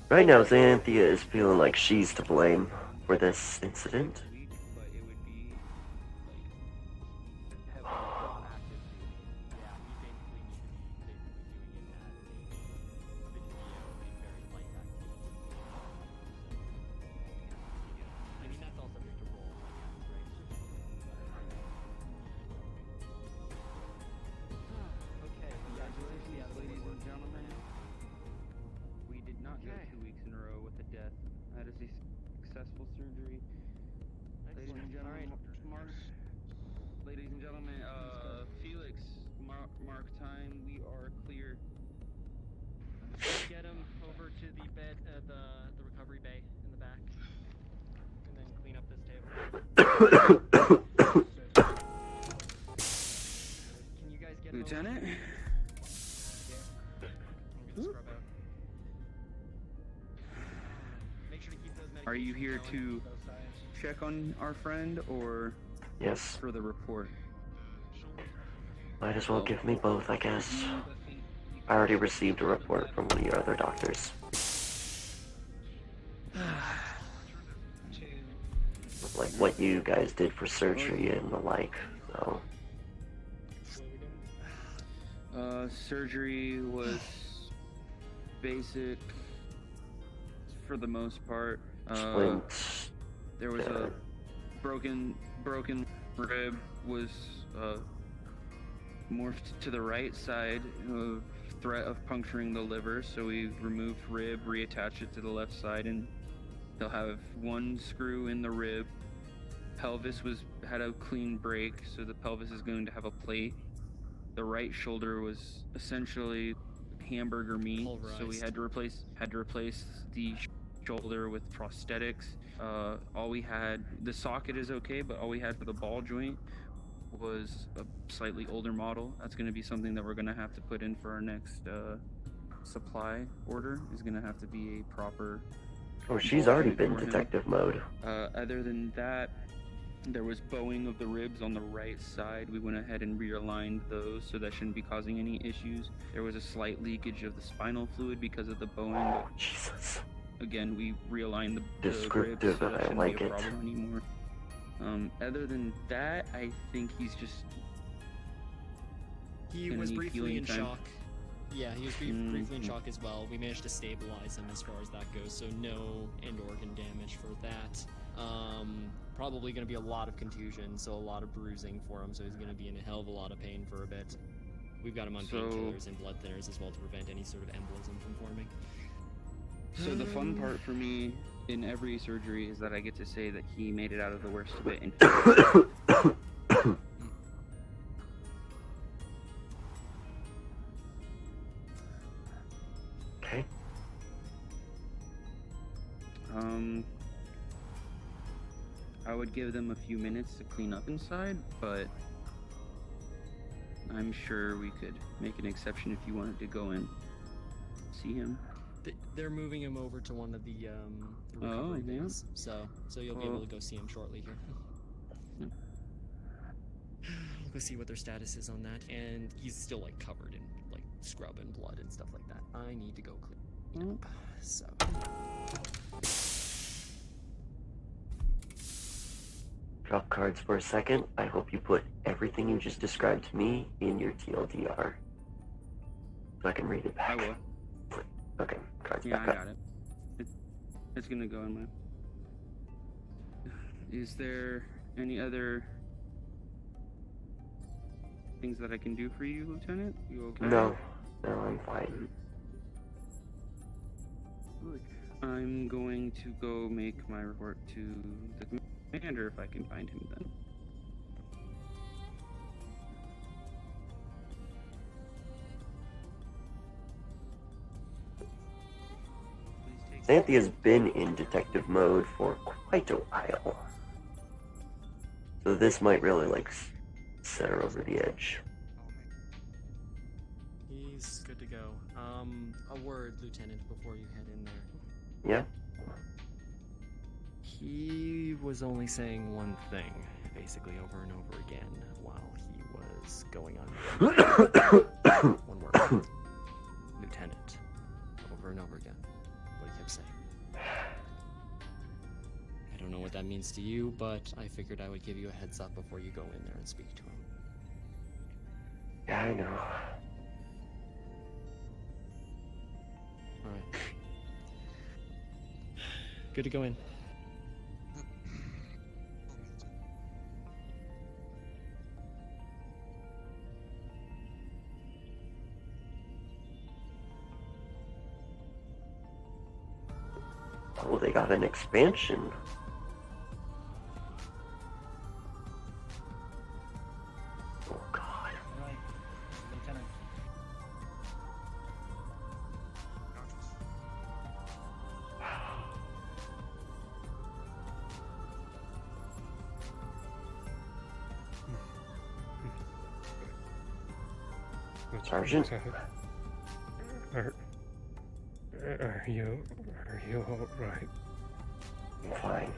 Right now, Xanthia is feeling like she's to blame for this incident. Mark time, we are clear. Get him over to the bed, the recovery bay in the back, and then clean up this table. Can you guys get Lieutenant? I'm gonna scrub out. Make sure to keep those medications. Are you here to check on our friend or Yes. for the report? Might as well give me both, I guess. I already received a report from one of your other doctors. Like what you guys did for surgery and the like, so... Surgery was basic for the most part. There was a broken rib was morphed to the right side, threat of puncturing the liver, so we removed rib, reattached it to the left side, and they'll have one screw in the rib. Pelvis had a clean break, so the pelvis is going to have a plate. The right shoulder was essentially hamburger meat, so we had to replace the shoulder with prosthetics. All we had, the socket is okay, but all we had for the ball joint was a slightly older model. That's going to be something that we're going to have to put in for our next supply order. Is going to have to be a proper. Oh, she's already been detective mode. Other than that, there was bowing of the ribs on the right side. We went ahead and realigned those, so that shouldn't be causing any issues. There was a slight leakage of the spinal fluid because of the bowing. But Jesus. Again, we realigned the Descriptive, ribs, so and that I shouldn't like be a it. problem anymore. Other than that, I think he's just. He gonna was need briefly healing in time. shock. Yeah, he was briefly in shock as well. We managed to stabilize him as far as that goes, so no end organ damage for that. Probably going to be a lot of contusion, so a lot of bruising for him, so he's going to be in a hell of a lot of pain for a bit. We've got him on painkillers and blood thinners as well to prevent any sort of embolism from forming. So the fun part for me in every surgery is that I get to say that he made it out of the worst of it. Okay. I would give them a few minutes to clean up inside, but I'm sure we could make an exception if you wanted to go and see him. They're moving him over to one of the recovery bays, so you'll be able to go see him shortly here. We'll go see what their status is on that, and he's still like covered in like scrub and blood and stuff like that. I need to go clean up, so. Drop cards for a second. I hope you put everything you just described to me in your TLDR, so I can read it back. I will. Okay, cards Yeah, back I up. got it. It's gonna go in my. Is there any other things that I can do for you, Lieutenant? You okay? No, I'm fine. Good. I'm going to go make my report to the commander if I can find him then. Xanthia's been in detective mode for quite a while, so this might really like set her over the edge. He's good to go. A word, Lieutenant, before you head in there. Yeah? He was only saying one thing, basically over and over again, while he was going on. One word. Lieutenant. Over and over again. What he kept saying. I don't know what that means to you, but I figured I would give you a heads up before you go in there and speak to him. Yeah, I know. Alright. Good to go in. Oh, they got an expansion. Oh, God. Right, Lieutenant. Sergeant? Are you all right? I'm fine.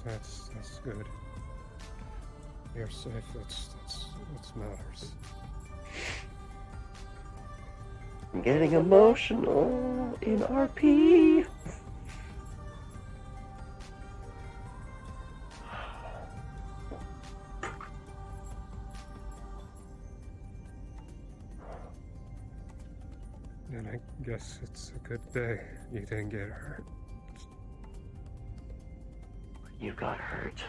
That's good. You're safe. That's what matters. I'm getting emotional in RP. And I guess it's a good day you didn't get hurt. You got hurt.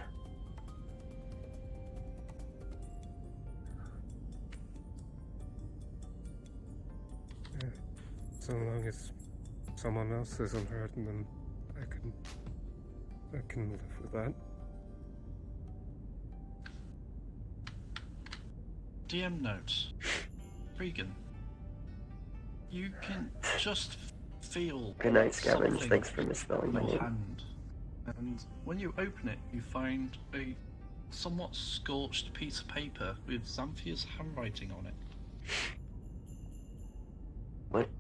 Yeah. So long as someone else isn't hurt, then I can live with that. DM notes. Regan, You can just feel Good night, Scavenge. something Thanks for misspelling my in your name. hand, and when you open it, you find a somewhat scorched piece of paper with Xanthia's handwriting on it. What?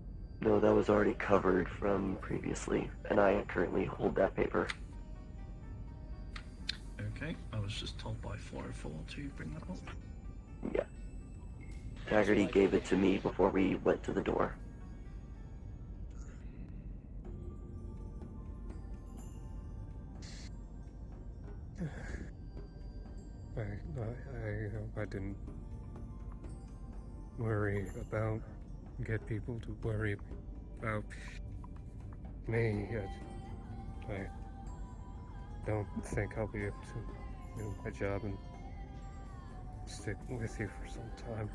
No, that was already covered from previously, and I currently hold that paper. Okay, I was just told by 404 to bring that up. Yeah. Haggerty gave it to me before we went to the door. I didn't worry about get people to worry about me. I don't think I'll be able to do my job and stick with you for some time.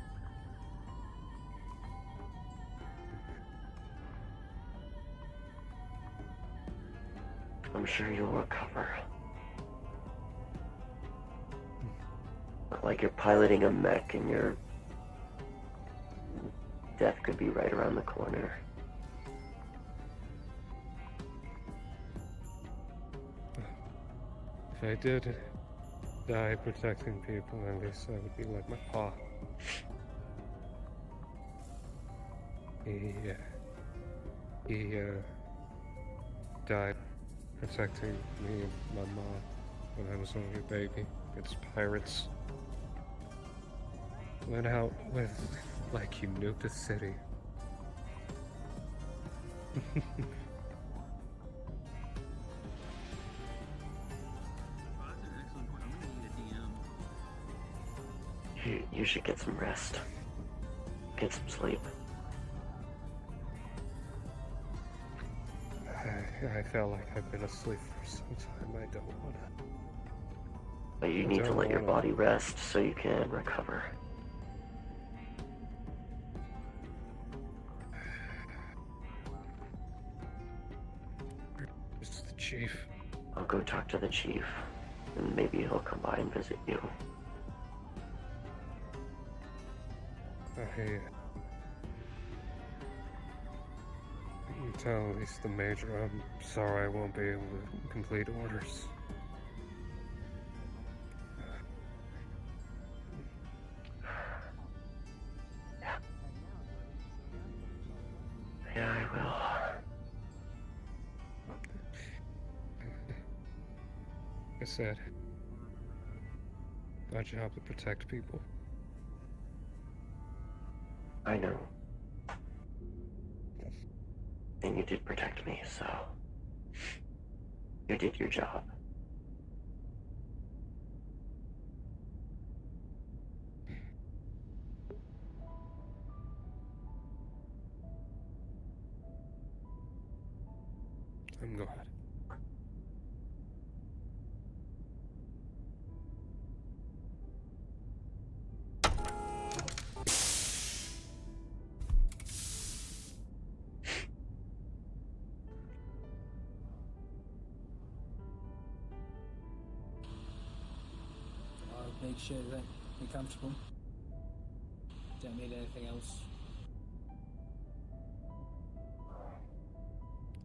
I'm sure you'll recover. Not like you're piloting a mech and your death could be right around the corner. If I did die protecting people, at least I would be like my pa. He died protecting me and my mom when I was only a baby against pirates. Went out with like he nuked a city. You should get some rest. Get some sleep. I felt like I've been asleep for some time. I don't wanna. But you need to let your body rest so you can recover. It's the chief. I'll go talk to the chief, and maybe he'll come by and visit you. You tell at least the major I'm sorry I won't be able to complete orders. Yeah, I will. Like I said, my job to protect people. I know. And you did protect me, so you did your job. I'm glad. Make sure that you're comfortable. Don't need anything else.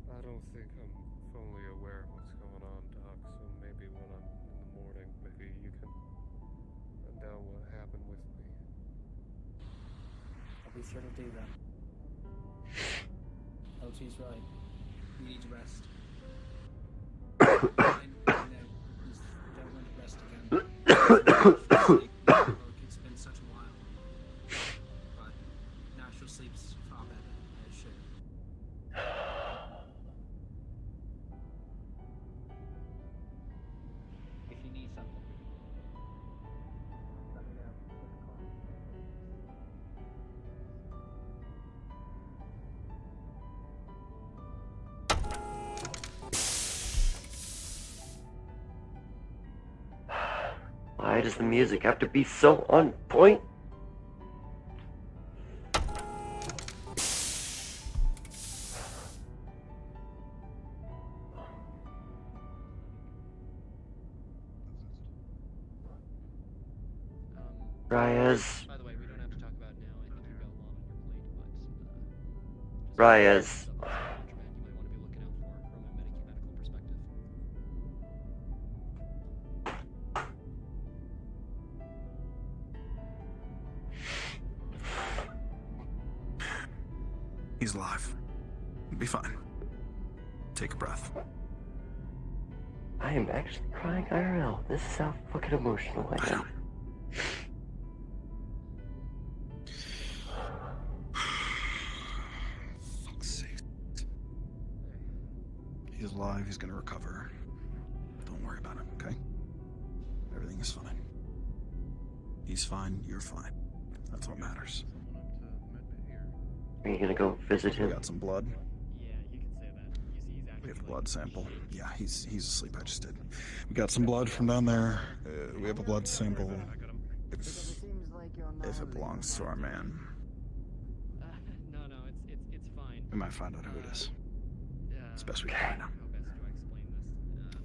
I don't think I'm fully aware of what's going on, Doc, so maybe when I'm in the morning, maybe you can find out what happened with me. I'll be sure to do that. LT's right. You need to rest. I know. You don't want to rest again. It's been such a while. But natural sleep's far better, I assure you. If you need something, let me know. Why does the music have to be so on point? Reyes. By the way, we don't have to talk about it now. I think you've got a lot on your plate, but Reyes. He's alive. He'll be fine. Take a breath. I am actually crying IRL. This is how fucking emotional I am. Fuck's sake. He's alive. He's gonna recover. Don't worry about him, okay? Everything is fine. He's fine. You're fine. That's what matters. Are you gonna go visit him? We got some blood. We have a blood sample. Yeah, he's asleep. I just did. We got some blood from down there. We have a blood sample. If it belongs to our man, No, it's fine. we might find out who it is. It's best we can find out. How best do I explain this?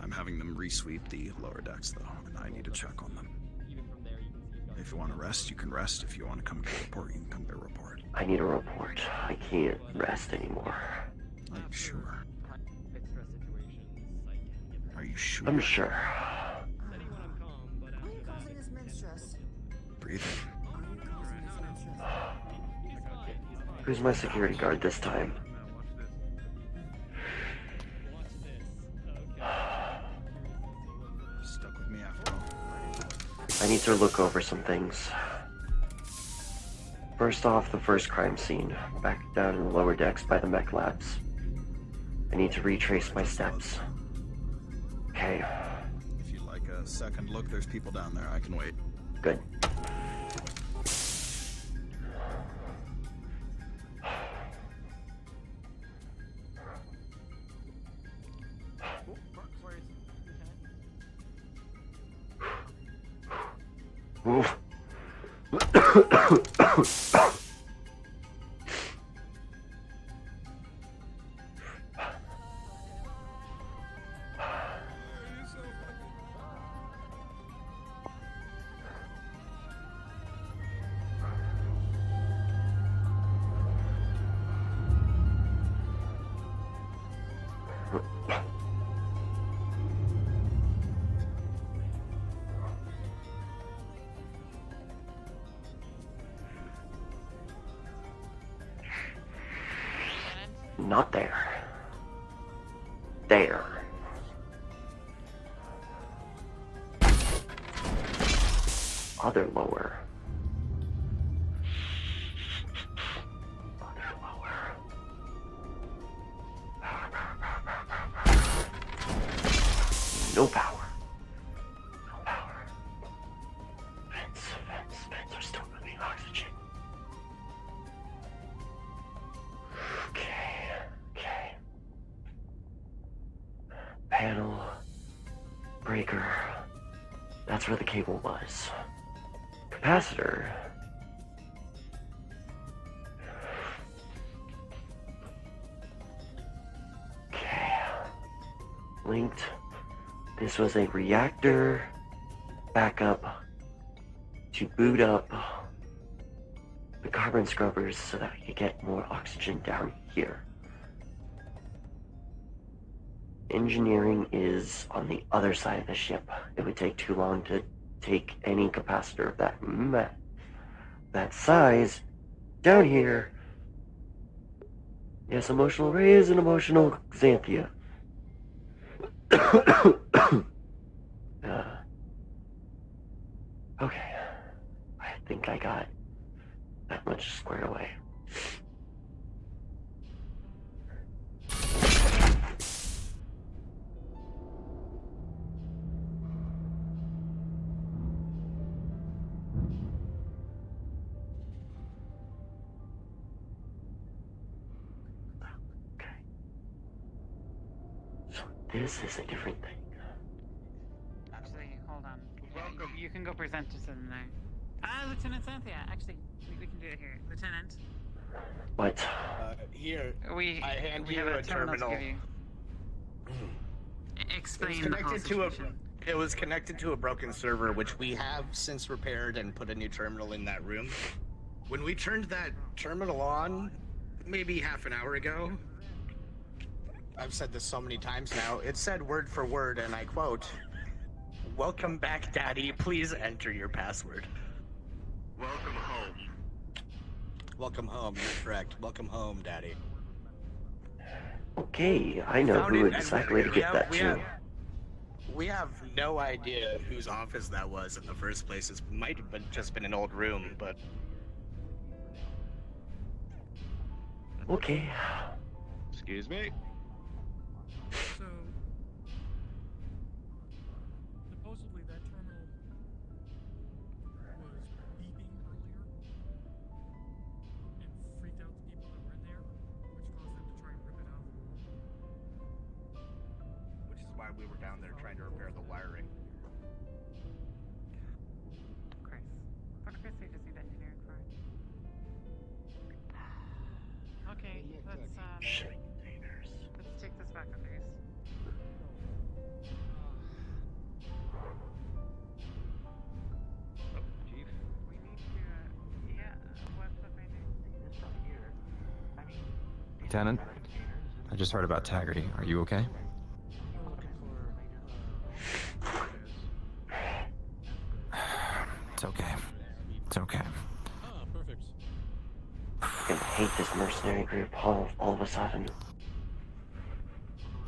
I'm having them resweep the lower decks though, and I need to check on them. Even from there, you can see. If you want to rest, you can rest. If you want to come get a report, you can come get a report. I need a report. I can't rest anymore. Are you sure? High stress situations, I can get. Are you sure? I'm sure. Steady when I'm calm, but after that, Causing this men's stress. Breathe in. Who's my security guard this time? Stuck with me after all. I need to look over some things. First off, the first crime scene, back down in the lower decks by the mech labs. I need to retrace my steps. Okay, If you'd like a second look, there's people down there. I can wait. good. Oof. Not there. There. Other lower. Other lower. No power. No power. Vents are still moving oxygen. Okay. Panel. Breaker. That's where the cable was. Capacitor. Okay. Linked. This was a reactor backup to boot up the carbon scrubbers so that we could get more oxygen down here. Engineering is on the other side of the ship. It would take too long to take any capacitor of that size down here. Yes, emotional Ray is an emotional Xanthia. Okay. I think I got that much squared away. This is a different thing. Actually, hold on. Yeah, you can go present to them there. Lieutenant Xanthia. Actually, we can do it here. Lieutenant. What? Here, We I hand we you have a terminal. to give you. Explain It was the connected whole to a. situation. It was connected to a broken server, which we have since repaired and put a new terminal in that room. When we turned that terminal on, maybe half an hour ago. I've said this so many times now. It said word for word, and I quote, "Welcome back, Daddy. Please enter your password." Welcome home. Welcome home. You're correct. Welcome home, Daddy. Okay, I know Found who it, and exactly to get that to. We have no idea whose office that was in the first place. It might have just been an old room, but... Okay. Excuse me? So, supposedly that terminal was beeping earlier and freaked out the people that were in there, which caused them to try and rip it out. Which is why we were down there trying to repair the wiring. Chris. What Chris they just need engineering for? Okay, let's take this back upstairs. Chief? We need to, yeah, what's the main thing? I mean, Lieutenant, I just heard about Taggarty. Are you okay? It's okay. It's okay. Ah, perfect. I hate this mercenary group all of a sudden.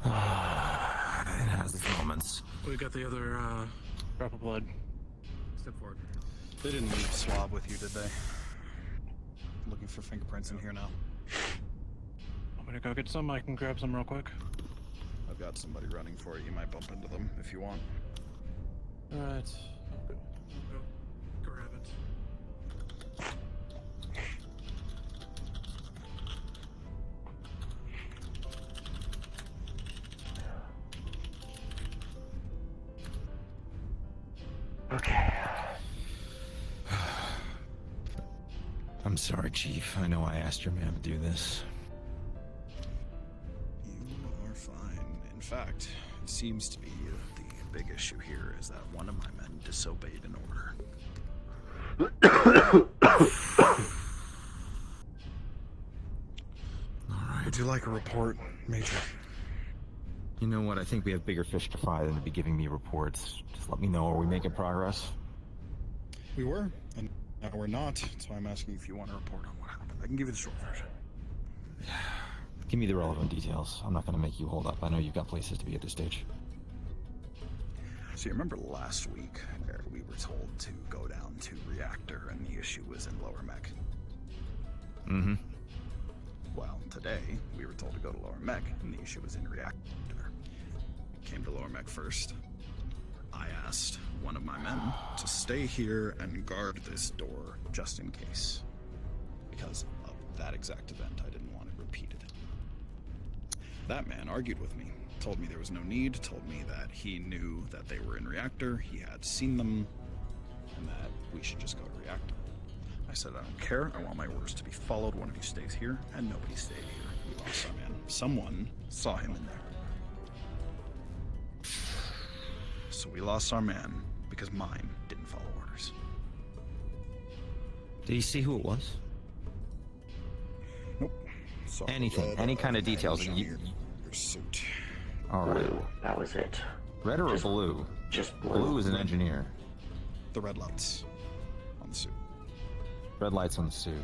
It has its moments. We got the other drop of blood. Step forward. They didn't leave swab with you, did they? Looking for fingerprints in here now. I'm gonna go get some. I can grab some real quick. I've got somebody running for it. You might bump into them if you want. Alright. I'll go grab it. Okay. I'm sorry, Chief. I know I asked your man to do this. You are fine. In fact, it seems to be the big issue here is that one of my men disobeyed an order. Alright. Would you like a report, Major? You know what? I think we have bigger fish to fry than to be giving me reports. Just let me know. Are we making progress? We were, and now we're not. So I'm asking if you want a report on what happened. I can give you the short version. Give me the relevant details. I'm not going to make you hold up. I know you've got places to be at this stage. So you remember last week where we were told to go down to reactor and the issue was in lower mech? Mm-hmm. Well, today we were told to go to lower mech and the issue was in reactor. Came to lower mech first. I asked one of my men to stay here and guard this door just in case. Because of that exact event, I didn't want it repeated. That man argued with me, told me there was no need, told me that he knew that they were in reactor, he had seen them, and that we should just go to reactor. I said, I don't care, I want my orders to be followed, one of you stays here, and nobody stayed here. We lost our man. Someone saw him in there. So we lost our man because mine didn't follow orders. Did you see who it was? Nope. Saw Anything, any kind of details. Your suit. All right. Blue, that was it. Red or blue? Just blue. Blue is an engineer. The red lights on the suit. Red lights on the suit.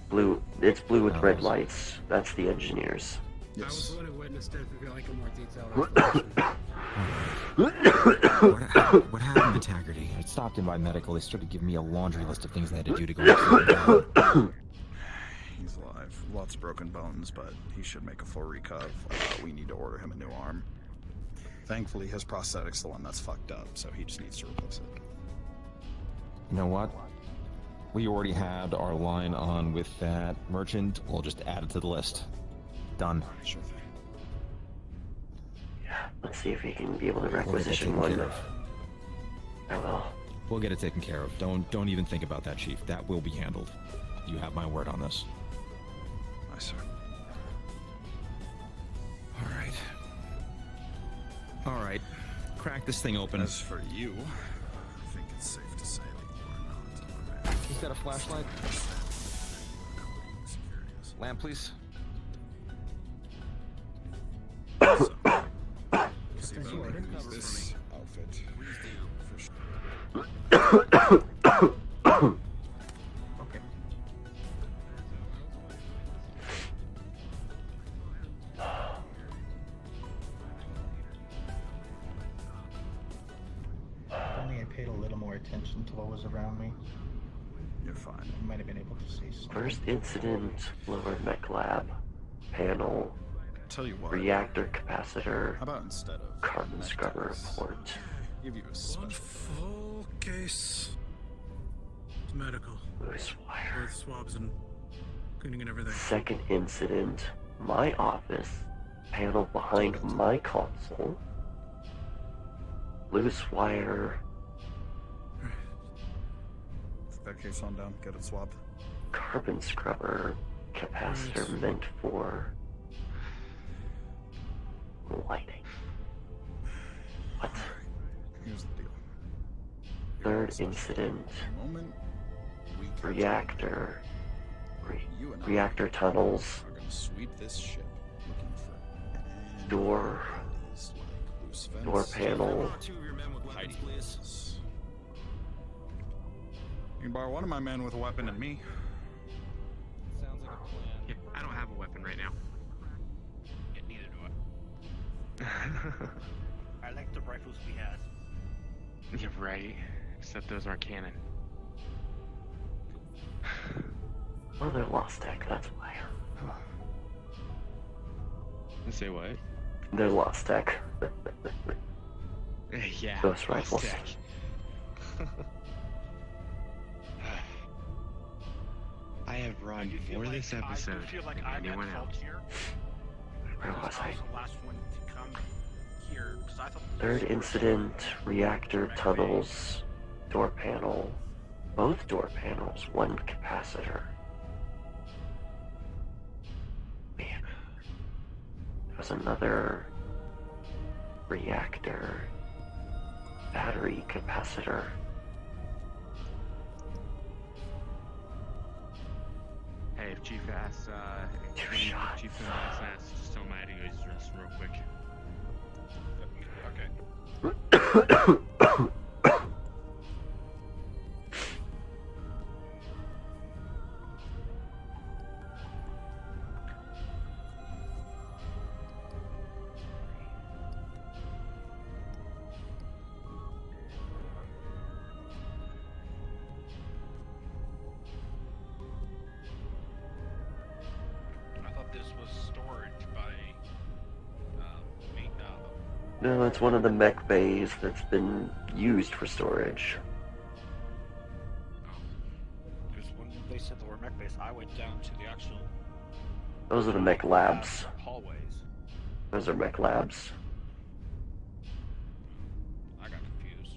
Blue. It's blue with red lights. That's the engineers. I was the one who witnessed it. If you'd like a more detailed What happened to Taggarty? I stopped in by medical. They started giving me a laundry list of things they had to do to go and keep him down. He's alive. Lots of broken bones, but he should make a full recov. We need to order him a new arm. Thankfully, his prosthetic's the one that's fucked up, so he just needs to replace it. You know what? We already had our line on with that merchant. We'll just add it to the list. Done. Sure thing. Yeah, let's see if we can be able to requisition one. I will. We'll get it taken care of. Don't even think about that, Chief. That will be handled. You have my word on this. Aye, sir. All right. Crack this thing open. As for you, I think it's safe to say that you are not. He's got a flashlight. Lamp, please. So, we'll see if we can use this outfit for sure. Okay. If only I paid a little more attention to what was around me. You're fine. I might have been able to see something. First incident, lower mech lab, panel, Tell you what. reactor capacitor, How about instead of carbon mech scrubber techs, port. give you a One special full case. It's medical. Loose wire. With swabs and cleaning and everything. Second incident, my office, panel behind my console, loose wire, that case on down. Get it swabbed. carbon scrubber, capacitor meant for lighting. What? Here's the deal. Third incident, Moment. reactor, You and I reactor tunnels, are gonna sweep this ship, looking for any door, anomalies like loose vents, door panel. hiding places. You can borrow one of my men with a weapon and me. Sounds like a plan. Yep, I don't have a weapon right now. Yeah, neither do I. I like the rifles we had. Yeah, right. Except those aren't canon. Well, they're lost tech, that's why. Say what? They're lost tech. Yeah. Those lost rifles. tech. I have run for this episode. I feel like than I'm anyone at else. fault here. Where was I I? was the last one to come here because I thought. Third incident, reactor tunnels, door panel, both door panels, one capacitor. Man, there was another reactor, battery capacitor. Hey, if Chief asks, Chief asks, just tell him I had to go use the restroom real quick. I thought this was storage by No, it's one of the mech bays that's been used for storage. because when they said the word mech base, I went down to the actual Those are the mech labs. hallways. Those are mech labs. I got confused.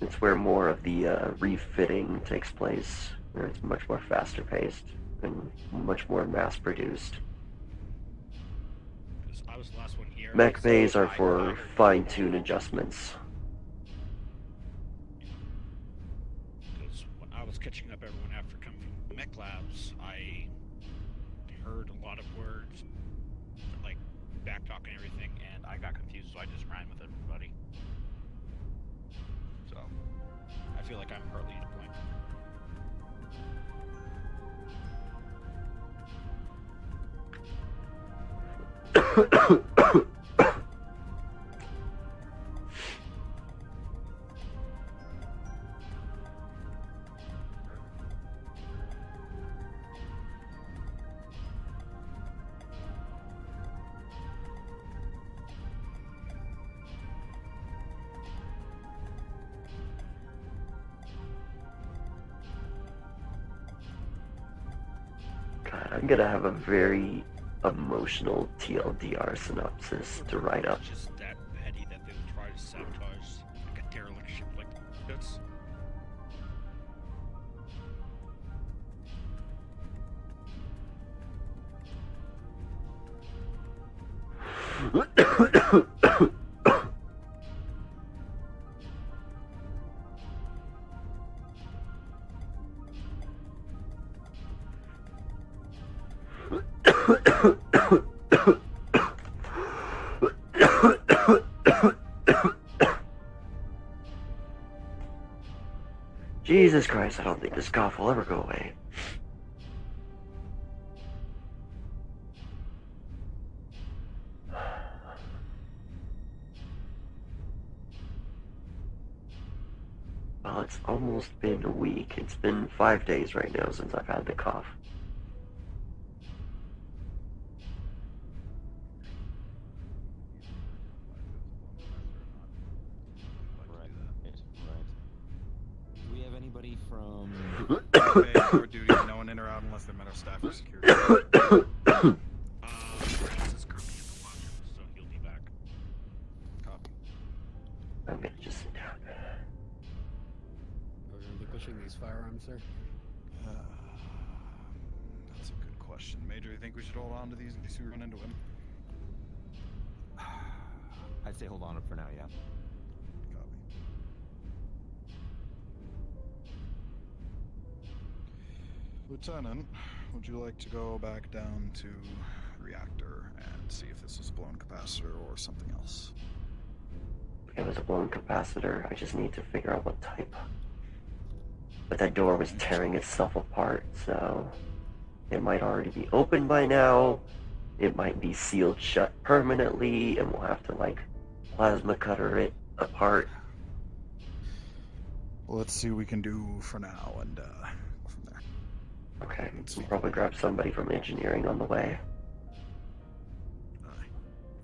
It's where more of the refitting takes place. Where it's much more faster paced and much more mass produced. Because I was the last one here. Mech so bays are I for heard- fine-tune adjustments. Because when I was catching up everyone after coming from mech labs, I heard a lot of words, like backtalk and everything, and I got confused, so I just ran with everybody. So, I feel like I'm partly to blame. God, I'm gonna have a very emotional TLDR synopsis to write up. It's just that petty that they would try to sabotage like a derelict ship like this. Jesus Christ, I don't think this cough will ever go away. Well, it's almost been a week. It's been 5 days right now since I've had the cough. Do we have anybody from... Guard duty, no one in or out unless they're medical staff or security. This is currently in the lunch, so he'll be back. Copy. I'm gonna just sit down. Are we relinquishing these firearms, sir? That's a good question. Major, you think we should hold on to these in case we run into him? I'd say hold on for now, yeah. Copy. Lieutenant, would you like to go back down to reactor and see if this was a blown capacitor or something else? It was a blown capacitor. I just need to figure out what type. But that door was tearing itself apart, so it might already be open by now. It might be sealed shut permanently, and we'll have to, like, plasma cutter it apart. Well, let's see what we can do for now, and go from there. Okay, we'll probably grab somebody from engineering on the way.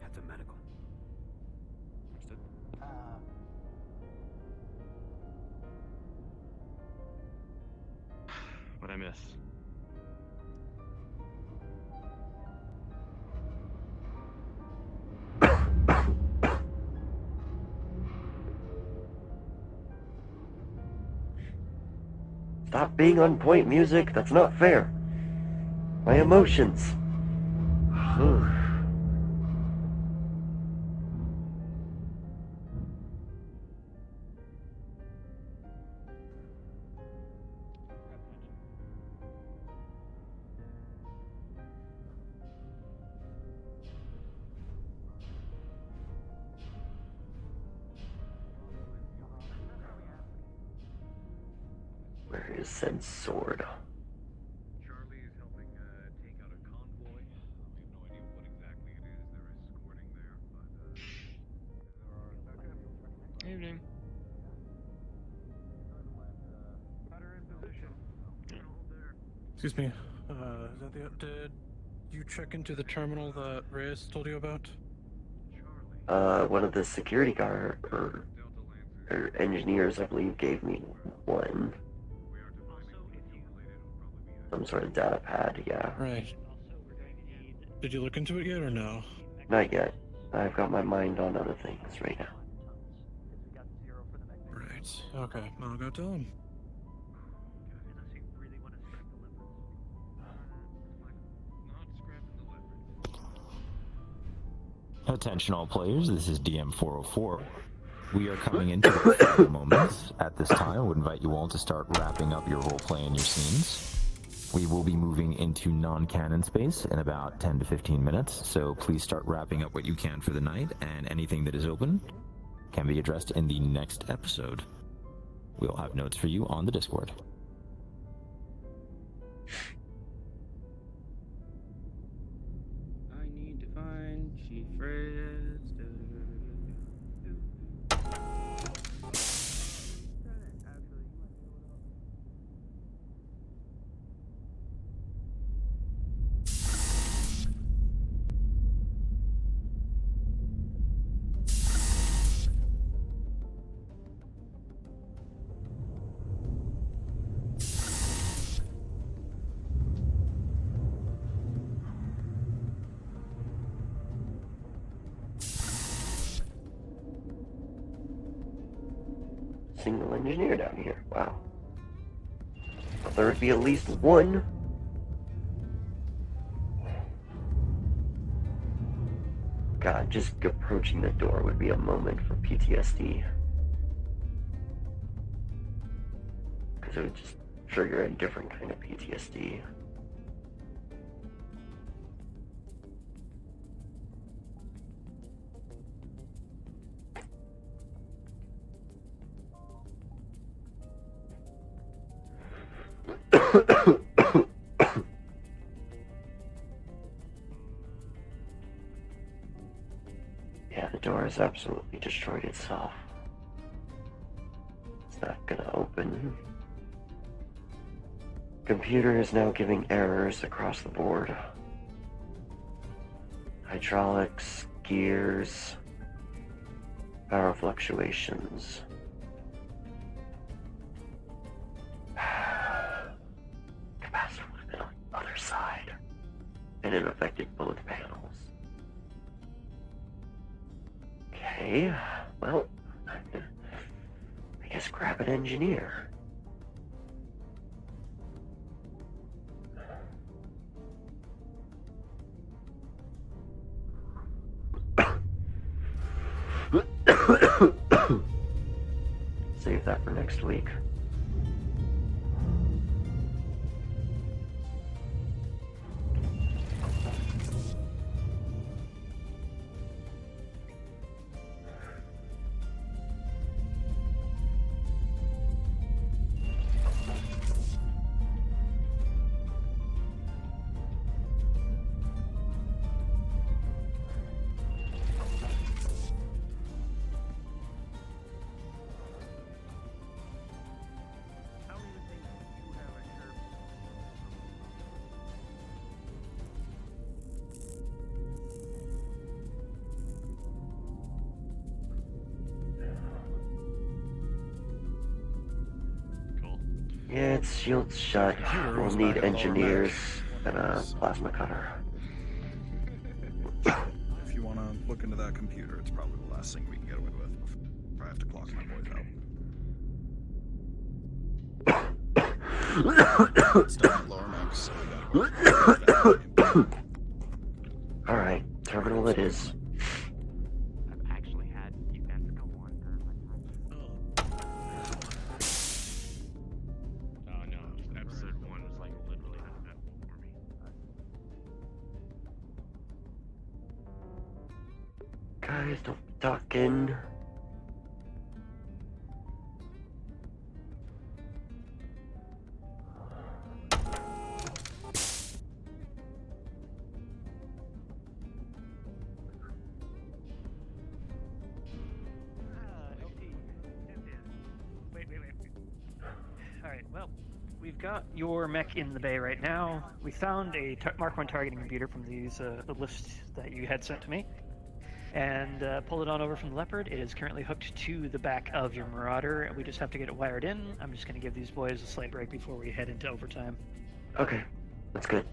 At the medical. What'd I miss? Stop being on point, music. That's not fair. My emotions. Where is said sword? Charlie is helping take out a convoy. We have no idea what exactly it is they're escorting there, but Evening. Cutter in position. Hold there. Excuse me, Xanthia, did you check into the terminal that Reyes told you about? One of the security guard or engineers, I believe, gave me one. Some sort of data pad, yeah. Right. Did you look into it yet or no? Not yet. I've got my mind on other things right now. Right. Okay, I'll go tell him. Attention all players, this is DM 404. We are coming into the final moments. At this time, I would invite you all to start wrapping up your roleplay and your scenes. We will be moving into non-canon space in about 10 to 15 minutes, so please start wrapping up what you can for the night, and anything that is open can be addressed in the next episode. We'll have notes for you on the Discord. I need to find Chief Reyes. Single engineer down here. Wow. Thought there would be at least one. God, just approaching the door would be a moment for PTSD. Because it would just trigger a different kind of PTSD. Yeah, the door has absolutely destroyed itself. It's not gonna open. Computer is now giving errors across the board. Hydraulics, gears, power fluctuations. Capacitor would have been on the other side, and it affected both panels. Okay, well, I guess grab an engineer. Save that for next week. Yeah, it's shield's shut. We'll need engineers and a plasma cutter. If you want to look into that computer, it's probably the last thing we can get away with before I have to clock my boys out. Still at lower max, so we gotta Alright, terminal it is. I've actually had events go on during my time. Oh no, episode 1 was like literally uneventful for me. Guys, don't be talking. Wait. Alright, well, we've got your mech in the bay right now. We found a Mark 1 targeting computer from the list that you had sent to me. And pulled it on over from the Leopard. It is currently hooked to the back of your Marauder, and we just have to get it wired in. I'm just going to give these boys a slight break before we head into overtime. Okay, that's good.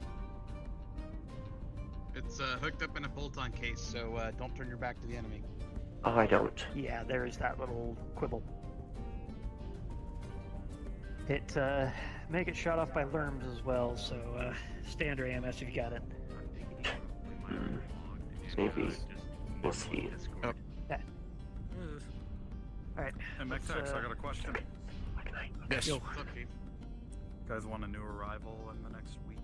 It's hooked up in a bolt-on case, so don't turn your back to the enemy. Oh, I don't. Yeah, there's that little quibble. It may get shot off by Lerms as well, so stay under AMS if you got it. Maybe. We'll see. Yeah. Alright. Hey, MechTex, I got a question. Yes. Yo. What's up, Chief? Guys want a new arrival in the next week?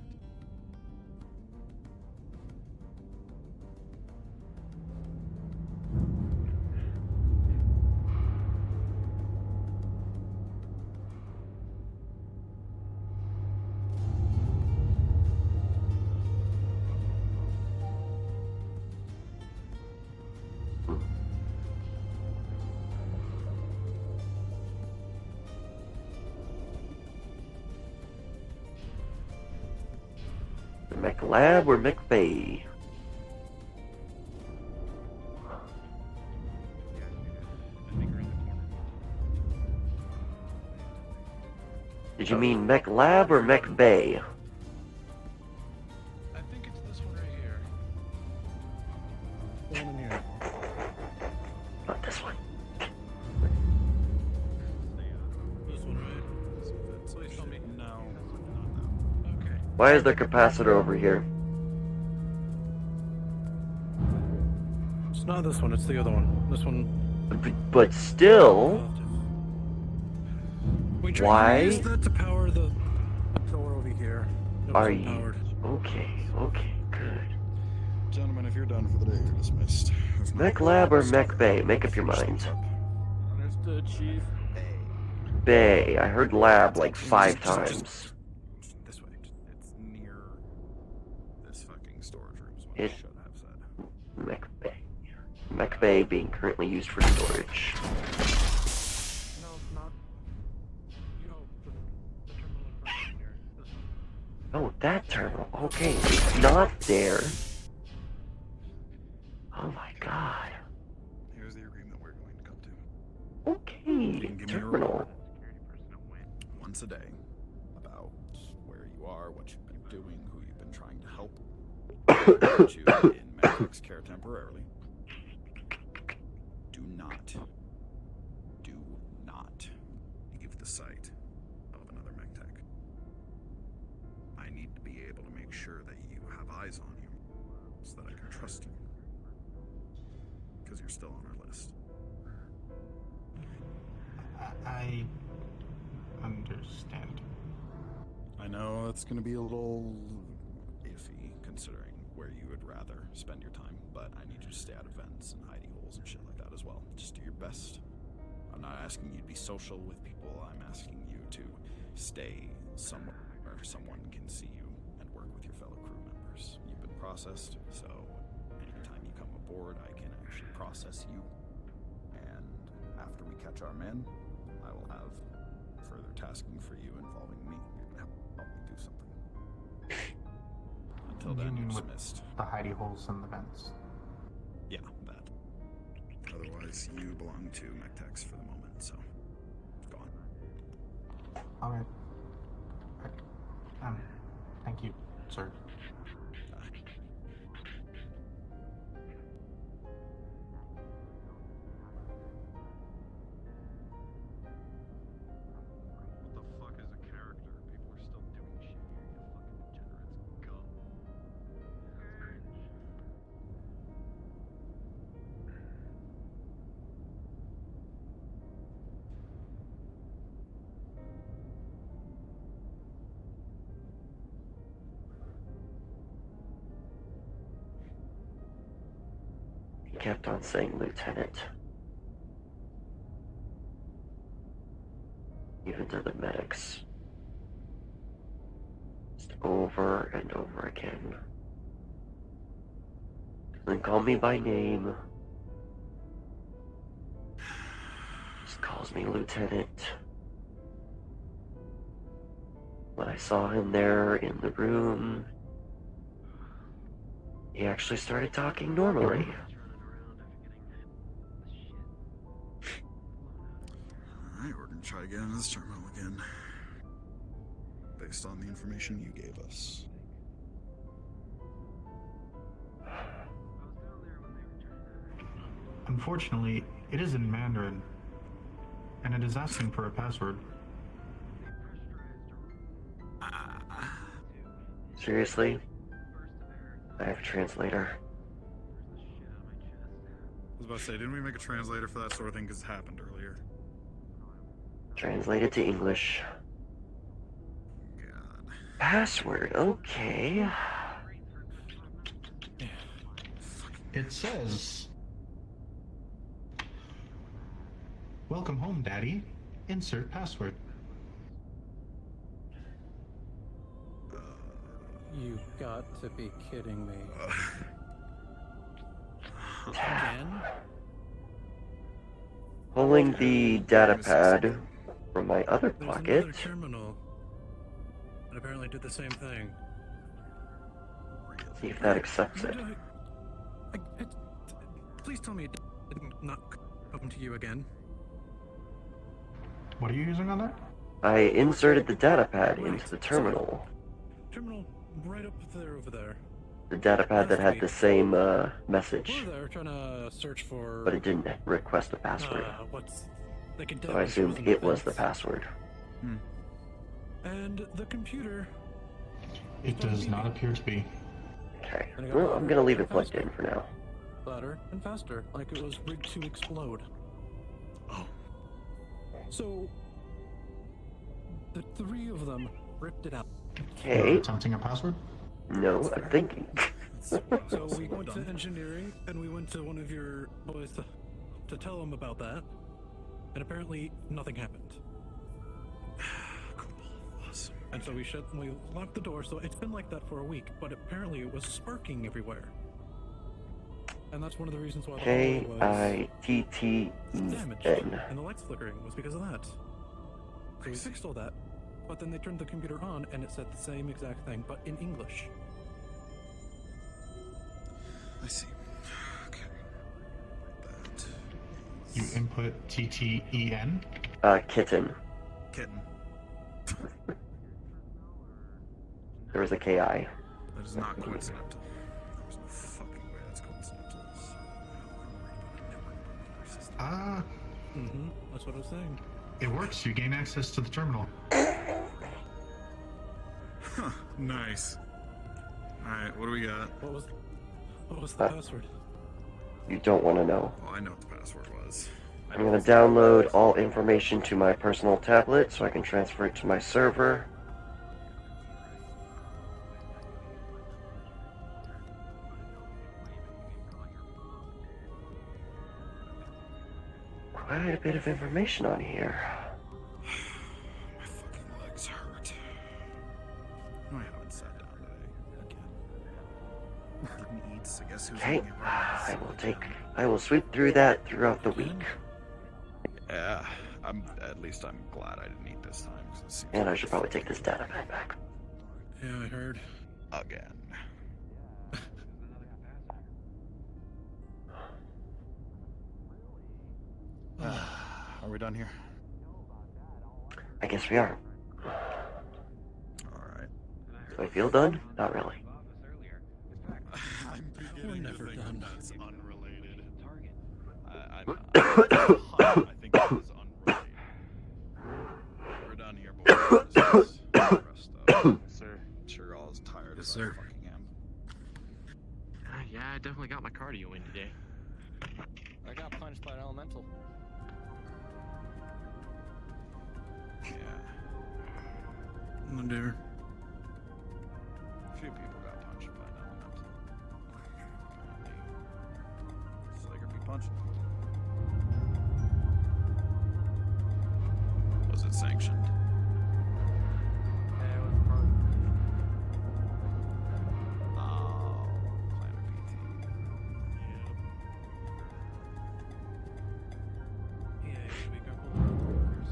McLab or McBay? Did you mean McLab or McBay? I think it's this one right here. The one in here. Not this one. This one, right? Please show me. No. Okay. Why is there capacitor over here? It's not this one, it's the other one. This one. But still, We tried why to use that to power the door over here. It are wasn't you? powered. Okay, good. Gentlemen, if you're done for the day, you're dismissed. If not, McLab or McBay? Make up your mind. Understood, Chief. Bay. I heard lab like 5 times. It should have said. Mech Bay. Mech Bay being currently used for storage. No, not. No, the terminal in front of here. This one. Oh, that terminal. Okay, it's not there. Oh my god. Here's the agreement we're going to come to. Okay, You can give me a terminal. report once a day about where you are, what you've been doing, who you've been trying to help. Put you in Medic's care temporarily. Do not leave the site of another MechTech. I need to be able to make sure that you have eyes on you so that I can trust you. Because you're still on our list. I understand. I know it's going to be a little iffy considering where you would rather spend your time, but I need you to stay out of vents and hidey holes and shit like that as well. Just do your best. I'm not asking you to be social with people, I'm asking you to stay somewhere where someone can see you and work with your fellow crew members. You've been processed, so anytime you come aboard, I can actually process you. And after we catch our men, I will have further tasking for you involving me. You're gonna help me do something. Until then, you're dismissed. The hidey holes in the vents. Yeah, that. Otherwise, you belong to MechTechs for the moment, so go on. Alright. Thank you, sir. What the fuck is a character? People are still doing shit here, you fucking degenerates. Go. He kept on saying Lieutenant. Even to the medics. Just over and over again. Doesn't call me by name. Just calls me Lieutenant. When I saw him there in the room, he actually started talking normally. Alright, we're gonna try to get into this terminal again. Based on the information you gave us. Unfortunately, it is in Mandarin, and it is asking for a password. Seriously? I have a translator. I was about to say, didn't we make a translator for that sort of thing because it happened earlier? Translated to English. God. Password, okay. It says, "Welcome home, Daddy. Insert password." You got to be kidding me. Again? Pulling the data pad from my other There's pocket. another terminal that apparently did the same thing. See if that accepts it. Please tell me it didn't not come to you again. What are you using on that? I inserted the data pad into the terminal. Terminal right up there, over there. The data pad that had the same message, We're there trying to search for. but it didn't request a password. What's? They can So I assumed it was the password. And the computer. It does not appear to be. Okay. Well, I'm gonna leave it plugged in for now. Louder and faster, like it was rigged to explode. Oh. So the three of them ripped it out. Okay. Attempting a password? No, I'm thinking. So we went to engineering, and we went to one of your boys to tell them about that, and apparently nothing happened. Awesome. And so we locked the door. So it's been like that for a week, but apparently it was sparking everywhere. And that's one of the reasons why the K hallway was I T T E damaged, N. and the lights flickering was because of that. So we fixed all that, but then they turned the computer on and it said the same exact thing, but in English. I see. Okay. You input TTEN? Kitten. Kitten. There was a KI. That is not coincidental. There's no fucking way that's coincidental. That's what I was saying. It works. You gain access to the terminal. Huh. Nice. Alright, what do we got? What was the password? You don't want to know. Oh, I know what the password was. I'm going to download all information to my personal tablet so I can transfer it to my server. Quite a bit of information on here. My fucking legs hurt. No, I haven't sat down today. Again. Didn't eat, so guess who's Okay, eating it right I will sweep through that throughout the week. Yeah, at least I'm glad I didn't eat this time. 'Cause it seems And I like should probably take this data pad back. Yeah, I heard. Again. Are we done here? I guess we are. Alright. Do I feel done? Not really. I'm beginning to think that's unrelated. I think that is unrelated. We're done here, boys. This is rest up. Sir. I'm sure you're all as tired Yes, as sir. I fucking am. Yeah, I definitely got my cardio in today. I got punched by an elemental. Yeah. Oh dear. A few people got punched by an elemental. So they could be punching. Was it sanctioned? Yeah, it was part of Oh, Planner PT. Yeah, we got pulled around the workers.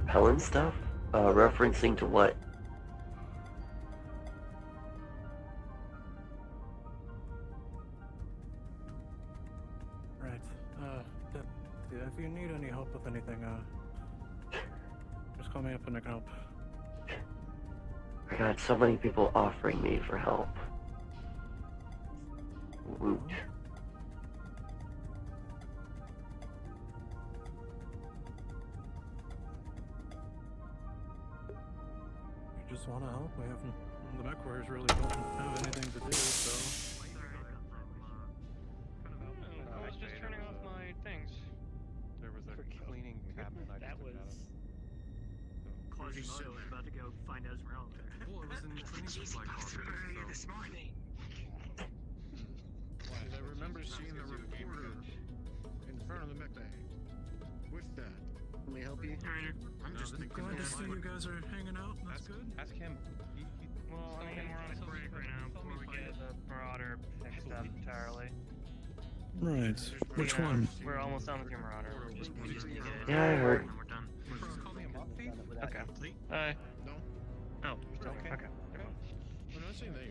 Helen stuff? Referencing to what? Right. If you need any help with anything, just call me up and I can help. I got so many people offering me for help. Woot. You just want to help? We haven't. The mech warriors really don't have anything to do, so. I was just turning off my things. There was a cleaning cabinet. That was Quasimodo was about to go find Esmeralda. Well, it was in the training supply closet. Earlier this morning. I remember seeing the reporter in front of the mech bay. With that, let me help you. I'm just thinking. Glad to see you guys are hanging out. That's good. Ask him. Well, I mean, we're on a break right now before we get the Marauder fixed up entirely. Right. Which one? We're almost done with your Marauder. We just need to get it. Yeah, I heard. And we're done. Okay. Hi. No. Oh, still Okay. okay. We're not saying that.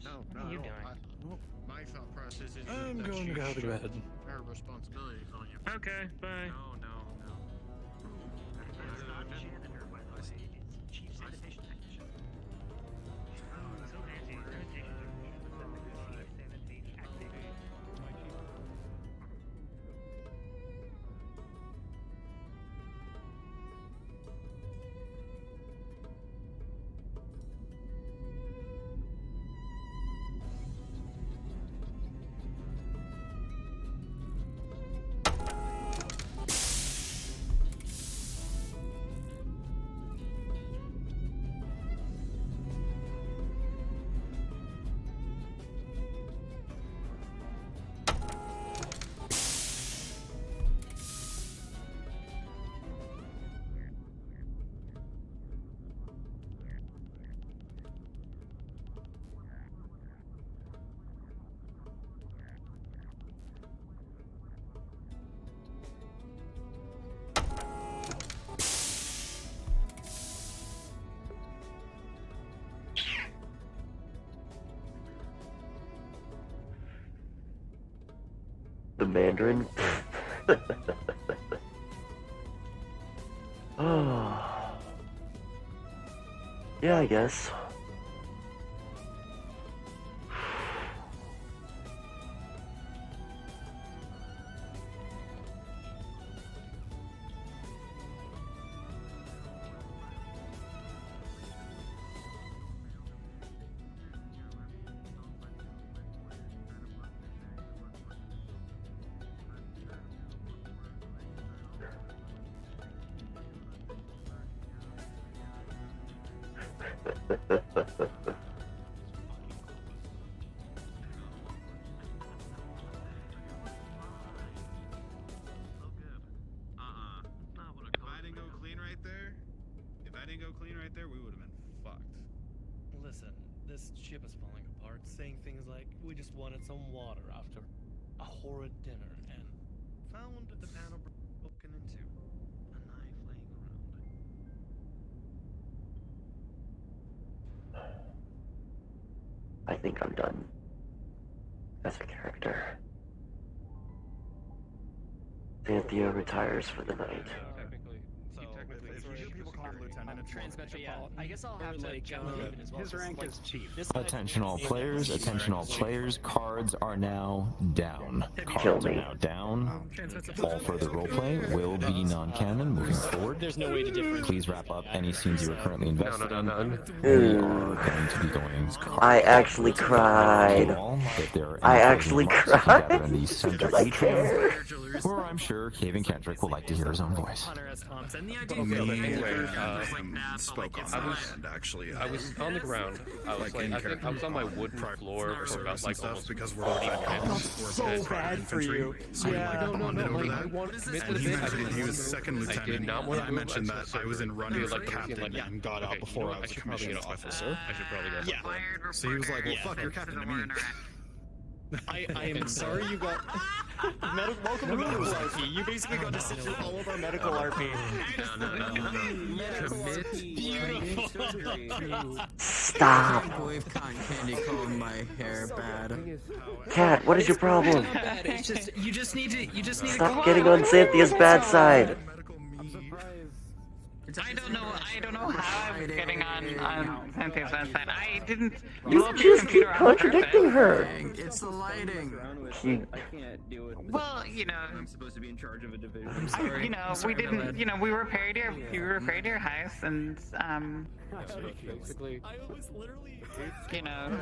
No, What are you doing? My thought process is I'm that going to you go to should bed. Our responsibilities on you. Okay, bye. No. It's not janitor, by the way. It's chief sanitation technician. So fancy. Sanitation technician. the Mandarin. Oh. Yeah, I guess. We would have been fucked. Listen, this ship is falling apart, saying things like, we just wanted some water after a horrid dinner, and found the panel broken into. A knife laying around. I think I'm done as a character. Xanthia retires for the night. Transmetro, yeah. I guess I'll have to jump in as well. His rank is chief. Attention all players, cards are now down. Kill Cards are me. now down. All further roleplay will be non-canon moving forward. There's no way to differentiate. Please wrap up any scenes you are currently invested in. We Ooh. are going to be going. I actually cried. If there are I any actually closing remarks, you can gather cried. in the center Because I atrium, care. where I'm sure Cave and Kendrick would like to hear his own voice. Spoke on I was, that, and actually, I was on the ground. I was in I think I was on my wooden floor for about like stuff almost because we're 40 all minutes. so bad for you. So Yeah, no, bonded over I that. want to admit to And the he bit. mentioned he was second I lieutenant. did not want I to move mentioned until that I was in running Dude, for like, captain yeah. and got Okay, out before I was a should probably commissioned get off. officer. I should probably get off. Yeah. So he was like, well, fuck, you're captain to me. I am sorry you got. Welcome to medical RP. You basically got to sit through all of our medical RP. Beautiful. Stop. I can't believe cotton candy called my hair bad. Cat, what is your problem? It's just you just need to Stop getting on Xanthia's bad side. I don't know how I was getting on Xanthia's bad side. I didn't You blow up your just keep computer on contradicting purpose. her. It's the lighting. I can't deal with this. Well, you know, I'm supposed to be in charge of a division. you know, we didn't, you know, we repaired your house, and Basically, I was literally. you know,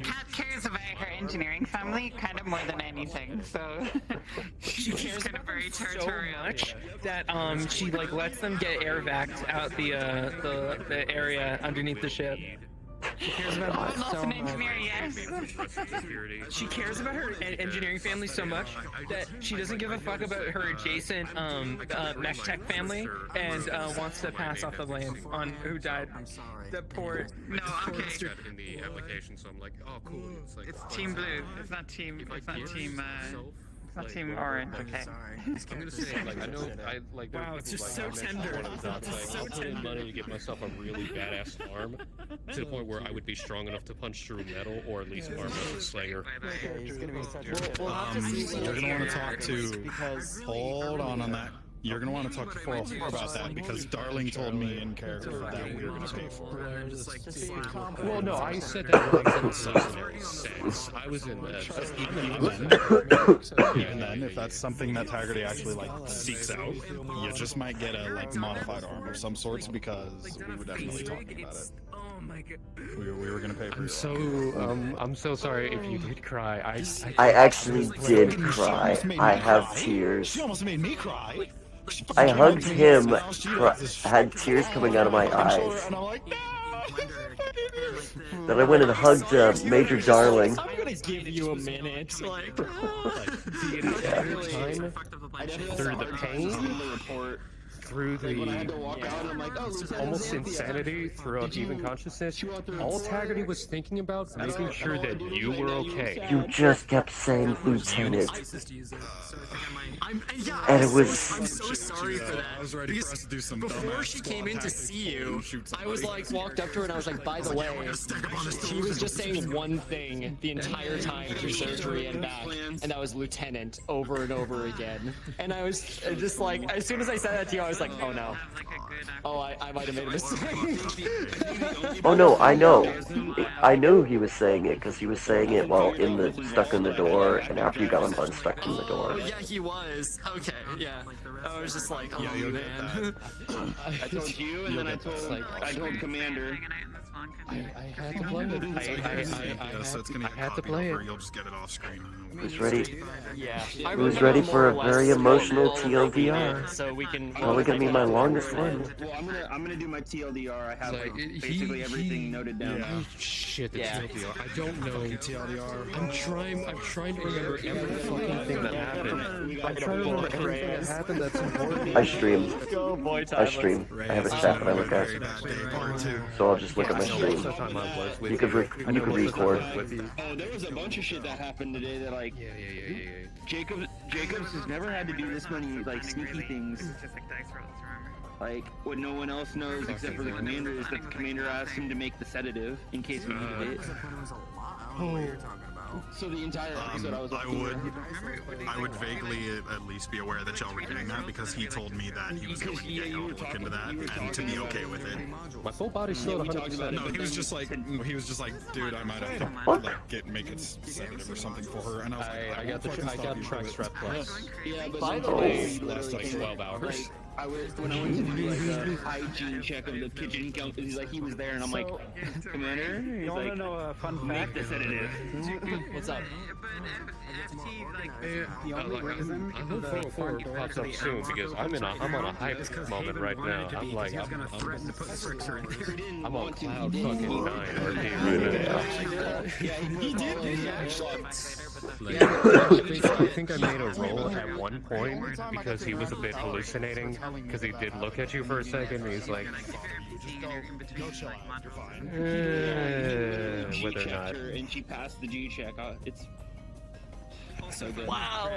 Kat cares about her engineering family kind of more than anything. So She cares kind of about very them so territorial. much that she like lets them get air vac out the area underneath the ship. She cares about I'm them not so an much. engineer, yes. She cares about her engineering family so much that she doesn't give a fuck about her adjacent mech tech family and wants to pass off the blame on who died. I'm sorry. The poor. No, okay. In the application, so I'm like, oh, cool. It's like It's Team Blue. It's not Team. It's not Team Orange. Okay. I'm gonna say, like, I know, I like. Wow, it's just so tender. I'll put in money to get myself a really badass arm to the point where I would be strong enough to punch through metal, or at least arm as a slayer. He's gonna be such a You're gonna want to talk to. Hold on that. You're gonna want to talk to 404 about that because Darling told me in character that we were gonna pay for it. Well, no, I said that like in a seasonary sense. I was in Even then, if that's something that Haggerty actually like seeks out, you just might get a like modified arm of some sorts because we were definitely talking about it. Oh my god. We were gonna pay for it. I'm so sorry if you did cry. I actually did cry. I have tears. She almost made me cry. I hugged him, had tears coming out of my eyes. Then I went and hugged Major Darling. I'm gonna give you a minute. Like, the entire time through the pain. through the almost insanity throughout even consciousness, all Taggarty was thinking about making sure that you were okay. You just kept saying Lieutenant. And it was... I'm so sorry for that. I was ready for us to do some before she came in to see you, I was like, walked up to her and I was like, by the way, she was just saying one thing the entire time through surgery and back, and that was Lieutenant over and over again. And I was just like, as soon as I said that to you, I was like, oh no. Oh, I might have made a mistake. Oh no, I know. I knew he was saying it because he was saying it while stuck in the door, and after you got him unstuck from the door. Oh yeah, he was. Okay, yeah. I was just like, oh man. I told you, and then I told Commander. I had to play it. I had to play it. You'll just get it off screen. Who's ready? Yeah. Who's ready for a very emotional TLDR? So we can. Probably gonna be my longest one. Well, I'm gonna do my TLDR. I have basically everything noted down. Yeah. Shit, it's TLDR. I don't know TLDR. I'm trying to remember every fucking thing that happened. I'm trying to remember everything that happened that's important. I stream. Go, boy, I stream. I have a chat that I look at. So I'll just look at my stream. You could record. Oh, there was a bunch of shit that happened today that like Jacobs has never had to do this many like sneaky things. Like what no one else knows except for the commander is that the commander asked him to make the sedative in case we needed it. So the entire episode I would vaguely at least be aware that y'all were doing that because he told me that he was going to get y'all to look into that and to be okay with it. My full body's still 100%. No, he was just like, dude, I might have to like make it sedative or something for her, and I was like, I got the track strap plus. Yeah, but by the way, last like 12 hours. When I went to do like a hygiene check of the kitchen, he's like, he was there, and I'm like, Commander, he's You want to like, know a fun make fact? the sedative. What's up? I hope 4 pops up soon because I'm on a hype moment right now. I'm like, I'm on cloud fucking 9 RP right now. He did actually. I think I made a roll at one point because he was a bit hallucinating because he did look at you for a second and he's like, whether or not. And she passed the G check. It's so good. Wow!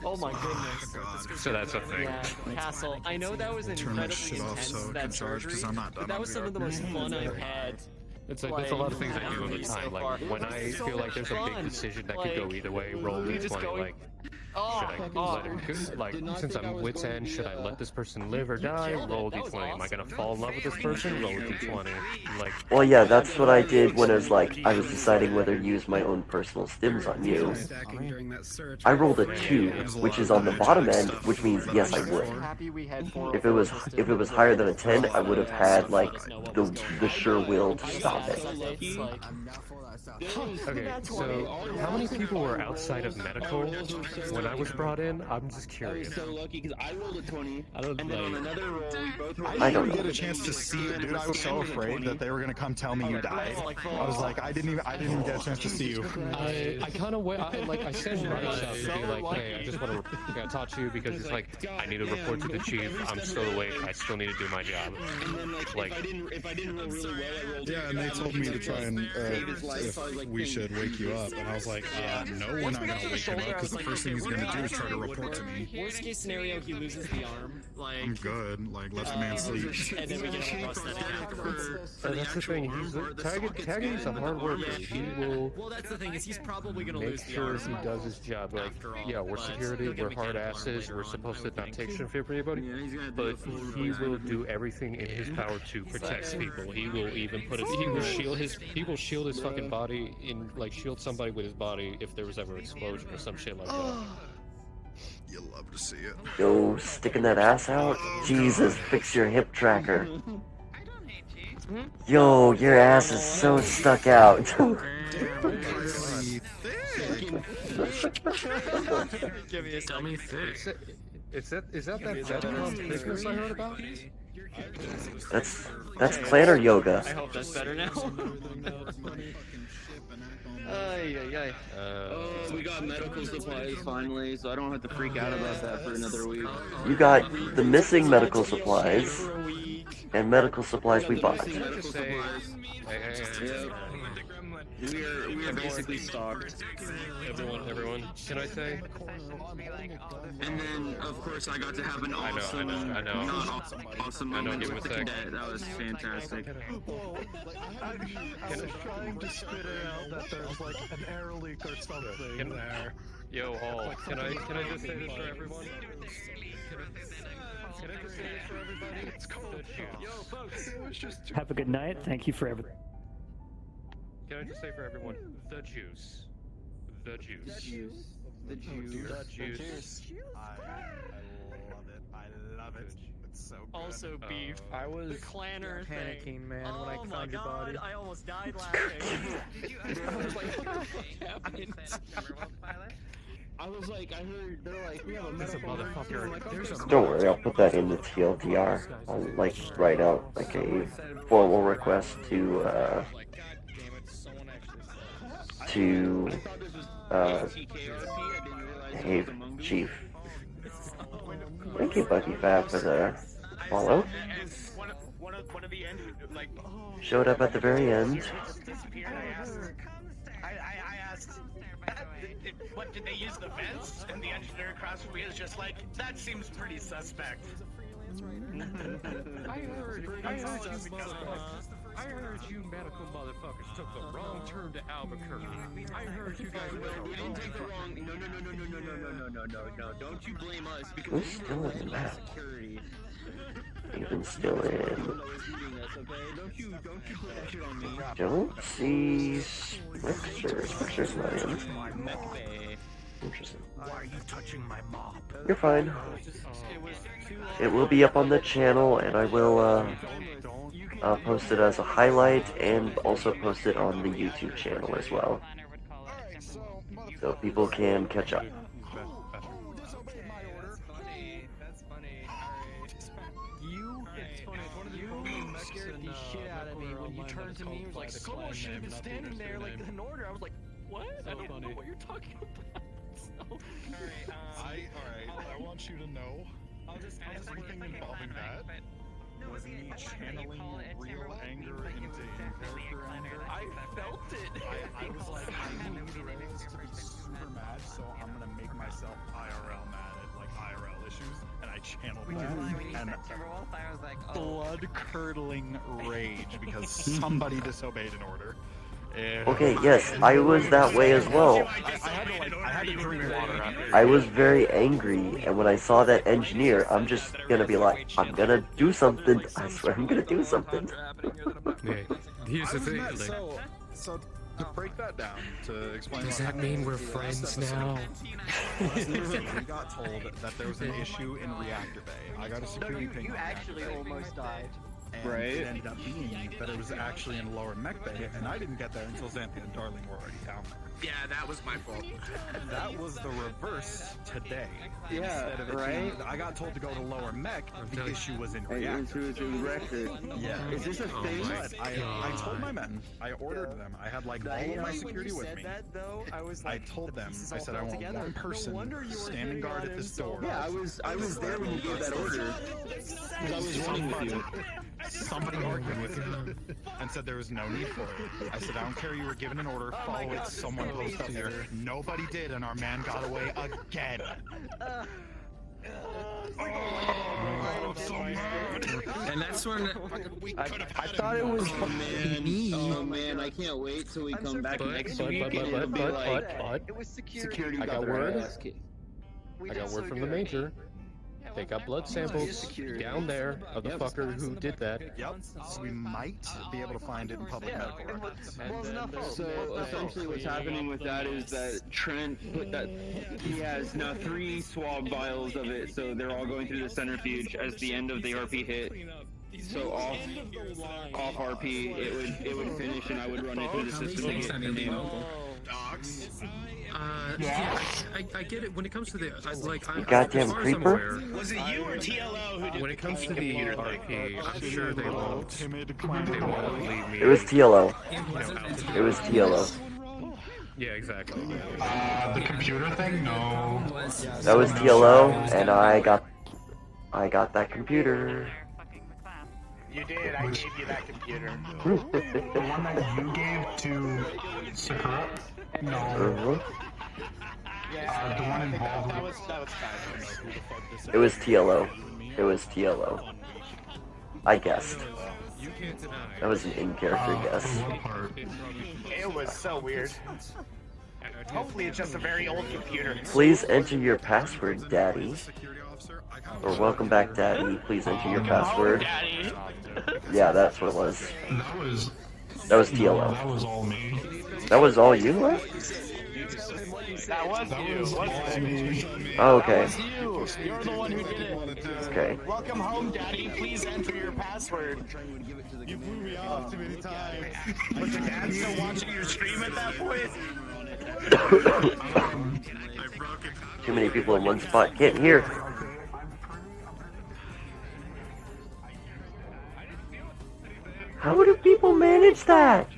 Oh my goodness. So that's a thing. Yeah, Castle. I know that was turn this incredibly shit off intense, so I that can charge surgery, because I'm not done. but that was some of the most fun I've had. It's like there's a lot of things I do all the time. Like when I feel like there's a big decision that could go either way, roll d20. Like should I let it, like since I'm wit's end, should I let this person live or die? Roll d20. Am I gonna fall in love with this person? Roll d20. Like. Well, yeah, that's what I did when it was like I was deciding whether to use my own personal stims on you. I rolled a 2, which is on the bottom end, which means yes, I would. If it was higher than a 10, I would have had like the sure will to stop it. Okay, so how many people were outside of medical when I was brought in? I'm just curious. So lucky because I rolled a 20. I don't and then on another roll, we both rolled. I didn't get a chance to see it, dude. I was so afraid that they were gonna come tell me you died. I was like, I didn't even get a chance to see you. I kind of went, I sent Rice out to be like, hey, I just want to talk to you because it's like, I need to report to the chief. I'm still awake. I still need to do my job. And then like, if I didn't roll really well, I rolled. Yeah, and they told me to try and if we should wake you up, and I was like, no, we're not gonna wake him up because the first thing he's gonna do is try to report to me. Worst case scenario, he loses the arm. Like I'm good. Like let the man sleep. And then we get a prosthetic afterwards. That's the thing. Taggarty's a hard worker. He will. Well, that's the thing is he's probably gonna make lose the sure arm. he does his job. Like, yeah, we're security, we're hard asses, we're supposed to not take shit for anybody, but he will do everything in his power to protect people. He will even he will shield his fucking body in, like, shield somebody with his body if there was ever an explosion or some shit like that. You'll love to see it. Yo, sticking that ass out? Jesus, fix your hip tracker. Yo, your ass is so stuck out. Give me a dummy thick. Is that thickness I heard about? That's planner yoga. I hope that's better now. Oh, we got medical supplies finally, so I don't have to freak out about that for another week. You got the missing medical supplies and medical supplies we bought. Medical supplies. Yep. We are basically stocked. Everyone, can I say? And then, of course, I got to have an awesome, I know. not awesome moment with the cadet. That was fantastic. I was trying to spit it out that there's like an air leak or something there. Yo, Hall, can I just say this for everyone? Can I just say this for everybody? It's cold. Yo, folks, it was just Have a good night. Thank you for everything. Can I just say for everyone, the juice. The juice. The juice. The juice. The juice. I love it. I love it. It's so good. Also beef. I was the clanner panicking, thing. man, when I Oh my found your god, body. I almost died laughing. I was like, what the fuck happened? I was like, I heard they're like, we have a medical Don't worry, I'll put that in the TLDR. I'll like write out like a formal request to hey Chief. Thank you, Bucky Fab, for the follow. One of the end, like, Showed up at the very end. I asked, what, did they use the vents? And the engineer across from me is just like, that seems pretty suspect. I heard you medical motherfuckers took the wrong turn to Albuquerque. I heard you guys we didn't take the wrong. No. Don't you blame us because Who's still in that? security. Even still in. Don't you put that shit on me. Don't see Spectres. Spectre's not in. Interesting. Why are you touching my mop? You're fine. It will be up on the channel, and I will post it as a highlight and also post it on the YouTube channel as well, so people can catch up. Scared the shit out of me when you turned to me and was like, someone should have been standing there like in order. I was like, what? I don't know what you're talking about. I want you to know, everything involving that was me channeling real anger into in-character anger. I felt it. I was like, I need this to be super mad, so I'm gonna make myself IRL mad at like IRL issues, and I channeled that. And blood-curdling rage because somebody disobeyed an order. Okay, yes, I was that way as well. I had to drink water after. I was very angry, and when I saw that engineer, I'm just gonna be like, I'm gonna do something. I swear I'm gonna do something. Yeah, here's the thing. So to break that down, to explain. Does that mean we're friends now? We got told that there was an issue in Reactor Bay. I got a security ping. You actually almost died. And Right. it ended up being that it was actually in Lower Mech Bay, and I didn't get there until Xanthia and Darling were already down there. Yeah, that was my fault. That was the reverse today. Yeah, Instead of it right? being, I got told to go to Lower Mech, the issue was in It Reactor. was in record. Yeah. Is this a thing? But I told my men, I ordered them, I had like all of my security with me. I was I told them, I said I want one person standing guard at this door. Yeah, I was there when you gave that order. Because I was running with you. Somebody argued with me and said there was no need for it. I said, I don't care, you were given an order, follow it, someone post up there. Nobody did, and our man got away again. And that's when I thought it was me. Oh man, I can't wait till we come back next week and it'll be like It was security. I got word. I got word from the major. They got blood samples down there of the fucker who did that. Yep, so we might be able to find it in public medical records. So essentially what's happening with that is that Trent put that, he has now 3 swab vials of it, so they're all going through the centrifuge as the end of the RP hit. So off RP, it would finish and I would run it through the system to get the name. Yeah, I get it. When it comes to the, You goddamn as far as I'm creeper. aware, Was it you or TLO who did when it comes to the RP, I'm sure they won't leave me. It was TLO. Out. It was TLO. Yeah, exactly. The computer thing? No. That was TLO, and I got that computer. You did. I gave you that computer. The one that you gave to Sakura? No. The one involved. That was fine. It was TLO. It was TLO. I guessed. That was an in-character guess. It was so weird. Hopefully it's just a very old computer. Please enter your password, Daddy. Or welcome back, Daddy. Please enter your password. Yeah, that's what it was. That was TLO. That was all me. That was all you? What? That was you, wasn't it? Oh, okay. That was you. You're the one who did it. Okay. Welcome home, Daddy. Please enter your password. You blew me off too many times. Was your dad still watching your stream at that point? Too many people in one spot. Get here. How do people manage that?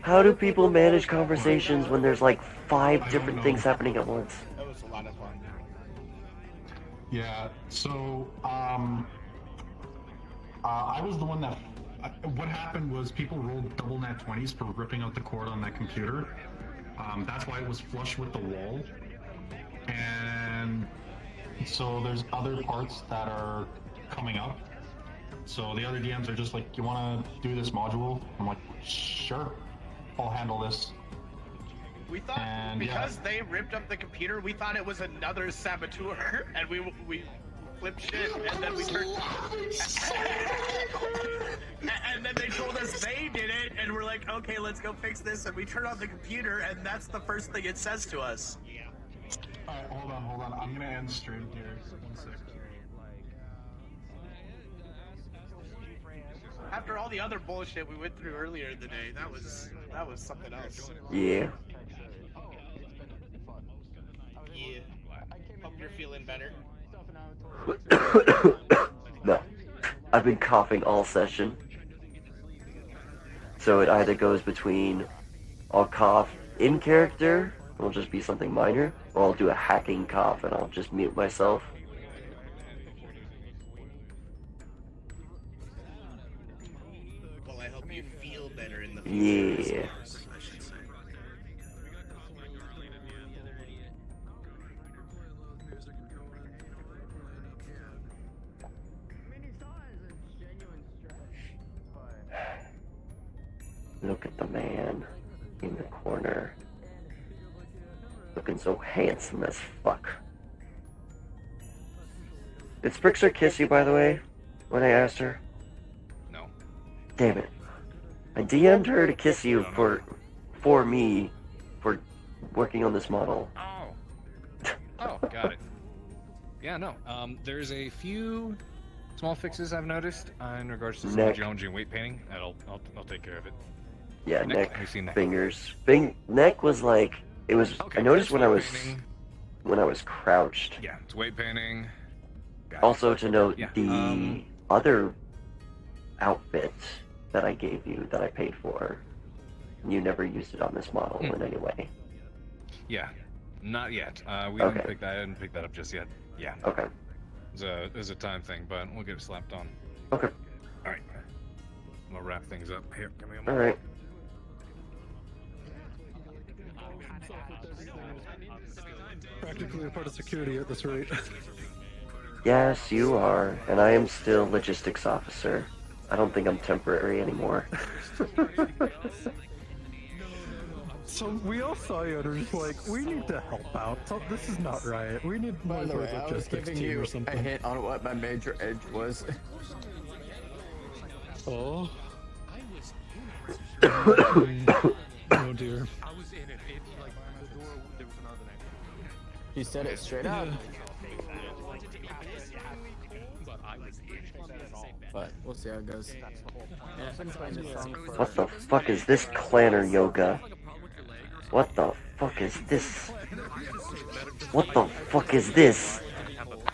How do people manage conversations when there's like 5 different things happening at once? That was a lot of fun. Yeah, so, I was the one that... what happened was people rolled double nat 20s for ripping out the cord on that computer. That's why it was flush with the wall. And so there's other parts that are coming up. So the other DMs are just like, you want to do this module? I'm like, sure, I'll handle this. We thought, because they ripped up the computer, we thought it was another saboteur, and we flipped shit, and then we turned... and then they told us they did it, and we're like, okay, let's go fix this, and we turn on the computer, and that's the first thing it says to us. Alright, hold on, I'm gonna end stream here. 1 second. After all the other bullshit we went through earlier in the day, that was something else. Yeah. Yeah. Hope you're feeling better. No. I've been coughing all session. So it either goes between I'll cough in character, it'll just be something minor, or I'll do a hacking cough and I'll just mute myself. Well, I hope you feel better in the future. Yeah. Look at the man in the corner. Looking so handsome as fuck. Did Sprixer kiss you, by the way, when I asked her? No. Damn it. I DM'd her to kiss you for me, for working on this model. Oh, got it. Yeah, no. There's a few small fixes I've noticed in regards to some geometry and weight painting. I'll take care of it. Yeah, neck, Have you seen neck? fingers. Neck was like, it was, Okay, I noticed when I weight was crouched. Yeah, it's weight painting. Also to note, Yeah, the other outfit that I gave you, that I paid for, you never used it on this model in any way. Yeah, not yet. We Okay. didn't pick that. I didn't pick that up just yet. Yeah. Okay. It's a time thing, but we'll get it slapped on. Okay. All right. We'll wrap things up. Here, come here. All right. Practically a part of security at this rate. Yes, you are, and I am still logistics officer. I don't think I'm temporary anymore. So we all saw you and were just like, we need to help out. So this is not right. We need more By the way, I was logistics giving team you or a something. hint on what my major edge was. Oh. Oh dear. He said it straight up. But we'll see how it goes. Yeah, I've been playing this song for What the fuck is this clanner yoga? What the fuck is this? What the fuck is this?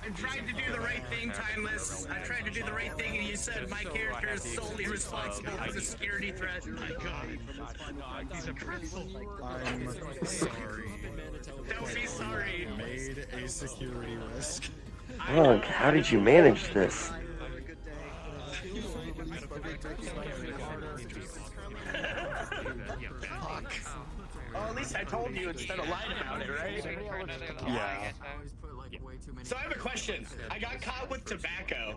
I tried to do the right thing, Timeless. I tried to do the right thing and you said my character is solely responsible for the security threat. My God. He's a pretzel. I'm sorry. Don't be sorry. Made a security risk. Monk, how did you manage this? Well, at least I told you instead of lying about it, right? Yeah. So I have a question. I got caught with tobacco,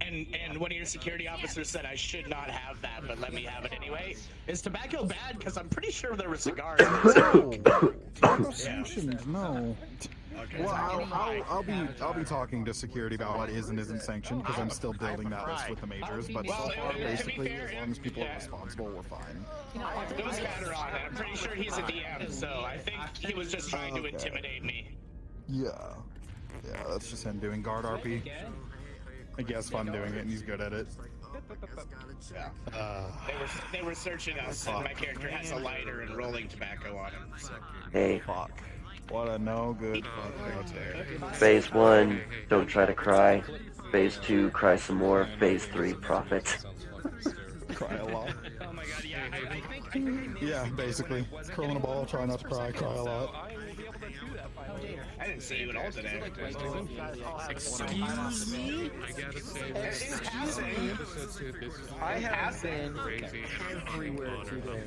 and one of your security officers said I should not have that, but let me have it anyway. Is tobacco bad? Because I'm pretty sure there were cigars. Tobacco sanctioned, no. Okay. Well, I'll be talking to security about what is and isn't sanctioned because I'm still building that list with the majors. But so far, basically, as long as people are responsible, we're fine. It was Matteron, and I'm pretty sure he's a DM, so I think he was just trying to intimidate me. Yeah, that's just him doing guard RP. I guess fun doing it, and he's good at it. Yeah. They were searching us, and my character has a lighter and rolling tobacco on him. So. Hey. Fuck. What a no good fuck there. Phase 1, don't try to cry. Phase 2, cry some more. Phase 3, profit. Cry a lot. Oh my god, yeah, I think Yeah, basically. Curling a ball, try not to cry, cry a lot. I didn't see you at all today. Excuse me? I gotta say, I have been crazy. everywhere today.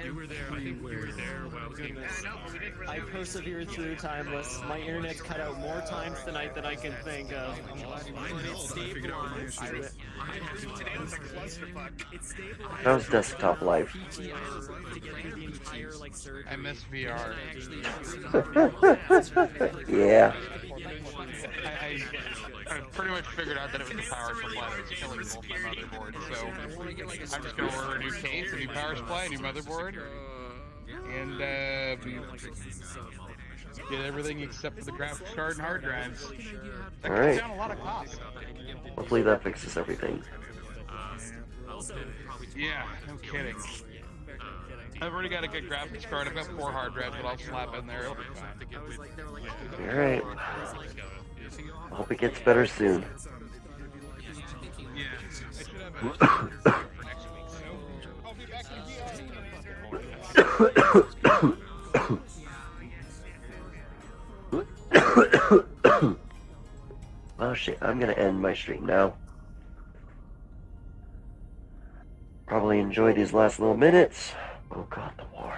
You were there. I think you were there while I was getting I persevered through timeless. My internet's cut out more times tonight than I can think of. Today was a clusterfuck. How's desktop life? I miss VR. Yeah. I pretty much figured out that it was the power supply that was killing both my motherboards, so I'm just gonna order a new case, a new power supply, a new motherboard, and get everything except for the graphics card and hard drives. That Alright. cuts down a lot of costs. Hopefully that fixes everything. Yeah, no kidding. I've already got a good graphics card. I've got 4 hard drives, but I'll slap in there. It'll be fine. Alright. I hope it gets better soon. Oh shit, I'm gonna end my stream now. Probably enjoy these last little minutes. Oh god, the war.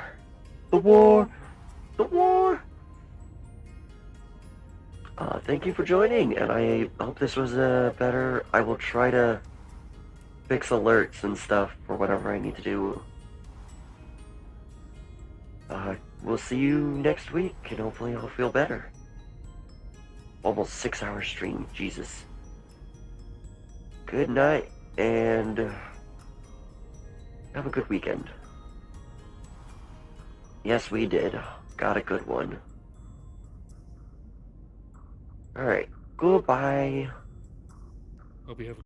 The war! The war! Thank you for joining, and I hope this was better. I will try to fix alerts and stuff for whatever I need to do. We'll see you next week, and hopefully I'll feel better. Almost 6-hour stream, Jesus. Good night, and have a good weekend. Yes, we did. Got a good one. Alright, goodbye. Hope you have a